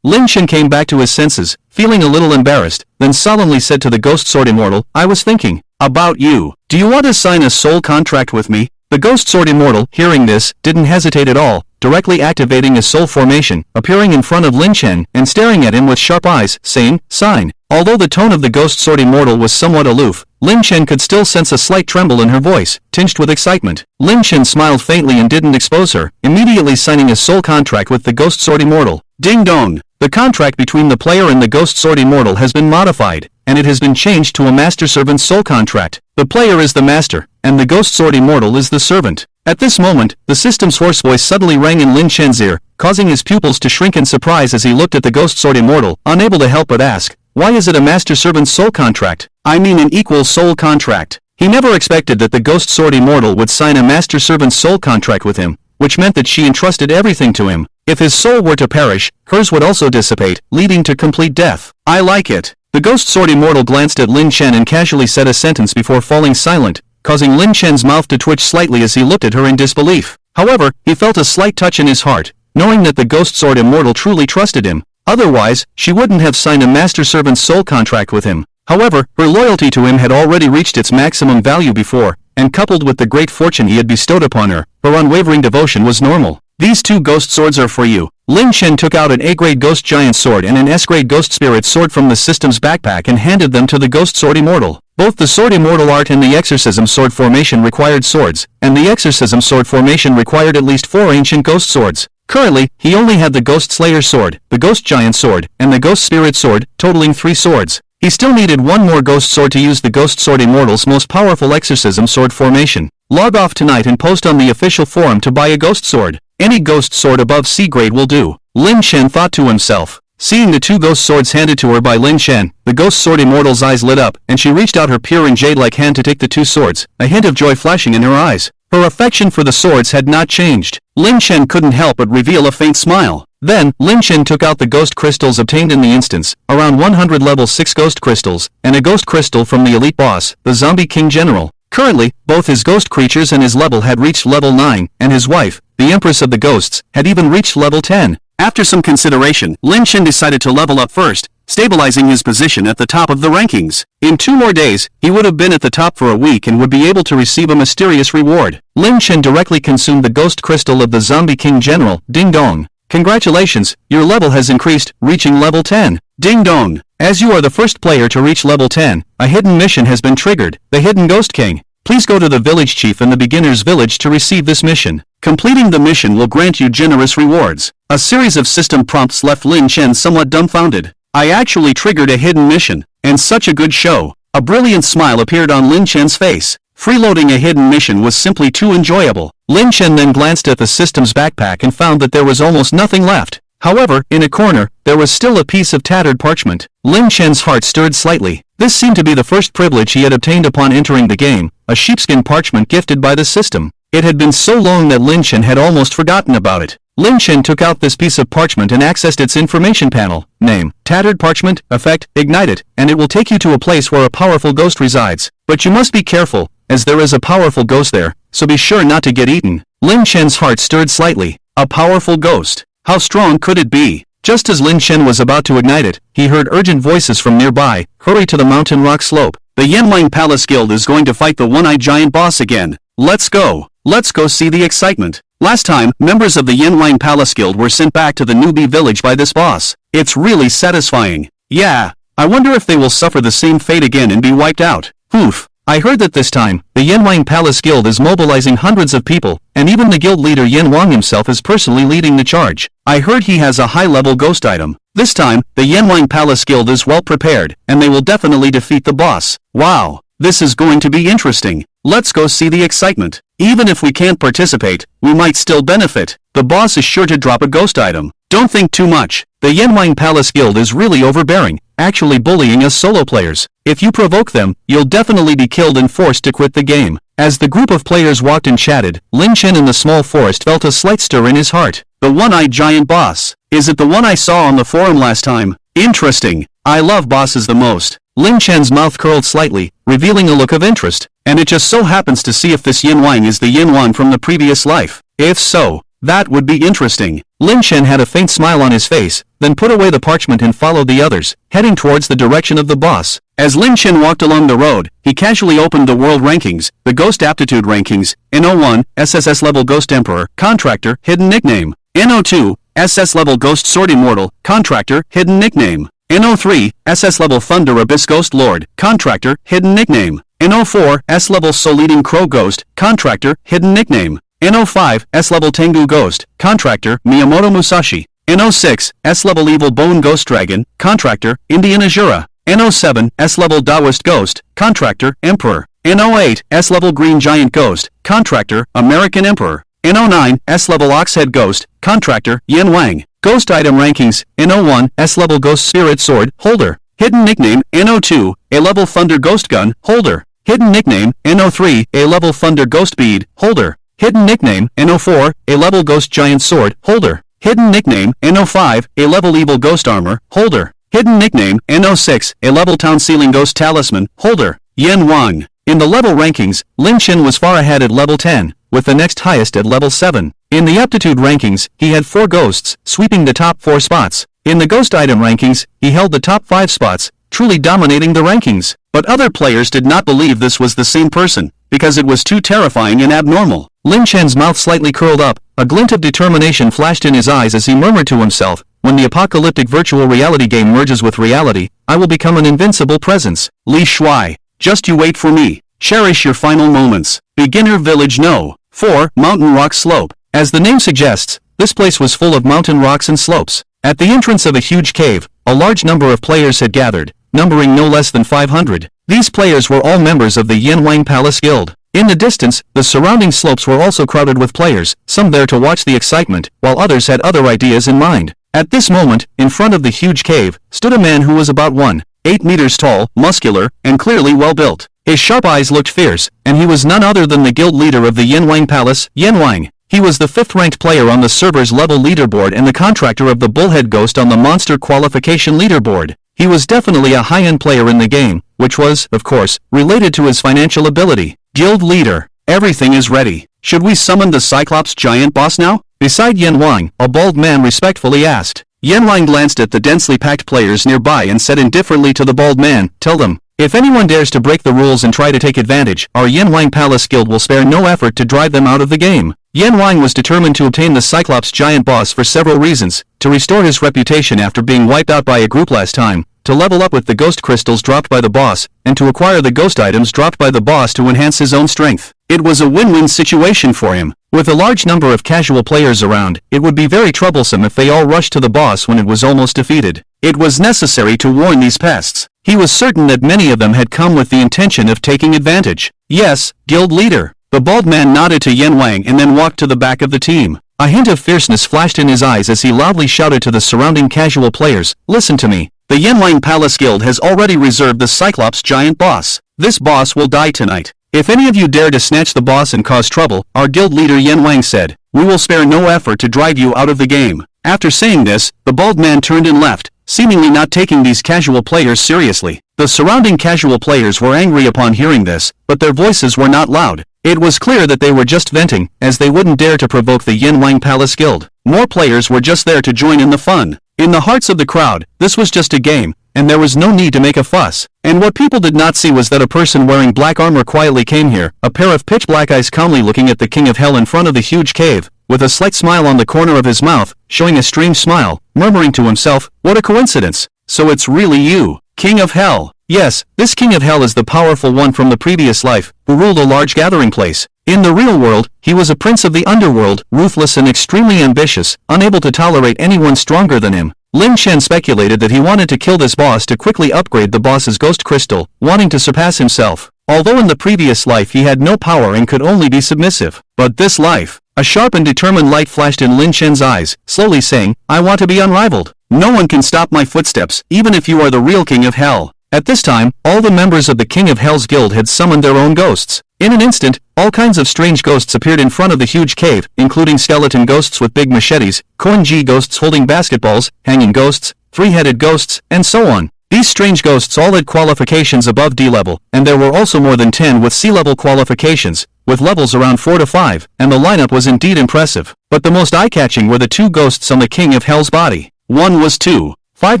Lin Chen came back to his senses, feeling a little embarrassed, then solemnly said to the ghost sword immortal, "I was thinking about you. Do you want to sign a soul contract with me?" The ghost sword immortal, hearing this, didn't hesitate at all, directly activating his soul formation, appearing in front of Lin Chen, and staring at him with sharp eyes, saying, "Sign." Although the tone of the ghost sword immortal was somewhat aloof, Lin Chen could still sense a slight tremble in her voice, tinged with excitement. Lin Chen smiled faintly and didn't expose her, immediately signing a soul contract with the ghost sword immortal. Ding dong! The contract between the player and the ghost sword immortal has been modified, and it has been changed to a master-servant soul contract. The player is the master, and the ghost sword immortal is the servant. At this moment, the system's hoarse voice suddenly rang in Lin Chen's ear, causing his pupils to shrink in surprise as he looked at the ghost sword immortal, unable to help but ask, "Why is it a master-servant soul contract? I mean an equal soul contract." He never expected that the ghost sword immortal would sign a master-servant soul contract with him, which meant that she entrusted everything to him. If his soul were to perish, hers would also dissipate, leading to complete death. I like it. The ghost sword immortal glanced at Lin Chen and casually said a sentence before falling silent, causing Lin Chen's mouth to twitch slightly as he looked at her in disbelief. However, he felt a slight touch in his heart, knowing that the ghost sword immortal truly trusted him. Otherwise, she wouldn't have signed a master-servant soul contract with him. However, her loyalty to him had already reached its maximum value before, and coupled with the great fortune he had bestowed upon her, her unwavering devotion was normal. "These 2 ghost swords are for you." Lin Chen took out an A-grade ghost giant sword and an S-grade ghost spirit sword from the system's backpack and handed them to the ghost sword immortal. Both the Sword Immortal art and the Exorcism Sword formation required swords, and the Exorcism Sword formation required at least 4 ancient ghost swords. Currently, he only had the Ghost Slayer Sword, the Ghost Giant Sword, and the Ghost Spirit Sword, totaling 3 swords. He still needed one more Ghost Sword to use the Ghost Sword Immortal's most powerful Exorcism Sword formation. Log off tonight and post on the official forum to buy a Ghost Sword. Any Ghost Sword above C grade will do. Lin Shen thought to himself. Seeing the 2 Ghost Swords handed to her by Lin Shen, the Ghost Sword Immortal's eyes lit up, and she reached out her pure and jade-like hand to take the 2 swords, a hint of joy flashing in her eyes. Her affection for the swords had not changed. Lin Shen couldn't help but reveal a faint smile. Then, Lin Shen took out the ghost crystals obtained in the instance, around 100 level 6 ghost crystals, and a ghost crystal from the elite boss, the Zombie King General. Currently, both his ghost creatures and his level had reached level 9, and his wife, the Empress of the Ghosts, had even reached level 10. After some consideration, Lin Shen decided to level up first, stabilizing his position at the top of the rankings. In 2 more days, he would have been at the top for a week and would be able to receive a mysterious reward. Lin Shen directly consumed the ghost crystal of the Zombie King General, Ding Dong. Congratulations, your level has increased, reaching level 10. Ding Dong. As you are the first player to reach level 10, a hidden mission has been triggered, the Hidden Ghost King. Please go to the village chief in the beginner's village to receive this mission. Completing the mission will grant you generous rewards. A series of system prompts left Lin Shen somewhat dumbfounded. I actually triggered a hidden mission, and such a good show. A brilliant smile appeared on Lin Shen's face. Freeloading a hidden mission was simply too enjoyable. Lin Shen then glanced at the system's backpack and found that there was almost nothing left. However, in a corner, there was still a piece of tattered parchment. Lin Shen's heart stirred slightly. This seemed to be the first privilege he had obtained upon entering the game, a sheepskin parchment gifted by the system. It had been so long that Lin Shen had almost forgotten about it. Lin Shen took out this piece of parchment and accessed its information panel. Name, tattered parchment, effect, ignite it, and it will take you to a place where a powerful ghost resides. But you must be careful, as there is a powerful ghost there, so be sure not to get eaten. Lin Shen's heart stirred slightly. A powerful ghost. How strong could it be? Just as Lin Shen was about to ignite it, he heard urgent voices from nearby. Hurry to the mountain rock slope. The Yanwang Palace Guild is going to fight the one-eyed giant boss again. Let's go. Let's go see the excitement. Last time, members of the Yanwang Palace Guild were sent back to the newbie village by this boss. It's really satisfying. Yeah. I wonder if they will suffer the same fate again and be wiped out. Oof. I heard that this time, the Yanwang Palace Guild is mobilizing hundreds of people, and even the guild leader Yan Wang himself is personally leading the charge. I heard he has a high-level ghost item. This time, the Yanwang Palace Guild is well prepared, and they will definitely defeat the boss. Wow, this is going to be interesting. Let's go see the excitement. Even if we can't participate, we might still benefit. The boss is sure to drop a ghost item. Don't think too much. The Yanwang Palace Guild is really overbearing, actually bullying us solo players. If you provoke them, you'll definitely be killed and forced to quit the game. As the group of players walked and chatted, Lin Shen in the small forest felt a slight stir in his heart. The one-eyed giant boss. Is it the one I saw on the forum last time? Interesting. I love bosses the most. Lin Shen's mouth curled slightly, revealing a look of interest. And it just so happens to see if this Yanwang is the Yanwang from the previous life. If so, that would be interesting. Lin Shen had a faint smile on his face, then put away the parchment and followed the others, heading towards the direction of the boss. As Lin Shen walked along the road, he casually opened the world rankings, the Ghost Aptitude rankings, NO1, SSS level Ghost Emperor, Contractor, hidden nickname. NO2, SS level Ghost Sword Immortal, Contractor, hidden nickname. NO3, SS level Thunder Abyss Ghost Lord, Contractor, hidden nickname. NO4, S level Soul Eating Crow Ghost, Contractor, hidden nickname. NO5, S-level Tengu Ghost, Contractor, Miyamoto Musashi. NO6, S-level Evil Bone Ghost Dragon, Contractor, Indian Azura. NO7, S-level Taoist Ghost, Contractor, Emperor. NO8, S-level Green Giant Ghost, Contractor, American Emperor. NO9, S-level Oxhead Ghost, Contractor, Yan Wang. Ghost Item Rankings, NO1, S-level Ghost Spirit Sword, Holder. Hidden Nickname, NO2, A-level Thunder Ghost Gun, Holder. Hidden Nickname, NO3, A-level Thunder Ghost Bead, Holder. Hidden Nickname, NO4, A-level Ghost Giant Sword, Holder. Hidden Nickname, NO5, A-level Evil Ghost Armor, Holder. Hidden Nickname, NO6, A-level Town Ceiling Ghost Talisman, Holder. Yan Wang. In the level rankings, Lin Shen was far ahead at level 10, with the next highest at level 7. In the aptitude rankings, he had 4 ghosts, sweeping the top 4 spots. In the ghost item rankings, he held the top 5 spots, truly dominating the rankings. But other players did not believe this was the same person, because it was too terrifying and abnormal. Lin Shen's mouth slightly curled up, a glint of determination flashed in his eyes as he murmured to himself, when the apocalyptic virtual reality game merges with reality, I will become an invincible presence. Li Shuai. Just you wait for me. Cherish your final moments. Beginner Village No. 4. Mountain Rock Slope. As the name suggests, this place was full of mountain rocks and slopes. At the entrance of a huge cave, a large number of players had gathered, numbering no less than 500. These players were all members of the Yanwang Palace Guild. In the distance, the surrounding slopes were also crowded with players, some there to watch the excitement, while others had other ideas in mind. At this moment, in front of the huge cave, stood a man who was about 1.8 meters tall, muscular, and clearly well built. His sharp eyes looked fierce, and he was none other than the guild leader of the Yanwang Palace, Yanwang. He was the 5th-ranked player on the server's level leaderboard and the contractor of the Bullhead Ghost on the monster qualification leaderboard. He was definitely a high-end player in the game, which was, of course, related to his financial ability. Guild leader, everything is ready. Should we summon the Cyclops giant boss now? Beside Yanwang, a bald man respectfully asked. Yanwang glanced at the densely packed players nearby and said indifferently to the bald man, "Tell them, if anyone dares to break the rules and try to take advantage, our Yanwang Palace Guild will spare no effort to drive them out of the game." Yanwang was determined to obtain the Cyclops giant boss for several reasons: to restore his reputation after being wiped out by a group last time, to level up with the ghost crystals dropped by the boss, and to acquire the ghost items dropped by the boss to enhance his own strength. It was a win-win situation for him. With a large number of casual players around, it would be very troublesome if they all rushed to the boss when it was almost defeated. It was necessary to warn these pests. He was certain that many of them had come with the intention of taking advantage. "Yes, guild leader." The bald man nodded to Yanwang and then walked to the back of the team. A hint of fierceness flashed in his eyes as he loudly shouted to the surrounding casual players, "Listen to me. The Yanwang Palace Guild has already reserved the Cyclops giant boss. This boss will die tonight. If any of you dare to snatch the boss and cause trouble," our guild leader Yanwang said, "we will spare no effort to drive you out of the game." After saying this, the bald man turned and left, seemingly not taking these casual players seriously. The surrounding casual players were angry upon hearing this, but their voices were not loud. It was clear that they were just venting, as they wouldn't dare to provoke the Yanwang Palace Guild. More players were just there to join in the fun. In the hearts of the crowd, this was just a game, and there was no need to make a fuss. And what people did not see was that a person wearing black armor quietly came here, a pair of pitch black eyes calmly looking at the King of Hell in front of the huge cave, with a slight smile on the corner of his mouth, showing a strange smile, murmuring to himself, "What a coincidence. So it's really you, King of Hell." Yes, this King of Hell is the powerful one from the previous life, who ruled a large gathering place. In the real world, he was a prince of the underworld, ruthless and extremely ambitious, unable to tolerate anyone stronger than him. Lin Chen speculated that he wanted to kill this boss to quickly upgrade the boss's ghost crystal, wanting to surpass himself. Although in the previous life he had no power and could only be submissive. But this life, a sharp and determined light flashed in Lin Chen's eyes, slowly saying, "I want to be unrivaled. No one can stop my footsteps, even if you are the real King of Hell." At this time, all the members of the King of Hell's guild had summoned their own ghosts. In an instant, all kinds of strange ghosts appeared in front of the huge cave, including skeleton ghosts with big machetes, Koen-ji ghosts holding basketballs, hanging ghosts, three-headed ghosts, and so on. These strange ghosts all had qualifications above D level, and there were also more than 10 with C level qualifications, with levels around 4 to 5, and the lineup was indeed impressive. But the most eye-catching were the two ghosts on the King of Hell's body. One was 2.5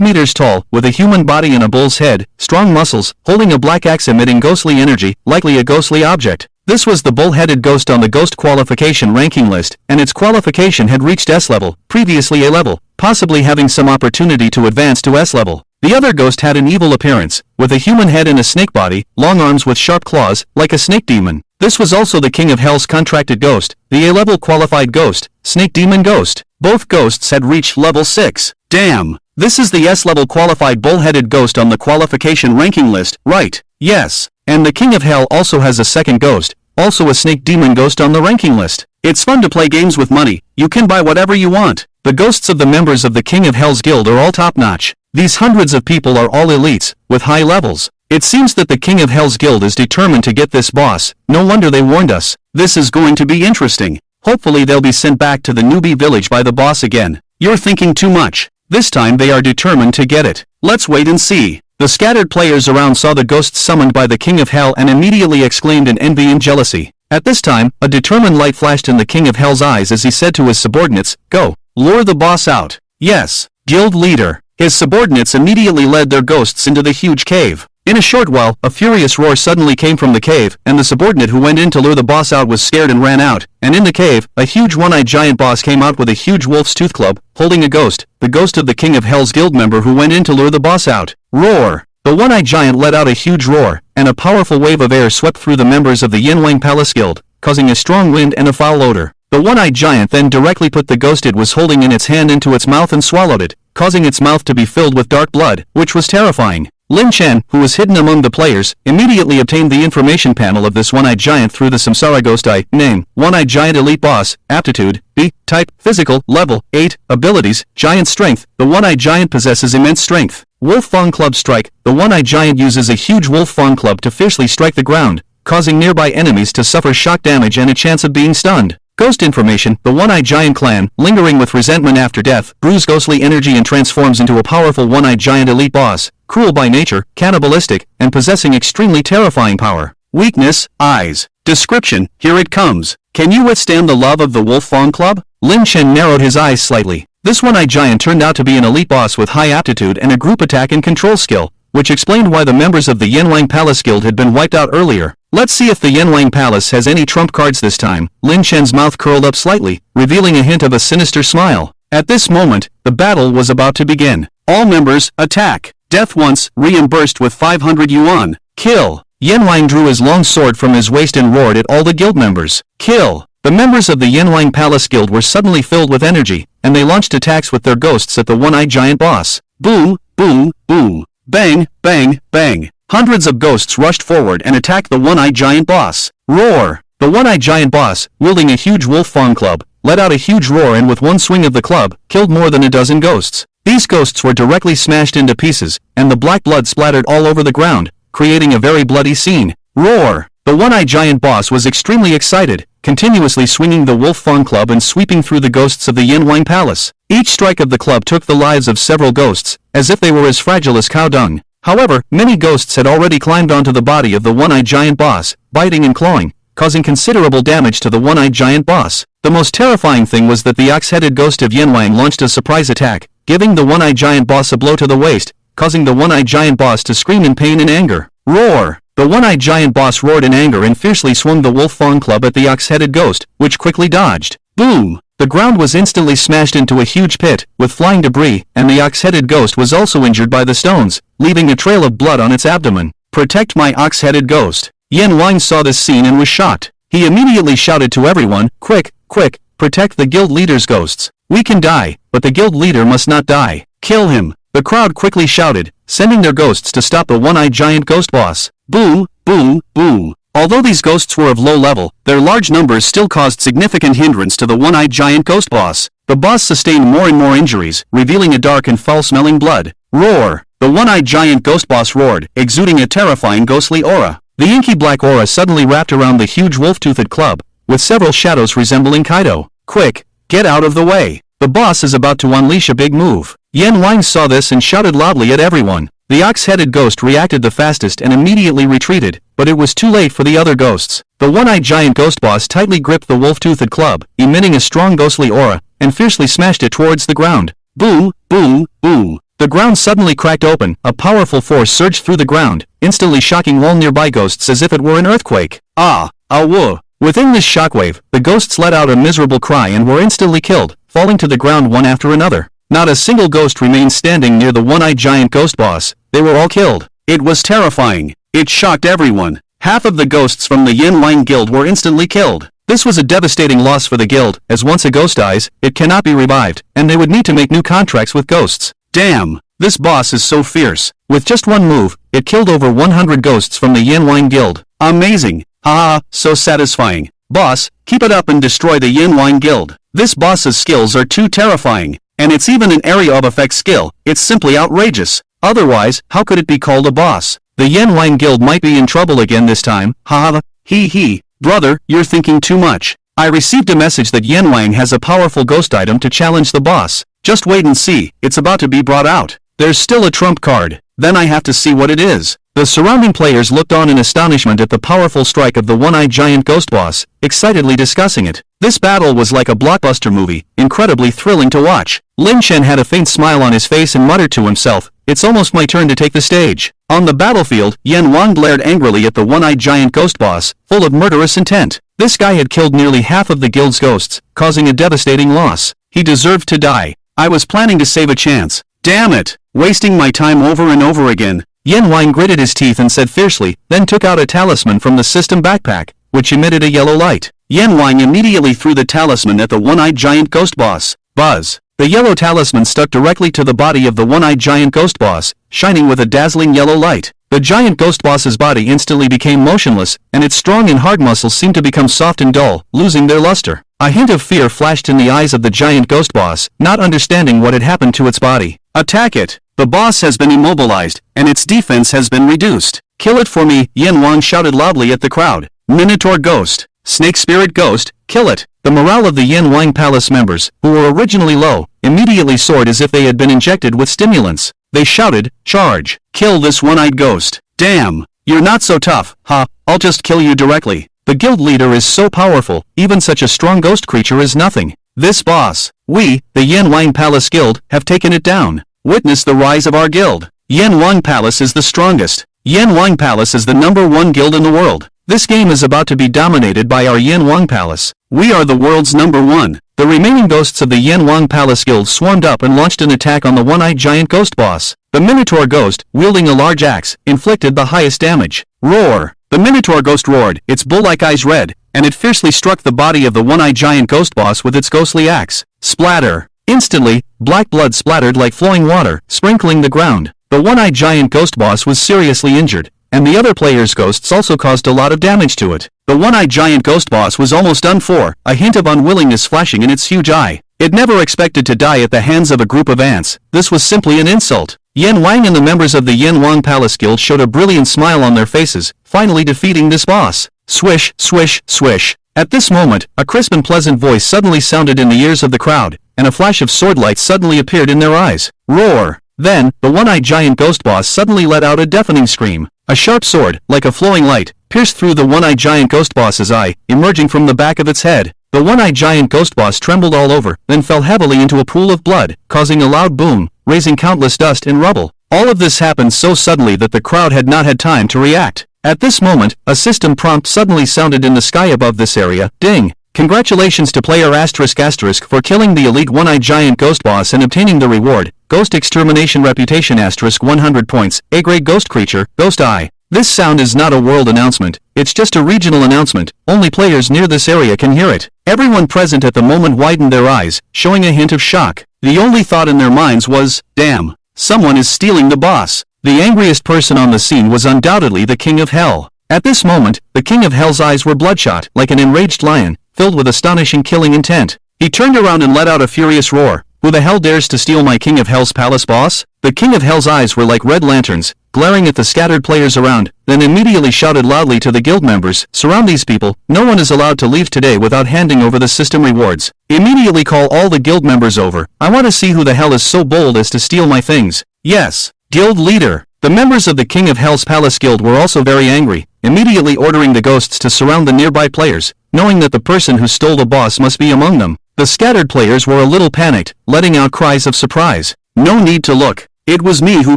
meters tall, with a human body and a bull's head, strong muscles, holding a black axe emitting ghostly energy, likely a ghostly object. This was the bull-headed ghost on the ghost qualification ranking list, and its qualification had reached S level, previously A level, possibly having some opportunity to advance to S level. The other ghost had an evil appearance, with a human head and a snake body, long arms with sharp claws, like a snake demon. This was also the King of Hell's contracted ghost, the A-level qualified ghost, Snake Demon Ghost. Both ghosts had reached level 6. Damn! This is the S-level qualified bull-headed ghost on the qualification ranking list, right? Yes. And the King of Hell also has a second ghost, also a Snake Demon Ghost on the ranking list. It's fun to play games with money. You can buy whatever you want. The ghosts of the members of the King of Hell's guild are all top-notch. These hundreds of people are all elites, with high levels. It seems that the King of Hell's guild is determined to get this boss. No wonder they warned us. This is going to be interesting. Hopefully they'll be sent back to the newbie village by the boss again. You're thinking too much. This time they are determined to get it. Let's wait and see. The scattered players around saw the ghosts summoned by the King of Hell and immediately exclaimed in envy and jealousy. At this time, a determined light flashed in the King of Hell's eyes as he said to his subordinates, "Go, lure the boss out." Yes, guild leader. His subordinates immediately led their ghosts into the huge cave. In a short while, a furious roar suddenly came from the cave, and the subordinate who went in to lure the boss out was scared and ran out. And in the cave, a huge one-eyed giant boss came out with a huge wolf's tooth club, holding a ghost, the ghost of the King of Hell's guild member who went in to lure the boss out. Roar! The one-eyed giant let out a huge roar, and a powerful wave of air swept through the members of the Yanwang Palace Guild, causing a strong wind and a foul odor. The one-eyed giant then directly put the ghost it was holding in its hand into its mouth and swallowed it, causing its mouth to be filled with dark blood, which was terrifying. Lin Chen, who was hidden among the players, immediately obtained the information panel of this one-eyed giant through the Samsara Ghost Eye. Name: One-eyed Giant Elite Boss. Aptitude: B. Type: Physical. Level: 8. Abilities: Giant Strength. The one-eyed giant possesses immense strength. Wolf Fang Club Strike. The one-eyed giant uses a huge wolf fang club to fiercely strike the ground, causing nearby enemies to suffer shock damage and a chance of being stunned. Ghost information: the one-eyed giant clan, lingering with resentment after death, brews ghostly energy and transforms into a powerful one-eyed giant elite boss, cruel by nature, cannibalistic, and possessing extremely terrifying power. Weakness: eyes. Description: here it comes. Can you withstand the love of the Wolf Fang Club? Lin Chen narrowed his eyes slightly. This one-eyed giant turned out to be an elite boss with high aptitude and a group attack and control skill, which explained why the members of the Yanwang Palace Guild had been wiped out earlier. Let's see if the Yanwang Palace has any trump cards this time. Lin Chen's mouth curled up slightly, revealing a hint of a sinister smile. At this moment, the battle was about to begin. All members, attack! Death once, reimbursed with 500 yuan. Kill! Yanwang drew his long sword from his waist and roared at all the guild members. Kill! The members of the Yanwang Palace Guild were suddenly filled with energy, and they launched attacks with their ghosts at the one-eyed giant boss. Boom, boom, boom. Bang, bang, bang. Hundreds of ghosts rushed forward and attacked the one-eyed giant boss. Roar! The one-eyed giant boss, wielding a huge wolf fang club, let out a huge roar and with one swing of the club, killed more than a dozen ghosts. These ghosts were directly smashed into pieces, and the black blood splattered all over the ground, creating a very bloody scene. Roar! The one-eyed giant boss was extremely excited, continuously swinging the wolf fang club and sweeping through the ghosts of the Yanwang Palace. Each strike of the club took the lives of several ghosts, as if they were as fragile as cow dung. However, many ghosts had already climbed onto the body of the one-eyed giant boss, biting and clawing, causing considerable damage to the one-eyed giant boss. The most terrifying thing was that the ox-headed ghost of Yanwang launched a surprise attack, giving the one-eyed giant boss a blow to the waist, causing the one-eyed giant boss to scream in pain and anger. Roar! The one-eyed giant boss roared in anger and fiercely swung the wolf fang club at the ox-headed ghost, which quickly dodged. Boom! The ground was instantly smashed into a huge pit, with flying debris, and the ox-headed ghost was also injured by the stones, leaving a trail of blood on its abdomen. Protect my ox-headed ghost. Yanwang saw this scene and was shocked. He immediately shouted to everyone, quick, quick, protect the guild leader's ghosts. We can die, but the guild leader must not die. Kill him. The crowd quickly shouted, sending their ghosts to stop the one-eyed giant ghost boss. Boom, boom, boom. Although these ghosts were of low level, their large numbers still caused significant hindrance to the one-eyed giant ghost boss. The boss sustained more and more injuries, revealing a dark and foul-smelling blood. Roar! The one-eyed giant ghost boss roared, exuding a terrifying ghostly aura. The inky black aura suddenly wrapped around the huge wolf-toothed club, with several shadows resembling Kaido. Quick, get out of the way. The boss is about to unleash a big move. Yanwang saw this and shouted loudly at everyone. The ox-headed ghost reacted the fastest and immediately retreated, but it was too late for the other ghosts. The one-eyed giant ghost boss tightly gripped the wolf-toothed club, emitting a strong ghostly aura, and fiercely smashed it towards the ground. Boom, boom, boom. The ground suddenly cracked open, a powerful force surged through the ground, instantly shocking all nearby ghosts as if it were an earthquake. Ah, woo. Within this shockwave, the ghosts let out a miserable cry and were instantly killed, falling to the ground one after another. Not a single ghost remained standing near the one-eyed giant ghost boss. They were all killed. It was terrifying. It shocked everyone. Half of the ghosts from the Yanwang Guild were instantly killed. This was a devastating loss for the guild, as once a ghost dies, it cannot be revived, and they would need to make new contracts with ghosts. Damn, this boss is so fierce. With just one move, it killed over 100 ghosts from the Yanwang Guild. Amazing. Haha, so satisfying. Boss, keep it up and destroy the Yanwang Guild. This boss's skills are too terrifying. And it's even an area of effect skill. It's simply outrageous. Otherwise, how could it be called a boss? The Yanwang Guild might be in trouble again this time. Haha, hee. Brother, you're thinking too much. I received a message that Yanwang has a powerful ghost item to challenge the boss. Just wait and see, it's about to be brought out. There's still a trump card. Then I have to see what it is. The surrounding players looked on in astonishment at the powerful strike of the one-eyed giant ghost boss, excitedly discussing it. This battle was like a blockbuster movie, incredibly thrilling to watch. Lin Chen had a faint smile on his face and muttered to himself, it's almost my turn to take the stage. On the battlefield, Yanwang glared angrily at the one-eyed giant ghost boss, full of murderous intent. This guy had killed nearly half of the guild's ghosts, causing a devastating loss. He deserved to die. I was planning to save a chance. Damn it! Wasting my time over and over again. Yan Wang gritted his teeth and said fiercely, then took out a talisman from the system backpack, which emitted a yellow light. Yan Wang immediately threw the talisman at the one-eyed giant ghost boss. Buzz! The yellow talisman stuck directly to the body of the one-eyed giant ghost boss, shining with a dazzling yellow light. The giant ghost boss's body instantly became motionless, and its strong and hard muscles seemed to become soft and dull, losing their luster. A hint of fear flashed in the eyes of the giant ghost boss, not understanding what had happened to its body. Attack it! The boss has been immobilized, and its defense has been reduced. Kill it for me, Yan Wang shouted loudly at the crowd. Minotaur Ghost, Snake Spirit Ghost, kill it! The morale of the Yan Wang Palace members, who were originally low, immediately soared as if they had been injected with stimulants. They shouted, charge! Kill this one-eyed ghost! Damn! You're not so tough, huh? I'll just kill you directly. The guild leader is so powerful, even such a strong ghost creature is nothing. This boss, we, the Yan Wang Palace Guild, have taken it down. Witness the rise of our guild. Yan Wang Palace is the strongest. Yan Wang Palace is the #1 guild in the world. This game is about to be dominated by our Yan Wang Palace. We are the world's #1. The remaining ghosts of the Yan Wang Palace Guild swarmed up and launched an attack on the one-eyed giant ghost boss. The Minotaur Ghost, wielding a large axe, inflicted the highest damage. Roar! The Minotaur Ghost roared, its bull-like eyes red, and it fiercely struck the body of the one-eyed giant ghost boss with its ghostly axe. Splatter! Instantly, black blood splattered like flowing water, sprinkling the ground. The one-eyed giant ghost boss was seriously injured, and the other players' ghosts also caused a lot of damage to it. The one-eyed giant ghost boss was almost done for, a hint of unwillingness flashing in its huge eye. It never expected to die at the hands of a group of ants. This was simply an insult. Yan Wang and the members of the Yan Wang Palace Guild showed a brilliant smile on their faces, finally defeating this boss. Swish, swish, swish. At this moment, a crisp and pleasant voice suddenly sounded in the ears of the crowd, and a flash of sword light suddenly appeared in their eyes. Roar! Then, the one-eyed giant ghost boss suddenly let out a deafening scream. A sharp sword, like a flowing light, pierced through the one-eyed giant ghost boss's eye, emerging from the back of its head. The one-eyed giant ghost boss trembled all over, then fell heavily into a pool of blood, causing a loud boom, raising countless dust and rubble. All of this happened so suddenly that the crowd had not had time to react. At this moment, a system prompt suddenly sounded in the sky above this area. Ding! Congratulations to player *** for killing the elite one-eyed giant ghost boss and obtaining the reward, Ghost Extermination Reputation * 100 points, A-grade ghost creature, Ghost Eye. This sound is not a world announcement, it's just a regional announcement, only players near this area can hear it. Everyone present at the moment widened their eyes, showing a hint of shock. The only thought in their minds was, damn, someone is stealing the boss. The angriest person on the scene was undoubtedly the King of Hell. At this moment, the King of Hell's eyes were bloodshot, like an enraged lion, filled with astonishing killing intent. He turned around and let out a furious roar. Who the hell dares to steal my King of Hell's palace boss? The King of Hell's eyes were like red lanterns, glaring at the scattered players around, then immediately shouted loudly to the guild members, surround these people, no one is allowed to leave today without handing over the system rewards. Immediately call all the guild members over, I want to see who the hell is so bold as to steal my things. Yes, guild leader. The members of the King of Hell's Palace Guild were also very angry, immediately ordering the ghosts to surround the nearby players, knowing that the person who stole the boss must be among them. The scattered players were a little panicked, letting out cries of surprise. No need to look. It was me who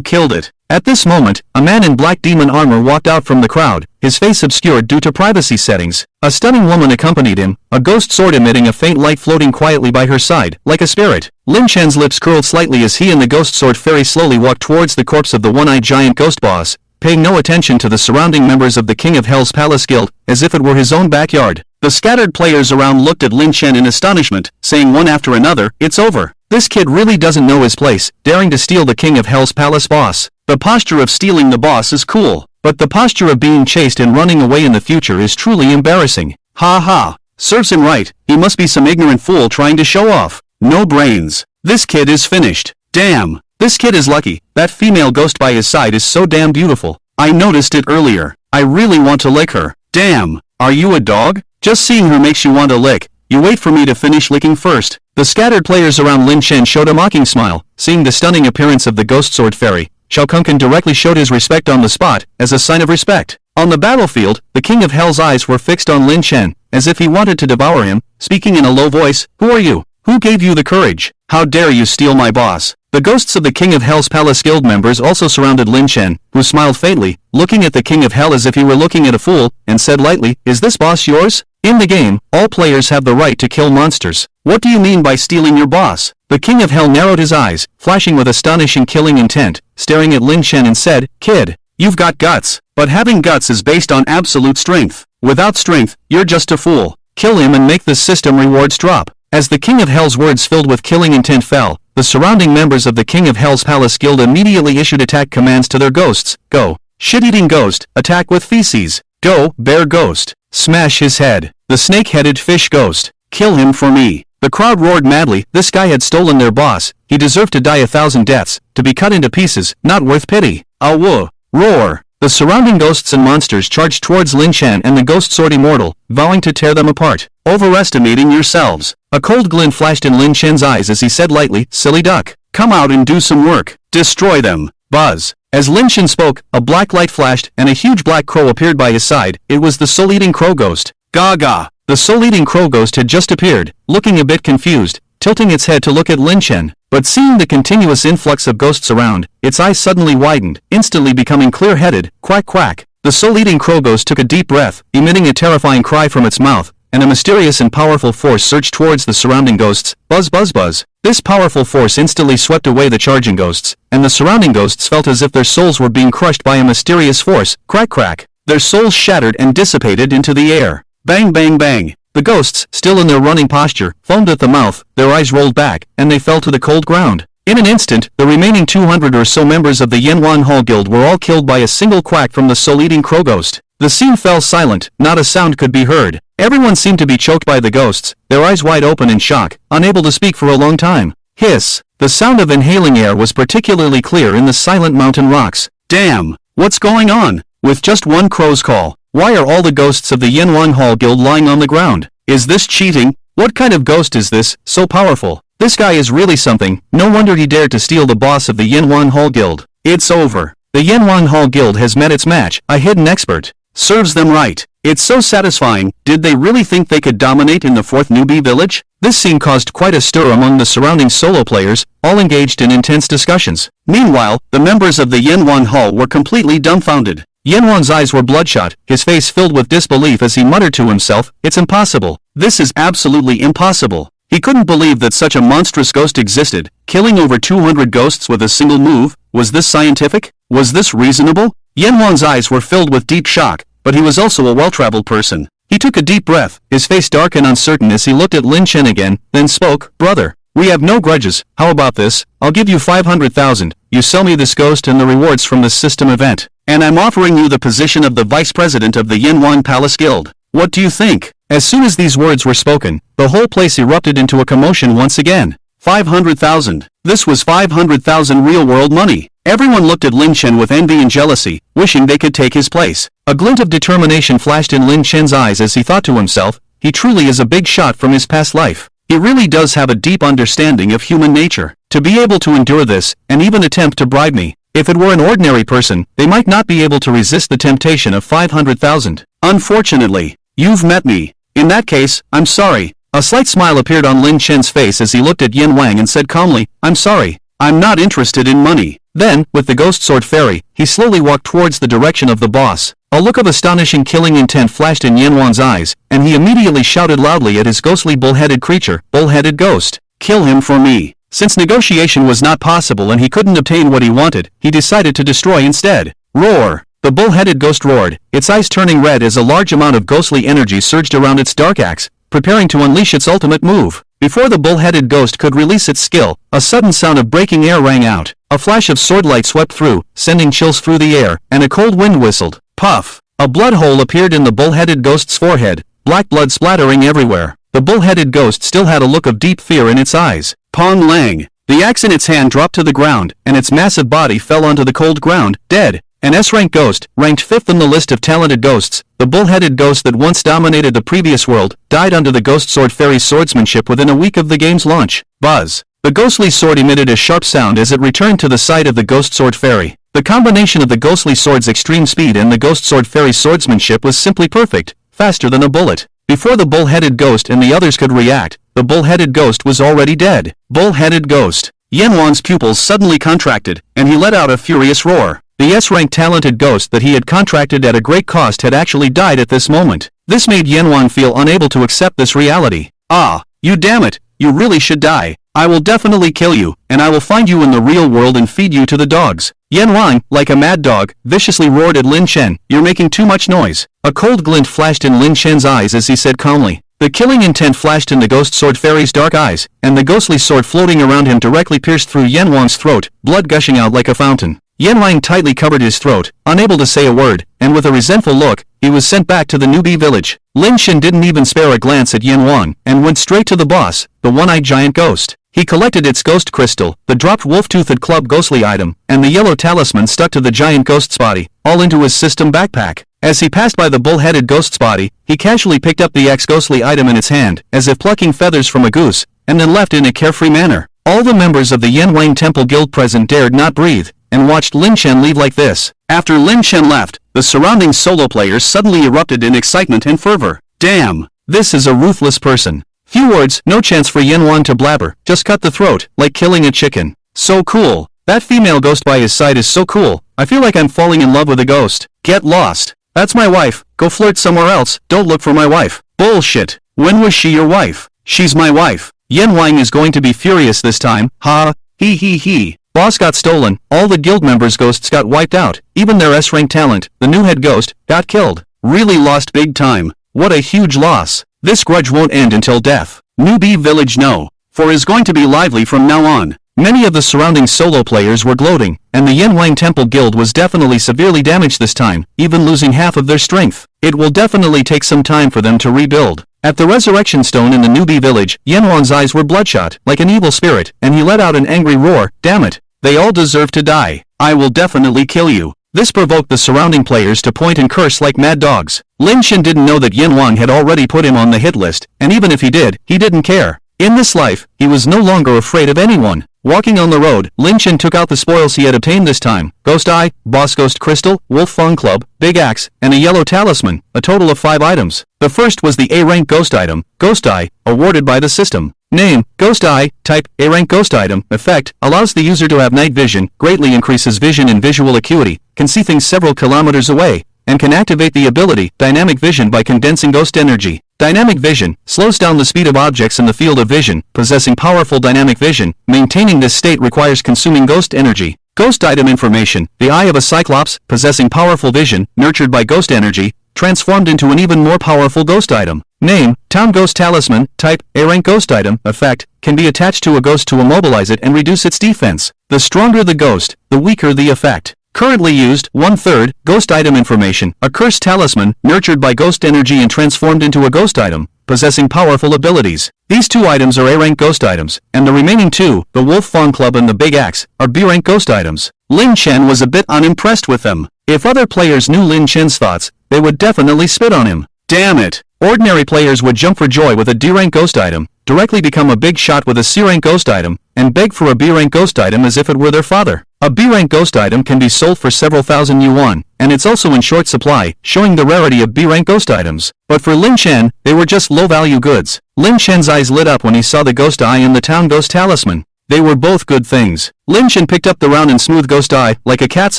killed it. At this moment, a man in black demon armor walked out from the crowd, his face obscured due to privacy settings. A stunning woman accompanied him, a ghost sword emitting a faint light floating quietly by her side, like a spirit. Lin Chen's lips curled slightly as he and the ghost sword fairy slowly walked towards the corpse of the one-eyed giant ghost boss, paying no attention to the surrounding members of the King of Hell's Palace Guild, as if it were his own backyard. The scattered players around looked at Lin Chen in astonishment, saying one after another, it's over. This kid really doesn't know his place, daring to steal the King of Hell's Palace boss. The posture of stealing the boss is cool, but the posture of being chased and running away in the future is truly embarrassing. Ha ha. Serves him right, he must be some ignorant fool trying to show off. No brains. This kid is finished. Damn. This kid is lucky, that female ghost by his side is so damn beautiful. I noticed it earlier. I really want to lick her. Damn. Are you a dog? Just seeing her makes you want to lick. You wait for me to finish licking first. The scattered players around Lin Chen showed a mocking smile, seeing the stunning appearance of the ghost sword fairy. Shao Kunkan directly showed his respect on the spot, as a sign of respect. On the battlefield, the King of Hell's eyes were fixed on Lin Chen, as if he wanted to devour him, speaking in a low voice, who are you? Who gave you the courage? How dare you steal my boss? The ghosts of the King of Hell's Palace Guild members also surrounded Lin Chen, who smiled faintly, looking at the King of Hell as if he were looking at a fool, and said lightly, is this boss yours? In the game, all players have the right to kill monsters. What do you mean by stealing your boss? The King of Hell narrowed his eyes, flashing with astonishing killing intent, staring at Lin Chen and said, "Kid, you've got guts, but having guts is based on absolute strength. Without strength, you're just a fool. Kill him and make the system rewards drop." As the King of Hell's words filled with killing intent fell, the surrounding members of the King of Hell's Palace Guild immediately issued attack commands to their ghosts. Go, shit-eating ghost, attack with feces. Go, bear ghost, smash his head. The snake-headed fish ghost, kill him for me. The crowd roared madly. This guy had stolen their boss. He deserved to die 1,000 deaths, to be cut into pieces, not worth pity. Awoo! Roar! The surrounding ghosts and monsters charged towards Lin Chen and the ghost sword immortal, vowing to tear them apart. Overestimating yourselves. A cold glint flashed in Lin Chen's eyes as he said lightly, "Silly duck, come out and do some work. Destroy them." Buzz. As Lin Chen spoke, a black light flashed and a huge black crow appeared by his side. It was the soul-eating crow ghost. Gaga. The soul-eating crow ghost had just appeared, looking a bit confused, tilting its head to look at Lin Chen. But seeing the continuous influx of ghosts around, its eyes suddenly widened, instantly becoming clear-headed. Quack quack. The soul-eating crow ghost took a deep breath, emitting a terrifying cry from its mouth, and a mysterious and powerful force surged towards the surrounding ghosts. Buzz buzz buzz. This powerful force instantly swept away the charging ghosts, and the surrounding ghosts felt as if their souls were being crushed by a mysterious force. Crack crack. Their souls shattered and dissipated into the air. Bang bang bang. The ghosts, still in their running posture, foamed at the mouth, their eyes rolled back, and they fell to the cold ground. In an instant, the remaining 200 or so members of the Yanwan Hall Guild were all killed by a single quack from the soul-eating crow ghost. The scene fell silent, not a sound could be heard. Everyone seemed to be choked by the ghosts, their eyes wide open in shock, unable to speak for a long time. Hiss. The sound of inhaling air was particularly clear in the silent mountain rocks. Damn! What's going on? With just one crow's call, why are all the ghosts of the Yanwan Hall Guild lying on the ground? Is this cheating? What kind of ghost is this, so powerful? This guy is really something. No wonder he dared to steal the boss of the Yanwan Hall Guild. It's over. The Yanwan Hall Guild has met its match. A hidden expert. Serves them right. It's so satisfying. Did they really think they could dominate in the 4th newbie village? This scene caused quite a stir among the surrounding solo players, all engaged in intense discussions. Meanwhile, the members of the Yanwan Hall were completely dumbfounded. Yanwan's eyes were bloodshot, his face filled with disbelief as he muttered to himself, "It's impossible. This is absolutely impossible." He couldn't believe that such a monstrous ghost existed, killing over 200 ghosts with a single move. Was this scientific? Was this reasonable? Yanwan's eyes were filled with deep shock, but he was also a well-traveled person. He took a deep breath, his face dark and uncertain as he looked at Lin Chen again, then spoke, "Brother, we have no grudges. How about this? I'll give you 500,000. You sell me this ghost and the rewards from this system event. And I'm offering you the position of the vice president of the Yanwan Palace Guild. What do you think?" As soon as these words were spoken, the whole place erupted into a commotion once again. 500,000. This was 500,000 real-world money. Everyone looked at Lin Chen with envy and jealousy, wishing they could take his place. A glint of determination flashed in Lin Chen's eyes as he thought to himself, he truly is a big shot from his past life. He really does have a deep understanding of human nature. To be able to endure this, and even attempt to bribe me. If it were an ordinary person, they might not be able to resist the temptation of 500,000. Unfortunately, you've met me. In that case, I'm sorry. A slight smile appeared on Lin Chen's face as he looked at Yin Wang and said calmly, "I'm sorry. I'm not interested in money." Then, with the ghost sword fairy, he slowly walked towards the direction of the boss. A look of astonishing killing intent flashed in Yin Wang's eyes, and he immediately shouted loudly at his ghostly bull-headed creature, "Bull-headed ghost, kill him for me." Since negotiation was not possible and he couldn't obtain what he wanted, he decided to destroy instead. Roar! The bull-headed ghost roared, its eyes turning red as a large amount of ghostly energy surged around its dark axe, preparing to unleash its ultimate move. Before the bull-headed ghost could release its skill, a sudden sound of breaking air rang out. A flash of sword light swept through, sending chills through the air, and a cold wind whistled. Puff! A blood hole appeared in the bull-headed ghost's forehead, black blood splattering everywhere. The bull-headed ghost still had a look of deep fear in its eyes. Pong Lang! The axe in its hand dropped to the ground, and its massive body fell onto the cold ground, dead. An S-rank ghost, ranked 5th in the list of talented ghosts, the bull-headed ghost that once dominated the previous world, died under the ghost sword fairy's swordsmanship within a week of the game's launch. Buzz! The ghostly sword emitted a sharp sound as it returned to the side of the ghost sword fairy. The combination of the ghostly sword's extreme speed and the ghost sword fairy's swordsmanship was simply perfect, faster than a bullet. Before the bull-headed ghost and the others could react, the bull-headed ghost was already dead. Bull-headed ghost. Yanwan's pupils suddenly contracted, and he let out a furious roar. The S-rank talented ghost that he had contracted at a great cost had actually died at this moment. This made Yanwan feel unable to accept this reality. Ah, you damn it, you really should die. I will definitely kill you, and I will find you in the real world and feed you to the dogs. Yan Wang, like a mad dog, viciously roared at Lin Chen, "You're making too much noise." A cold glint flashed in Lin Chen's eyes as he said calmly. The killing intent flashed in the ghost sword fairy's dark eyes, and the ghostly sword floating around him directly pierced through Yan Wang's throat, blood gushing out like a fountain. Yan Wang tightly covered his throat, unable to say a word, and with a resentful look, he was sent back to the newbie village. Lin Chen didn't even spare a glance at Yan Wang, and went straight to the boss, the one-eyed giant ghost. He collected its ghost crystal, the dropped wolf-toothed club ghostly item, and the yellow talisman stuck to the giant ghost's body, all into his system backpack. As he passed by the bull-headed ghost's body, he casually picked up the ex-ghostly item in its hand, as if plucking feathers from a goose, and then left in a carefree manner. All the members of the Yan Wang Temple Guild present dared not breathe, and watched Lin Chen leave like this. After Lin Chen left, the surrounding solo players suddenly erupted in excitement and fervor. Damn! This is a ruthless person. Few words, no chance for Yan Wang to blabber, just cut the throat, like killing a chicken. So cool. That female ghost by his side is so cool, I feel like I'm falling in love with a ghost. Get lost. That's my wife, go flirt somewhere else, don't look for my wife. Bullshit. When was she your wife? She's my wife. Yan Wang is going to be furious this time, ha, he. Boss got stolen, all the guild members' ghosts got wiped out, even their S-rank talent, the new head ghost, got killed. Really lost big time. What a huge loss. This grudge won't end until death. Newbie village no. For is going to be lively from now on. Many of the surrounding solo players were gloating, and the Yan Wang Temple Guild was definitely severely damaged this time, even losing half of their strength. It will definitely take some time for them to rebuild. At the resurrection stone in the newbie village, Yan Wang's eyes were bloodshot, like an evil spirit, and he let out an angry roar, "Damn it! They all deserve to die. I will definitely kill you." This provoked the surrounding players to point and curse like mad dogs. Lin Chen didn't know that Yan Wang had already put him on the hit list, and even if he did, he didn't care. In this life, he was no longer afraid of anyone. Walking on the road, Lin Chen took out the spoils he had obtained this time: Ghost Eye, Boss Ghost Crystal, Wolf Fang Club, Big Axe, and a yellow talisman, a total of 5 items. The first was the A-rank ghost item, Ghost Eye, awarded by the system. Name, Ghost Eye. Type, A-rank ghost item. Effect, allows the user to have night vision, greatly increases vision and visual acuity, can see things several kilometers away, and can activate the ability, Dynamic Vision, by condensing ghost energy. Dynamic Vision slows down the speed of objects in the field of vision. Possessing powerful dynamic vision, maintaining this state requires consuming ghost energy. Ghost item information, the eye of a cyclops, possessing powerful vision, nurtured by ghost energy, transformed into an even more powerful ghost item. Name, Town Ghost Talisman. Type, A-rank ghost item. Effect, can be attached to a ghost to immobilize it and reduce its defense. The stronger the ghost, the weaker the effect. Currently used, 1/3, ghost item information, a cursed talisman, nurtured by ghost energy and transformed into a ghost item, possessing powerful abilities. These 2 items are A-rank ghost items, and the remaining 2, the Wolf Fang Club and the Big Axe, are B-rank ghost items. Lin Chen was a bit unimpressed with them. If other players knew Lin Chen's thoughts, they would definitely spit on him. Damn it! Ordinary players would jump for joy with a D-rank ghost item, directly become a big shot with a C-rank ghost item, and beg for a B-rank ghost item as if it were their father. A B-rank ghost item can be sold for several thousand yuan, and it's also in short supply, showing the rarity of B-rank ghost items. But for Lin Chen, they were just low-value goods. Lin Chen's eyes lit up when he saw the Ghost Eye and the Town Ghost Talisman. They were both good things. Lin Chen picked up the round and smooth Ghost Eye, like a cat's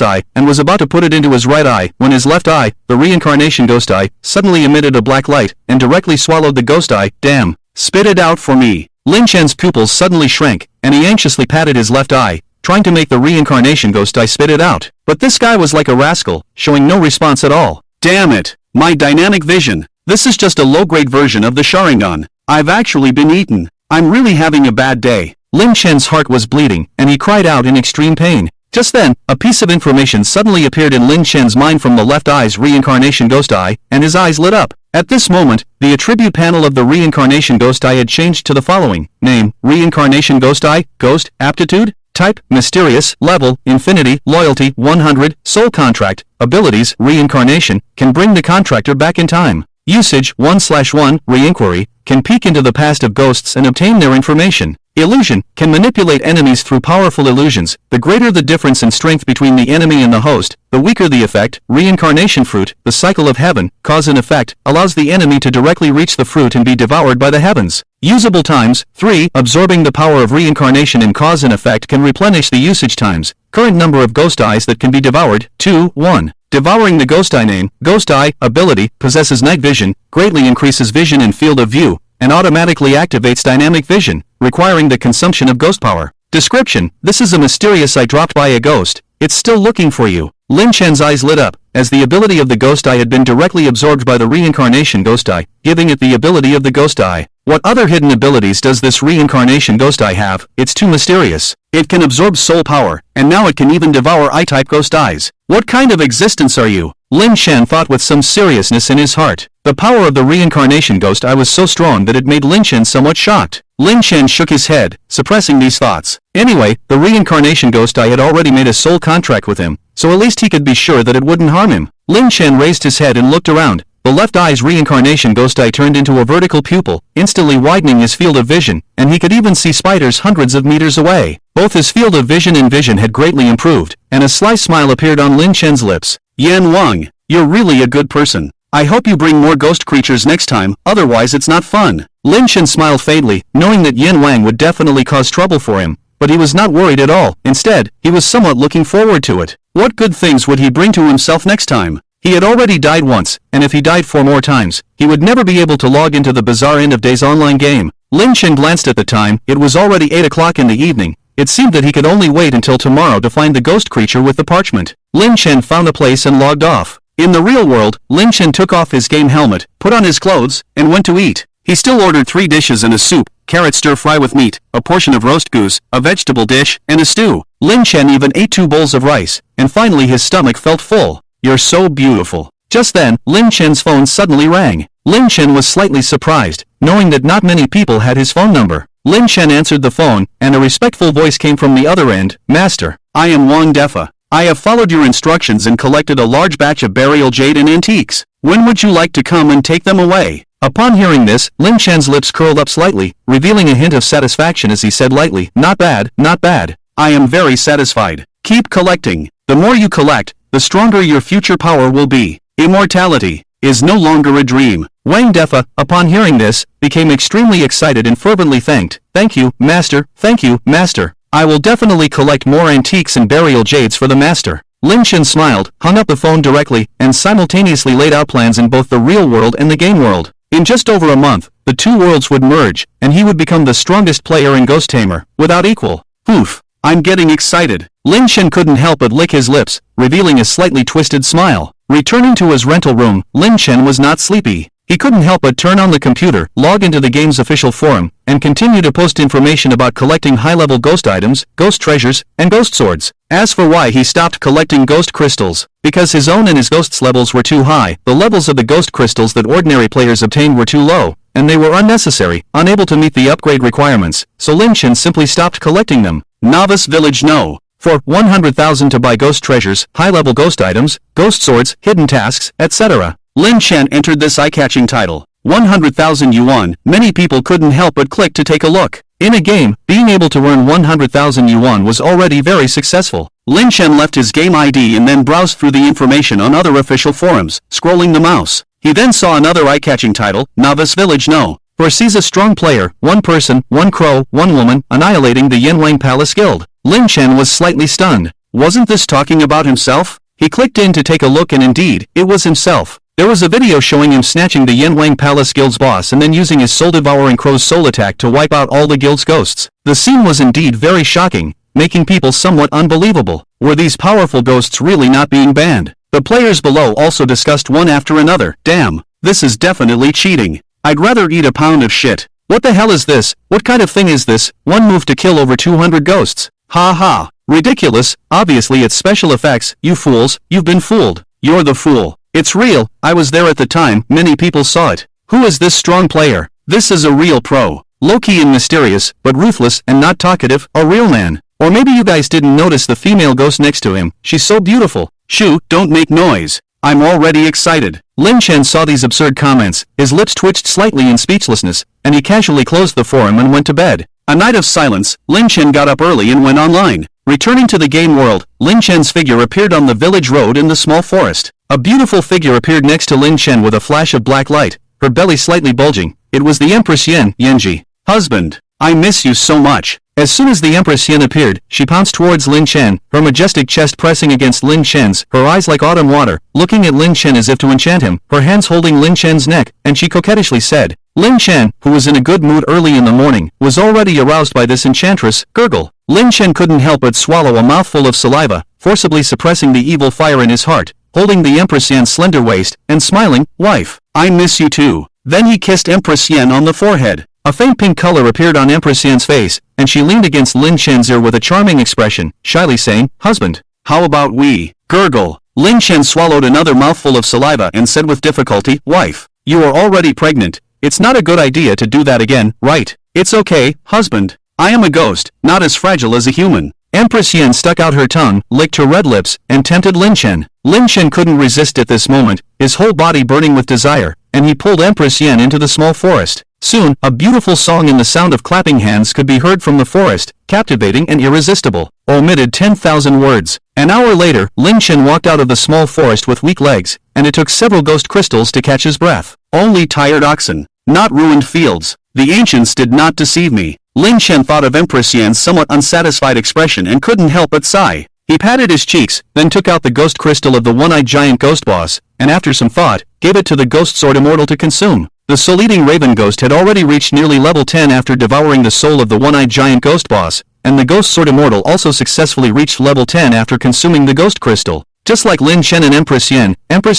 eye, and was about to put it into his right eye, when his left eye, the Reincarnation Ghost Eye, suddenly emitted a black light, and directly swallowed the Ghost Eye. Damn! Spit it out for me! Lin Chen's pupils suddenly shrank, and he anxiously patted his left eye, trying to make the Reincarnation Ghost Eye spit it out. But this guy was like a rascal, showing no response at all. Damn it! My dynamic vision! This is just a low-grade version of the Sharingan. I've actually been eaten. I'm really having a bad day. Lin Chen's heart was bleeding, and he cried out in extreme pain. Just then, a piece of information suddenly appeared in Lin Chen's mind from the left eye's Reincarnation Ghost Eye, and his eyes lit up. At this moment, the attribute panel of the Reincarnation Ghost Eye had changed to the following. Name, Reincarnation Ghost Eye, Ghost, Aptitude, Type, Mysterious, Level, Infinity, Loyalty, 100, Soul Contract, Abilities, Reincarnation, can bring the contractor back in time. Usage, 1/1, Re-inquiry, can peek into the past of ghosts and obtain their information. Illusion, can manipulate enemies through powerful illusions. The greater the difference in strength between the enemy and the host, the weaker the effect. Reincarnation Fruit, the cycle of heaven, cause and effect, allows the enemy to directly reach the fruit and be devoured by the heavens. Usable times, 3. Absorbing the power of reincarnation in cause and effect can replenish the usage times. Current number of ghost eyes that can be devoured, 2, 1. Devouring the Ghost Eye. Name, Ghost Eye, ability, possesses night vision, greatly increases vision and field of view, and automatically activates dynamic vision. requiring the consumption of ghost power. Description: this is a mysterious eye dropped by a ghost. It's still looking for you. Lin Chen's eyes lit up, as the ability of the ghost eye had been directly absorbed by the reincarnation ghost eye, giving it the ability of the ghost eye. What other hidden abilities does this reincarnation ghost eye have? It's too mysterious. It can absorb soul power, and now it can even devour eye-type ghost eyes. What kind of existence are you? Lin Chen thought with some seriousness in his heart. The power of the reincarnation ghost eye was so strong that it made Lin Chen somewhat shocked. Lin Chen shook his head, suppressing these thoughts. Anyway, the reincarnation ghost eye had already made a soul contract with him, so at least he could be sure that it wouldn't harm him. Lin Chen raised his head and looked around. The left eye's reincarnation ghost eye turned into a vertical pupil, instantly widening his field of vision, and he could even see spiders hundreds of meters away. Both his field of vision and vision had greatly improved, and a sly smile appeared on Lin Chen's lips. Yan Wang, you're really a good person. I hope you bring more ghost creatures next time, otherwise it's not fun. Lin Chen smiled faintly, knowing that Yan Wang would definitely cause trouble for him, but he was not worried at all. Instead, he was somewhat looking forward to it. What good things would he bring to himself next time? He had already died once, and if he died 4 more times, he would never be able to log into the bizarre end of days online game. Lin Chen glanced at the time. It was already 8 o'clock in the evening. It seemed that he could only wait until tomorrow to find the ghost creature with the parchment. Lin Chen found a place and logged off. In the real world, Lin Chen took off his game helmet, put on his clothes, and went to eat. He still ordered 3 dishes and a soup, carrot stir-fry with meat, a portion of roast goose, a vegetable dish, and a stew. Lin Chen even ate 2 bowls of rice, and finally his stomach felt full. You're so beautiful. Just then, Lin Chen's phone suddenly rang. Lin Chen was slightly surprised, knowing that not many people had his phone number. Lin Chen answered the phone, and a respectful voice came from the other end. Master, I am Wang Defa. I have followed your instructions and collected a large batch of burial jade and antiques. When would you like to come and take them away? Upon hearing this, Lin Chen's lips curled up slightly, revealing a hint of satisfaction as he said lightly, Not bad, not bad. I am very satisfied. Keep collecting. The more you collect, the stronger your future power will be. Immortality is no longer a dream. Wang Defa, upon hearing this, became extremely excited and fervently thanked. Thank you, Master. Thank you, Master. I will definitely collect more antiques and burial jades for the Master. Lin Chen smiled, hung up the phone directly, and simultaneously laid out plans in both the real world and the game world. In just over a month, the 2 worlds would merge, and he would become the strongest player in Ghost Tamer, without equal. Oof. I'm getting excited. Lin Chen couldn't help but lick his lips, revealing a slightly twisted smile. Returning to his rental room, Lin Chen was not sleepy. He couldn't help but turn on the computer, log into the game's official forum, and continue to post information about collecting high-level ghost items, ghost treasures, and ghost swords. As for why he stopped collecting ghost crystals, because his own and his ghost's levels were too high. The levels of the ghost crystals that ordinary players obtained were too low, and they were unnecessary, unable to meet the upgrade requirements, so Lin Chen simply stopped collecting them. Novice Village No. For 100,000 to buy ghost treasures, high-level ghost items, ghost swords, hidden tasks, etc. Lin Chen entered this eye-catching title. 100,000 yuan. Many people couldn't help but click to take a look. In a game, being able to earn 100,000 yuan was already very successful. Lin Chen left his game ID and then browsed through the information on other official forums, scrolling the mouse. He then saw another eye-catching title, Novice Village No. Foresees a strong player, 1 person, 1 crow, 1 woman, annihilating the Yanwang Palace Guild. Lin Chen was slightly stunned. Wasn't this talking about himself? He clicked in to take a look and indeed, it was himself. There was a video showing him snatching the Yanwang Palace Guild's boss and then using his soul-devouring crow's soul attack to wipe out all the guild's ghosts. The scene was indeed very shocking, making people somewhat unbelievable. Were these powerful ghosts really not being banned? The players below also discussed one after another. Damn, this is definitely cheating. I'd rather eat a pound of shit. What the hell is this? What kind of thing is this? One move to kill over 200 ghosts. Ha ha. Ridiculous. Obviously it's special effects. You fools, you've been fooled. You're the fool. It's real. I was there at the time. Many people saw it. Who is this strong player? This is a real pro. Low-key and mysterious, but ruthless and not talkative. A real man. Or maybe you guys didn't notice the female ghost next to him. She's so beautiful. Shoo, don't make noise. I'm already excited. Lin Chen saw these absurd comments. His lips twitched slightly in speechlessness, and he casually closed the forum and went to bed. A night of silence, Lin Chen got up early and went online. Returning to the game world, Lin Chen's figure appeared on the village road in the small forest. A beautiful figure appeared next to Lin Chen with a flash of black light, her belly slightly bulging. It was the Empress Yanji. Husband, I miss you so much. As soon as the Empress Yin appeared, she pounced towards Lin Chen, her majestic chest pressing against Lin Chen's, her eyes like autumn water, looking at Lin Chen as if to enchant him, her hands holding Lin Chen's neck, and she coquettishly said. Lin Chen, who was in a good mood early in the morning, was already aroused by this enchantress, gurgle. Lin Chen couldn't help but swallow a mouthful of saliva, forcibly suppressing the evil fire in his heart, holding the Empress Yan's slender waist, and smiling, wife, I miss you too. Then he kissed Empress Yan on the forehead. A faint pink color appeared on Empress Yan's face, and she leaned against Lin Chen's ear with a charming expression, shyly saying, husband, how about we? Gurgle. Lin Chen swallowed another mouthful of saliva and said with difficulty, wife, you are already pregnant. It's not a good idea to do that again, right? It's okay, husband. I am a ghost, not as fragile as a human. Empress Yan stuck out her tongue, licked her red lips, and tempted Lin Chen. Lin Chen couldn't resist at this moment, his whole body burning with desire, and he pulled Empress Yan into the small forest. Soon, a beautiful song and the sound of clapping hands could be heard from the forest, captivating and irresistible. Omitted 10,000 words. An hour later, Lin Chen walked out of the small forest with weak legs, and it took several ghost crystals to catch his breath. Only tired oxen, not ruined fields. The ancients did not deceive me. Lin Chen thought of Empress Yan's somewhat unsatisfied expression and couldn't help but sigh. He patted his cheeks, then took out the ghost crystal of the one-eyed giant ghost boss, and after some thought, gave it to the ghost sword immortal to consume. The soul-eating raven ghost had already reached nearly level 10 after devouring the soul of the one-eyed giant ghost boss, and the ghost sword immortal also successfully reached level 10 after consuming the ghost crystal. Just like Lin Chen and Empress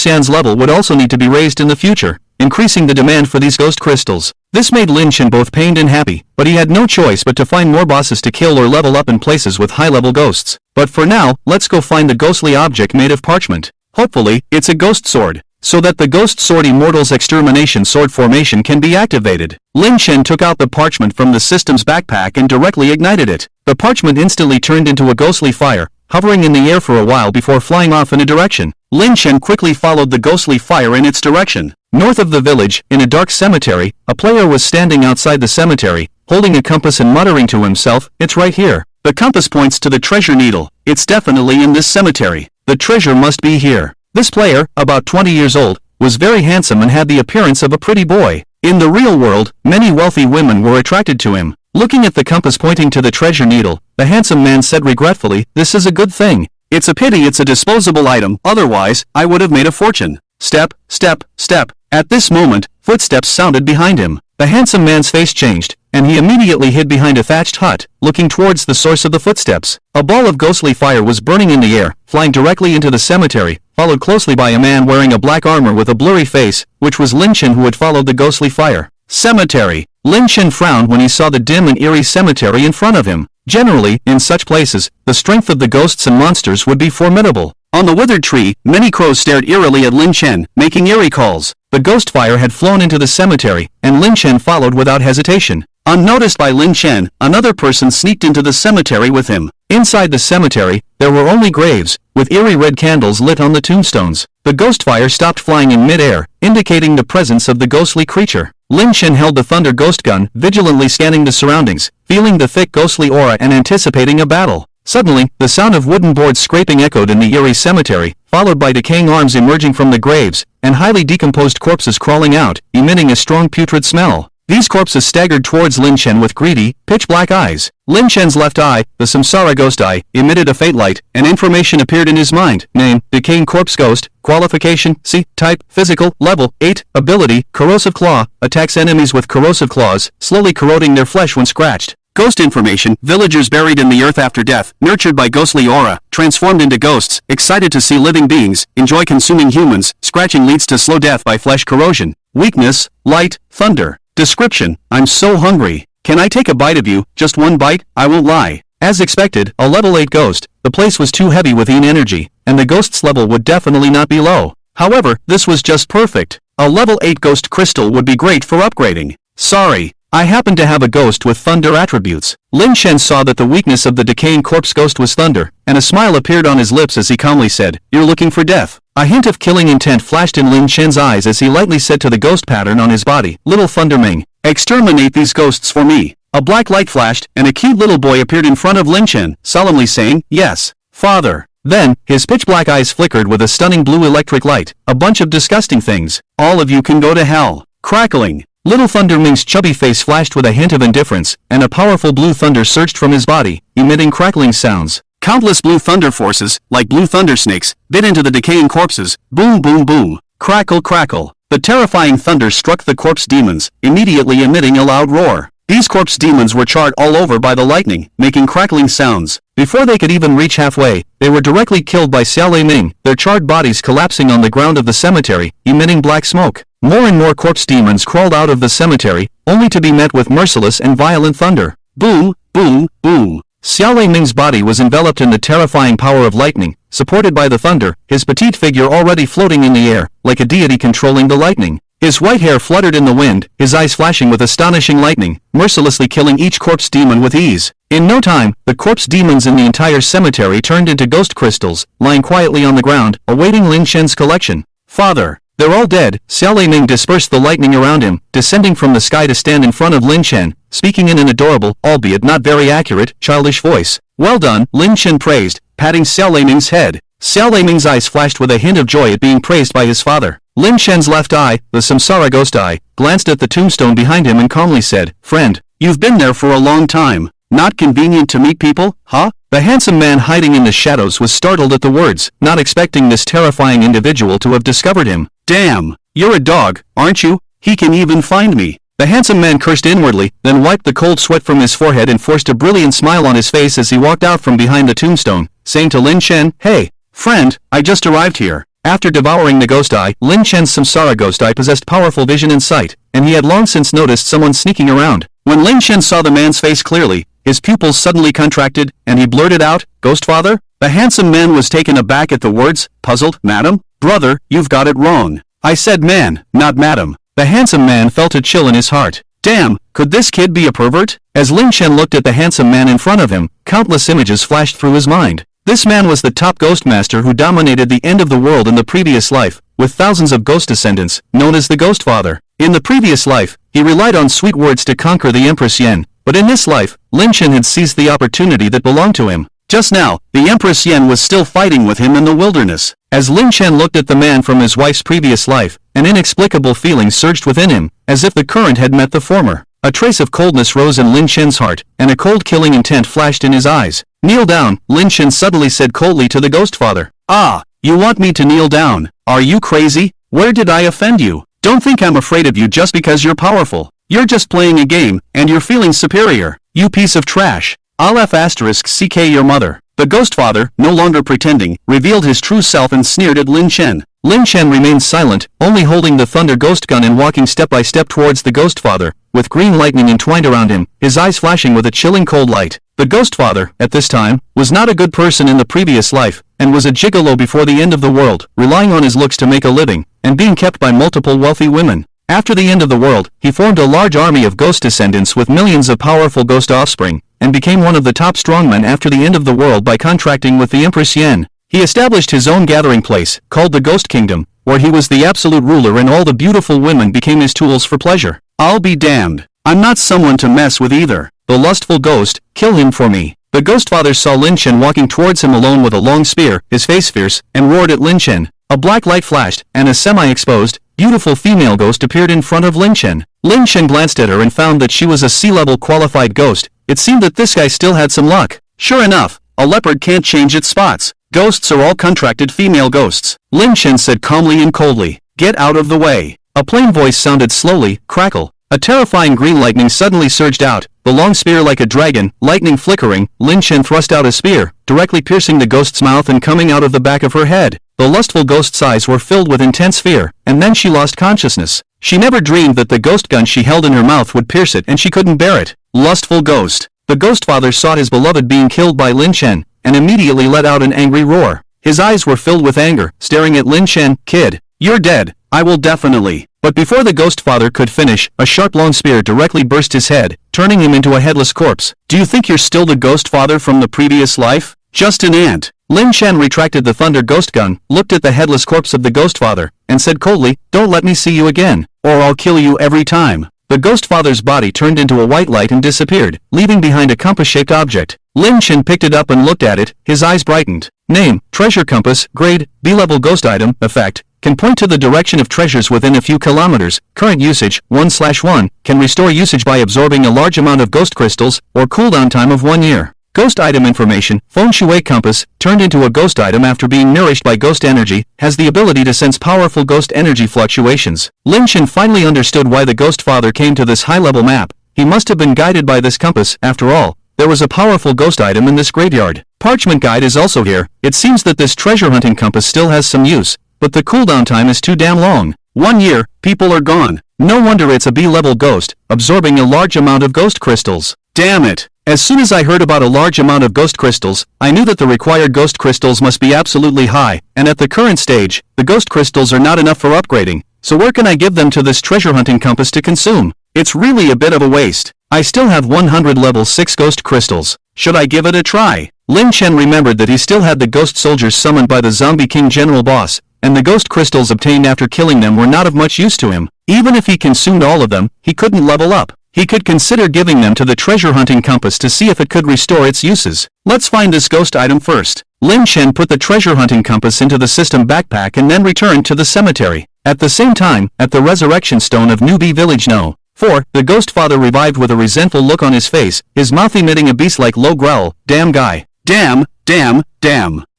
Yan's level would also need to be raised in the future, increasing the demand for these ghost crystals. This made Lin Chen both pained and happy, but he had no choice but to find more bosses to kill or level up in places with high-level ghosts. But for now, let's go find the ghostly object made of parchment. Hopefully, it's a ghost sword, so that the ghost sword immortal's extermination sword formation can be activated. Lin Chen took out the parchment from the system's backpack and directly ignited it. The parchment instantly turned into a ghostly fire, hovering in the air for a while before flying off in a direction. Lin Chen quickly followed the ghostly fire in its direction. North of the village, in a dark cemetery, a player was standing outside the cemetery, holding a compass and muttering to himself, it's right here. The compass points to the treasure needle. It's definitely in this cemetery. The treasure must be here. This player, about 20 years old, was very handsome and had the appearance of a pretty boy. In the real world, many wealthy women were attracted to him. Looking at the compass pointing to the treasure needle, the handsome man said regretfully, this is a good thing. It's a pity it's a disposable item, otherwise, I would have made a fortune. Step, step, step. At this moment, footsteps sounded behind him. The handsome man's face changed, and he immediately hid behind a thatched hut, looking towards the source of the footsteps. A ball of ghostly fire was burning in the air, flying directly into the cemetery, followed closely by a man wearing a black armor with a blurry face, which was Lin Chen who had followed the ghostly fire. Cemetery. Lin Chen frowned when he saw the dim and eerie cemetery in front of him. Generally, in such places, the strength of the ghosts and monsters would be formidable. On the withered tree, many crows stared eerily at Lin Chen, making eerie calls. The ghost fire had flown into the cemetery, and Lin Chen followed without hesitation. Unnoticed by Lin Chen, another person sneaked into the cemetery with him. Inside the cemetery, there were only graves, with eerie red candles lit on the tombstones. The ghost fire stopped flying in mid-air, indicating the presence of the ghostly creature. Lin Chen held the thunder ghost gun, vigilantly scanning the surroundings, feeling the thick ghostly aura and anticipating a battle. Suddenly, the sound of wooden boards scraping echoed in the eerie cemetery, followed by decaying arms emerging from the graves, and highly decomposed corpses crawling out, emitting a strong putrid smell. These corpses staggered towards Lin Chen with greedy, pitch-black eyes. Lin Chen's left eye, the Samsara ghost eye, emitted a faint light, and information appeared in his mind. Name, decaying corpse ghost. Qualification, C. Type, physical, level 8. Ability, corrosive claw, attacks enemies with corrosive claws, slowly corroding their flesh when scratched. Ghost information, villagers buried in the earth after death, nurtured by ghostly aura, transformed into ghosts, excited to see living beings, enjoy consuming humans, scratching leads to slow death by flesh corrosion. Weakness, light, thunder. Description, I'm so hungry. Can I take a bite of you, just one bite? I won't lie. As expected, a level 8 ghost, the place was too heavy with energy, and the ghost's level would definitely not be low. However, this was just perfect. A level 8 ghost crystal would be great for upgrading. Sorry, I happen to have a ghost with thunder attributes. Lin Chen saw that the weakness of the decaying corpse ghost was thunder, and a smile appeared on his lips as he calmly said, you're looking for death. A hint of killing intent flashed in Lin Chen's eyes as he lightly said to the ghost pattern on his body, Little Thunderming, exterminate these ghosts for me. A black light flashed, and a cute little boy appeared in front of Lin Chen, solemnly saying, yes, father. Then, his pitch-black eyes flickered with a stunning blue electric light. A bunch of disgusting things. All of you can go to hell. Crackling. Little Thunder Ming's chubby face flashed with a hint of indifference, and a powerful blue thunder surged from his body, emitting crackling sounds. Countless blue thunder forces, like blue thunder snakes, bit into the decaying corpses. Boom boom boom. Crackle crackle. The terrifying thunder struck the corpse demons, immediately emitting a loud roar. These corpse demons were charred all over by the lightning, making crackling sounds. Before they could even reach halfway, they were directly killed by STOLE Ming, their charred bodies collapsing on the ground of the cemetery, emitting black smoke. More and more corpse demons crawled out of the cemetery, only to be met with merciless and violent thunder. Boom, boom, boom. STOLE Ming's body was enveloped in the terrifying power of lightning, supported by the thunder, his petite figure already floating in the air, like a deity controlling the lightning. His white hair fluttered in the wind, his eyes flashing with astonishing lightning, mercilessly killing each corpse demon with ease. In no time, the corpse demons in the entire cemetery turned into ghost crystals, lying quietly on the ground, awaiting Lin Shen's collection. Father, they're all dead. STOLE Ming dispersed the lightning around him, descending from the sky to stand in front of Lin Shen, speaking in an adorable, albeit not very accurate, childish voice. Well done, Lin Shen praised, patting STOLE Ming's head. STOLE Ming's eyes flashed with a hint of joy at being praised by his father. Lin Shen's left eye, the Samsara ghost eye, glanced at the tombstone behind him and calmly said, "Friend, you've been there for a long time. Not convenient to meet people, huh?" The handsome man hiding in the shadows was startled at the words, not expecting this terrifying individual to have discovered him. "Damn, you're a dog, aren't you? He can even find me." The handsome man cursed inwardly, then wiped the cold sweat from his forehead and forced a brilliant smile on his face as he walked out from behind the tombstone, saying to Lin Shen, "Hey, friend, I just arrived here." After devouring the ghost eye, Lin Shen's Samsara ghost eye possessed powerful vision and sight, and he had long since noticed someone sneaking around. When Lin Shen saw the man's face clearly, his pupils suddenly contracted, and he blurted out, "Ghost father?" The handsome man was taken aback at the words, puzzled. "Madam? Brother, you've got it wrong. I said man, not madam." The handsome man felt a chill in his heart. Damn, could this kid be a pervert? As Lin Shen looked at the handsome man in front of him, countless images flashed through his mind. This man was the top ghost master who dominated the end of the world in the previous life, with thousands of ghost descendants, known as the Ghost Father. In the previous life, he relied on sweet words to conquer the Empress Yen, but in this life, Lin Shen had seized the opportunity that belonged to him. Just now, the Empress Yen was still fighting with him in the wilderness. As Lin Shen looked at the man from his wife's previous life, an inexplicable feeling surged within him, as if the current had met the former. A trace of coldness rose in Lin Shen's heart, and a cold killing intent flashed in his eyes. "Kneel down," Lin Shen suddenly said coldly to the Ghost Father. "Ah, you want me to kneel down? Are you crazy? Where did I offend you? Don't think I'm afraid of you just because you're powerful. You're just playing a game, and you're feeling superior. You piece of trash. I'll *CK your mother." The Ghost Father, no longer pretending, revealed his true self and sneered at Lin Shen. Lin Shen remained silent, only holding the thunder ghost gun and walking step by step towards the Ghost Father, with green lightning entwined around him, his eyes flashing with a chilling cold light. The Ghost Father, at this time, was not a good person in the previous life, and was a gigolo before the end of the world, relying on his looks to make a living, and being kept by multiple wealthy women. After the end of the world, he formed a large army of ghost descendants with millions of powerful ghost offspring, and became one of the top strongmen after the end of the world by contracting with the Empress Yen. He established his own gathering place, called the Ghost Kingdom, where he was the absolute ruler and all the beautiful women became his tools for pleasure. "I'll be damned. I'm not someone to mess with either. The lustful ghost, kill him for me." The Ghost Father saw Lin Shen walking towards him alone with a long spear, his face fierce, and roared at Lin Shen. A black light flashed, and a semi-exposed, beautiful female ghost appeared in front of Lin Shen. Lin Shen glanced at her and found that she was a sea-level qualified ghost. It seemed that this guy still had some luck. Sure enough, a leopard can't change its spots. Ghosts are all contracted female ghosts. Lin Shen said calmly and coldly, "Get out of the way." A plain voice sounded slowly, crackle. A terrifying green lightning suddenly surged out, the long spear like a dragon, lightning flickering. Lin Shen thrust out a spear, directly piercing the ghost's mouth and coming out of the back of her head. The lustful ghost's eyes were filled with intense fear, and then she lost consciousness. She never dreamed that the ghost gun she held in her mouth would pierce it, and she couldn't bear it. Lustful ghost. The Ghost Father saw his beloved being killed by Lin Shen, and immediately let out an angry roar. His eyes were filled with anger, staring at Lin Shen. "Kid, you're dead. I will definitely." But before the Ghost Father could finish, a sharp long spear directly burst his head, turning him into a headless corpse. "Do you think you're still the Ghost Father from the previous life? Just an ant." Lin Shen retracted the thunder ghost gun, looked at the headless corpse of the Ghost Father, and said coldly, "Don't let me see you again, or I'll kill you every time." The Ghost Father's body turned into a white light and disappeared, leaving behind a compass-shaped object. Lin Shen picked it up and looked at it, his eyes brightened. Name, treasure compass, grade, B-level ghost item, effect, can point to the direction of treasures within a few kilometers. Current usage, 1/1, can restore usage by absorbing a large amount of ghost crystals, or cooldown time of 1 year. Ghost item information, Feng Shui compass, turned into a ghost item after being nourished by ghost energy, has the ability to sense powerful ghost energy fluctuations. Lin Chen finally understood why the ghost father came to this high-level map. He must have been guided by this compass. After all, there was a powerful ghost item in this graveyard. Parchment guide is also here. It seems that this treasure hunting compass still has some use, but the cooldown time is too damn long. 1 year, people are gone. No wonder it's a B-level ghost, absorbing a large amount of ghost crystals. Damn it! As soon as I heard about a large amount of ghost crystals, I knew that the required ghost crystals must be absolutely high, and at the current stage, the ghost crystals are not enough for upgrading, so where can I give them to this treasure hunting compass to consume? It's really a bit of a waste. I still have 100 level 6 ghost crystals. Should I give it a try? Lin Chen remembered that he still had the ghost soldiers summoned by the Zombie King General Boss, and the ghost crystals obtained after killing them were not of much use to him. Even if he consumed all of them, he couldn't level up. He could consider giving them to the treasure hunting compass to see if it could restore its uses. Let's find this ghost item first. Lin Chen put the treasure hunting compass into the system backpack and then returned to the cemetery. At the same time, at the resurrection stone of Newbie Village No. 4, the ghost father revived with a resentful look on his face, his mouth emitting a beast-like low growl. Damn guy. Damn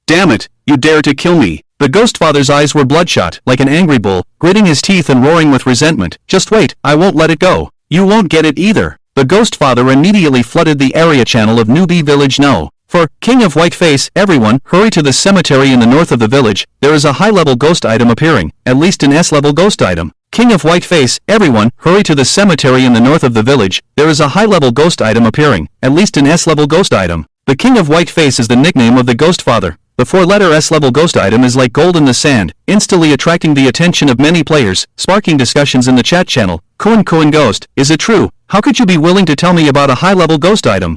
it, you dare to kill me. The ghost father's eyes were bloodshot, like an angry bull, gritting his teeth and roaring with resentment. Just wait, I won't let it go. You won't get it either. The ghost father immediately flooded the area channel of Newbie Village No. 4, King of Whiteface, everyone, hurry to the cemetery in the north of the village. There is a high-level ghost item appearing, at least an S-level ghost item. King of Whiteface, everyone, hurry to the cemetery in the north of the village. There is a high-level ghost item appearing, at least an S-level ghost item. The King of Whiteface is the nickname of the ghost father. The 4-letter S-level ghost item is like gold in the sand, instantly attracting the attention of many players, sparking discussions in the chat channel. Coin Ghost, is it true? How could you be willing to tell me about a high-level ghost item?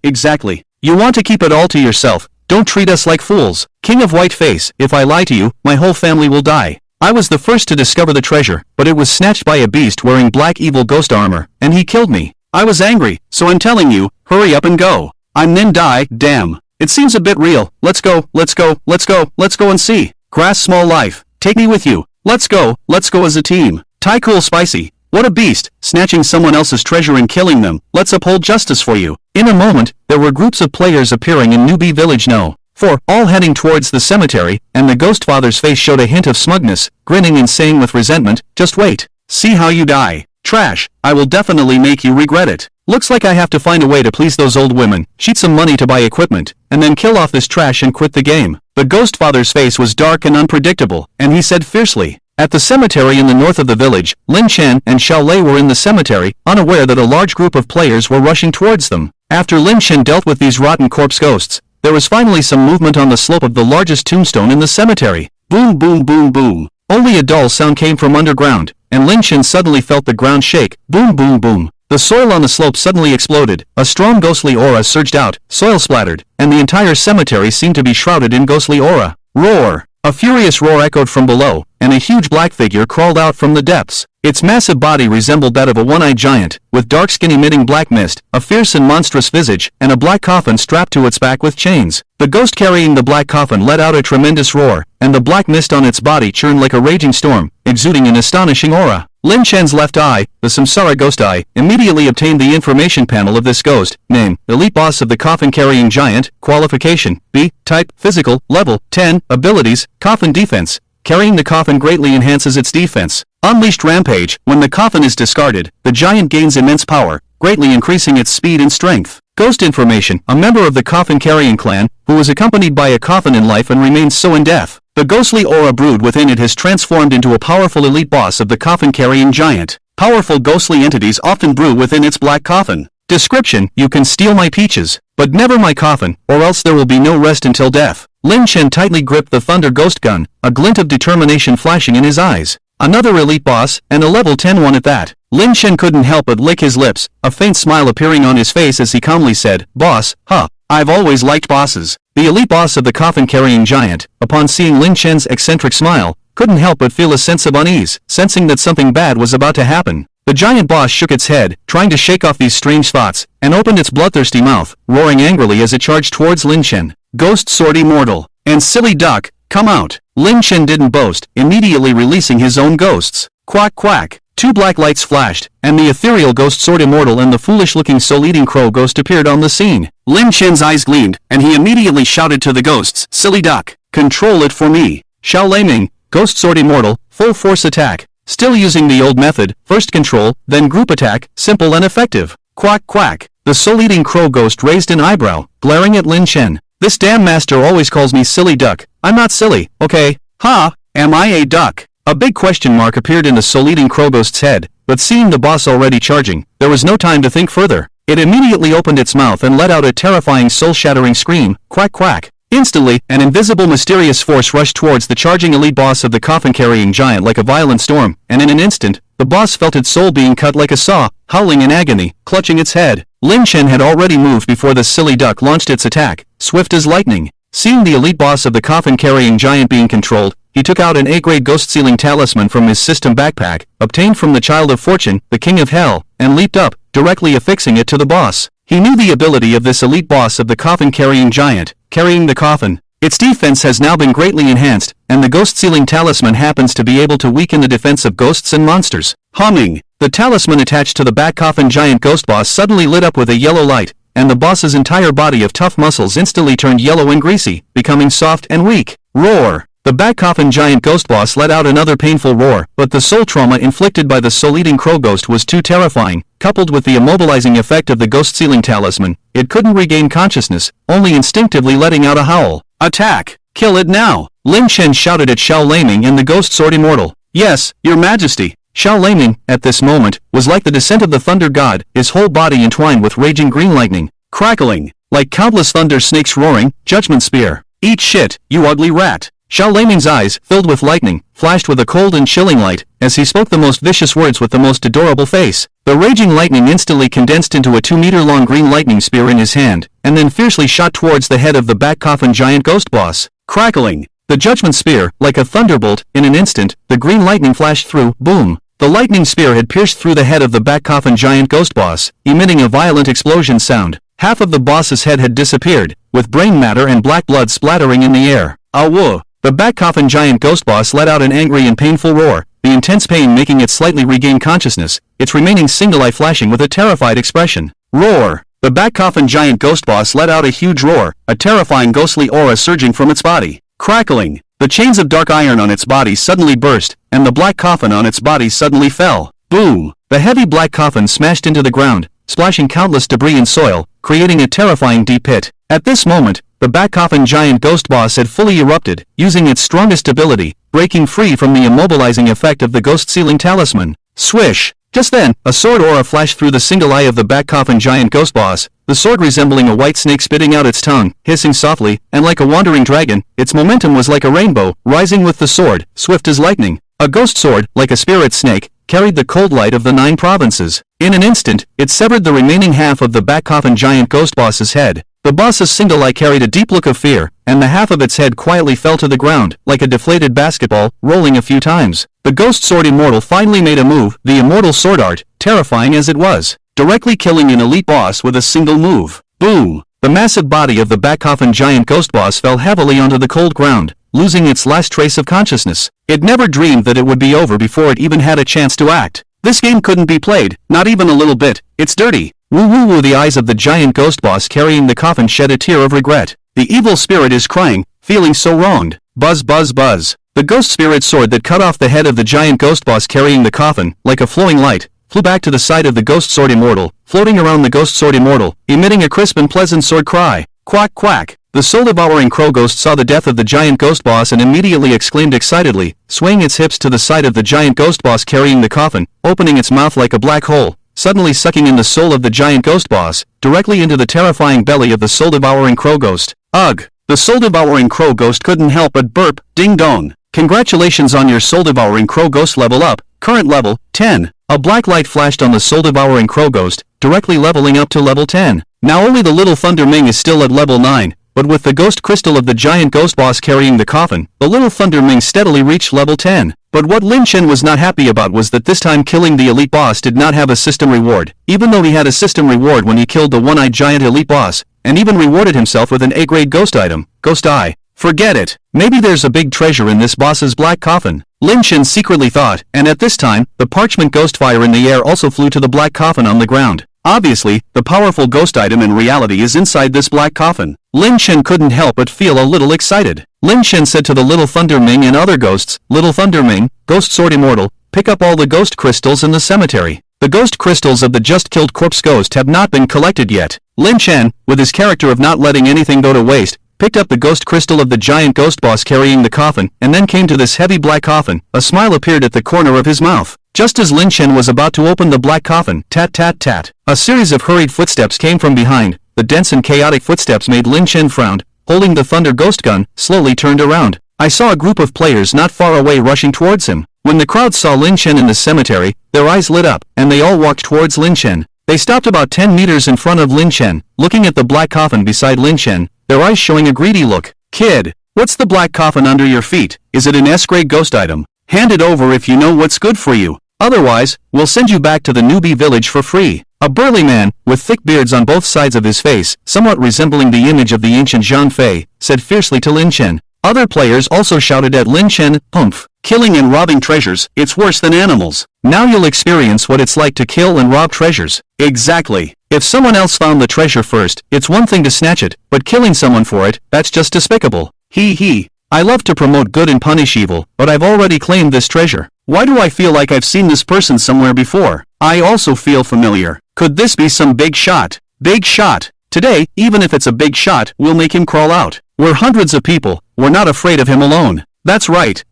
Exactly. You want to keep it all to yourself. Don't treat us like fools. King of Whiteface, if I lie to you, my whole family will die. I was the first to discover the treasure, but it was snatched by a beast wearing black evil ghost armor, and he killed me. I was angry, so I'm telling you, hurry up and go. I'm then die, damn. It seems a bit real. Let's go and see. Grass Small Life, take me with you. Let's go as a team. Ty Cool Spicy, what a beast, snatching someone else's treasure and killing them. Let's uphold justice for you. In a moment, there were groups of players appearing in Newbie Village No. 4, all heading towards the cemetery, and the ghost father's face showed a hint of smugness, grinning and saying with resentment, just wait. See how you die. Trash, I will definitely make you regret it. Looks like I have to find a way to please those old women, cheat some money to buy equipment, and then kill off this trash and quit the game. The ghost father's face was dark and unpredictable, and he said fiercely. At the cemetery in the north of the village, Lin Chen and Xiao Lei were in the cemetery, unaware that a large group of players were rushing towards them. After Lin Chen dealt with these rotten corpse ghosts, there was finally some movement on the slope of the largest tombstone in the cemetery. Boom boom boom boom. Only a dull sound came from underground, and Lin Chen suddenly felt the ground shake. Boom boom boom. The soil on the slope suddenly exploded, a strong ghostly aura surged out, soil splattered, and the entire cemetery seemed to be shrouded in ghostly aura. Roar! A furious roar echoed from below, and a huge black figure crawled out from the depths. Its massive body resembled that of a one-eyed giant, with dark skin emitting black mist, a fierce and monstrous visage, and a black coffin strapped to its back with chains. The ghost carrying the black coffin let out a tremendous roar, and the black mist on its body churned like a raging storm, exuding an astonishing aura. Lin Chen's left eye, the Samsara Ghost Eye, immediately obtained the information panel of this ghost. Name, Elite Boss of the Coffin-Carrying Giant. Qualification, B. Type, Physical, Level 10. Abilities, Coffin Defense. Carrying the coffin greatly enhances its defense. Unleashed Rampage. When the coffin is discarded, the giant gains immense power, greatly increasing its speed and strength. Ghost Information. A member of the Coffin-Carrying Clan, who was accompanied by a coffin in life and remains so in death. The ghostly aura brewed within it has transformed into a powerful elite boss of the Coffin-Carrying Giant. Powerful ghostly entities often brew within its black coffin. Description: you can steal my peaches, but never my coffin, or else there will be no rest until death. Lin Chen tightly gripped the Thunder Ghost Gun, a glint of determination flashing in his eyes. Another elite boss, and a level 10 one at that. Lin Chen couldn't help but lick his lips, a faint smile appearing on his face as he calmly said, "Boss, huh. I've always liked bosses." The elite boss of the Coffin-Carrying Giant, upon seeing Lin Chen's eccentric smile, couldn't help but feel a sense of unease, sensing that something bad was about to happen. The giant boss shook its head, trying to shake off these strange thoughts, and opened its bloodthirsty mouth, roaring angrily as it charged towards Lin Chen. "Ghost Sword Immortal, and silly duck, come out." Lin Chen didn't boast, immediately releasing his own ghosts. Quack quack. Two black lights flashed, and the ethereal ghost sword immortal and the foolish-looking soul-eating crow ghost appeared on the scene. Lin Chen's eyes gleamed, and he immediately shouted to the ghosts, "Silly duck, control it for me." Xiao Leiming, ghost sword immortal, full force attack. Still using the old method, first control, then group attack, simple and effective. Quack quack. The soul-eating crow ghost raised an eyebrow, glaring at Lin Chen. "This damn master always calls me silly duck. I'm not silly, okay? Ha, am I a duck?" A big question mark appeared in the soul-eating crow ghost's head, but seeing the boss already charging, there was no time to think further. It immediately opened its mouth and let out a terrifying soul-shattering scream, quack quack. Instantly, an invisible mysterious force rushed towards the charging elite boss of the coffin-carrying giant like a violent storm, and in an instant, the boss felt its soul being cut like a saw, howling in agony, clutching its head. Lin Chen had already moved before the silly duck launched its attack, swift as lightning. Seeing the elite boss of the coffin-carrying giant being controlled, he took out an A-grade ghost-sealing talisman from his system backpack, obtained from the Child of Fortune, the King of Hell, and leaped up, directly affixing it to the boss. He knew the ability of this elite boss of the coffin-carrying giant, carrying the coffin. Its defense has now been greatly enhanced, and the ghost-sealing talisman happens to be able to weaken the defense of ghosts and monsters. Humming. The talisman attached to the back coffin giant ghost boss suddenly lit up with a yellow light, and the boss's entire body of tough muscles instantly turned yellow and greasy, becoming soft and weak. Roar! The back coffin giant ghost boss let out another painful roar, but the soul trauma inflicted by the soul-eating crow ghost was too terrifying. Coupled with the immobilizing effect of the ghost-sealing talisman, it couldn't regain consciousness, only instinctively letting out a howl. Attack! Kill it now! Lin Chen shouted at Xiao Leiming and the ghost sword immortal. Yes, your majesty. Xiao Leiming, at this moment, was like the descent of the thunder god, his whole body entwined with raging green lightning. Crackling. Like countless thunder snakes roaring, judgment spear. Eat shit, you ugly rat. Xiao Leiming's eyes, filled with lightning, flashed with a cold and chilling light, as he spoke the most vicious words with the most adorable face. The raging lightning instantly condensed into a 2-meter-long green lightning spear in his hand, and then fiercely shot towards the head of the back coffin giant ghost boss. Crackling. The judgment spear, like a thunderbolt, in an instant, the green lightning flashed through, boom. The lightning spear had pierced through the head of the back coffin giant ghost boss, emitting a violent explosion sound. Half of the boss's head had disappeared, with brain matter and black blood splattering in the air. Awoo! The back coffin giant ghost boss let out an angry and painful roar, the intense pain making it slightly regain consciousness, its remaining single eye flashing with a terrified expression. Roar! The back coffin giant ghost boss let out a huge roar, a terrifying ghostly aura surging from its body. Crackling! The chains of dark iron on its body suddenly burst, and the black coffin on its body suddenly fell. Boom! The heavy black coffin smashed into the ground, splashing countless debris and soil, creating a terrifying deep pit. At this moment, the back coffin giant ghost boss had fully erupted, using its strongest ability, breaking free from the immobilizing effect of the ghost-sealing talisman. Swish! Just then, a sword aura flashed through the single eye of the back coffin giant ghost boss, the sword resembling a white snake spitting out its tongue, hissing softly, and like a wandering dragon, its momentum was like a rainbow, rising with the sword, swift as lightning. A ghost sword, like a spirit snake, carried the cold light of the 9 provinces. In an instant, it severed the remaining half of the back coffin giant ghost boss's head. The boss's single eye carried a deep look of fear, and the half of its head quietly fell to the ground, like a deflated basketball, rolling a few times. The ghost sword immortal finally made a move, the immortal sword art, terrifying as it was, directly killing an elite boss with a single move. Boom! The massive body of the back coffin giant ghost boss fell heavily onto the cold ground, losing its last trace of consciousness. It never dreamed that it would be over before it even had a chance to act. This game couldn't be played, not even a little bit. It's dirty. Woo woo woo. The eyes of the giant ghost boss carrying the coffin shed a tear of regret. The evil spirit is crying, feeling so wronged. Buzz buzz buzz. The ghost spirit sword that cut off the head of the giant ghost boss carrying the coffin, like a flowing light, flew back to the side of the ghost sword immortal, floating around the ghost sword immortal, emitting a crisp and pleasant sword cry. Quack quack. The soul-devouring crow ghost saw the death of the giant ghost boss and immediately exclaimed excitedly, swaying its hips to the side of the giant ghost boss carrying the coffin, opening its mouth like a black hole, suddenly sucking in the soul of the giant ghost boss, directly into the terrifying belly of the soul-devouring crow ghost. Ugh! The soul-devouring crow ghost couldn't help but burp, ding dong. Congratulations on your soul-devouring crow ghost level up, current level, 10. A black light flashed on the soul-devouring crow ghost, directly leveling up to level 10. Now only the little Thunder Ming is still at level 9. But with the ghost crystal of the giant ghost boss carrying the coffin, the little Thunder Ming steadily reached level 10. But what Lin Chen was not happy about was that this time killing the elite boss did not have a system reward, even though he had a system reward when he killed the one-eyed giant elite boss, and even rewarded himself with an A-grade ghost item, Ghost Eye. Forget it. Maybe there's a big treasure in this boss's black coffin. Lin Chen secretly thought, and at this time, the parchment ghost fire in the air also flew to the black coffin on the ground. Obviously, the powerful ghost item in reality is inside this black coffin. Lin Chen couldn't help but feel a little excited. Lin Chen said to the Little Thunder Ming and other ghosts, Little Thunder Ming, Ghost Sword Immortal, pick up all the ghost crystals in the cemetery. The ghost crystals of the just-killed corpse ghost have not been collected yet. Lin Chen, with his character of not letting anything go to waste, picked up the ghost crystal of the giant ghost boss carrying the coffin, and then came to this heavy black coffin. A smile appeared at the corner of his mouth. Just as Lin Chen was about to open the black coffin, tat tat tat, a series of hurried footsteps came from behind. The dense and chaotic footsteps made Lin Chen frown. Holding the thunder ghost gun, slowly turned around. I saw a group of players not far away rushing towards him. When the crowd saw Lin Chen in the cemetery, their eyes lit up, and they all walked towards Lin Chen. They stopped about 10 meters in front of Lin Chen, looking at the black coffin beside Lin Chen, their eyes showing a greedy look. Kid, what's the black coffin under your feet? Is it an S-grade ghost item? Hand it over if you know what's good for you. Otherwise, we'll send you back to the newbie village for free. A burly man, with thick beards on both sides of his face, somewhat resembling the image of the ancient Zhang Fei, said fiercely to Lin Chen. Other players also shouted at Lin Chen, humph. Killing and robbing treasures, it's worse than animals. Now you'll experience what it's like to kill and rob treasures. Exactly. If someone else found the treasure first, it's one thing to snatch it, but killing someone for it, that's just despicable. Hee. I love to promote good and punish evil, but I've already claimed this treasure. Why do I feel like I've seen this person somewhere before? I also feel familiar. Could this be some big shot? Big shot. Today, even if it's a big shot, we'll make him crawl out. We're hundreds of people. We're not afraid of him alone. That's right.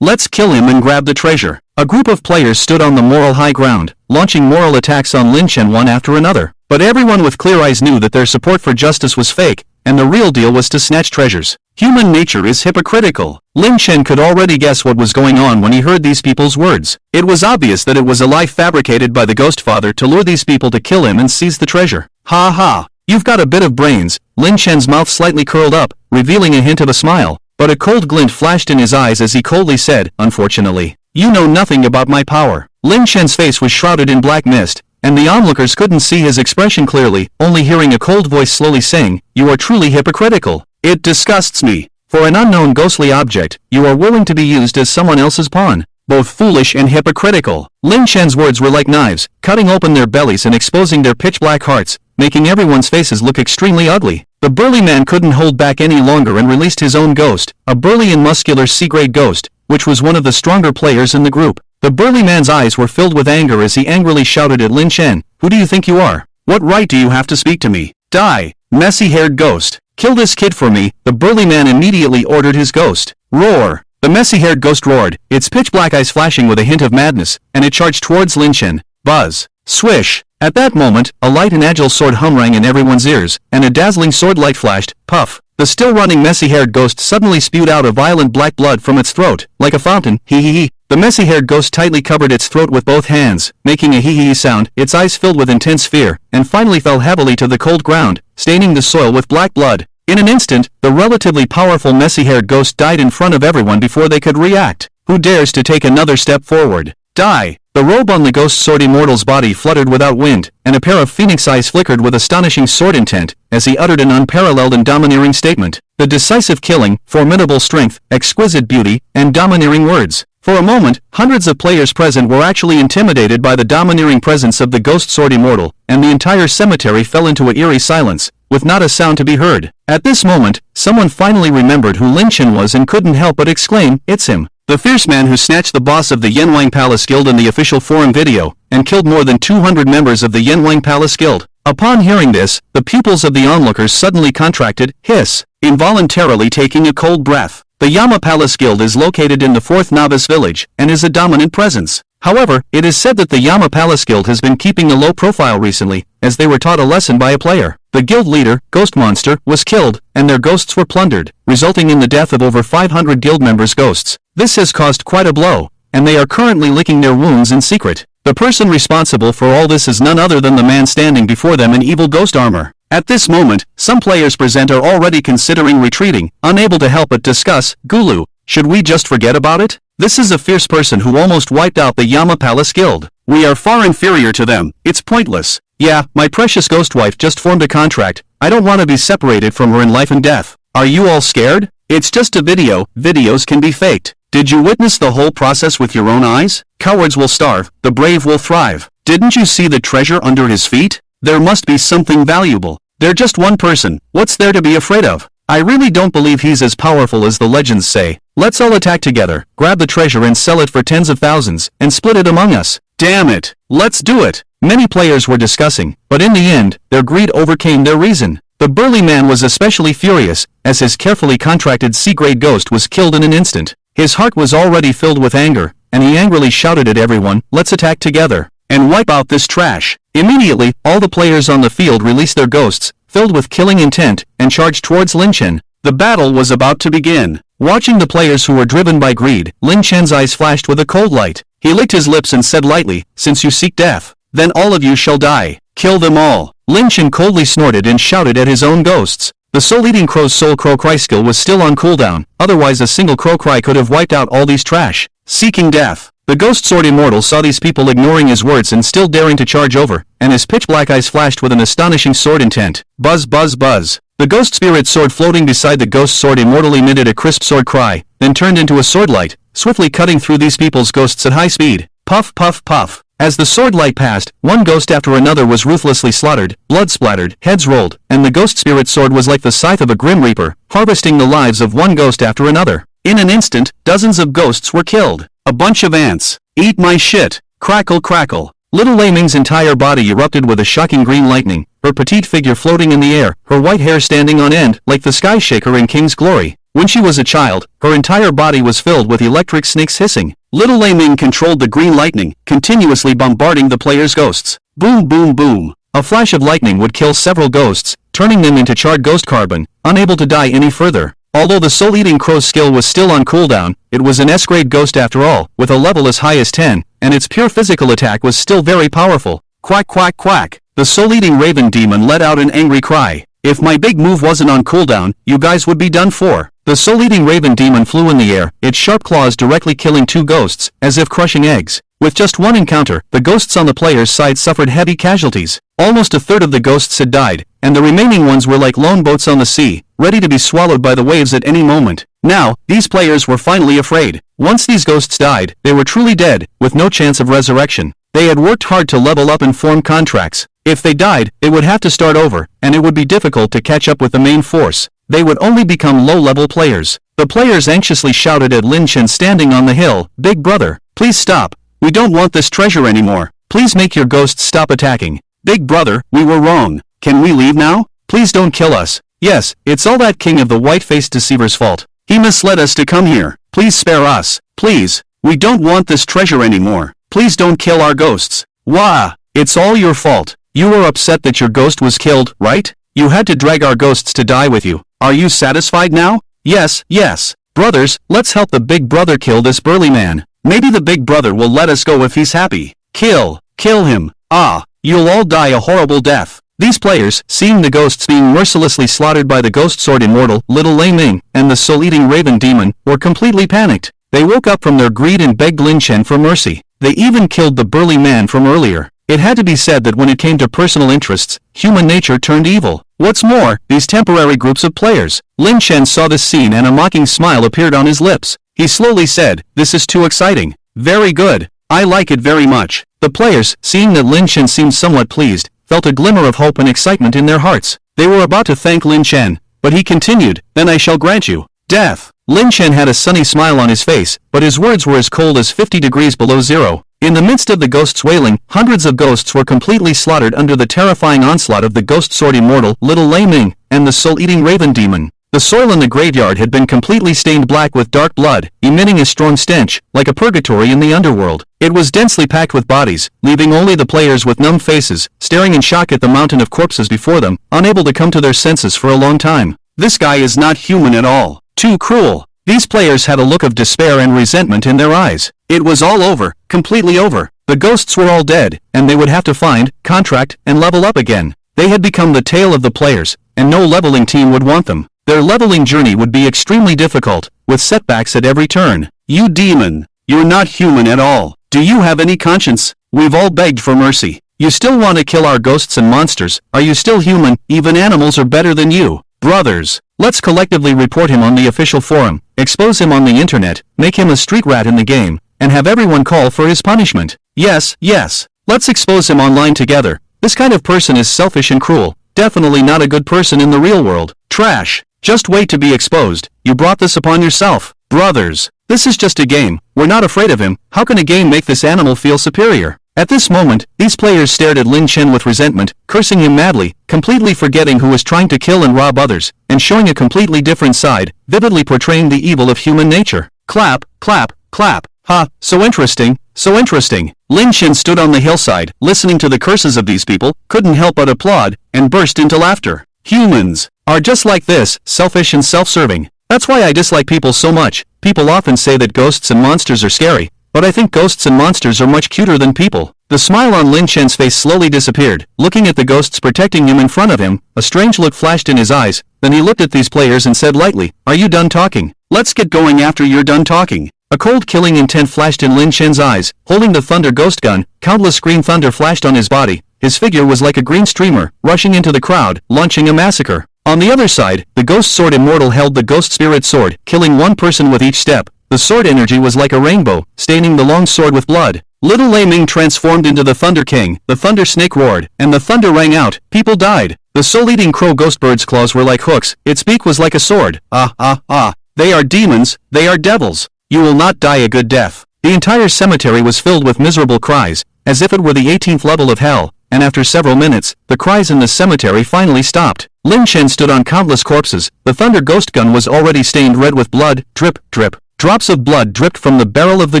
Let's kill him and grab the treasure. A group of players stood on the moral high ground, launching moral attacks on Lin Chen one after another. But everyone with clear eyes knew that their support for justice was fake, and the real deal was to snatch treasures. Human nature is hypocritical. Lin Chen could already guess what was going on when he heard these people's words. It was obvious that it was a lie fabricated by the Ghost Father to lure these people to kill him and seize the treasure. Ha ha, you've got a bit of brains. Lin Chen's mouth slightly curled up, revealing a hint of a smile, but a cold glint flashed in his eyes as he coldly said, unfortunately, you know nothing about my power. Lin Chen's face was shrouded in black mist, and the onlookers couldn't see his expression clearly, only hearing a cold voice slowly saying, you are truly hypocritical. It disgusts me. For an unknown ghostly object, you are willing to be used as someone else's pawn. Both foolish and hypocritical. Lin Chen's words were like knives, cutting open their bellies and exposing their pitch-black hearts, making everyone's faces look extremely ugly. The burly man couldn't hold back any longer and released his own ghost, a burly and muscular C-grade ghost, which was one of the stronger players in the group. The burly man's eyes were filled with anger as he angrily shouted at Lin Chen, who do you think you are? What right do you have to speak to me? Die, messy-haired ghost. Kill this kid for me. The burly man immediately ordered his ghost. Roar. The messy-haired ghost roared, its pitch-black eyes flashing with a hint of madness, and it charged towards Lin Chen. Buzz. Swish. At that moment, a light and agile sword hum rang in everyone's ears, and a dazzling sword light flashed. Puff. The still-running messy-haired ghost suddenly spewed out a violent black blood from its throat, like a fountain. Hee. The messy-haired ghost tightly covered its throat with both hands, making a hee sound, its eyes filled with intense fear, and finally fell heavily to the cold ground, staining the soil with black blood. In an instant, the relatively powerful messy-haired ghost died in front of everyone before they could react. Who dares to take another step forward? Die! The robe on the Ghost Sword Immortal's body fluttered without wind, and a pair of phoenix eyes flickered with astonishing sword intent, as he uttered an unparalleled and domineering statement. The decisive killing, formidable strength, exquisite beauty, and domineering words. For a moment, hundreds of players present were actually intimidated by the domineering presence of the Ghost Sword Immortal, and the entire cemetery fell into an eerie silence, with not a sound to be heard. At this moment, someone finally remembered who Lin Chen was and couldn't help but exclaim, it's him. The fierce man who snatched the boss of the Yanwang Palace Guild in the official forum video, and killed more than 200 members of the Yanwang Palace Guild. Upon hearing this, the pupils of the onlookers suddenly contracted, hiss, involuntarily taking a cold breath. The Yama Palace Guild is located in the 4th Novice Village, and is a dominant presence. However, it is said that the Yama Palace Guild has been keeping a low profile recently, as they were taught a lesson by a player. The guild leader, Ghost Monster, was killed, and their ghosts were plundered, resulting in the death of over 500 guild members' ghosts. This has caused quite a blow, and they are currently licking their wounds in secret. The person responsible for all this is none other than the man standing before them in evil ghost armor. At this moment, some players present are already considering retreating, unable to help but discuss, Gulu, should we just forget about it? This is a fierce person who almost wiped out the Yama Palace Guild. We are far inferior to them, it's pointless. Yeah, my precious ghost wife just formed a contract, I don't want to be separated from her in life and death. Are you all scared? It's just a video, videos can be faked. Did you witness the whole process with your own eyes? Cowards will starve, the brave will thrive. Didn't you see the treasure under his feet? There must be something valuable. They're just one person, what's there to be afraid of? I really don't believe he's as powerful as the legends say. Let's all attack together, grab the treasure and sell it for tens of thousands, and split it among us. Damn it! Let's do it! Many players were discussing, but in the end, their greed overcame their reason. The burly man was especially furious, as his carefully contracted C-grade ghost was killed in an instant. His heart was already filled with anger, and he angrily shouted at everyone, "Let's attack together, and wipe out this trash." Immediately, all the players on the field released their ghosts, filled with killing intent, and charged towards Lin Chen. The battle was about to begin. Watching the players who were driven by greed, Lin Chen's eyes flashed with a cold light. He licked his lips and said lightly, "Since you seek death, then all of you shall die. Kill them all." Lin Chen coldly snorted and shouted at his own ghosts. The soul-eating crow's soul crow cry skill was still on cooldown, otherwise a single crow cry could have wiped out all these trash. Seeking death. The ghost sword immortal saw these people ignoring his words and still daring to charge over, and his pitch-black eyes flashed with an astonishing sword intent. Buzz buzz buzz. The ghost spirit sword floating beside the ghost sword immortal emitted a crisp sword cry, then turned into a sword light, swiftly cutting through these people's ghosts at high speed. Puff puff puff. As the sword light passed, one ghost after another was ruthlessly slaughtered, blood splattered, heads rolled, and the ghost spirit sword was like the scythe of a grim reaper, harvesting the lives of one ghost after another. In an instant, dozens of ghosts were killed. A bunch of ants. Eat my shit. Crackle crackle. Little Lei Ming's entire body erupted with a shocking green lightning, her petite figure floating in the air, her white hair standing on end like the sky shaker in King's Glory. When she was a child, her entire body was filled with electric snakes hissing. Little Lei Ming controlled the green lightning, continuously bombarding the players' ghosts. Boom boom boom. A flash of lightning would kill several ghosts, turning them into charred ghost carbon, unable to die any further. Although the soul-eating crow's skill was still on cooldown, it was an S-grade ghost after all, with a level as high as 10, and its pure physical attack was still very powerful. Quack quack quack. The soul-eating raven demon let out an angry cry. If my big move wasn't on cooldown, you guys would be done for. The soul-eating raven demon flew in the air, its sharp claws directly killing two ghosts, as if crushing eggs. With just one encounter, the ghosts on the player's side suffered heavy casualties. Almost a third of the ghosts had died, and the remaining ones were like lone boats on the sea, ready to be swallowed by the waves at any moment. Now, these players were finally afraid. Once these ghosts died, they were truly dead, with no chance of resurrection. They had worked hard to level up and form contracts. If they died, they would have to start over, and it would be difficult to catch up with the main force. They would only become low-level players. The players anxiously shouted at Lin Chen standing on the hill, "Big brother, please stop. We don't want this treasure anymore. Please make your ghosts stop attacking. Big brother, we were wrong. Can we leave now? Please don't kill us. Yes, it's all that king of the white-faced deceiver's fault. He misled us to come here. Please spare us. Please. We don't want this treasure anymore. Please don't kill our ghosts." Wah! It's all your fault. You were upset that your ghost was killed, right? You had to drag our ghosts to die with you. Are you satisfied now? Yes, yes. Brothers, let's help the big brother kill this burly man. Maybe the big brother will let us go if he's happy. Kill him. Ah, you'll all die a horrible death. These players, seeing the ghosts being mercilessly slaughtered by the ghost sword immortal, Little Lei Ming, and the soul-eating raven demon, were completely panicked. They woke up from their greed and begged Lin Chen for mercy. They even killed the burly man from earlier. It had to be said that when it came to personal interests, human nature turned evil. What's more, these temporary groups of players. Lin Chen saw this scene and a mocking smile appeared on his lips. He slowly said, "This is too exciting. Very good. I like it very much." The players, seeing that Lin Chen seemed somewhat pleased, felt a glimmer of hope and excitement in their hearts. They were about to thank Lin Chen, but he continued, "Then I shall grant you death." Lin Chen had a sunny smile on his face, but his words were as cold as 50 degrees below zero. In the midst of the ghosts wailing, hundreds of ghosts were completely slaughtered under the terrifying onslaught of the ghost sword immortal, Little Lei Ming, and the soul-eating raven demon. The soil in the graveyard had been completely stained black with dark blood, emitting a strong stench, like a purgatory in the underworld. It was densely packed with bodies, leaving only the players with numb faces, staring in shock at the mountain of corpses before them, unable to come to their senses for a long time. This guy is not human at all. Too cruel. These players had a look of despair and resentment in their eyes. It was all over, completely over. The ghosts were all dead, and they would have to find, contract, and level up again. They had become the tail of the players, and no leveling team would want them. Their leveling journey would be extremely difficult, with setbacks at every turn. You demon! You're not human at all. Do you have any conscience? We've all begged for mercy. You still want to kill our ghosts and monsters. Are you still human? Even animals are better than you. Brothers, let's collectively report him on the official forum, expose him on the internet, make him a street rat in the game, and have everyone call for his punishment. Yes, yes. Let's expose him online together. This kind of person is selfish and cruel. Definitely not a good person in the real world. Trash. Just wait to be exposed. You brought this upon yourself. Brothers, this is just a game. We're not afraid of him. How can a game make this animal feel superior? At this moment, these players stared at Lin Chen with resentment, cursing him madly, completely forgetting who was trying to kill and rob others, and showing a completely different side, vividly portraying the evil of human nature. Clap, clap, clap. Ha, so interesting, so interesting. Lin Chen stood on the hillside, listening to the curses of these people, couldn't help but applaud, and burst into laughter. Humans are just like this, selfish and self-serving. That's why I dislike people so much. People often say that ghosts and monsters are scary, but I think ghosts and monsters are much cuter than people. The smile on Lin Chen's face slowly disappeared. Looking at the ghosts protecting him in front of him, a strange look flashed in his eyes. Then he looked at these players and said lightly, "Are you done talking? Let's get going after you're done talking." A cold killing intent flashed in Lin Chen's eyes. Holding the thunder ghost gun, countless green thunder flashed on his body. His figure was like a green streamer, rushing into the crowd, launching a massacre. On the other side, the ghost sword immortal held the ghost spirit sword, killing one person with each step. The sword energy was like a rainbow, staining the long sword with blood. Little Lei Ming transformed into the Thunder King. The thunder snake roared, and the thunder rang out. People died. The soul-eating crow ghost bird's claws were like hooks. Its beak was like a sword. Ah, ah, ah. They are demons. They are devils. You will not die a good death. The entire cemetery was filled with miserable cries, as if it were the 18th level of hell, and after several minutes, the cries in the cemetery finally stopped. Lin Chen stood on countless corpses. The thunder ghost gun was already stained red with blood. Drip, drip. Drops of blood dripped from the barrel of the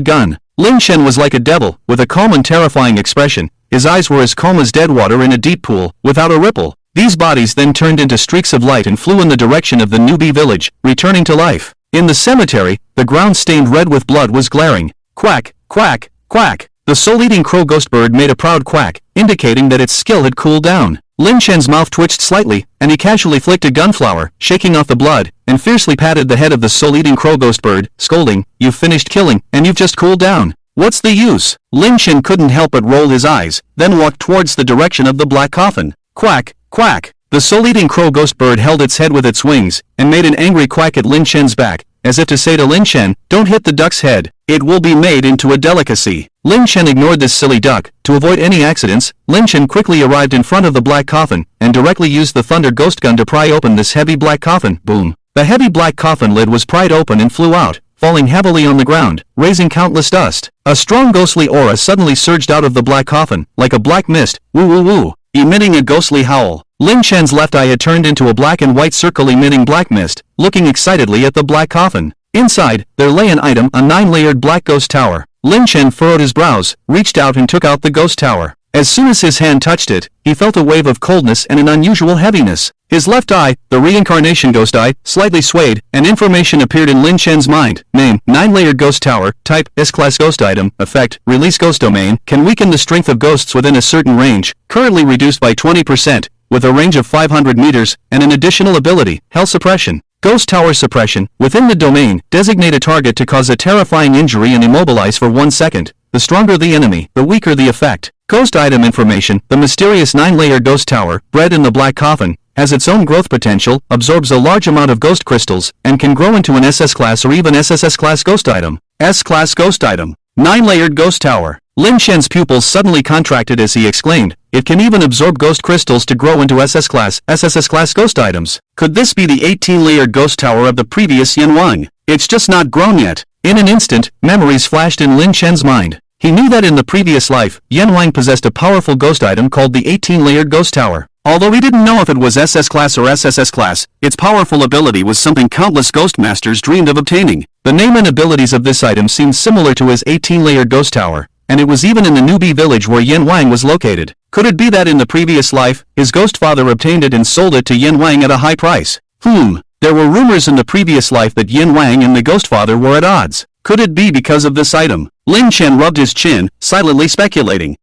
gun. Lin Chen was like a devil, with a calm and terrifying expression. His eyes were as calm as dead water in a deep pool, without a ripple. These bodies then turned into streaks of light and flew in the direction of the newbie village, returning to life. In the cemetery, the ground stained red with blood was glaring. Quack, quack, quack. The soul-eating crow ghost bird made a proud quack, indicating that its skill had cooled down. Lin Chen's mouth twitched slightly, and he casually flicked a gunflower, shaking off the blood, and fiercely patted the head of the soul-eating crow ghost bird, scolding, "You've finished killing, and you've just cooled down. What's the use?" Lin Chen couldn't help but roll his eyes, then walked towards the direction of the black coffin. Quack, quack. The soul-eating crow ghost bird held its head with its wings, and made an angry quack at Lin Chen's back, as if to say to Lin Chen, "Don't hit the duck's head. It will be made into a delicacy." Lin Chen ignored this silly duck. To avoid any accidents, Lin Chen quickly arrived in front of the black coffin, and directly used the thunder ghost gun to pry open this heavy black coffin. Boom. The heavy black coffin lid was pried open and flew out, falling heavily on the ground, raising countless dust. A strong ghostly aura suddenly surged out of the black coffin, like a black mist, woo woo woo, emitting a ghostly howl. Lin Chen's left eye had turned into a black and white circle emitting black mist, looking excitedly at the black coffin. Inside, there lay an item, a 9-layered black ghost tower. Lin Chen furrowed his brows, reached out and took out the ghost tower. As soon as his hand touched it, he felt a wave of coldness and an unusual heaviness. His left eye, the reincarnation ghost eye, slightly swayed, and information appeared in Lin Chen's mind. Name, 9-layered ghost tower. Type, S-class ghost item. Effect, release ghost domain. Can weaken the strength of ghosts within a certain range. Currently reduced by 20%, with a range of 500 meters, and an additional ability, hell suppression. Ghost tower suppression. Within the domain, designate a target to cause a terrifying injury and immobilize for 1 second. The stronger the enemy, the weaker the effect. Ghost item information. The mysterious 9-layer ghost tower, bred in the black coffin, has its own growth potential, absorbs a large amount of ghost crystals, and can grow into an SS class or even SSS class ghost item. S-class ghost item. 9-layered ghost tower. Lin Chen's pupils suddenly contracted as he exclaimed, "It can even absorb ghost crystals to grow into SS class, SSS class ghost items. Could this be the 18-layered ghost tower of the previous Yan Wang? It's just not grown yet." In an instant, memories flashed in Lin Chen's mind. He knew that in the previous life, Yan Wang possessed a powerful ghost item called the 18-layered ghost tower. Although he didn't know if it was SS class or SSS class, its powerful ability was something countless ghost masters dreamed of obtaining. The name and abilities of this item seemed similar to his 18-layered ghost tower, and it was even in the newbie village where Yan Wang was located. Could it be that in the previous life, his ghost father obtained it and sold it to Yan Wang at a high price? There were rumors in the previous life that Yan Wang and the ghost father were at odds. Could it be because of this item? Lin Chen rubbed his chin, silently speculating.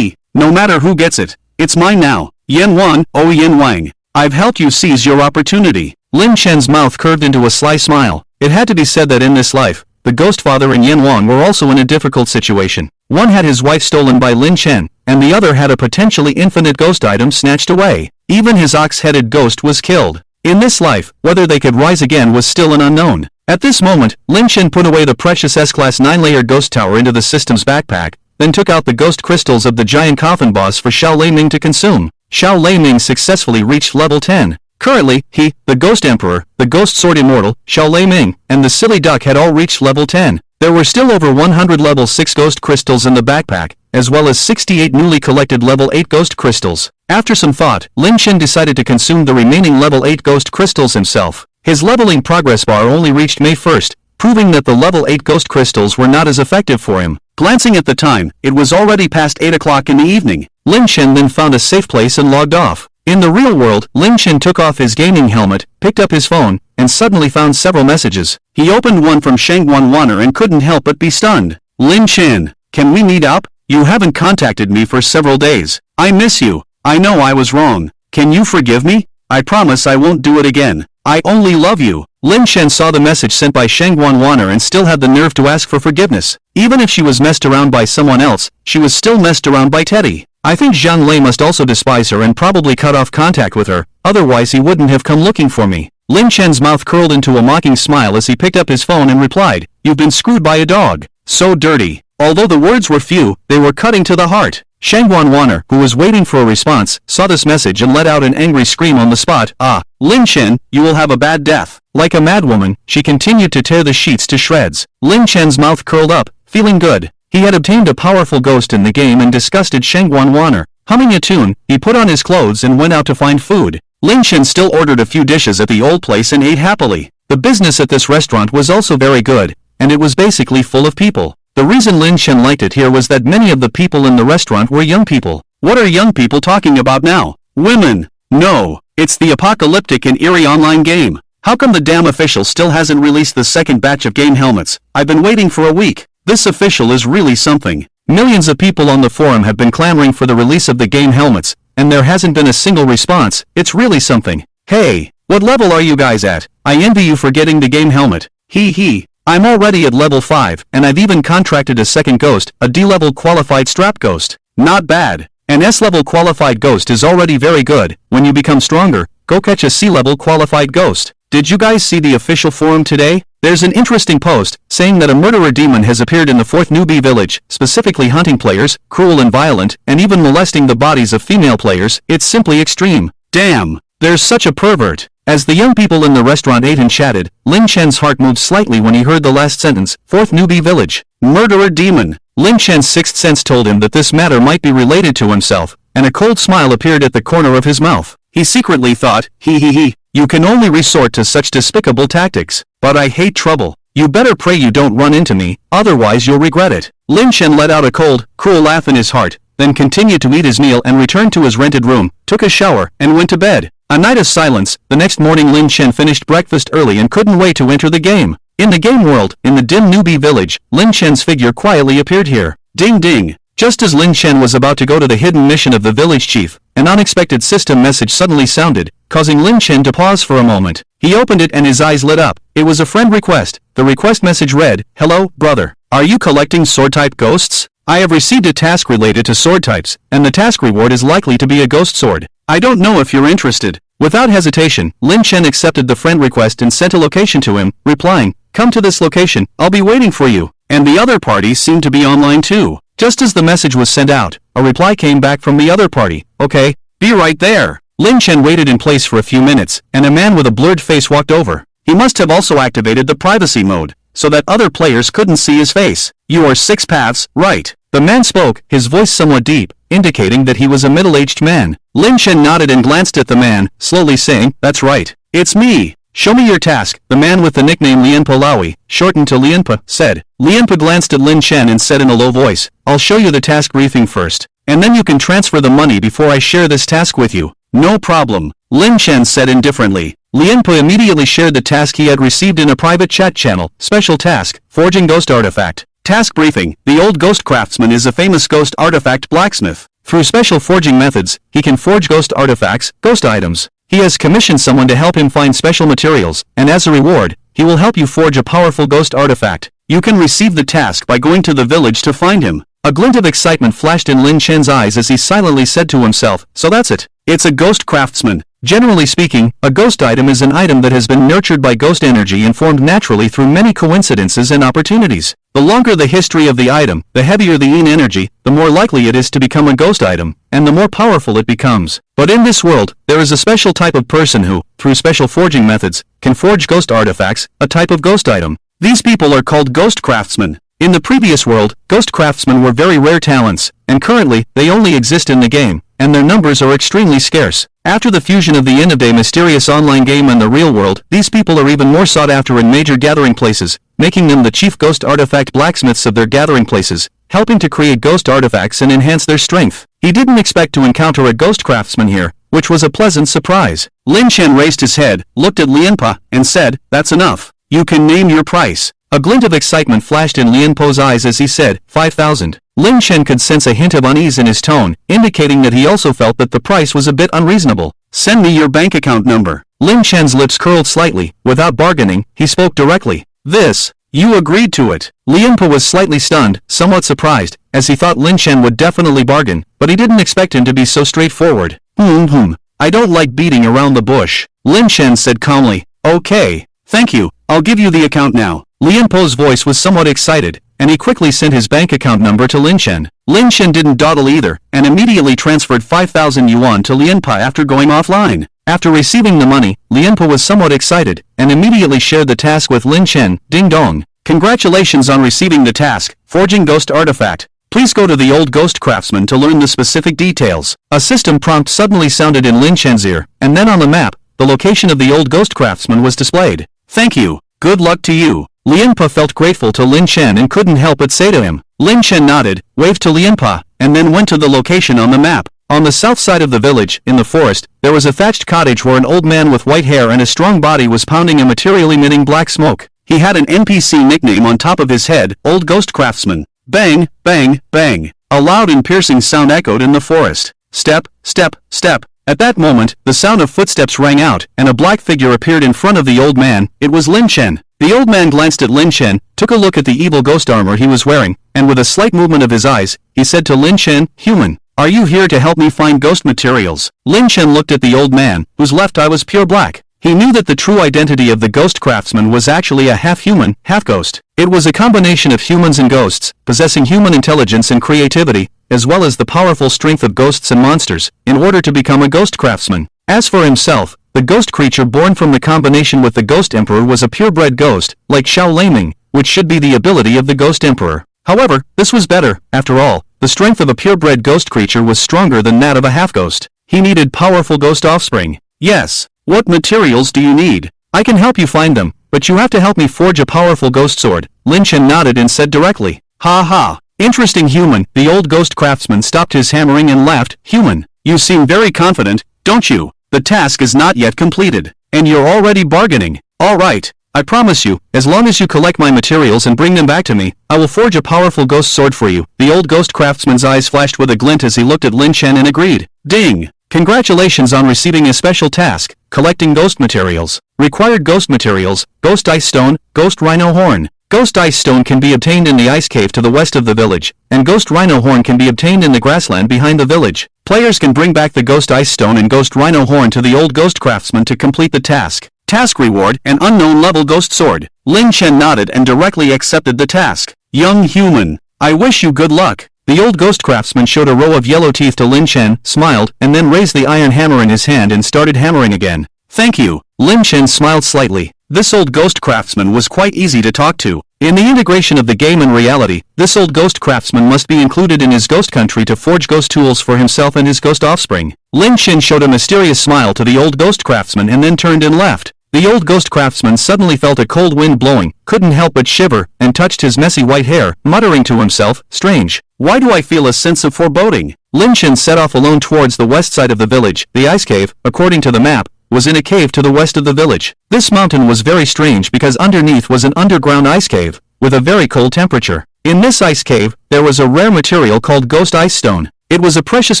No matter who gets it, it's mine now. Yan Wang, oh Yan Wang, I've helped you seize your opportunity. Lin Chen's mouth curved into a sly smile. It had to be said that in this life, the ghost father and Yan Wang were also in a difficult situation. One had his wife stolen by Lin Chen, and the other had a potentially infinite ghost item snatched away. Even his ox-headed ghost was killed. In this life, whether they could rise again was still an unknown. At this moment, Lin Chen put away the precious S-Class 9-layer ghost tower into the system's backpack, then took out the ghost crystals of the giant coffin boss for Xiao Leiming to consume. Xiao Leiming successfully reached level 10. Currently, he, the Ghost Emperor, the Ghost Sword Immortal, Xiao Leiming, and the Silly Duck had all reached level 10. There were still over 100 level 6 ghost crystals in the backpack, as well as 68 newly collected level 8 ghost crystals. After some thought, Lin Chen decided to consume the remaining level 8 ghost crystals himself. His leveling progress bar only reached May 1st, proving that the level 8 ghost crystals were not as effective for him. Glancing at the time, it was already past 8 o'clock in the evening. Lin Chen then found a safe place and logged off. In the real world, Lin Chen took off his gaming helmet, picked up his phone, and suddenly found several messages. He opened one from Shangguan Wanner and couldn't help but be stunned. Lin Chen, can we meet up? You haven't contacted me for several days. I miss you. I know I was wrong. Can you forgive me? I promise I won't do it again. I only love you. Lin Chen saw the message sent by Shangguan Wanner and still had the nerve to ask for forgiveness. Even if she was messed around by someone else, she was still messed around by Teddy. I think Zhang Lei must also despise her and probably cut off contact with her, otherwise he wouldn't have come looking for me. Lin Chen's mouth curled into a mocking smile as he picked up his phone and replied, "You've been screwed by a dog. So dirty." Although the words were few, they were cutting to the heart. Shangguan Wanner, who was waiting for a response, saw this message and let out an angry scream on the spot. "Ah, Lin Chen, you will have a bad death." Like a madwoman, she continued to tear the sheets to shreds. Lin Chen's mouth curled up, feeling good. He had obtained a powerful ghost in the game and disgusted Shangguan Wanner. Humming a tune, he put on his clothes and went out to find food. Lin Chen still ordered a few dishes at the old place and ate happily. The business at this restaurant was also very good, and it was basically full of people. The reason Lin Chen liked it here was that many of the people in the restaurant were young people. What are young people talking about now? Women. No, it's the apocalyptic and Eerie online game. How come the damn official still hasn't released the second batch of game helmets? I've been waiting for a week. This official is really something. Millions of people on the forum have been clamoring for the release of the game helmets, and there hasn't been a single response. It's really something. Hey, what level are you guys at? I envy you for getting the game helmet. Hee hee. I'm already at level 5, and I've even contracted a second ghost, a D-level qualified strap ghost. Not bad. An S-level qualified ghost is already very good. When you become stronger, go catch a C-level qualified ghost. Did you guys see the official forum today? There's an interesting post, saying that a murderer demon has appeared in the 4th newbie village, specifically hunting players, cruel and violent, and even molesting the bodies of female players. It's simply extreme. Damn, there's such a pervert. As the young people in the restaurant ate and chatted, Lin Chen's heart moved slightly when he heard the last sentence, 4th newbie village. Murderer demon. Lin Chen's sixth sense told him that this matter might be related to himself, and a cold smile appeared at the corner of his mouth. He secretly thought, hee. You can only resort to such despicable tactics. But I hate trouble. You better pray you don't run into me, otherwise you'll regret it. Lin Chen let out a cold, cruel laugh in his heart, then continued to eat his meal and returned to his rented room, took a shower, and went to bed. A night of silence. The next morning Lin Chen finished breakfast early and couldn't wait to enter the game. In the game world, in the dim newbie village, Lin Chen's figure quietly appeared here. Ding ding. Just as Lin Chen was about to go to the hidden mission of the village chief, an unexpected system message suddenly sounded, causing Lin Chen to pause for a moment. He opened it and his eyes lit up. It was a friend request. The request message read, "Hello, brother. Are you collecting sword-type ghosts? I have received a task related to sword types, and the task reward is likely to be a ghost sword. I don't know if you're interested." Without hesitation, Lin Chen accepted the friend request and sent a location to him, replying, "Come to this location, I'll be waiting for you." And the other party seemed to be online too. Just as the message was sent out, a reply came back from the other party. "Okay, be right there." Lin Chen waited in place for a few minutes, and a man with a blurred face walked over. He must have also activated the privacy mode, so that other players couldn't see his face. "You are 6 paths, right?" The man spoke, his voice somewhat deep, indicating that he was a middle-aged man. Lin Chen nodded and glanced at the man, slowly saying, "That's right. It's me. Show me your task." The man with the nickname Lianpa Laowi, shortened to Lianpa, said. Lianpa glanced at Lin Chen and said in a low voice, "I'll show you the task briefing first, and then you can transfer the money before I share this task with you." "No problem," Lin Chen said indifferently. Lianpa immediately shared the task he had received in a private chat channel. Special task, forging ghost artifact. Task briefing. The old ghost craftsman is a famous ghost artifact blacksmith. Through special forging methods, he can forge ghost artifacts, ghost items. He has commissioned someone to help him find special materials, and as a reward, he will help you forge a powerful ghost artifact. You can receive the task by going to the village to find him. A glint of excitement flashed in Lin Chen's eyes as he silently said to himself, "So that's it. It's a ghost craftsman. Generally speaking, a ghost item is an item that has been nurtured by ghost energy and formed naturally through many coincidences and opportunities. The longer the history of the item, the heavier the yin energy, the more likely it is to become a ghost item, and the more powerful it becomes. But in this world, there is a special type of person who, through special forging methods, can forge ghost artifacts, a type of ghost item. These people are called ghost craftsmen. In the previous world, ghost craftsmen were very rare talents, and currently, they only exist in the game, and their numbers are extremely scarce. After the fusion of the end of day mysterious online game and the real world, these people are even more sought after in major gathering places, making them the chief ghost artifact blacksmiths of their gathering places, helping to create ghost artifacts and enhance their strength. He didn't expect to encounter a ghost craftsman here, which was a pleasant surprise. Lin Chen raised his head, looked at Lianpa, and said, "That's enough. You can name your price." A glint of excitement flashed in Lianpo's eyes as he said, 5,000. Lin Chen could sense a hint of unease in his tone, indicating that he also felt that the price was a bit unreasonable. "Send me your bank account number." Lin Chen's lips curled slightly. Without bargaining, he spoke directly. "This. You agreed to it." Lianpo was slightly stunned, somewhat surprised, as he thought Lin Chen would definitely bargain, but he didn't expect him to be so straightforward. I don't like beating around the bush," Lin Chen said calmly. "Okay. Thank you. I'll give you the account now." Lianpo's voice was somewhat excited, and he quickly sent his bank account number to Lin Chen. Lin Chen didn't dawdle either, and immediately transferred 5,000 yuan to Lianpa after going offline. After receiving the money, Lianpa was somewhat excited, and immediately shared the task with Lin Chen. Ding dong. "Congratulations on receiving the task, Forging Ghost Artifact. Please go to the old ghost craftsman to learn the specific details." A system prompt suddenly sounded in Lin Chen's ear, and then on the map, the location of the old ghost craftsman was displayed. "Thank you. Good luck to you." Lianpa felt grateful to Lin Chen and couldn't help but say to him. Lin Chen nodded, waved to Lianpa, and then went to the location on the map. On the south side of the village, in the forest, there was a thatched cottage where an old man with white hair and a strong body was pounding a material emitting black smoke. He had an NPC nickname on top of his head, Old Ghost Craftsman. Bang, bang, bang. A loud and piercing sound echoed in the forest. Step, step, step. At that moment, the sound of footsteps rang out, and a black figure appeared in front of the old man. It was Lin Chen. The old man glanced at Lin Chen, took a look at the evil ghost armor he was wearing, and with a slight movement of his eyes, he said to Lin Chen, "Human, are you here to help me find ghost materials?" Lin Chen looked at the old man, whose left eye was pure black. He knew that the true identity of the ghost craftsman was actually a half-human, half-ghost. It was a combination of humans and ghosts, possessing human intelligence and creativity, as well as the powerful strength of ghosts and monsters, in order to become a ghost craftsman. As for himself, the ghost creature born from the combination with the Ghost Emperor was a purebred ghost, like Xiao Laming, which should be the ability of the Ghost Emperor. However, this was better. After all, the strength of a purebred ghost creature was stronger than that of a half-ghost. He needed powerful ghost offspring. "Yes. What materials do you need? I can help you find them, but you have to help me forge a powerful ghost sword." Lin Chen nodded and said directly. "Ha ha. Interesting human." The old ghost craftsman stopped his hammering and laughed. "Human, you seem very confident, don't you? The task is not yet completed, and you're already bargaining. All right, I promise you, as long as you collect my materials and bring them back to me, I will forge a powerful ghost sword for you." The old ghost craftsman's eyes flashed with a glint as he looked at Lin Chen and agreed. Ding! Congratulations on receiving a special task, collecting ghost materials. Required ghost materials, ghost ice stone, ghost rhino horn. Ghost ice stone can be obtained in the ice cave to the west of the village, and ghost rhino horn can be obtained in the grassland behind the village. Players can bring back the ghost ice stone and ghost rhino horn to the old ghost craftsman to complete the task. Task reward, an unknown level ghost sword. Lin Chen nodded and directly accepted the task. "Young human, I wish you good luck." The old ghost craftsman showed a row of yellow teeth to Lin Chen, smiled, and then raised the iron hammer in his hand and started hammering again. "Thank you." Lin Chen smiled slightly. This old ghost craftsman was quite easy to talk to. In the integration of the game and reality, this old ghost craftsman must be included in his ghost country to forge ghost tools for himself and his ghost offspring. Lin Chen showed a mysterious smile to the old ghost craftsman and then turned and left. The old ghost craftsman suddenly felt a cold wind blowing, couldn't help but shiver, and touched his messy white hair, muttering to himself, "Strange. Why do I feel a sense of foreboding?" Lin Chen set off alone towards the west side of the village. The ice cave, according to the map, was in a cave to the west of the village. This mountain was very strange because underneath was an underground ice cave, with a very cold temperature. In this ice cave, there was a rare material called ghost ice stone. It was a precious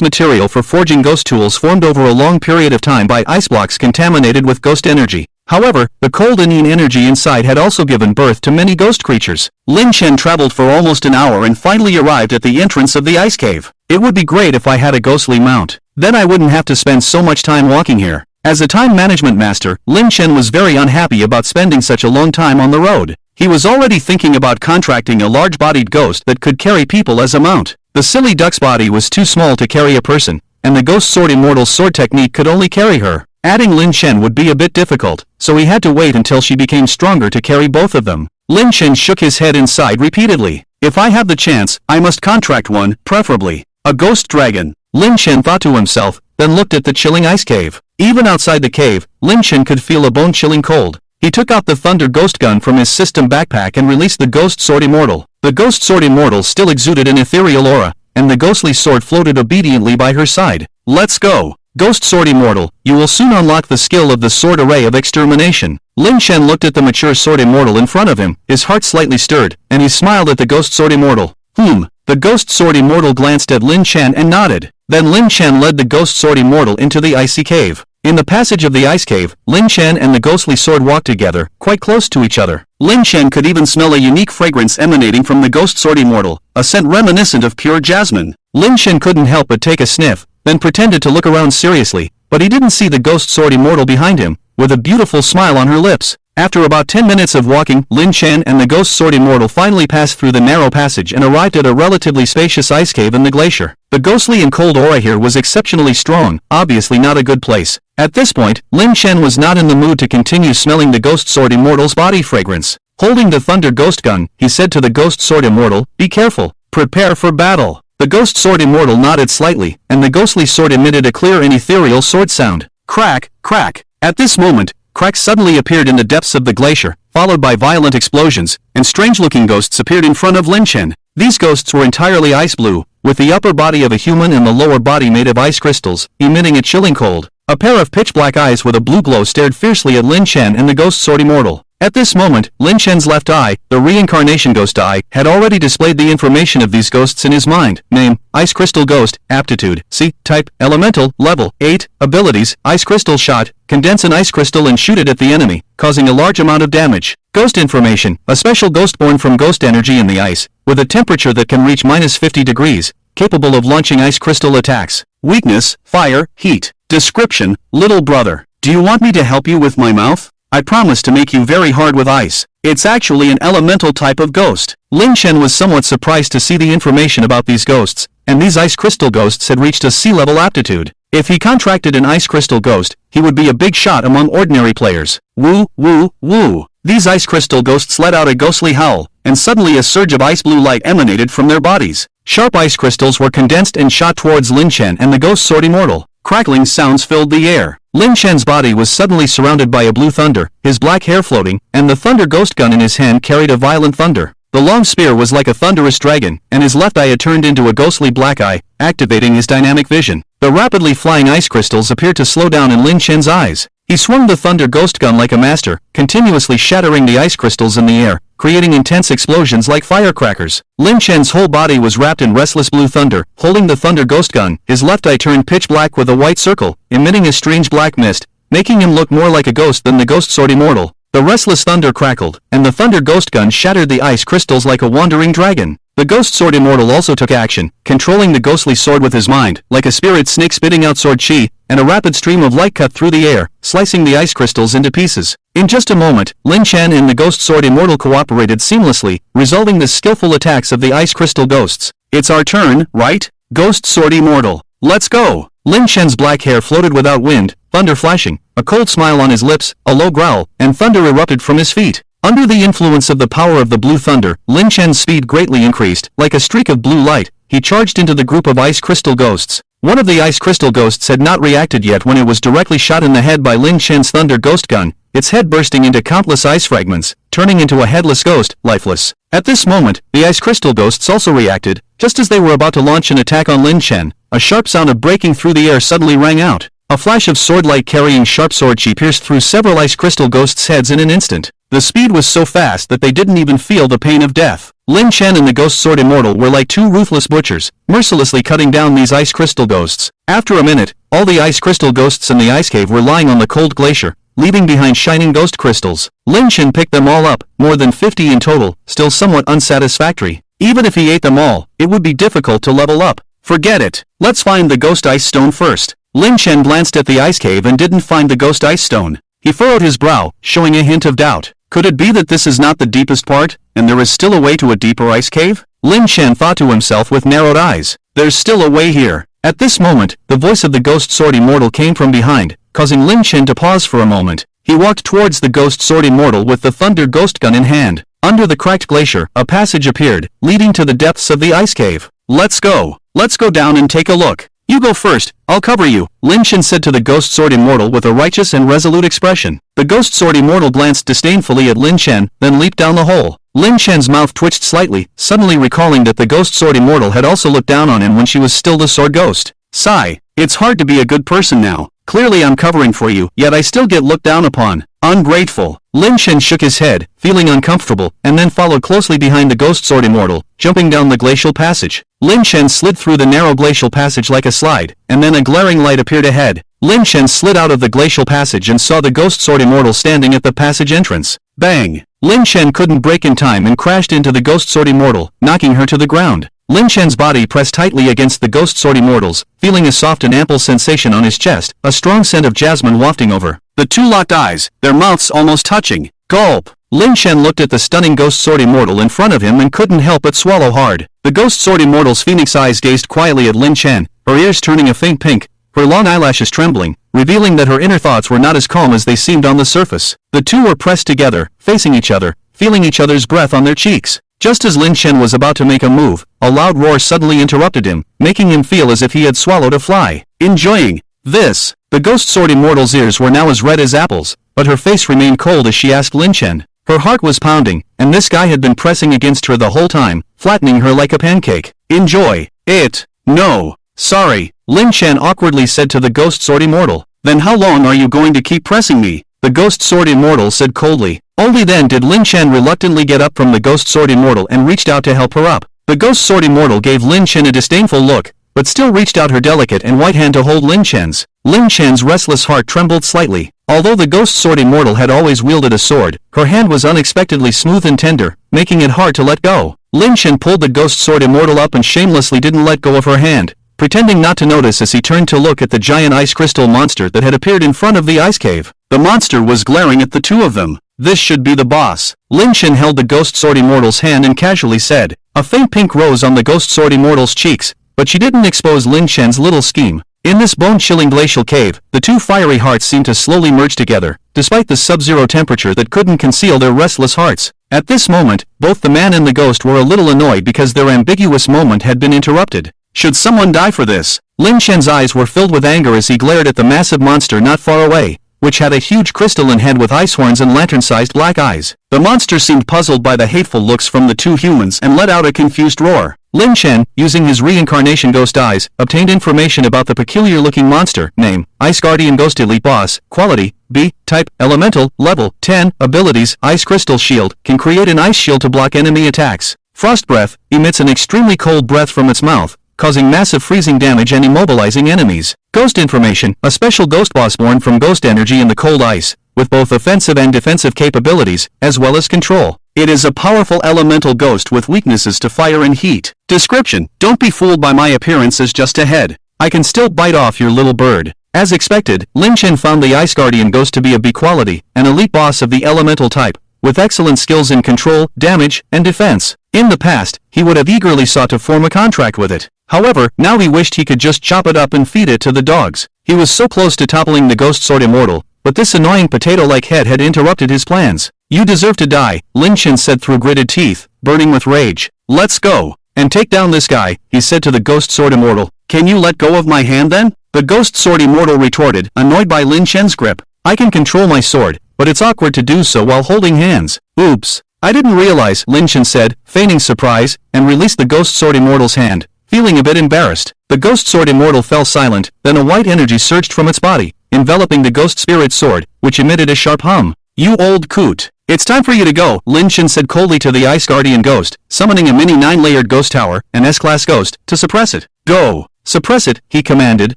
material for forging ghost tools formed over a long period of time by ice blocks contaminated with ghost energy. However, the cold and yin energy inside had also given birth to many ghost creatures. Lin Chen traveled for almost an hour and finally arrived at the entrance of the ice cave. "It would be great if I had a ghostly mount. Then I wouldn't have to spend so much time walking here." As a time management master, Lin Chen was very unhappy about spending such a long time on the road. He was already thinking about contracting a large-bodied ghost that could carry people as a mount. The silly duck's body was too small to carry a person, and the Ghost Sword Immortal's sword technique could only carry her. Adding Lin Chen would be a bit difficult, so he had to wait until she became stronger to carry both of them. Lin Chen shook his head and sighed repeatedly. If I have the chance, I must contract one, preferably a ghost dragon. Lin Chen thought to himself, then looked at the chilling ice cave. Even outside the cave, Lin Chen could feel a bone-chilling cold. He took out the Thunder Ghost Gun from his system backpack and released the Ghost Sword Immortal. The Ghost Sword Immortal still exuded an ethereal aura, and the ghostly sword floated obediently by her side. Let's go! Ghost Sword Immortal, you will soon unlock the skill of the Sword Array of Extermination. Lin Chen looked at the mature Sword Immortal in front of him, his heart slightly stirred, and he smiled at the Ghost Sword Immortal. The Ghost Sword Immortal glanced at Lin Chen and nodded. Then Lin Chen led the Ghost Sword Immortal into the icy cave. In the passage of the ice cave, Lin Chen and the ghostly sword walked together, quite close to each other. Lin Chen could even smell a unique fragrance emanating from the Ghost Sword Immortal, a scent reminiscent of pure jasmine. Lin Chen couldn't help but take a sniff, then pretended to look around seriously, but he didn't see the Ghost Sword Immortal behind him, with a beautiful smile on her lips. After about 10 minutes of walking, Lin Chen and the Ghost Sword Immortal finally passed through the narrow passage and arrived at a relatively spacious ice cave in the glacier. The ghostly and cold aura here was exceptionally strong, obviously not a good place. At this point, Lin Chen was not in the mood to continue smelling the Ghost Sword Immortal's body fragrance. Holding the Thunder Ghost Gun, he said to the Ghost Sword Immortal, "Be careful. Prepare for battle." The Ghost Sword Immortal nodded slightly, and the ghostly sword emitted a clear and ethereal sword sound. Crack, crack. At this moment, cracks suddenly appeared in the depths of the glacier, followed by violent explosions, and strange-looking ghosts appeared in front of Lin Chen. These ghosts were entirely ice blue, with the upper body of a human and the lower body made of ice crystals, emitting a chilling cold. A pair of pitch-black eyes with a blue glow stared fiercely at Lin Chen and the Ghost Sword Immortal. At this moment, Lin Chen's left eye, the reincarnation ghost eye, had already displayed the information of these ghosts in his mind. Name, Ice Crystal Ghost, Aptitude, C, Type, Elemental, Level, 8, Abilities, Ice Crystal Shot, condense an ice crystal and shoot it at the enemy, causing a large amount of damage. Ghost Information, a special ghost born from ghost energy in the ice, with a temperature that can reach -50 degrees, capable of launching ice crystal attacks. Weakness, Fire, Heat. Description, Little brother, do you want me to help you with my mouth? I promise to make you very hard with ice. It's actually an elemental type of ghost. Lin Chen was somewhat surprised to see the information about these ghosts, and these ice crystal ghosts had reached a sea-level aptitude. If he contracted an ice crystal ghost, he would be a big shot among ordinary players. Woo, woo, woo. These ice crystal ghosts let out a ghostly howl, and suddenly a surge of ice blue light emanated from their bodies. Sharp ice crystals were condensed and shot towards Lin Chen and the Ghost Sword Immortal. Crackling sounds filled the air. Lin Chen's body was suddenly surrounded by a blue thunder, his black hair floating, and the Thunder Ghost Gun in his hand carried a violent thunder. The long spear was like a thunderous dragon, and his left eye had turned into a ghostly black eye, activating his dynamic vision. The rapidly flying ice crystals appeared to slow down in Lin Chen's eyes. He swung the Thunder Ghost Gun like a master, continuously shattering the ice crystals in the air, creating intense explosions like firecrackers. Lin Chen's whole body was wrapped in restless blue thunder. Holding the Thunder Ghost Gun, his left eye turned pitch black with a white circle, emitting a strange black mist, making him look more like a ghost than the Ghost Sword Immortal. The restless thunder crackled, and the Thunder Ghost Gun shattered the ice crystals like a wandering dragon. The Ghost Sword Immortal also took action, controlling the ghostly sword with his mind, like a spirit snake spitting out sword chi, and a rapid stream of light cut through the air, slicing the ice crystals into pieces. In just a moment, Lin Chen and the Ghost Sword Immortal cooperated seamlessly, resolving the skillful attacks of the ice crystal ghosts. It's our turn, right? Ghost Sword Immortal. Let's go! Lin Chen's black hair floated without wind, thunder flashing, a cold smile on his lips, a low growl, and thunder erupted from his feet. Under the influence of the power of the blue thunder, Lin Chen's speed greatly increased. Like a streak of blue light, he charged into the group of ice crystal ghosts. One of the ice crystal ghosts had not reacted yet when it was directly shot in the head by Lin Chen's Thunder Ghost Gun, its head bursting into countless ice fragments, turning into a headless ghost, lifeless. At this moment, the ice crystal ghosts also reacted. Just as they were about to launch an attack on Lin Chen, a sharp sound of breaking through the air suddenly rang out. A flash of sword light carrying sharp sword chi pierced through several ice crystal ghosts' heads in an instant. The speed was so fast that they didn't even feel the pain of death. Lin Chen and the Ghost Sword Immortal were like two ruthless butchers, mercilessly cutting down these ice crystal ghosts. After a minute, all the ice crystal ghosts in the ice cave were lying on the cold glacier, leaving behind shining ghost crystals. Lin Chen picked them all up, more than 50 in total, still somewhat unsatisfactory. Even if he ate them all, it would be difficult to level up. Forget it. Let's find the Ghost Ice Stone first. Lin Chen glanced at the ice cave and didn't find the ghost ice stone. He furrowed his brow, showing a hint of doubt. Could it be that this is not the deepest part, and there is still a way to a deeper ice cave? Lin Chen thought to himself with narrowed eyes. There's still a way here. At this moment, the voice of the ghost sword immortal came from behind, causing Lin Chen to pause for a moment. He walked towards the ghost sword immortal with the thunder ghost gun in hand. Under the cracked glacier, a passage appeared, leading to the depths of the ice cave. Let's go. Let's go down and take a look. You go first, I'll cover you, Lin Chen said to the ghost sword immortal with a righteous and resolute expression. The ghost sword immortal glanced disdainfully at Lin Chen, then leaped down the hole. Lin Chen's mouth twitched slightly, suddenly recalling that the ghost sword immortal had also looked down on him when she was still the sword ghost. Sigh. It's hard to be a good person now. Clearly I'm covering for you, yet I still get looked down upon. Ungrateful. Lin Chen shook his head, feeling uncomfortable, and then followed closely behind the ghost sword immortal, jumping down the glacial passage. Lin Chen slid through the narrow glacial passage like a slide, and then a glaring light appeared ahead. Lin Chen slid out of the glacial passage and saw the ghost sword immortal standing at the passage entrance. Bang! Lin Chen couldn't brake in time and crashed into the ghost sword immortal, knocking her to the ground. Lin Chen's body pressed tightly against the ghost sword immortal's, feeling a soft and ample sensation on his chest, a strong scent of jasmine wafting over. The two locked eyes, their mouths almost touching. Gulp! Lin Chen looked at the stunning ghost sword immortal in front of him and couldn't help but swallow hard. The ghost sword immortal's phoenix eyes gazed quietly at Lin Chen, her ears turning a faint pink, her long eyelashes trembling, revealing that her inner thoughts were not as calm as they seemed on the surface. The two were pressed together, facing each other, feeling each other's breath on their cheeks. Just as Lin Chen was about to make a move, a loud roar suddenly interrupted him, making him feel as if he had swallowed a fly. Enjoying this. The ghost sword immortal's ears were now as red as apples, but her face remained cold as she asked Lin Chen. Her heart was pounding, and this guy had been pressing against her the whole time, flattening her like a pancake. Enjoy it. No. Sorry, Lin Chen awkwardly said to the ghost sword immortal. Then how long are you going to keep pressing me? The ghost sword immortal said coldly. Only then did Lin Chen reluctantly get up from the ghost sword immortal and reached out to help her up. The ghost sword immortal gave Lin Chen a disdainful look, but still reached out her delicate and white hand to hold Lin Chen's. Lin Chen's restless heart trembled slightly. Although the ghost sword immortal had always wielded a sword, her hand was unexpectedly smooth and tender, making it hard to let go. Lin Chen pulled the ghost sword immortal up and shamelessly didn't let go of her hand, pretending not to notice as he turned to look at the giant ice crystal monster that had appeared in front of the ice cave. The monster was glaring at the two of them. This should be the boss. Lin Chen held the ghost sword immortal's hand and casually said. A faint pink rose on the ghost sword immortal's cheeks, but she didn't expose Lin Chen's little scheme. In this bone-chilling glacial cave, the two fiery hearts seemed to slowly merge together, despite the sub-zero temperature that couldn't conceal their restless hearts. At this moment, both the man and the ghost were a little annoyed because their ambiguous moment had been interrupted. Should someone die for this? Lin Chen's eyes were filled with anger as he glared at the massive monster not far away, which had a huge crystalline head with ice horns and lantern-sized black eyes. The monster seemed puzzled by the hateful looks from the two humans and let out a confused roar. Lin Chen, using his reincarnation ghost eyes, obtained information about the peculiar-looking monster. Name: Ice Guardian Ghost Elite Boss. Quality: B. Type: Elemental. Level: 10. Abilities: Ice Crystal Shield. Can create an ice shield to block enemy attacks. Frost Breath: emits an extremely cold breath from its mouth, causing massive freezing damage and immobilizing enemies. Ghost Information: a special ghost boss born from ghost energy in the cold ice, with both offensive and defensive capabilities, as well as control. It is a powerful elemental ghost with weaknesses to fire and heat. Description: don't be fooled by my appearance as just a head. I can still bite off your little bird. As expected, Lin Chen found the Ice Guardian ghost to be a B quality, an elite boss of the elemental type, with excellent skills in control, damage, and defense. In the past, he would have eagerly sought to form a contract with it. However, now he wished he could just chop it up and feed it to the dogs. He was so close to toppling the ghost sword immortal, but this annoying potato-like head had interrupted his plans. You deserve to die, Lin Chen said through gritted teeth, burning with rage. Let's go and take down this guy, he said to the ghost sword immortal. Can you let go of my hand then? The ghost sword immortal retorted, annoyed by Lin Chen's grip. I can control my sword, but it's awkward to do so while holding hands. Oops. I didn't realize, Lin Chen said, feigning surprise, and released the ghost sword immortal's hand, feeling a bit embarrassed. The ghost sword immortal fell silent, then a white energy surged from its body, enveloping the ghost spirit sword, which emitted a sharp hum. You old coot. It's time for you to go, Lin Chen said coldly to the Ice Guardian ghost, summoning a mini 9-layered ghost tower, an S-class ghost, to suppress it. Go. Suppress it, he commanded,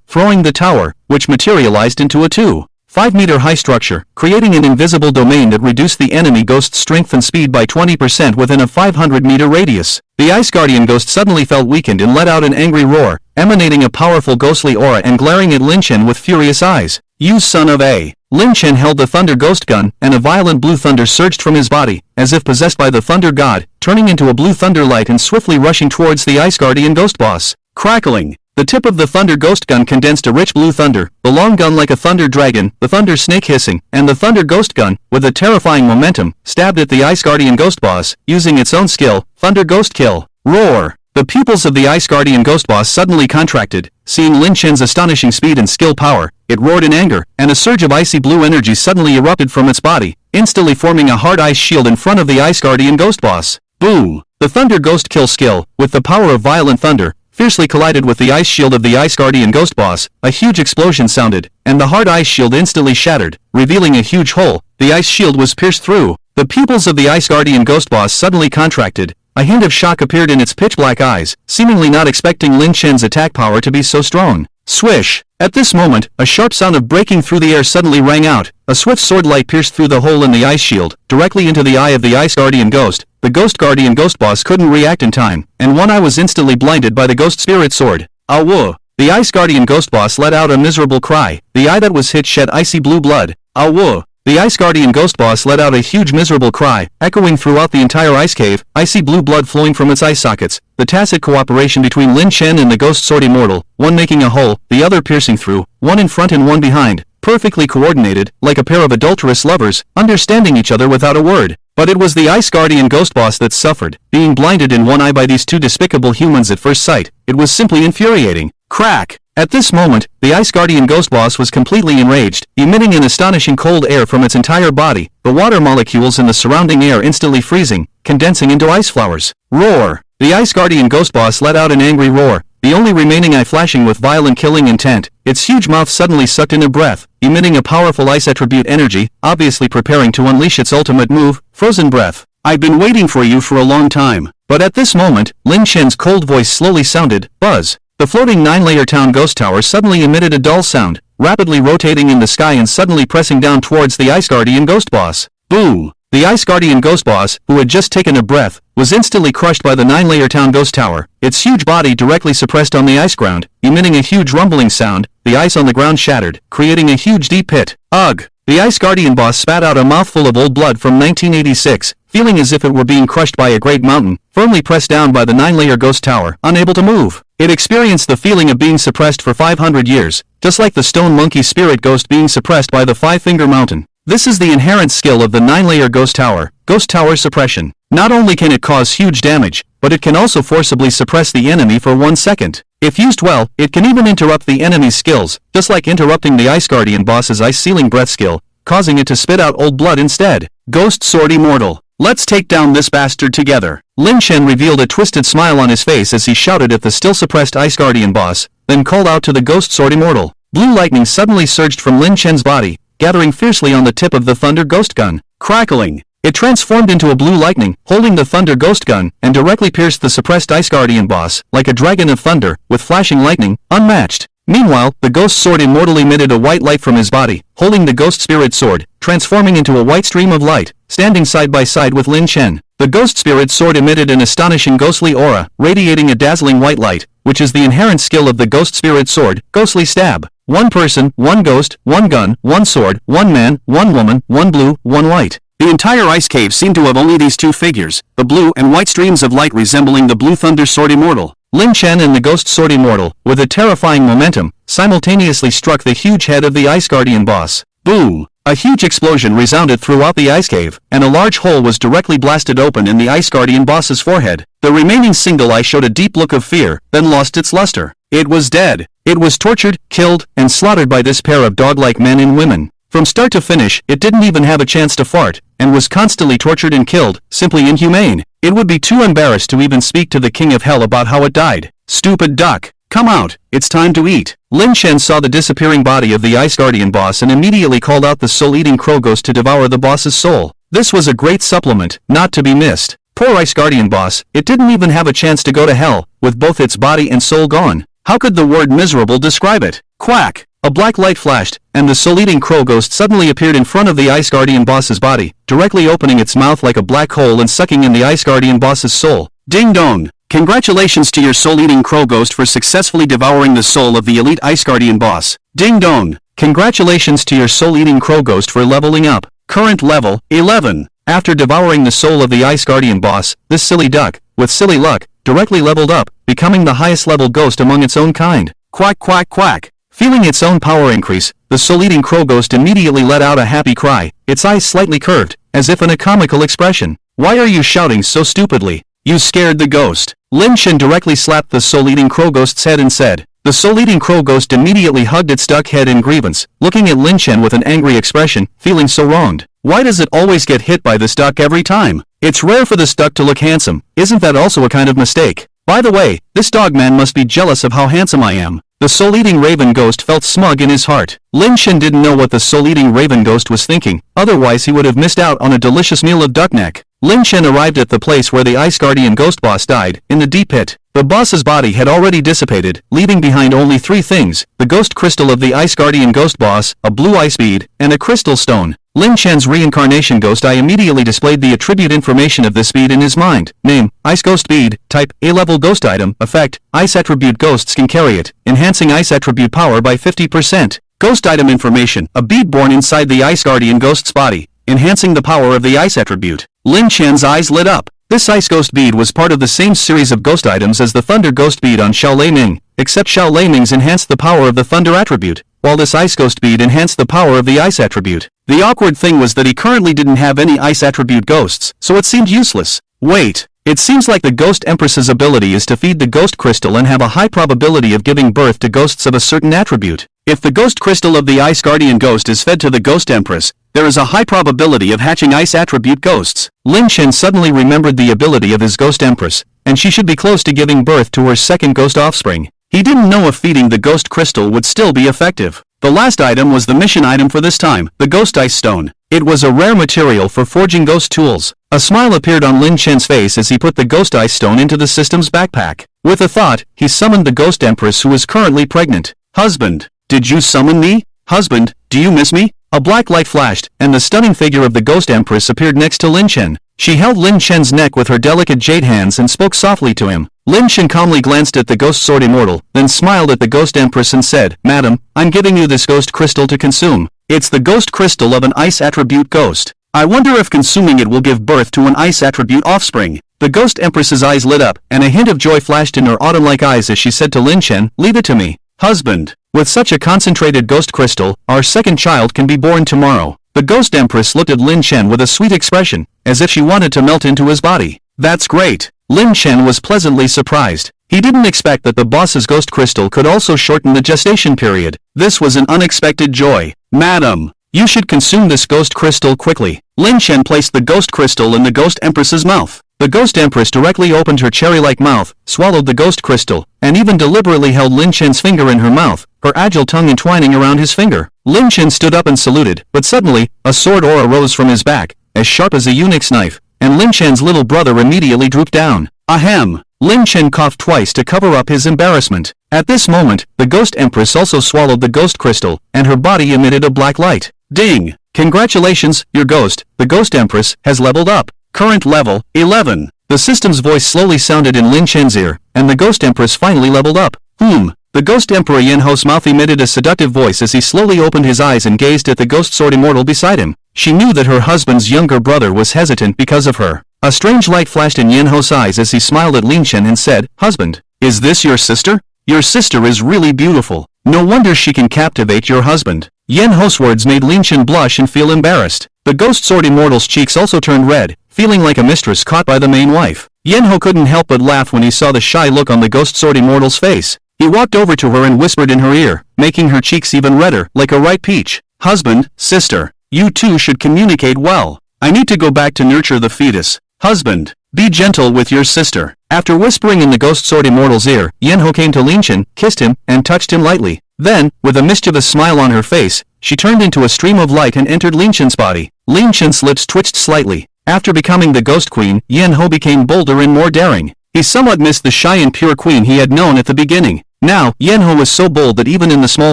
throwing the tower, which materialized into a 2. 5-meter high structure, creating an invisible domain that reduced the enemy ghost's strength and speed by 20% within a 500-meter radius. The Ice Guardian ghost suddenly felt weakened and let out an angry roar, emanating a powerful ghostly aura and glaring at Lin Chen with furious eyes. "You son of a..." Lin Chen held the Thunder Ghost gun, and a violent blue thunder surged from his body, as if possessed by the Thunder God, turning into a blue thunder light and swiftly rushing towards the Ice Guardian ghost boss. Crackling! The tip of the Thunder Ghost gun condensed a rich blue thunder, the long gun like a thunder dragon, the thunder snake hissing, and the Thunder Ghost gun, with a terrifying momentum, stabbed at the Ice Guardian ghost boss, using its own skill, Thunder Ghost Kill. Roar! The pupils of the Ice Guardian ghost boss suddenly contracted. Seeing Lin Chen's astonishing speed and skill power, it roared in anger, and a surge of icy blue energy suddenly erupted from its body, instantly forming a hard ice shield in front of the Ice Guardian ghost boss. Boom! The Thunder Ghost Kill skill, with the power of violent thunder, fiercely collided with the ice shield of the Ice Guardian ghost boss. A huge explosion sounded, and the hard ice shield instantly shattered, revealing a huge hole. The ice shield was pierced through. The pupils of the Ice Guardian ghost boss suddenly contracted. A hint of shock appeared in its pitch-black eyes, seemingly not expecting Lin Chen's attack power to be so strong. Swish! At this moment, a sharp sound of breaking through the air suddenly rang out. A swift sword light pierced through the hole in the ice shield, directly into the eye of the Ice Guardian ghost. The Ghost Guardian ghost boss couldn't react in time, and one eye was instantly blinded by the Ghost Spirit Sword. Awoo! The Ice Guardian ghost boss let out a miserable cry. The eye that was hit shed icy blue blood. Awoo! The Ice Guardian ghost boss let out a huge miserable cry, echoing throughout the entire ice cave, icy blue blood flowing from its eye sockets. The tacit cooperation between Lin Chen and the Ghost Sword Immortal, one making a hole, the other piercing through, one in front and one behind, perfectly coordinated, like a pair of adulterous lovers, understanding each other without a word. But it was the Ice Guardian ghost boss that suffered, being blinded in one eye by these two despicable humans at first sight. It was simply infuriating. Crack! At this moment, the Ice Guardian ghost boss was completely enraged, emitting an astonishing cold air from its entire body, the water molecules in the surrounding air instantly freezing, condensing into ice flowers. Roar! The Ice Guardian ghost boss let out an angry roar, the only remaining eye flashing with violent killing intent. Its huge mouth suddenly sucked in a breath, emitting a powerful ice attribute energy, obviously preparing to unleash its ultimate move, Frozen Breath. "I've been waiting for you for a long time." But at this moment, Lin Chen's cold voice slowly sounded, "Buzz." The floating 9-layer town ghost tower suddenly emitted a dull sound, rapidly rotating in the sky and suddenly pressing down towards the Ice Guardian ghost boss. Boom! The Ice Guardian ghost boss, who had just taken a breath, was instantly crushed by the 9-layer town ghost tower, its huge body directly suppressed on the ice ground, emitting a huge rumbling sound. The ice on the ground shattered, creating a huge deep pit. Ugh! The Ice Guardian boss spat out a mouthful of old blood from 1986, feeling as if it were being crushed by a great mountain, firmly pressed down by the 9-layer ghost tower, unable to move. It experienced the feeling of being suppressed for 500 years, just like the stone monkey spirit ghost being suppressed by the 5-finger mountain. This is the inherent skill of the 9-layer ghost tower suppression. Not only can it cause huge damage, but it can also forcibly suppress the enemy for 1 second. If used well, it can even interrupt the enemy's skills, just like interrupting the Ice Guardian boss's ice-sealing breath skill, causing it to spit out old blood instead. Ghost Sword Immortal. Let's take down this bastard together. Lin Chen revealed a twisted smile on his face as he shouted at the still-suppressed Ice Guardian boss, then called out to the Ghost Sword Immortal. Blue lightning suddenly surged from Lin Chen's body, gathering fiercely on the tip of the Thunder Ghost gun. Crackling! It transformed into a blue lightning, holding the Thunder Ghost gun, and directly pierced the suppressed Ice Guardian boss, like a dragon of thunder, with flashing lightning, unmatched. Meanwhile, the Ghost Sword Immortal emitted a white light from his body, holding the Ghost Spirit Sword, transforming into a white stream of light, standing side by side with Lin Chen. The Ghost Spirit Sword emitted an astonishing ghostly aura, radiating a dazzling white light, which is the inherent skill of the Ghost Spirit Sword, Ghostly Stab. 1 person, 1 ghost, 1 gun, 1 sword, 1 man, 1 woman, 1 blue, 1 white. The entire ice cave seemed to have only these two figures, the blue and white streams of light resembling the Blue Thunder Sword Immortal. Lin Chen and the Ghost Sword Immortal, with a terrifying momentum, simultaneously struck the huge head of the Ice Guardian boss. Boom! A huge explosion resounded throughout the ice cave, and a large hole was directly blasted open in the Ice Guardian boss's forehead. The remaining single eye showed a deep look of fear, then lost its luster. It was dead. It was tortured, killed, and slaughtered by this pair of dog-like men and women. From start to finish, it didn't even have a chance to fart, and was constantly tortured and killed, simply inhumane. It would be too embarrassed to even speak to the King of Hell about how it died. Stupid duck! Come out, it's time to eat. Lin Chen saw the disappearing body of the Ice Guardian boss and immediately called out the soul-eating crow ghost to devour the boss's soul. This was a great supplement, not to be missed. Poor Ice Guardian boss, it didn't even have a chance to go to hell, with both its body and soul gone. How could the word miserable describe it? Quack! a black light flashed, and the soul-eating crow ghost suddenly appeared in front of the Ice Guardian boss's body, directly opening its mouth like a black hole and sucking in the Ice Guardian boss's soul. Ding dong! Congratulations to your soul-eating crow ghost for successfully devouring the soul of the elite Ice Guardian boss. Ding dong! Congratulations to your soul-eating crow ghost for leveling up. Current level, 11. After devouring the soul of the Ice Guardian boss, this silly duck, with silly luck, directly leveled up, becoming the highest level ghost among its own kind. Quack quack quack. Feeling its own power increase, the soul-eating crow ghost immediately let out a happy cry, its eyes slightly curved, as if in a comical expression. Why are you shouting so stupidly? You scared the ghost. Lin Chen directly slapped the soul-eating crow ghost's head and said. The soul-eating crow ghost immediately hugged its duck head in grievance, looking at Lin Chen with an angry expression, feeling so wronged. Why does it always get hit by this duck every time? It's rare for this duck to look handsome, isn't that also a kind of mistake? By the way, this dogman must be jealous of how handsome I am. The soul-eating raven ghost felt smug in his heart. Lin Chen didn't know what the soul-eating raven ghost was thinking, otherwise he would have missed out on a delicious meal of duck neck. Lin Chen arrived at the place where the Ice Guardian ghost boss died, in the deep pit. The boss's body had already dissipated, leaving behind only 3 things, the ghost crystal of the Ice Guardian ghost boss, a blue ice bead, and a crystal stone. Lin Chen's reincarnation ghost eye immediately displayed the attribute information of this bead in his mind. Name, Ice Ghost Bead. Type, A-level ghost item. Effect, Ice attribute ghosts can carry it, enhancing Ice attribute power by 50%. Ghost item information, a bead born inside the Ice Guardian ghost's body, enhancing the power of the Ice attribute. Lin Chen's eyes lit up. This Ice Ghost Bead was part of the same series of ghost items as the Thunder Ghost Bead on Xiao Leiming, except Xiao Leiming's enhanced the power of the Thunder attribute, while this Ice Ghost Bead enhanced the power of the Ice attribute. The awkward thing was that he currently didn't have any Ice attribute ghosts, so it seemed useless. Wait, it seems like the Ghost Empress's ability is to feed the Ghost Crystal and have a high probability of giving birth to ghosts of a certain attribute. If the Ghost Crystal of the Ice Guardian ghost is fed to the Ghost Empress, there is a high probability of hatching Ice attribute ghosts. Lin Chen suddenly remembered the ability of his Ghost Empress, and she should be close to giving birth to her second ghost offspring. He didn't know if feeding the Ghost Crystal would still be effective. The last item was the mission item for this time, the Ghost Ice Stone. It was a rare material for forging ghost tools. A smile appeared on Lin Chen's face as he put the Ghost Ice Stone into the system's backpack. With a thought, he summoned the Ghost Empress who is currently pregnant. Husband, did you summon me? Husband, do you miss me? A black light flashed, and the stunning figure of the Ghost Empress appeared next to Lin Chen. She held Lin Chen's neck with her delicate jade hands and spoke softly to him. Lin Chen calmly glanced at the Ghost Sword Immortal, then smiled at the Ghost Empress and said, Madam, I'm giving you this Ghost Crystal to consume. It's the Ghost Crystal of an Ice attribute ghost. I wonder if consuming it will give birth to an Ice attribute offspring. The Ghost Empress's eyes lit up, and a hint of joy flashed in her autumn-like eyes as she said to Lin Chen, leave it to me. Husband, with such a concentrated Ghost Crystal, our second child can be born tomorrow. The Ghost Empress looked at Lin Chen with a sweet expression, as if she wanted to melt into his body. That's great. Lin Chen was pleasantly surprised. He didn't expect that the boss's Ghost Crystal could also shorten the gestation period. This was an unexpected joy. Madam, you should consume this Ghost Crystal quickly. Lin Chen placed the Ghost Crystal in the Ghost Empress's mouth. The Ghost Empress directly opened her cherry-like mouth, swallowed the Ghost Crystal, and even deliberately held Lin Chen's finger in her mouth, her agile tongue entwining around his finger. Lin Chen stood up and saluted, but suddenly, a sword aura rose from his back, as sharp as a eunuch's knife, and Lin Chen's little brother immediately drooped down. Ahem! Lin Chen coughed twice to cover up his embarrassment. At this moment, the Ghost Empress also swallowed the Ghost Crystal, and her body emitted a black light. Ding! Congratulations, your ghost, the Ghost Empress, has leveled up. Current level, 11. The system's voice slowly sounded in Lin Chen's ear, and the Ghost Empress finally leveled up. The Ghost Emperor Yanho's mouth emitted a seductive voice as he slowly opened his eyes and gazed at the Ghost Sword Immortal beside him. She knew that her husband's younger brother was hesitant because of her. A strange light flashed in Yanho's eyes as he smiled at Lin Chen and said, Husband, is this your sister? Your sister is really beautiful. No wonder she can captivate your husband. Yanho's words made Lin Chen blush and feel embarrassed. The Ghost Sword Immortal's cheeks also turned red, feeling like a mistress caught by the main wife. Yanho couldn't help but laugh when he saw the shy look on the Ghost Sword Immortal's face. He walked over to her and whispered in her ear, making her cheeks even redder, like a ripe peach. Husband, sister, you two should communicate well. I need to go back to nurture the fetus. Husband, be gentle with your sister. After whispering in the Ghost Sword Immortal's ear, Yanho came to Lin Chen, kissed him, and touched him lightly. Then, with a mischievous smile on her face, she turned into a stream of light and entered Lin Chen's body. Lin Chen's lips twitched slightly. After becoming the Ghost Queen, Yanho became bolder and more daring. He somewhat missed the shy and pure queen he had known at the beginning. Now, Yanho was so bold that even in the small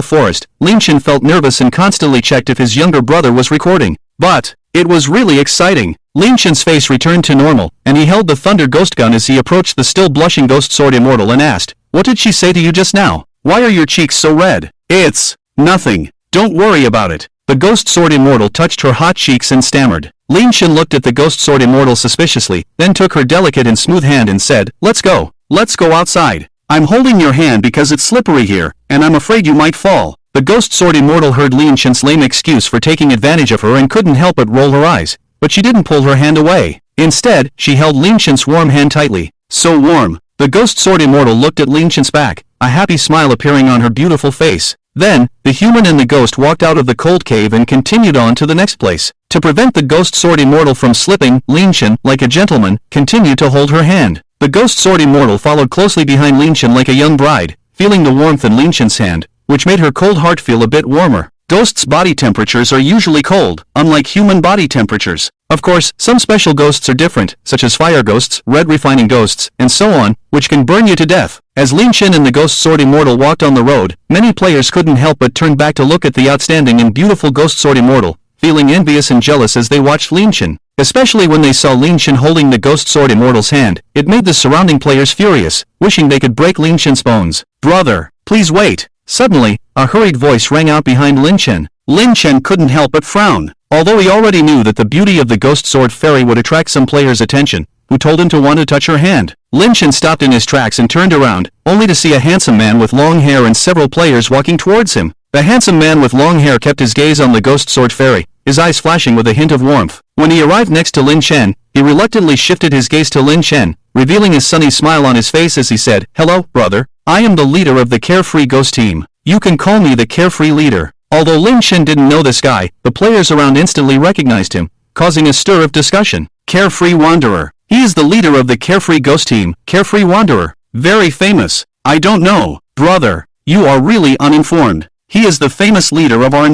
forest, Lin Chen felt nervous and constantly checked if his younger brother was recording. But it was really exciting. Lin Chen's face returned to normal, and he held the thunder ghost gun as he approached the still blushing ghost sword immortal and asked, "What did she say to you just now? Why are your cheeks so red?" "It's nothing. Don't worry about it." The ghost sword immortal touched her hot cheeks and stammered. Lin Chen looked at the ghost sword immortal suspiciously, then took her delicate and smooth hand and said, "Let's go. Let's go outside. I'm holding your hand because it's slippery here, and I'm afraid you might fall." The ghost sword immortal heard Lin Chen's lame excuse for taking advantage of her and couldn't help but roll her eyes, but she didn't pull her hand away. Instead, she held Lin Chen's warm hand tightly. So warm. The ghost sword immortal looked at Lin Chen's back, a happy smile appearing on her beautiful face. Then, the human and the ghost walked out of the cold cave and continued on to the next place. To prevent the ghost sword immortal from slipping, Lin Chen, like a gentleman, continued to hold her hand. The ghost sword immortal followed closely behind Lin Chen like a young bride, feeling the warmth in Lin Chen's hand, which made her cold heart feel a bit warmer. Ghosts' body temperatures are usually cold, unlike human body temperatures. Of course, some special ghosts are different, such as fire ghosts, red refining ghosts, and so on, which can burn you to death. As Lin Chen and the ghost sword immortal walked on the road, many players couldn't help but turn back to look at the outstanding and beautiful ghost sword immortal, feeling envious and jealous as they watched Lin Chen. Especially when they saw Lin Chen holding the ghost sword immortal's hand, it made the surrounding players furious, wishing they could break Lin Chen's bones. "Brother, please wait." Suddenly, a hurried voice rang out behind Lin Chen. Lin Chen couldn't help but frown. Although he already knew that the beauty of the ghost sword fairy would attract some players' attention, who told him to want to touch her hand. Lin Chen stopped in his tracks and turned around, only to see a handsome man with long hair and several players walking towards him. The handsome man with long hair kept his gaze on the ghost sword fairy, his eyes flashing with a hint of warmth. When he arrived next to Lin Chen, he reluctantly shifted his gaze to Lin Chen, revealing a sunny smile on his face as he said, "Hello, brother. I am the leader of the Carefree Ghost Team. You can call me the Carefree Leader." Although Lin Chen didn't know this guy, the players around instantly recognized him, causing a stir of discussion. Carefree Wanderer. He is the leader of the Carefree Ghost Team, Carefree Wanderer. Very famous. I don't know. Brother, you are really uninformed. He is the famous leader of our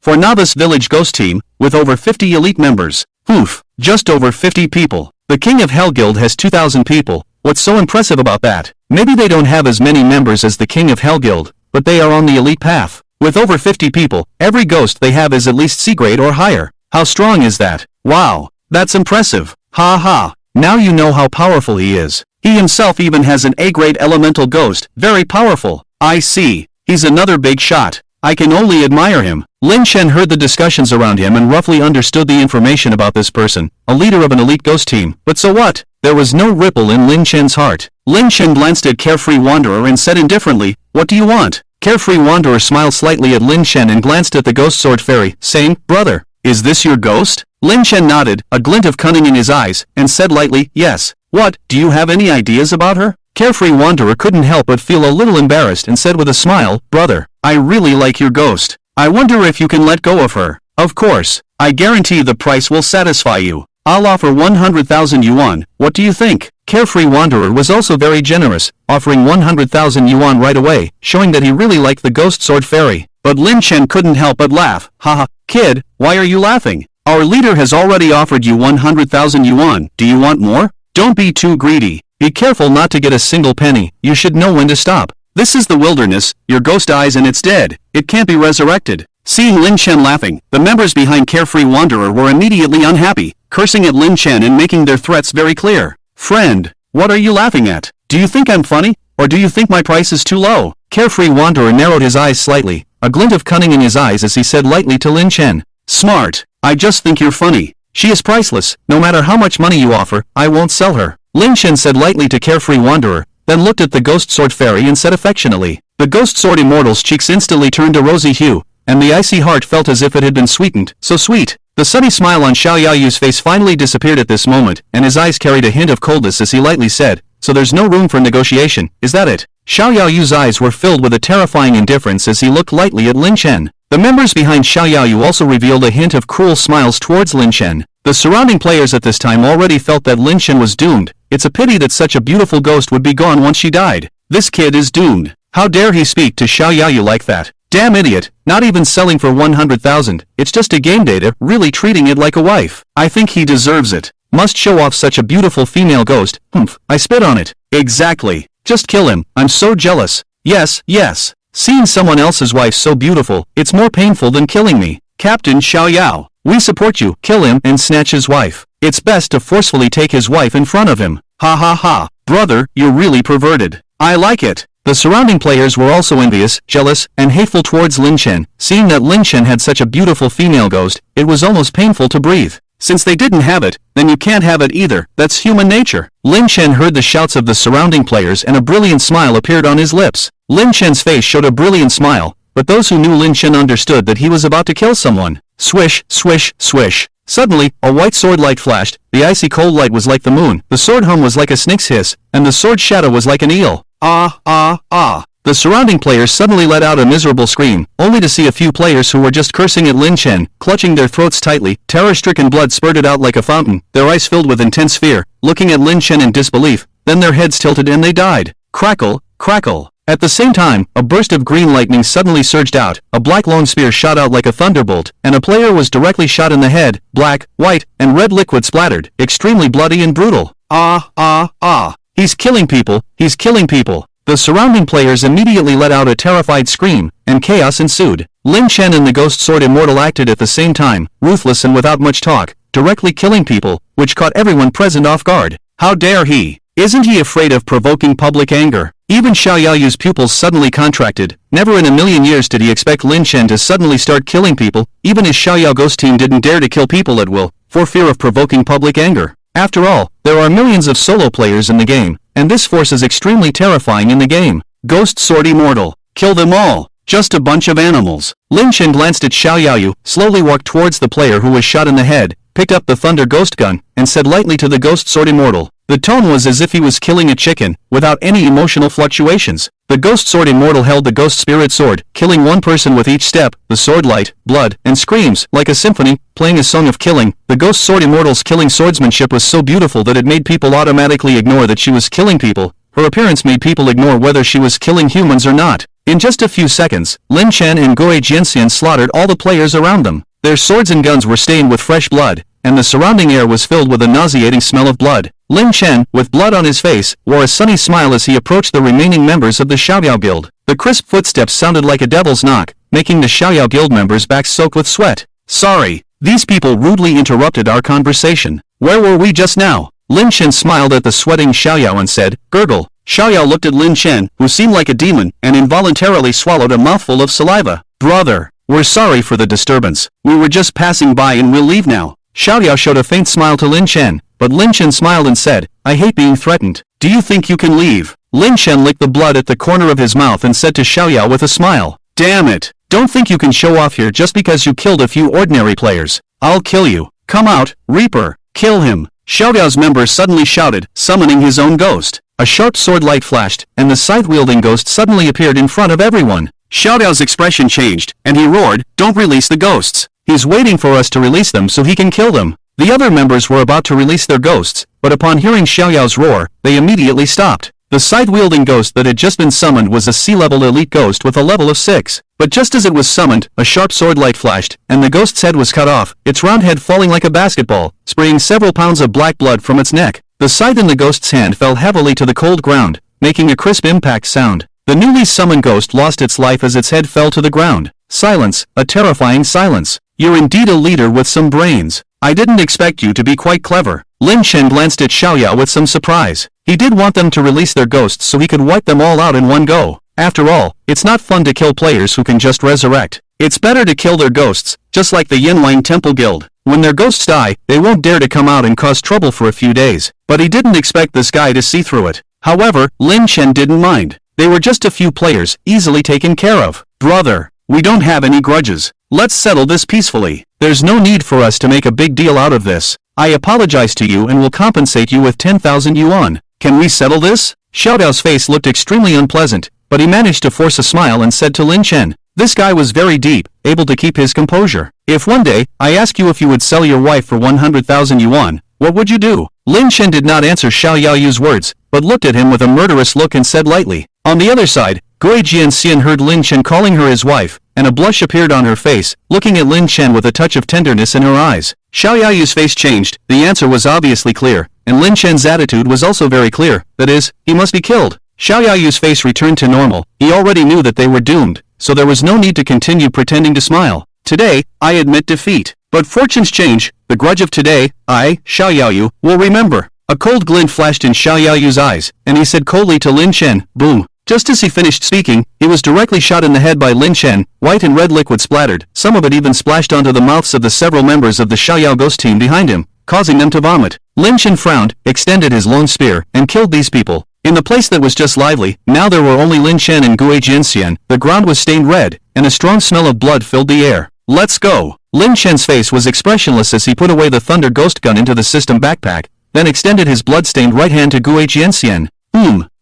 for Novice Village Ghost Team, with over 50 elite members. Oof, just over 50 people. The King of Hell Guild has 2,000 people. What's so impressive about that? Maybe they don't have as many members as the King of Hell Guild, but they are on the elite path. With over 50 people, every ghost they have is at least C grade or higher. How strong is that? Wow, that's impressive. Ha ha. Now you know how powerful he is. He himself even has an A grade elemental ghost, very powerful. I see. He's another big shot. I can only admire him. Lin Chen heard the discussions around him and roughly understood the information about this person, a leader of an elite ghost team. But so what? There was no ripple in Lin Chen's heart. Lin Chen glanced at Carefree Wanderer and said indifferently, "What do you want?" Carefree Wanderer smiled slightly at Lin Chen and glanced at the ghost sword fairy, saying, "Brother, is this your ghost?" Lin Chen nodded, a glint of cunning in his eyes, and said lightly, "Yes." "What, do you have any ideas about her?" Carefree Wanderer couldn't help but feel a little embarrassed and said with a smile, "Brother, I really like your ghost. I wonder if you can let go of her." "Of course. I guarantee the price will satisfy you. I'll offer 100,000 yuan. What do you think?" Carefree Wanderer was also very generous, offering 100,000 yuan right away, showing that he really liked the ghost sword fairy. But Lin Chen couldn't help but laugh. "Haha, kid, why are you laughing? Our leader has already offered you 100,000 yuan. Do you want more? Don't be too greedy. Be careful not to get a single penny. You should know when to stop. This is the wilderness, your ghost dies and it's dead. It can't be resurrected." Seeing Lin Chen laughing, the members behind Carefree Wanderer were immediately unhappy, cursing at Lin Chen and making their threats very clear. "Friend, what are you laughing at? Do you think I'm funny? Or do you think my price is too low?" Carefree Wanderer narrowed his eyes slightly, a glint of cunning in his eyes as he said lightly to Lin Chen, "Smart. I just think you're funny. She is priceless. No matter how much money you offer, I won't sell her." Lin Chen said lightly to Carefree Wanderer, then looked at the ghost sword fairy and said affectionately. The ghost sword immortal's cheeks instantly turned a rosy hue, and the icy heart felt as if it had been sweetened. So sweet. The sunny smile on Xiao Yaoyu's face finally disappeared at this moment, and his eyes carried a hint of coldness as he lightly said, "So there's no room for negotiation, is that it?" Xiao Yaoyu's eyes were filled with a terrifying indifference as he looked lightly at Lin Chen. The members behind Xiao Yaoyu also revealed a hint of cruel smiles towards Lin Chen. The surrounding players at this time already felt that Lin Chen was doomed. It's a pity that such a beautiful ghost would be gone once she died. This kid is doomed. How dare he speak to Xiao Yaoyu like that? Damn idiot, not even selling for 100,000, it's just a game data, really treating it like a wife. I think he deserves it. Must show off such a beautiful female ghost. Humph, I spit on it. Exactly. Just kill him, I'm so jealous. Yes, yes. Seeing someone else's wife so beautiful, it's more painful than killing me. Captain Xiao Yao, we support you. Kill him and snatch his wife. It's best to forcefully take his wife in front of him. Ha ha ha. Brother, you're really perverted. I like it. The surrounding players were also envious, jealous, and hateful towards Lin Chen. Seeing that Lin Chen had such a beautiful female ghost, it was almost painful to breathe. Since they didn't have it, then you can't have it either. That's human nature. Lin Chen heard the shouts of the surrounding players and a brilliant smile appeared on his lips. Lin Chen's face showed a brilliant smile, but those who knew Lin Chen understood that he was about to kill someone. Swish, swish, swish. Suddenly, a white sword light flashed. The icy cold light was like the moon. The sword hum was like a snake's hiss, and the sword shadow was like an eel. Ah, ah, ah. The surrounding players suddenly let out a miserable scream, only to see a few players who were just cursing at Lin Chen, clutching their throats tightly. Terror-stricken blood spurted out like a fountain, their eyes filled with intense fear, looking at Lin Chen in disbelief. Then their heads tilted and they died. Crackle, crackle. At the same time, a burst of green lightning suddenly surged out, a black long spear shot out like a thunderbolt, and a player was directly shot in the head. Black, white, and red liquid splattered, extremely bloody and brutal. Ah, ah, ah. He's killing people, he's killing people. The surrounding players immediately let out a terrified scream, and chaos ensued. Lin Chen and the Ghost Sword Immortal acted at the same time, ruthless and without much talk, directly killing people, which caught everyone present off guard. How dare he? Isn't he afraid of provoking public anger? Even Xiao Yaoyu's pupils suddenly contracted. Never in a million years did he expect Lin Chen to suddenly start killing people. Even his Xiao Yao ghost team didn't dare to kill people at will, for fear of provoking public anger. After all, there are millions of solo players in the game, and this force is extremely terrifying in the game. Ghost Sword Immortal. Kill them all. Just a bunch of animals. Lin Chen glanced at Xiao Yaoyu, slowly walked towards the player who was shot in the head, picked up the Thunder Ghost Gun, and said lightly to the Ghost Sword Immortal. The tone was as if he was killing a chicken, without any emotional fluctuations. The Ghost Sword Immortal held the Ghost Spirit Sword, killing one person with each step. The sword light, blood, and screams, like a symphony, playing a song of killing. The Ghost Sword Immortal's killing swordsmanship was so beautiful that it made people automatically ignore that she was killing people. Her appearance made people ignore whether she was killing humans or not. In just a few seconds, Lin Chen and Guo Jianxian slaughtered all the players around them. Their swords and guns were stained with fresh blood, and the surrounding air was filled with a nauseating smell of blood. Lin Chen, with blood on his face, wore a sunny smile as he approached the remaining members of the Xiaoyao Guild. The crisp footsteps sounded like a devil's knock, making the Xiaoyao Guild members' backs soaked with sweat. Sorry, these people rudely interrupted our conversation. Where were we just now? Lin Chen smiled at the sweating Xiaoyao and said, gurgle. Xiaoyao looked at Lin Chen, who seemed like a demon, and involuntarily swallowed a mouthful of saliva. Brother, we're sorry for the disturbance. We were just passing by and we'll leave now. Xiaoyao showed a faint smile to Lin Chen, but Lin Chen smiled and said, I hate being threatened. Do you think you can leave? Lin Chen licked the blood at the corner of his mouth and said to Xiaoyao with a smile, damn it. Don't think you can show off here just because you killed a few ordinary players. I'll kill you. Come out, Reaper. Kill him. Xiaoyao's member suddenly shouted, summoning his own ghost. A sharp sword light flashed, and the scythe-wielding ghost suddenly appeared in front of everyone. Xiaoyao's expression changed, and he roared, don't release the ghosts. He's waiting for us to release them so he can kill them. The other members were about to release their ghosts, but upon hearing Xiaoyao's roar, they immediately stopped. The scythe-wielding ghost that had just been summoned was a sea-level elite ghost with a level of 6. But just as it was summoned, a sharp sword light flashed, and the ghost's head was cut off, its round head falling like a basketball, spraying several pounds of black blood from its neck. The scythe in the ghost's hand fell heavily to the cold ground, making a crisp impact sound. The newly summoned ghost lost its life as its head fell to the ground. Silence, a terrifying silence. You're indeed a leader with some brains. I didn't expect you to be quite clever. Lin Chen glanced at Xiaoyao with some surprise. He did want them to release their ghosts so he could wipe them all out in one go. After all, it's not fun to kill players who can just resurrect. It's better to kill their ghosts, just like the Yinwang Temple Guild. When their ghosts die, they won't dare to come out and cause trouble for a few days. But he didn't expect this guy to see through it. However, Lin Chen didn't mind. They were just a few players, easily taken care of. Brother, we don't have any grudges. Let's settle this peacefully. There's no need for us to make a big deal out of this. I apologize to you and will compensate you with 10,000 yuan. Can we settle this? Xiaoyao's face looked extremely unpleasant, but he managed to force a smile and said to Lin Chen, this guy was very deep, able to keep his composure. If one day, I ask you if you would sell your wife for 100,000 yuan, what would you do? Lin Chen did not answer Xiao Yaoyu's words, but looked at him with a murderous look and said lightly. On the other side, Guo Jianxian heard Lin Chen calling her his wife, and a blush appeared on her face, looking at Lin Chen with a touch of tenderness in her eyes. Xiao Yaoyu's face changed, the answer was obviously clear, and Lin Chen's attitude was also very clear, that is, he must be killed. Xiao Yaoyu's face returned to normal. He already knew that they were doomed, so there was no need to continue pretending to smile. Today, I admit defeat. But fortunes change. The grudge of today, I, Xiao Yaoyu, will remember. A cold glint flashed in Xiao Yaoyu's eyes, and he said coldly to Lin Chen, boom. Just as he finished speaking, he was directly shot in the head by Lin Chen. White and red liquid splattered, some of it even splashed onto the mouths of the several members of the Xiao Yao ghost team behind him, causing them to vomit. Lin Chen frowned, extended his long spear, and killed these people. In the place that was just lively, now there were only Lin Chen and Gue Jianxian. The ground was stained red, and a strong smell of blood filled the air. Let's go! Lin Chen's face was expressionless as he put away the thunder ghost gun into the system backpack, then extended his blood-stained right hand to Gue Jianxian.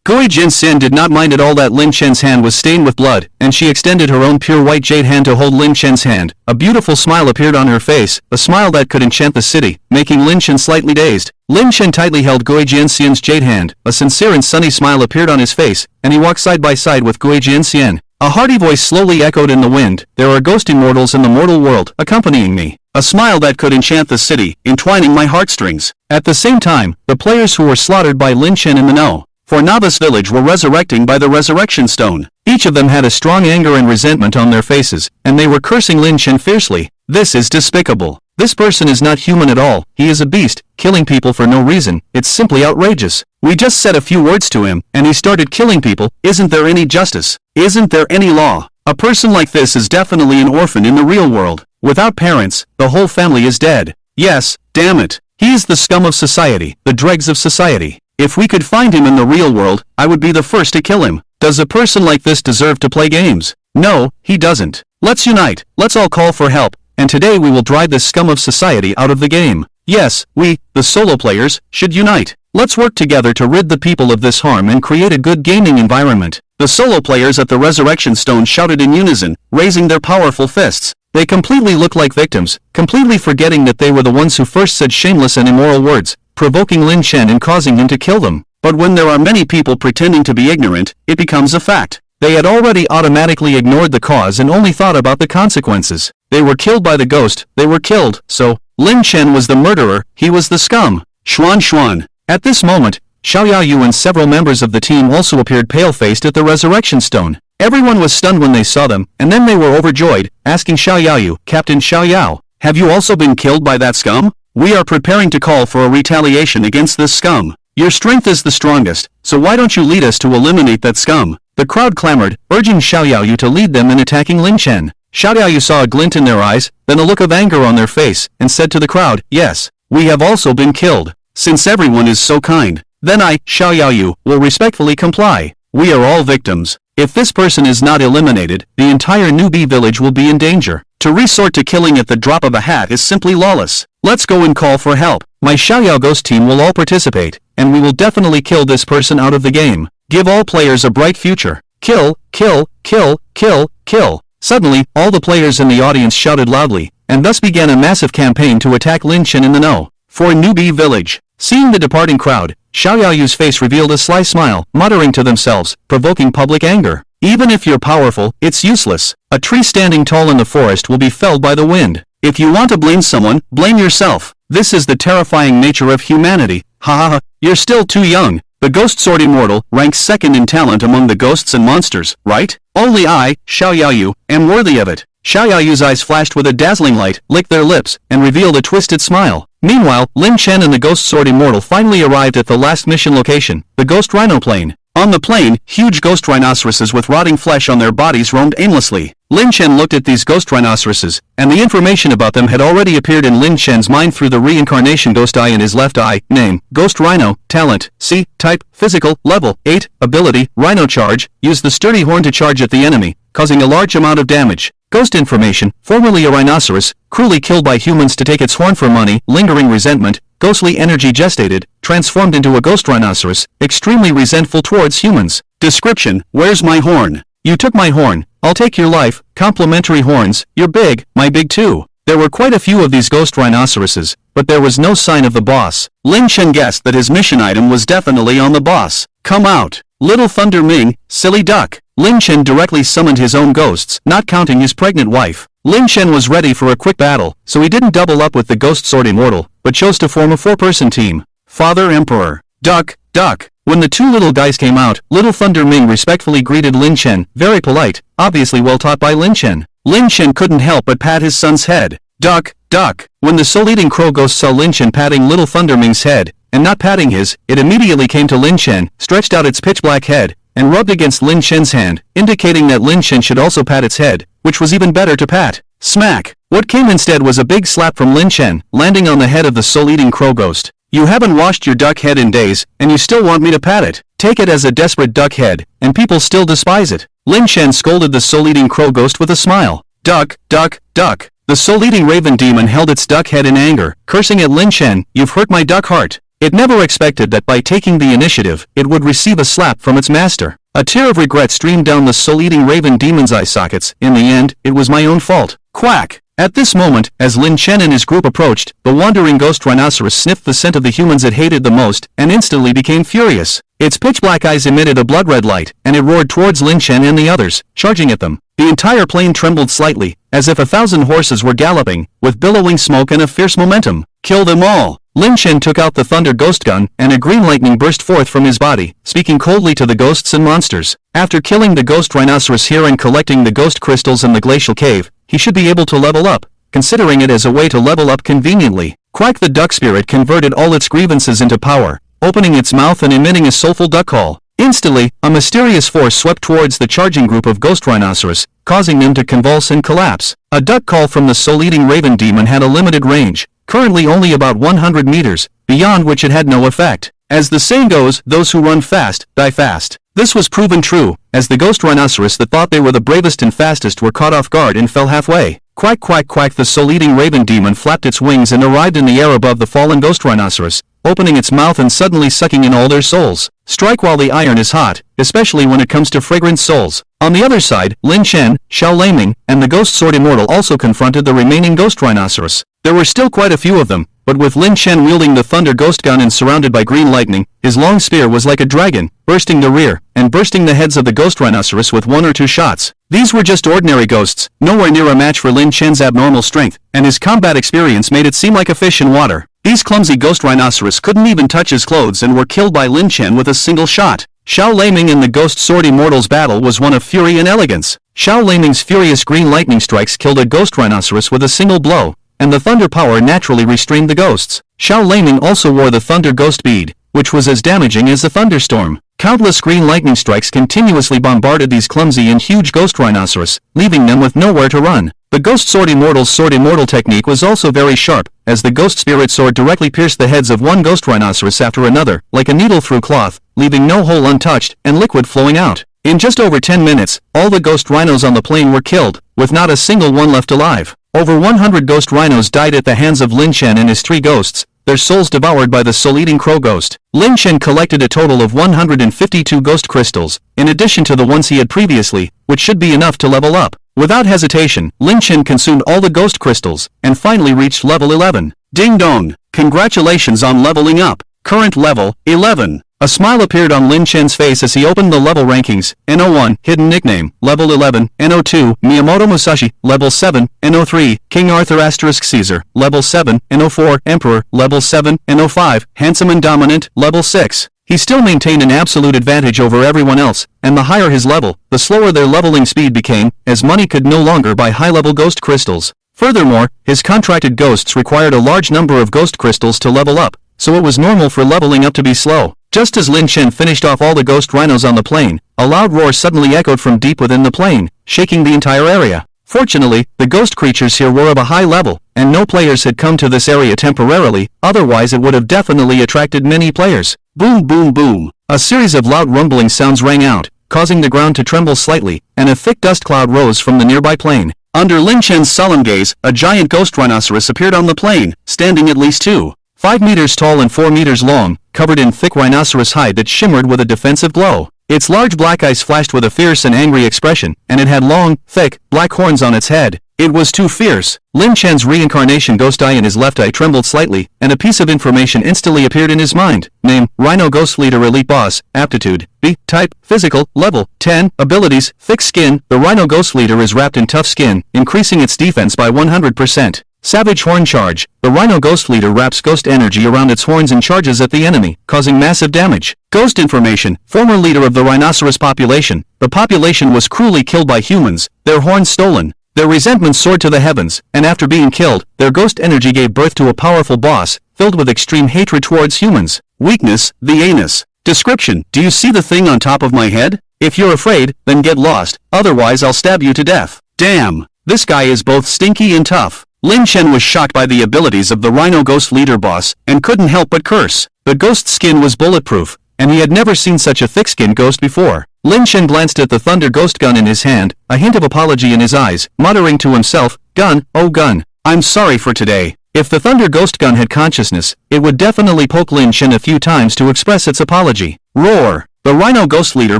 Gue Jianxian did not mind at all that Lin Chen's hand was stained with blood, and she extended her own pure white jade hand to hold Lin Chen's hand. A beautiful smile appeared on her face, a smile that could enchant the city, making Lin Chen slightly dazed. Lin Chen tightly held Gue Jianxian's jade hand. A sincere and sunny smile appeared on his face, and he walked side by side with Gue Jianxian. A hearty voice slowly echoed in the wind. There are ghost immortals in the mortal world, accompanying me. A smile that could enchant the city, entwining my heartstrings. At the same time, the players who were slaughtered by Lin Chen in the know. For Novice Village were resurrecting by the resurrection stone. Each of them had a strong anger and resentment on their faces, and they were cursing Lin Chen fiercely. This is despicable. This person is not human at all. He is a beast, killing people for no reason. It's simply outrageous. We just said a few words to him, and he started killing people. Isn't there any justice? Isn't there any law? A person like this is definitely an orphan in the real world. Without parents, the whole family is dead. Yes, damn it. He is the scum of society, the dregs of society. If we could find him in the real world, I would be the first to kill him. Does a person like this deserve to play games? No, he doesn't. Let's unite. Let's all call for help. And today we will drive this scum of society out of the game. Yes, we, the solo players, should unite. Let's work together to rid the people of this harm and create a good gaming environment. The solo players at the Resurrection Stone shouted in unison, raising their powerful fists. They completely looked like victims, completely forgetting that they were the ones who first said shameless and immoral words, provoking Lin Chen and causing him to kill them. But when there are many people pretending to be ignorant, it becomes a fact. They had already automatically ignored the cause and only thought about the consequences. They were killed by the ghost, they were killed, so Lin Chen was the murderer, he was the scum. Xuan. At this moment, Xiao Yaoyu and several members of the team also appeared pale-faced at the Resurrection Stone. Everyone was stunned when they saw them, and then they were overjoyed, asking Xiao Yaoyu, Captain Xiao Yao, have you also been killed by that scum? We are preparing to call for a retaliation against this scum. Your strength is the strongest, so why don't you lead us to eliminate that scum? The crowd clamored, urging Xiao Yaoyu to lead them in attacking Lin Chen. Xiao Yaoyu saw a glint in their eyes, then a look of anger on their face, and said to the crowd, yes, we have also been killed. Since everyone is so kind, then I, Xiao Yaoyu, will respectfully comply. We are all victims. If this person is not eliminated, the entire newbie village will be in danger. To resort to killing at the drop of a hat is simply lawless. Let's go and call for help. My Xiao Yao ghost team will all participate, and we will definitely kill this person out of the game. Give all players a bright future. Kill, kill, kill, kill, kill. Suddenly, all the players in the audience shouted loudly, and thus began a massive campaign to attack Lin Chen in the know. For newbie village. Seeing the departing crowd, Xiao Yaoyu's face revealed a sly smile, muttering to themselves, provoking public anger. Even if you're powerful, it's useless. A tree standing tall in the forest will be felled by the wind. If you want to blame someone, blame yourself. This is the terrifying nature of humanity. Ha ha ha, you're still too young. The Ghost Sword Immortal ranks second in talent among the ghosts and monsters, right? Only I, Xiao Yaoyu, am worthy of it. Xiao Yaoyu's eyes flashed with a dazzling light, licked their lips, and revealed a twisted smile. Meanwhile, Lin Chen and the Ghost Sword Immortal finally arrived at the last mission location, the Ghost Rhino Plain. On the plain, huge ghost rhinoceroses with rotting flesh on their bodies roamed aimlessly. Lin Chen looked at these ghost rhinoceroses, and the information about them had already appeared in Lin Chen's mind through the reincarnation ghost eye in his left eye. Name, Ghost Rhino, Talent, C, Type, Physical, Level, 8, Ability, Rhino Charge, use the sturdy horn to charge at the enemy, causing a large amount of damage. Ghost information, formerly a rhinoceros, cruelly killed by humans to take its horn for money, lingering resentment, ghostly energy gestated, transformed into a ghost rhinoceros, extremely resentful towards humans. Description, where's my horn? You took my horn, I'll take your life, complimentary horns, you're big, my big too. There were quite a few of these ghost rhinoceroses, but there was no sign of the boss. Lin Chen guessed that his mission item was definitely on the boss. Come out, little Thunder Ming, silly duck. Lin Chen directly summoned his own ghosts, not counting his pregnant wife. Lin Chen was ready for a quick battle, so he didn't double up with the Ghost Sword Immortal, but chose to form a 4-person team. Father Emperor. Duck, duck. When the two little guys came out, Little Thunder Ming respectfully greeted Lin Chen, very polite, obviously well taught by Lin Chen. Lin Chen couldn't help but pat his son's head. Duck, duck. When the soul-eating crow ghost saw Lin Chen patting Little Thunder Ming's head, and not patting his, it immediately came to Lin Chen, stretched out its pitch-black head, and rubbed against Lin Chen's hand, indicating that Lin Chen should also pat its head, which was even better to pat. Smack! What came instead was a big slap from Lin Chen, landing on the head of the soul-eating crow ghost. You haven't washed your duck head in days, and you still want me to pat it. Take it as a desperate duck head, and people still despise it. Lin Chen scolded the soul-eating crow ghost with a smile. Duck, duck, duck. The soul-eating raven demon held its duck head in anger, cursing at Lin Chen, "You've hurt my duck heart." It never expected that by taking the initiative, it would receive a slap from its master. A tear of regret streamed down the soul-eating raven demon's eye sockets. In the end, it was my own fault. Quack! At this moment, as Lin Chen and his group approached, the wandering ghost rhinoceros sniffed the scent of the humans it hated the most, and instantly became furious. Its pitch-black eyes emitted a blood-red light, and it roared towards Lin Chen and the others, charging at them. The entire plane trembled slightly, as if 1,000 horses were galloping, with billowing smoke and a fierce momentum. Kill them all! Lin Chen took out the thunder ghost gun, and a green lightning burst forth from his body, speaking coldly to the ghosts and monsters. After killing the ghost rhinoceros here and collecting the ghost crystals in the glacial cave, he should be able to level up, considering it as a way to level up conveniently. Quack the duck spirit converted all its grievances into power, opening its mouth and emitting a soulful duck call. Instantly, a mysterious force swept towards the charging group of ghost rhinoceros, causing them to convulse and collapse. A duck call from the soul-eating raven demon had a limited range, currently only about 100 meters, beyond which it had no effect. As the saying goes, those who run fast, die fast. This was proven true, as the ghost rhinoceros that thought they were the bravest and fastest were caught off guard and fell halfway. Quack quack quack, the soul-eating raven demon flapped its wings and arrived in the air above the fallen ghost rhinoceros, opening its mouth and suddenly sucking in all their souls. Strike while the iron is hot, especially when it comes to fragrant souls. On the other side, Lin Chen, Xiao Leiming, and the ghost sword immortal also confronted the remaining ghost rhinoceros. There were still quite a few of them, but with Lin Chen wielding the thunder ghost gun and surrounded by green lightning, his long spear was like a dragon, bursting the rear, and bursting the heads of the ghost rhinoceros with 1 or 2 shots. These were just ordinary ghosts, nowhere near a match for Lin Chen's abnormal strength, and his combat experience made it seem like a fish in water. These clumsy ghost rhinoceros couldn't even touch his clothes and were killed by Lin Chen with a single shot. Xiao Leiming in the Ghost Sword Immortals battle was one of fury and elegance. Xiao Leiming's furious green lightning strikes killed a ghost rhinoceros with a single blow, and the thunder power naturally restrained the ghosts. Xiao Leiming also wore the thunder ghost bead, which was as damaging as the thunderstorm. Countless green lightning strikes continuously bombarded these clumsy and huge ghost rhinoceros, leaving them with nowhere to run. The Ghost Sword Immortal's Sword Immortal technique was also very sharp, as the Ghost Spirit Sword directly pierced the heads of one ghost rhinoceros after another, like a needle through cloth, leaving no hole untouched and liquid flowing out. In just over 10 minutes, all the ghost rhinos on the plane were killed, with not a single one left alive. Over 100 ghost rhinos died at the hands of Lin Chen and his 3 ghosts, their souls devoured by the soul-eating crow ghost. Lin Chen collected a total of 152 ghost crystals, in addition to the ones he had previously, which should be enough to level up. Without hesitation, Lin Chen consumed all the ghost crystals, and finally reached level 11. Ding dong! Congratulations on leveling up! Current level, 11. A smile appeared on Lin Chen's face as he opened the level rankings. NO1, hidden nickname, level 11. NO2, Miyamoto Musashi, level 7. NO3, King Arthur * Caesar, level 7. NO4, Emperor, level 7. NO5, handsome and dominant, level 6. He still maintained an absolute advantage over everyone else, and the higher his level, the slower their leveling speed became, as money could no longer buy high-level ghost crystals. Furthermore, his contracted ghosts required a large number of ghost crystals to level up, so it was normal for leveling up to be slow. Just as Lin Chen finished off all the ghost rhinos on the plane, a loud roar suddenly echoed from deep within the plane, shaking the entire area. Fortunately, the ghost creatures here were of a high level, and no players had come to this area temporarily, otherwise it would have definitely attracted many players. Boom boom boom. A series of loud rumbling sounds rang out, causing the ground to tremble slightly, and a thick dust cloud rose from the nearby plane. Under Lin Chen's solemn gaze, a giant ghost rhinoceros appeared on the plane, standing at least 5 meters tall and 4 meters long, covered in thick rhinoceros hide that shimmered with a defensive glow. Its large black eyes flashed with a fierce and angry expression, and it had long, thick, black horns on its head. It was too fierce. Lin Chen's reincarnation ghost eye in his left eye trembled slightly, and a piece of information instantly appeared in his mind. Name, Rhino Ghost Leader Elite Boss, Aptitude, B, Type, Physical, Level, 10, Abilities, Thick Skin. The Rhino Ghost Leader is wrapped in tough skin, increasing its defense by 100%. Savage Horn Charge. The Rhino Ghost Leader wraps ghost energy around its horns and charges at the enemy, causing massive damage. Ghost information. Former leader of the rhinoceros population. The population was cruelly killed by humans, their horns stolen. Their resentment soared to the heavens, and after being killed, their ghost energy gave birth to a powerful boss, filled with extreme hatred towards humans. Weakness. The anus. Description. Do you see the thing on top of my head? If you're afraid, then get lost, otherwise I'll stab you to death. Damn. This guy is both stinky and tough. Lin Chen was shocked by the abilities of the Rhino Ghost Leader boss, and couldn't help but curse. The ghost's skin was bulletproof, and he had never seen such a thick-skinned ghost before. Lin Chen glanced at the Thunder Ghost gun in his hand, a hint of apology in his eyes, muttering to himself, "Gun, oh gun, I'm sorry for today." If the Thunder Ghost gun had consciousness, it would definitely poke Lin Chen a few times to express its apology. Roar! The Rhino Ghost Leader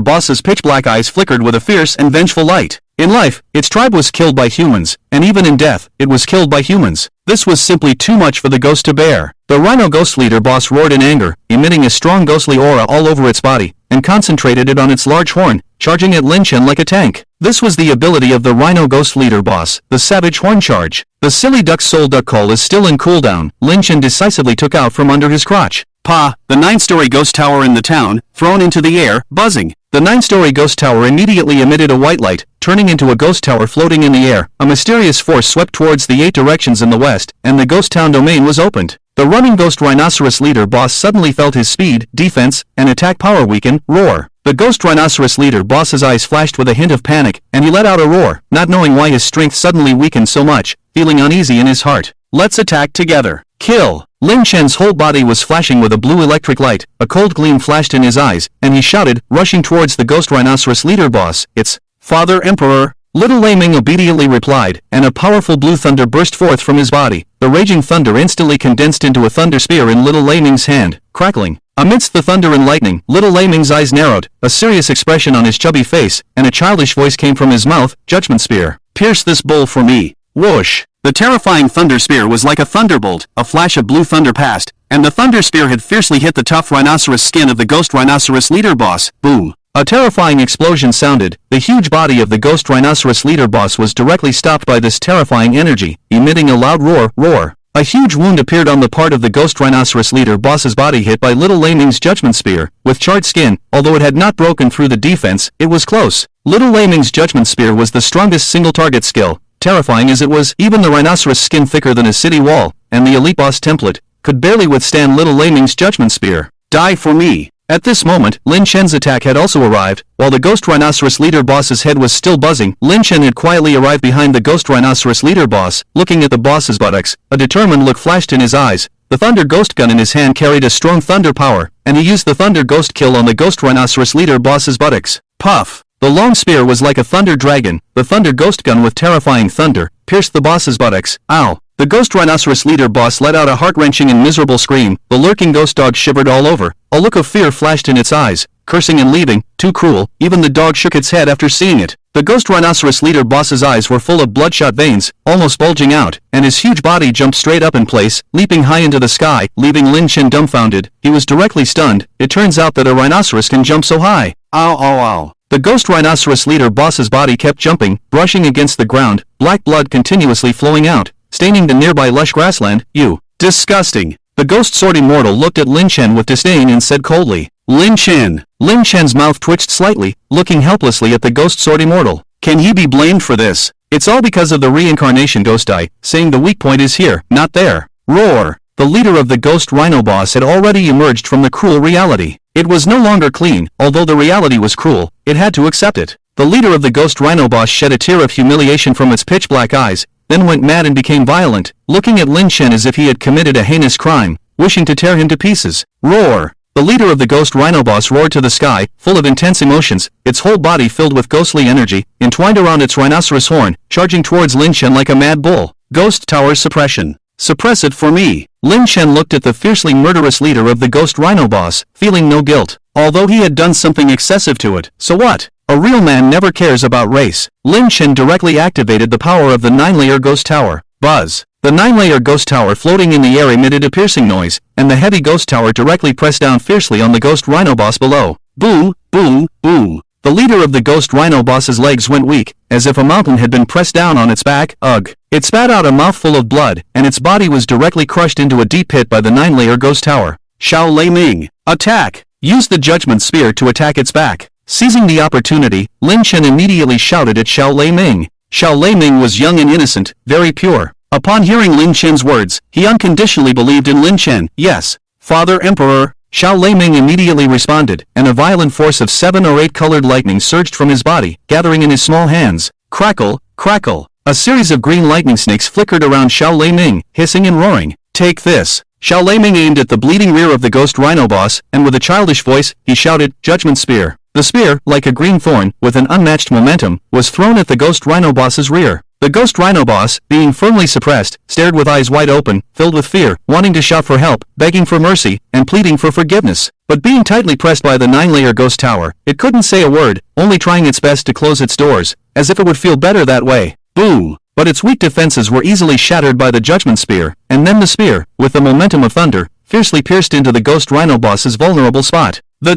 boss's pitch-black eyes flickered with a fierce and vengeful light. In life, its tribe was killed by humans, and even in death, it was killed by humans. This was simply too much for the ghost to bear. The Rhino Ghost Leader boss roared in anger, emitting a strong ghostly aura all over its body, and concentrated it on its large horn, charging at Lin Chen like a tank. This was the ability of the Rhino Ghost Leader boss, the Savage Horn Charge. The silly duck's soul duck call is still in cooldown. Lin Chen decisively took out from under his crotch. Pa, the 9-story ghost tower in the town, thrown into the air, buzzing. The 9-story ghost tower immediately emitted a white light, turning into a ghost tower floating in the air. A mysterious force swept towards the 8 directions in the west, and the ghost town domain was opened. The running ghost rhinoceros leader boss suddenly felt his speed, defense, and attack power weaken. Roar. The ghost rhinoceros leader boss's eyes flashed with a hint of panic, and he let out a roar, not knowing why his strength suddenly weakened so much, feeling uneasy in his heart. Let's attack together. Kill! Lin Chen's whole body was flashing with a blue electric light, a cold gleam flashed in his eyes, and he shouted, rushing towards the ghost rhinoceros leader boss, "It's Father Emperor!" Little Lei Ming obediently replied, and a powerful blue thunder burst forth from his body. The raging thunder instantly condensed into a thunder spear in Little Lei Ming's hand, crackling. Amidst the thunder and lightning, Little Lei Ming's eyes narrowed, a serious expression on his chubby face, and a childish voice came from his mouth, "Judgment Spear. Pierce this bull for me." Whoosh! The terrifying thunder spear was like a thunderbolt, a flash of blue thunder passed, and the thunder spear had fiercely hit the tough rhinoceros skin of the ghost rhinoceros leader boss. Boom! A terrifying explosion sounded. The huge body of the ghost rhinoceros leader boss was directly stopped by this terrifying energy, emitting a loud roar. A huge wound appeared on the part of the ghost rhinoceros leader boss's body hit by Little Lei Ming's judgment spear. With charred skin, although it had not broken through the defense, it was close. Little Lei Ming's judgment spear was the strongest single target skill. Terrifying as it was, even the rhinoceros skin thicker than a city wall, and the elite boss template, could barely withstand Little Lei Ming's judgment spear. Die for me! At this moment, Lin Chen's attack had also arrived. While the ghost rhinoceros leader boss's head was still buzzing, Lin Chen had quietly arrived behind the ghost rhinoceros leader boss, looking at the boss's buttocks. A determined look flashed in his eyes. The thunder ghost gun in his hand carried a strong thunder power, and he used the thunder ghost kill on the ghost rhinoceros leader boss's buttocks. Puff! The long spear was like a thunder dragon. The thunder ghost gun with terrifying thunder pierced the boss's buttocks. Ow! The ghost rhinoceros leader boss let out a heart-wrenching and miserable scream. The lurking ghost dog shivered all over. A look of fear flashed in its eyes, cursing and leaving. Too cruel. Even the dog shook its head after seeing it. The ghost rhinoceros leader boss's eyes were full of bloodshot veins, almost bulging out, and his huge body jumped straight up in place, leaping high into the sky, leaving Lin Chen dumbfounded. He was directly stunned. It turns out that a rhinoceros can jump so high. Ow, ow, ow. The ghost rhinoceros leader boss's body kept jumping, brushing against the ground, black blood continuously flowing out, staining the nearby lush grassland. You. Disgusting. The ghost sword immortal looked at Lin Chen with disdain and said coldly, Lin Chen. Lin Chen's mouth twitched slightly, looking helplessly at the ghost sword immortal. Can he be blamed for this? It's all because of the reincarnation ghost eye, saying the weak point is here, not there. Roar. The leader of the ghost rhino boss had already emerged from the cruel reality. It was no longer clean. Although the reality was cruel, it had to accept it. The leader of the ghost rhino boss shed a tear of humiliation from its pitch-black eyes, then went mad and became violent, looking at Lin Chen as if he had committed a heinous crime, wishing to tear him to pieces. Roar! The leader of the ghost rhino boss roared to the sky, full of intense emotions, its whole body filled with ghostly energy, entwined around its rhinoceros horn, charging towards Lin Chen like a mad bull. Ghost Tower Suppression. Suppress it for me. Lin Chen looked at the fiercely murderous leader of the ghost rhino boss, feeling no guilt. Although he had done something excessive to it, so what? A real man never cares about race. Lin Chen directly activated the power of the 9-layer ghost tower. Buzz. The 9-layer ghost tower floating in the air emitted a piercing noise, and the heavy ghost tower directly pressed down fiercely on the ghost rhino boss below. Boom, boom, boom. The leader of the ghost rhino boss's legs went weak, as if a mountain had been pressed down on its back. Ugh. It spat out a mouthful of blood, and its body was directly crushed into a deep pit by the 9-layer ghost tower. Xiao Lei Ming. Attack! Use the judgment spear to attack its back. Seizing the opportunity, Lin Chen immediately shouted at Xiao Lei Ming. Xiao Lei Ming was young and innocent, very pure. Upon hearing Lin Chen's words, he unconditionally believed in Lin Chen. Yes, Father Emperor. Xiao Lei Ming immediately responded, and a violent force of 7 or 8 colored lightning surged from his body, gathering in his small hands. Crackle, crackle. A series of green lightning snakes flickered around Xiao Lei Ming, hissing and roaring. Take this. Xiao Lei Ming aimed at the bleeding rear of the ghost rhino boss, and with a childish voice, he shouted, Judgment Spear. The spear, like a green thorn, with an unmatched momentum, was thrown at the ghost rhino boss's rear. The ghost rhino boss, being firmly suppressed, stared with eyes wide open, filled with fear, wanting to shout for help, begging for mercy, and pleading for forgiveness. But being tightly pressed by the 9-layer ghost tower, it couldn't say a word, only trying its best to close its doors, as if it would feel better that way. Boom! But its weak defenses were easily shattered by the judgment spear, and then the spear, with the momentum of thunder, fiercely pierced into the ghost rhino boss's vulnerable spot. The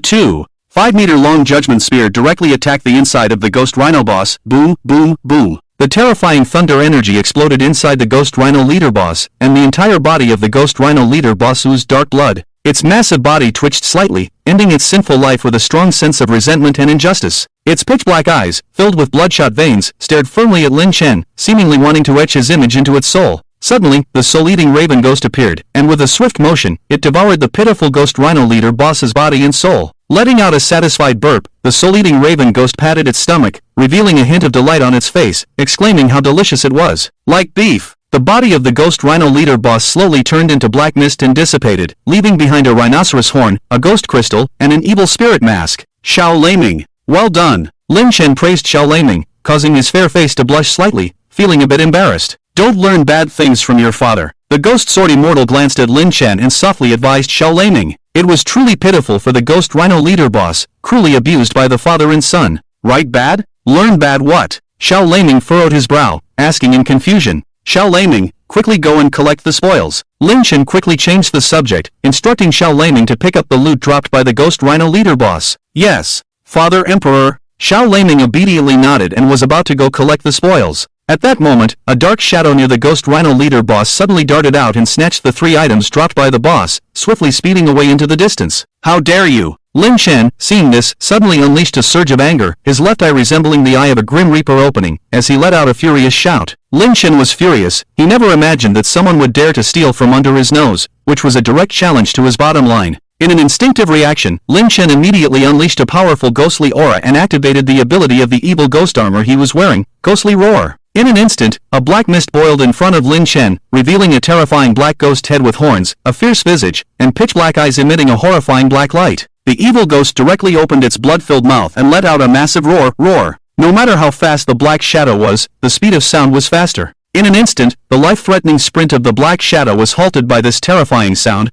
5-meter-long judgment spear directly attacked the inside of the ghost rhino boss. Boom, boom, boom. The terrifying thunder energy exploded inside the ghost rhino leader boss, and the entire body of the ghost rhino leader boss oozed dark blood. Its massive body twitched slightly, ending its sinful life with a strong sense of resentment and injustice. Its pitch-black eyes, filled with bloodshot veins, stared firmly at Lin Chen, seemingly wanting to etch his image into its soul. Suddenly, the soul-eating raven ghost appeared, and with a swift motion, it devoured the pitiful ghost rhino leader boss's body and soul. Letting out a satisfied burp, the soul-eating raven ghost patted its stomach, revealing a hint of delight on its face, exclaiming how delicious it was. Like beef. The body of the ghost rhino leader boss slowly turned into black mist and dissipated, leaving behind a rhinoceros horn, a ghost crystal, and an evil spirit mask. Xiao Lei Ming. Well done. Lin Chen praised Xiao Lei Ming, causing his fair face to blush slightly, feeling a bit embarrassed. Don't learn bad things from your father. The ghost sword immortal glanced at Lin Chen and softly advised Xiao Lei Ming. It was truly pitiful for the ghost rhino leader boss, cruelly abused by the father and son. Right bad? Learn bad what? Xiao Lei Ming furrowed his brow, asking in confusion. Xiao Lei Ming, quickly go and collect the spoils. Lin Chen quickly changed the subject, instructing Xiao Lei Ming to pick up the loot dropped by the ghost rhino leader boss. Yes, Father Emperor. Xiao Lei Ming obediently nodded and was about to go collect the spoils. At that moment, a dark shadow near the ghost rhino leader boss suddenly darted out and snatched the 3 items dropped by the boss, swiftly speeding away into the distance. How dare you! Lin Chen, seeing this, suddenly unleashed a surge of anger, his left eye resembling the eye of a grim reaper opening, as he let out a furious shout. Lin Chen was furious. He never imagined that someone would dare to steal from under his nose, which was a direct challenge to his bottom line. In an instinctive reaction, Lin Chen immediately unleashed a powerful ghostly aura and activated the ability of the evil ghost armor he was wearing, Ghostly Roar. In an instant, a black mist boiled in front of Lin Chen, revealing a terrifying black ghost head with horns, a fierce visage, and pitch-black eyes emitting a horrifying black light. The evil ghost directly opened its blood-filled mouth and let out a massive roar. No matter how fast the black shadow was, the speed of sound was faster. In an instant, the life-threatening sprint of the black shadow was halted by this terrifying sound.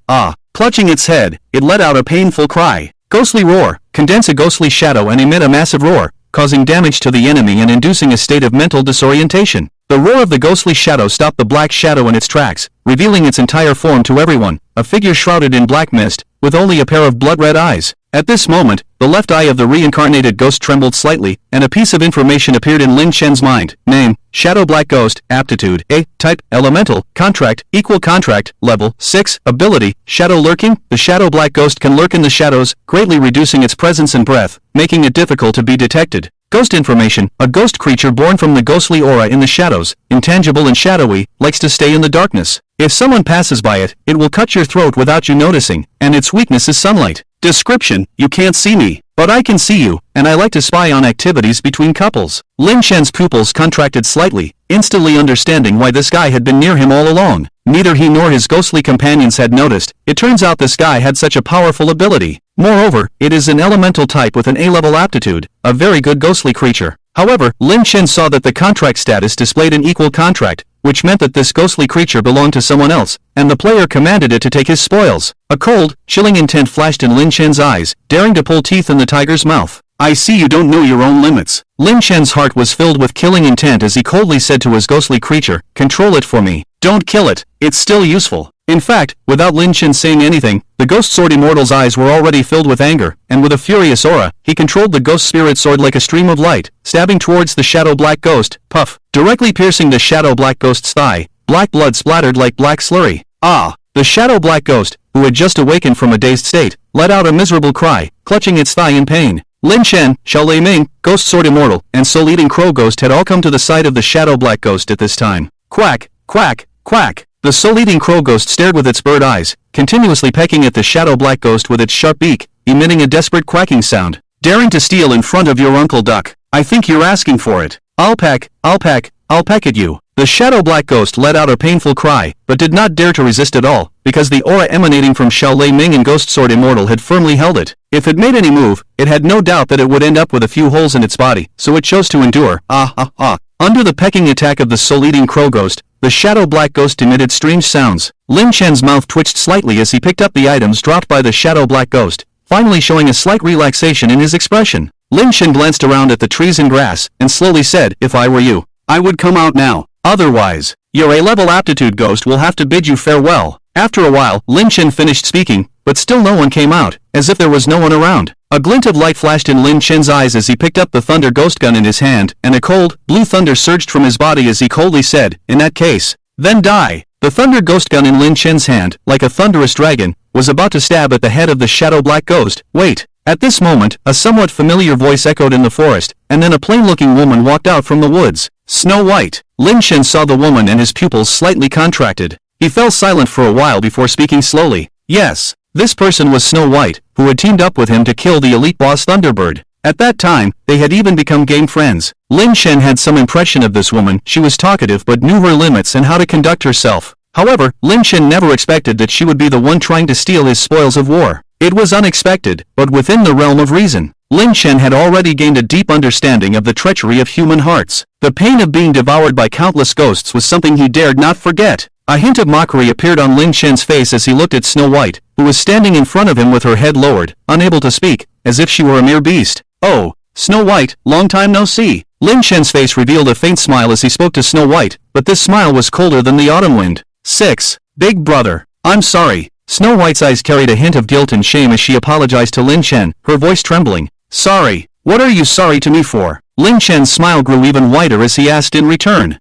Clutching its head, it let out a painful cry. Ghostly Roar. Condense a ghostly shadow and emit a massive roar, causing damage to the enemy and inducing a state of mental disorientation. The roar of the ghostly shadow stopped the black shadow in its tracks, revealing its entire form to everyone, a figure shrouded in black mist, with only a pair of blood-red eyes. At this moment, the left eye of the reincarnated ghost trembled slightly, and a piece of information appeared in Lin Chen's mind. Name, Shadow Black Ghost, Aptitude, A, Type, Elemental, Contract, Equal Contract, Level, 6, Ability, Shadow Lurking. The Shadow Black Ghost can lurk in the shadows, greatly reducing its presence and breath, making it difficult to be detected. Ghost information, a ghost creature born from the ghostly aura in the shadows, intangible and shadowy, likes to stay in the darkness. If someone passes by it, it will cut your throat without you noticing, and its weakness is sunlight. Description, you can't see me, but I can see you, and I like to spy on activities between couples. Lin Chen's pupils contracted slightly, instantly understanding why this guy had been near him all along. Neither he nor his ghostly companions had noticed. It turns out this guy had such a powerful ability. Moreover, it is an elemental type with an A-level aptitude, a very good ghostly creature. However, Lin Chen saw that the contract status displayed an equal contract, which meant that this ghostly creature belonged to someone else, and the player commanded it to take his spoils. A cold, chilling intent flashed in Lin Chen's eyes, daring to pull teeth in the tiger's mouth. I see you don't know your own limits. Lin Chen's heart was filled with killing intent as he coldly said to his ghostly creature, control it for me. Don't kill it, it's still useful. In fact, without Lin Chen saying anything, The ghost sword immortal's eyes were already filled with anger, and with a furious aura, he controlled the ghost spirit sword like a stream of light, stabbing towards the shadow black ghost, puff, directly piercing the shadow black ghost's thigh. Black blood splattered like black slurry. Ah! The shadow black ghost, who had just awakened from a dazed state, let out a miserable cry, clutching its thigh in pain. Lin Chen, Xiao Lei Ming, Ghost Sword Immortal, and Soul Eating Crow Ghost had all come to the side of the shadow black ghost at this time. Quack, quack, quack. The Soul Eating Crow Ghost stared with its bird eyes, continuously pecking at the shadow black ghost with its sharp beak, emitting a desperate quacking sound. Daring to steal in front of your Uncle Duck. I think you're asking for it. I'll peck at you. The shadow black ghost let out a painful cry, but did not dare to resist at all, because the aura emanating from Xiao Lei Ming and Ghost Sword Immortal had firmly held it. If it made any move, it had no doubt that it would end up with a few holes in its body, so it chose to endure. Under the pecking attack of the soul-eating crow ghost, the shadow black ghost emitted strange sounds. Lin Chen's mouth twitched slightly as he picked up the items dropped by the shadow black ghost, finally showing a slight relaxation in his expression. Lin Chen glanced around at the trees and grass, and slowly said, "If I were you, I would come out now. Otherwise, your A-level aptitude ghost will have to bid you farewell." After a while, Lin Chen finished speaking, but still no one came out, as if there was no one around. A glint of light flashed in Lin Chen's eyes as he picked up the thunder ghost gun in his hand, and a cold, blue thunder surged from his body as he coldly said, "In that case, then die." The thunder ghost gun in Lin Chen's hand, like a thunderous dragon, was about to stab at the head of the shadow black ghost. Wait. At this moment, a somewhat familiar voice echoed in the forest, and then a plain-looking woman walked out from the woods. Snow White. Lin Chen saw the woman and his pupils slightly contracted. He fell silent for a while before speaking slowly. Yes, this person was Snow White, who had teamed up with him to kill the elite boss Thunderbird. At that time, they had even become game friends. Lin Chen had some impression of this woman. She was talkative but knew her limits and how to conduct herself. However, Lin Chen never expected that she would be the one trying to steal his spoils of war. It was unexpected, but within the realm of reason. Lin Chen had already gained a deep understanding of the treachery of human hearts. The pain of being devoured by countless ghosts was something he dared not forget. A hint of mockery appeared on Lin Chen's face as he looked at Snow White, who was standing in front of him with her head lowered, unable to speak, as if she were a mere beast. "Oh, Snow White, long time no see." Lin Chen's face revealed a faint smile as he spoke to Snow White, but this smile was colder than the autumn wind. 6. Big brother. I'm sorry. Snow White's eyes carried a hint of guilt and shame as she apologized to Lin Chen, her voice trembling. "Sorry. What are you sorry to me for?" Lin Chen's smile grew even wider as he asked in return.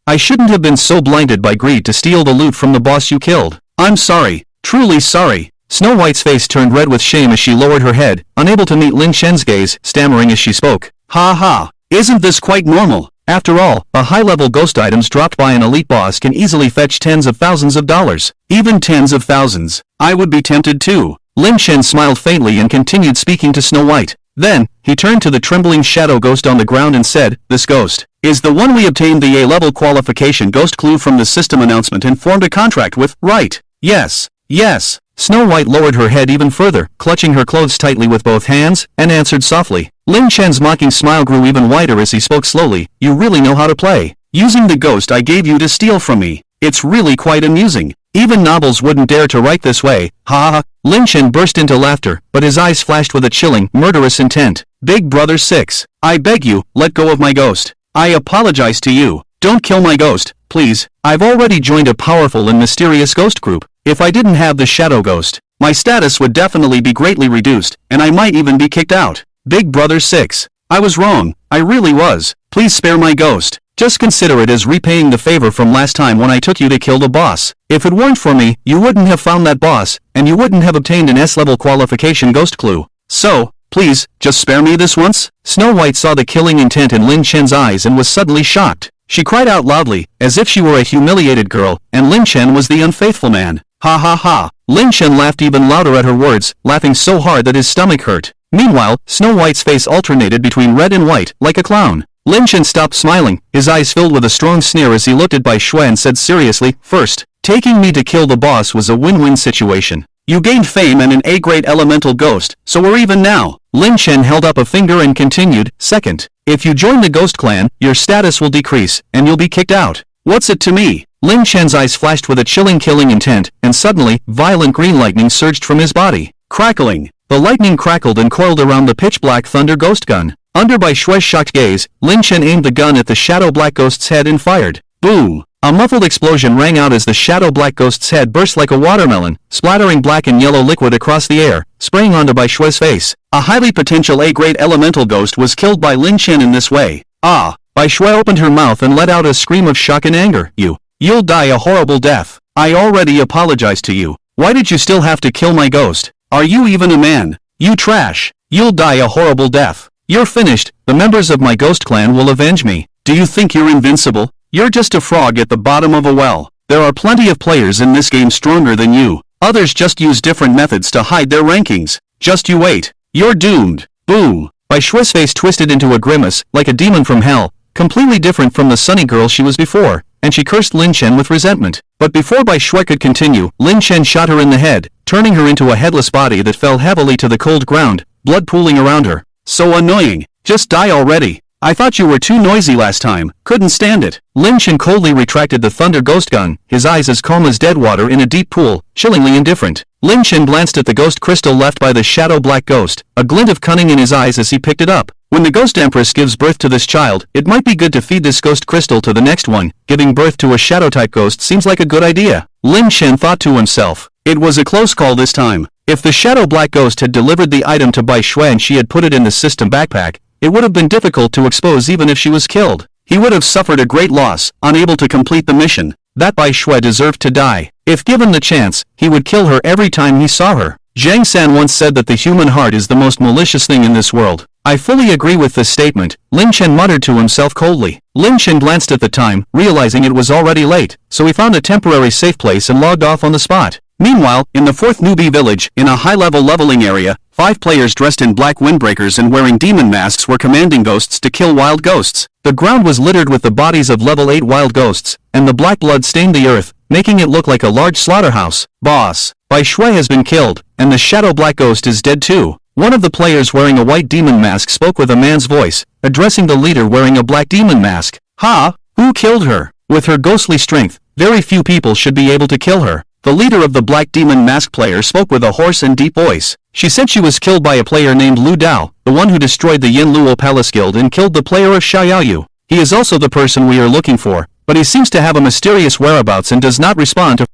I shouldn't have been so blinded by greed to steal the loot from the boss you killed. I'm sorry. Truly sorry." Snow White's face turned red with shame as she lowered her head, unable to meet Lin Chen's gaze, stammering as she spoke. "Ha ha. Isn't this quite normal? After all, a high-level ghost items dropped by an elite boss can easily fetch tens of thousands of dollars. Even tens of thousands. I would be tempted too." Lin Chen smiled faintly and continued speaking to Snow White. Then, he turned to the trembling shadow ghost on the ground and said, "This ghost is the one we obtained the A-level qualification ghost clue from the system announcement and formed a contract with, right?" "Yes, yes." Snow White lowered her head even further, clutching her clothes tightly with both hands, and answered softly. Lin Chen's mocking smile grew even wider as he spoke slowly. "You really know how to play. Using the ghost I gave you to steal from me. It's really quite amusing. Even novels wouldn't dare to write this way. Ha ha." Lin Chen burst into laughter, but his eyes flashed with a chilling, murderous intent. "Big brother 6. I beg you, let go of my ghost. I apologize to you. Don't kill my ghost, please. I've already joined a powerful and mysterious ghost group. If I didn't have the shadow ghost, my status would definitely be greatly reduced, and I might even be kicked out. Big brother 6. I was wrong. I really was. Please spare my ghost. Just consider it as repaying the favor from last time when I took you to kill the boss. If it weren't for me, you wouldn't have found that boss, and you wouldn't have obtained an S-level qualification ghost clue. So, please, just spare me this once." Snow White saw the killing intent in Lin Chen's eyes and was suddenly shocked. She cried out loudly, as if she were a humiliated girl, and Lin Chen was the unfaithful man. Ha ha ha. Lin Chen laughed even louder at her words, laughing so hard that his stomach hurt. Meanwhile, Snow White's face alternated between red and white, like a clown. Lin Chen stopped smiling, his eyes filled with a strong sneer as he looked at Bai Shui and said seriously, "First, taking me to kill the boss was a win-win situation. You gained fame and an A-grade elemental ghost, so we're even now." Lin Chen held up a finger and continued, "Second, if you join the ghost clan, your status will decrease, and you'll be kicked out. What's it to me?" Lin Chen's eyes flashed with a chilling killing intent, and suddenly, violent green lightning surged from his body. Crackling. The lightning crackled and coiled around the pitch-black thunder ghost gun. Under Bai Shui's shocked gaze, Lin Chen aimed the gun at the shadow black ghost's head and fired. Boom! A muffled explosion rang out as the shadow black ghost's head burst like a watermelon, splattering black and yellow liquid across the air, spraying onto Bai Shui's face. A highly potential A-grade elemental ghost was killed by Lin Chen in this way. Ah! Bai Shui opened her mouth and let out a scream of shock and anger. You'll die a horrible death. I already apologized to you. Why did you still have to kill my ghost? Are you even a man? You trash. You'll die a horrible death. You're finished. The members of my ghost clan will avenge me. Do you think you're invincible? You're just a frog at the bottom of a well. There are plenty of players in this game stronger than you. Others just use different methods to hide their rankings. Just you wait. You're doomed. Boom. Bai Shui's face twisted into a grimace, like a demon from hell, completely different from the sunny girl she was before, and she cursed Lin Chen with resentment. But before Bai Shui could continue, Lin Chen shot her in the head, turning her into a headless body that fell heavily to the cold ground, blood pooling around her. So annoying. Just die already. I thought you were too noisy last time. Couldn't stand it. Lin Chen coldly retracted the thunder ghost gun, his eyes as calm as dead water in a deep pool, chillingly indifferent. Lin Chen glanced at the ghost crystal left by the shadow black ghost, a glint of cunning in his eyes as he picked it up. When the Ghost Empress gives birth to this child, it might be good to feed this ghost crystal to the next one. Giving birth to a shadow-type ghost seems like a good idea. Lin Chen thought to himself. It was a close call this time. If the shadow black ghost had delivered the item to Bai Shui and she had put it in the system backpack, it would have been difficult to expose even if she was killed. He would have suffered a great loss, unable to complete the mission. That Bai Shui deserved to die. If given the chance, he would kill her every time he saw her. Zhang San once said that the human heart is the most malicious thing in this world. I fully agree with this statement, Lin Chen muttered to himself coldly. Lin Chen glanced at the time, realizing it was already late, so he found a temporary safe place and logged off on the spot. Meanwhile, in the 4th newbie village, in a high-level leveling area, 5 players dressed in black windbreakers and wearing demon masks were commanding ghosts to kill wild ghosts. The ground was littered with the bodies of level 8 wild ghosts, and the black blood stained the earth, making it look like a large slaughterhouse. Boss, Bai Shui has been killed, and the shadow black ghost is dead too. One of the players wearing a white demon mask spoke with a man's voice, addressing the leader wearing a black demon mask. Ha! Who killed her? With her ghostly strength, very few people should be able to kill her. The leader of the black demon mask player spoke with a hoarse and deep voice. She said she was killed by a player named Lu Dao, the one who destroyed the Yin Luo Palace Guild and killed the player of Xiaoyu. He is also the person we are looking for, but he seems to have a mysterious whereabouts and does not respond to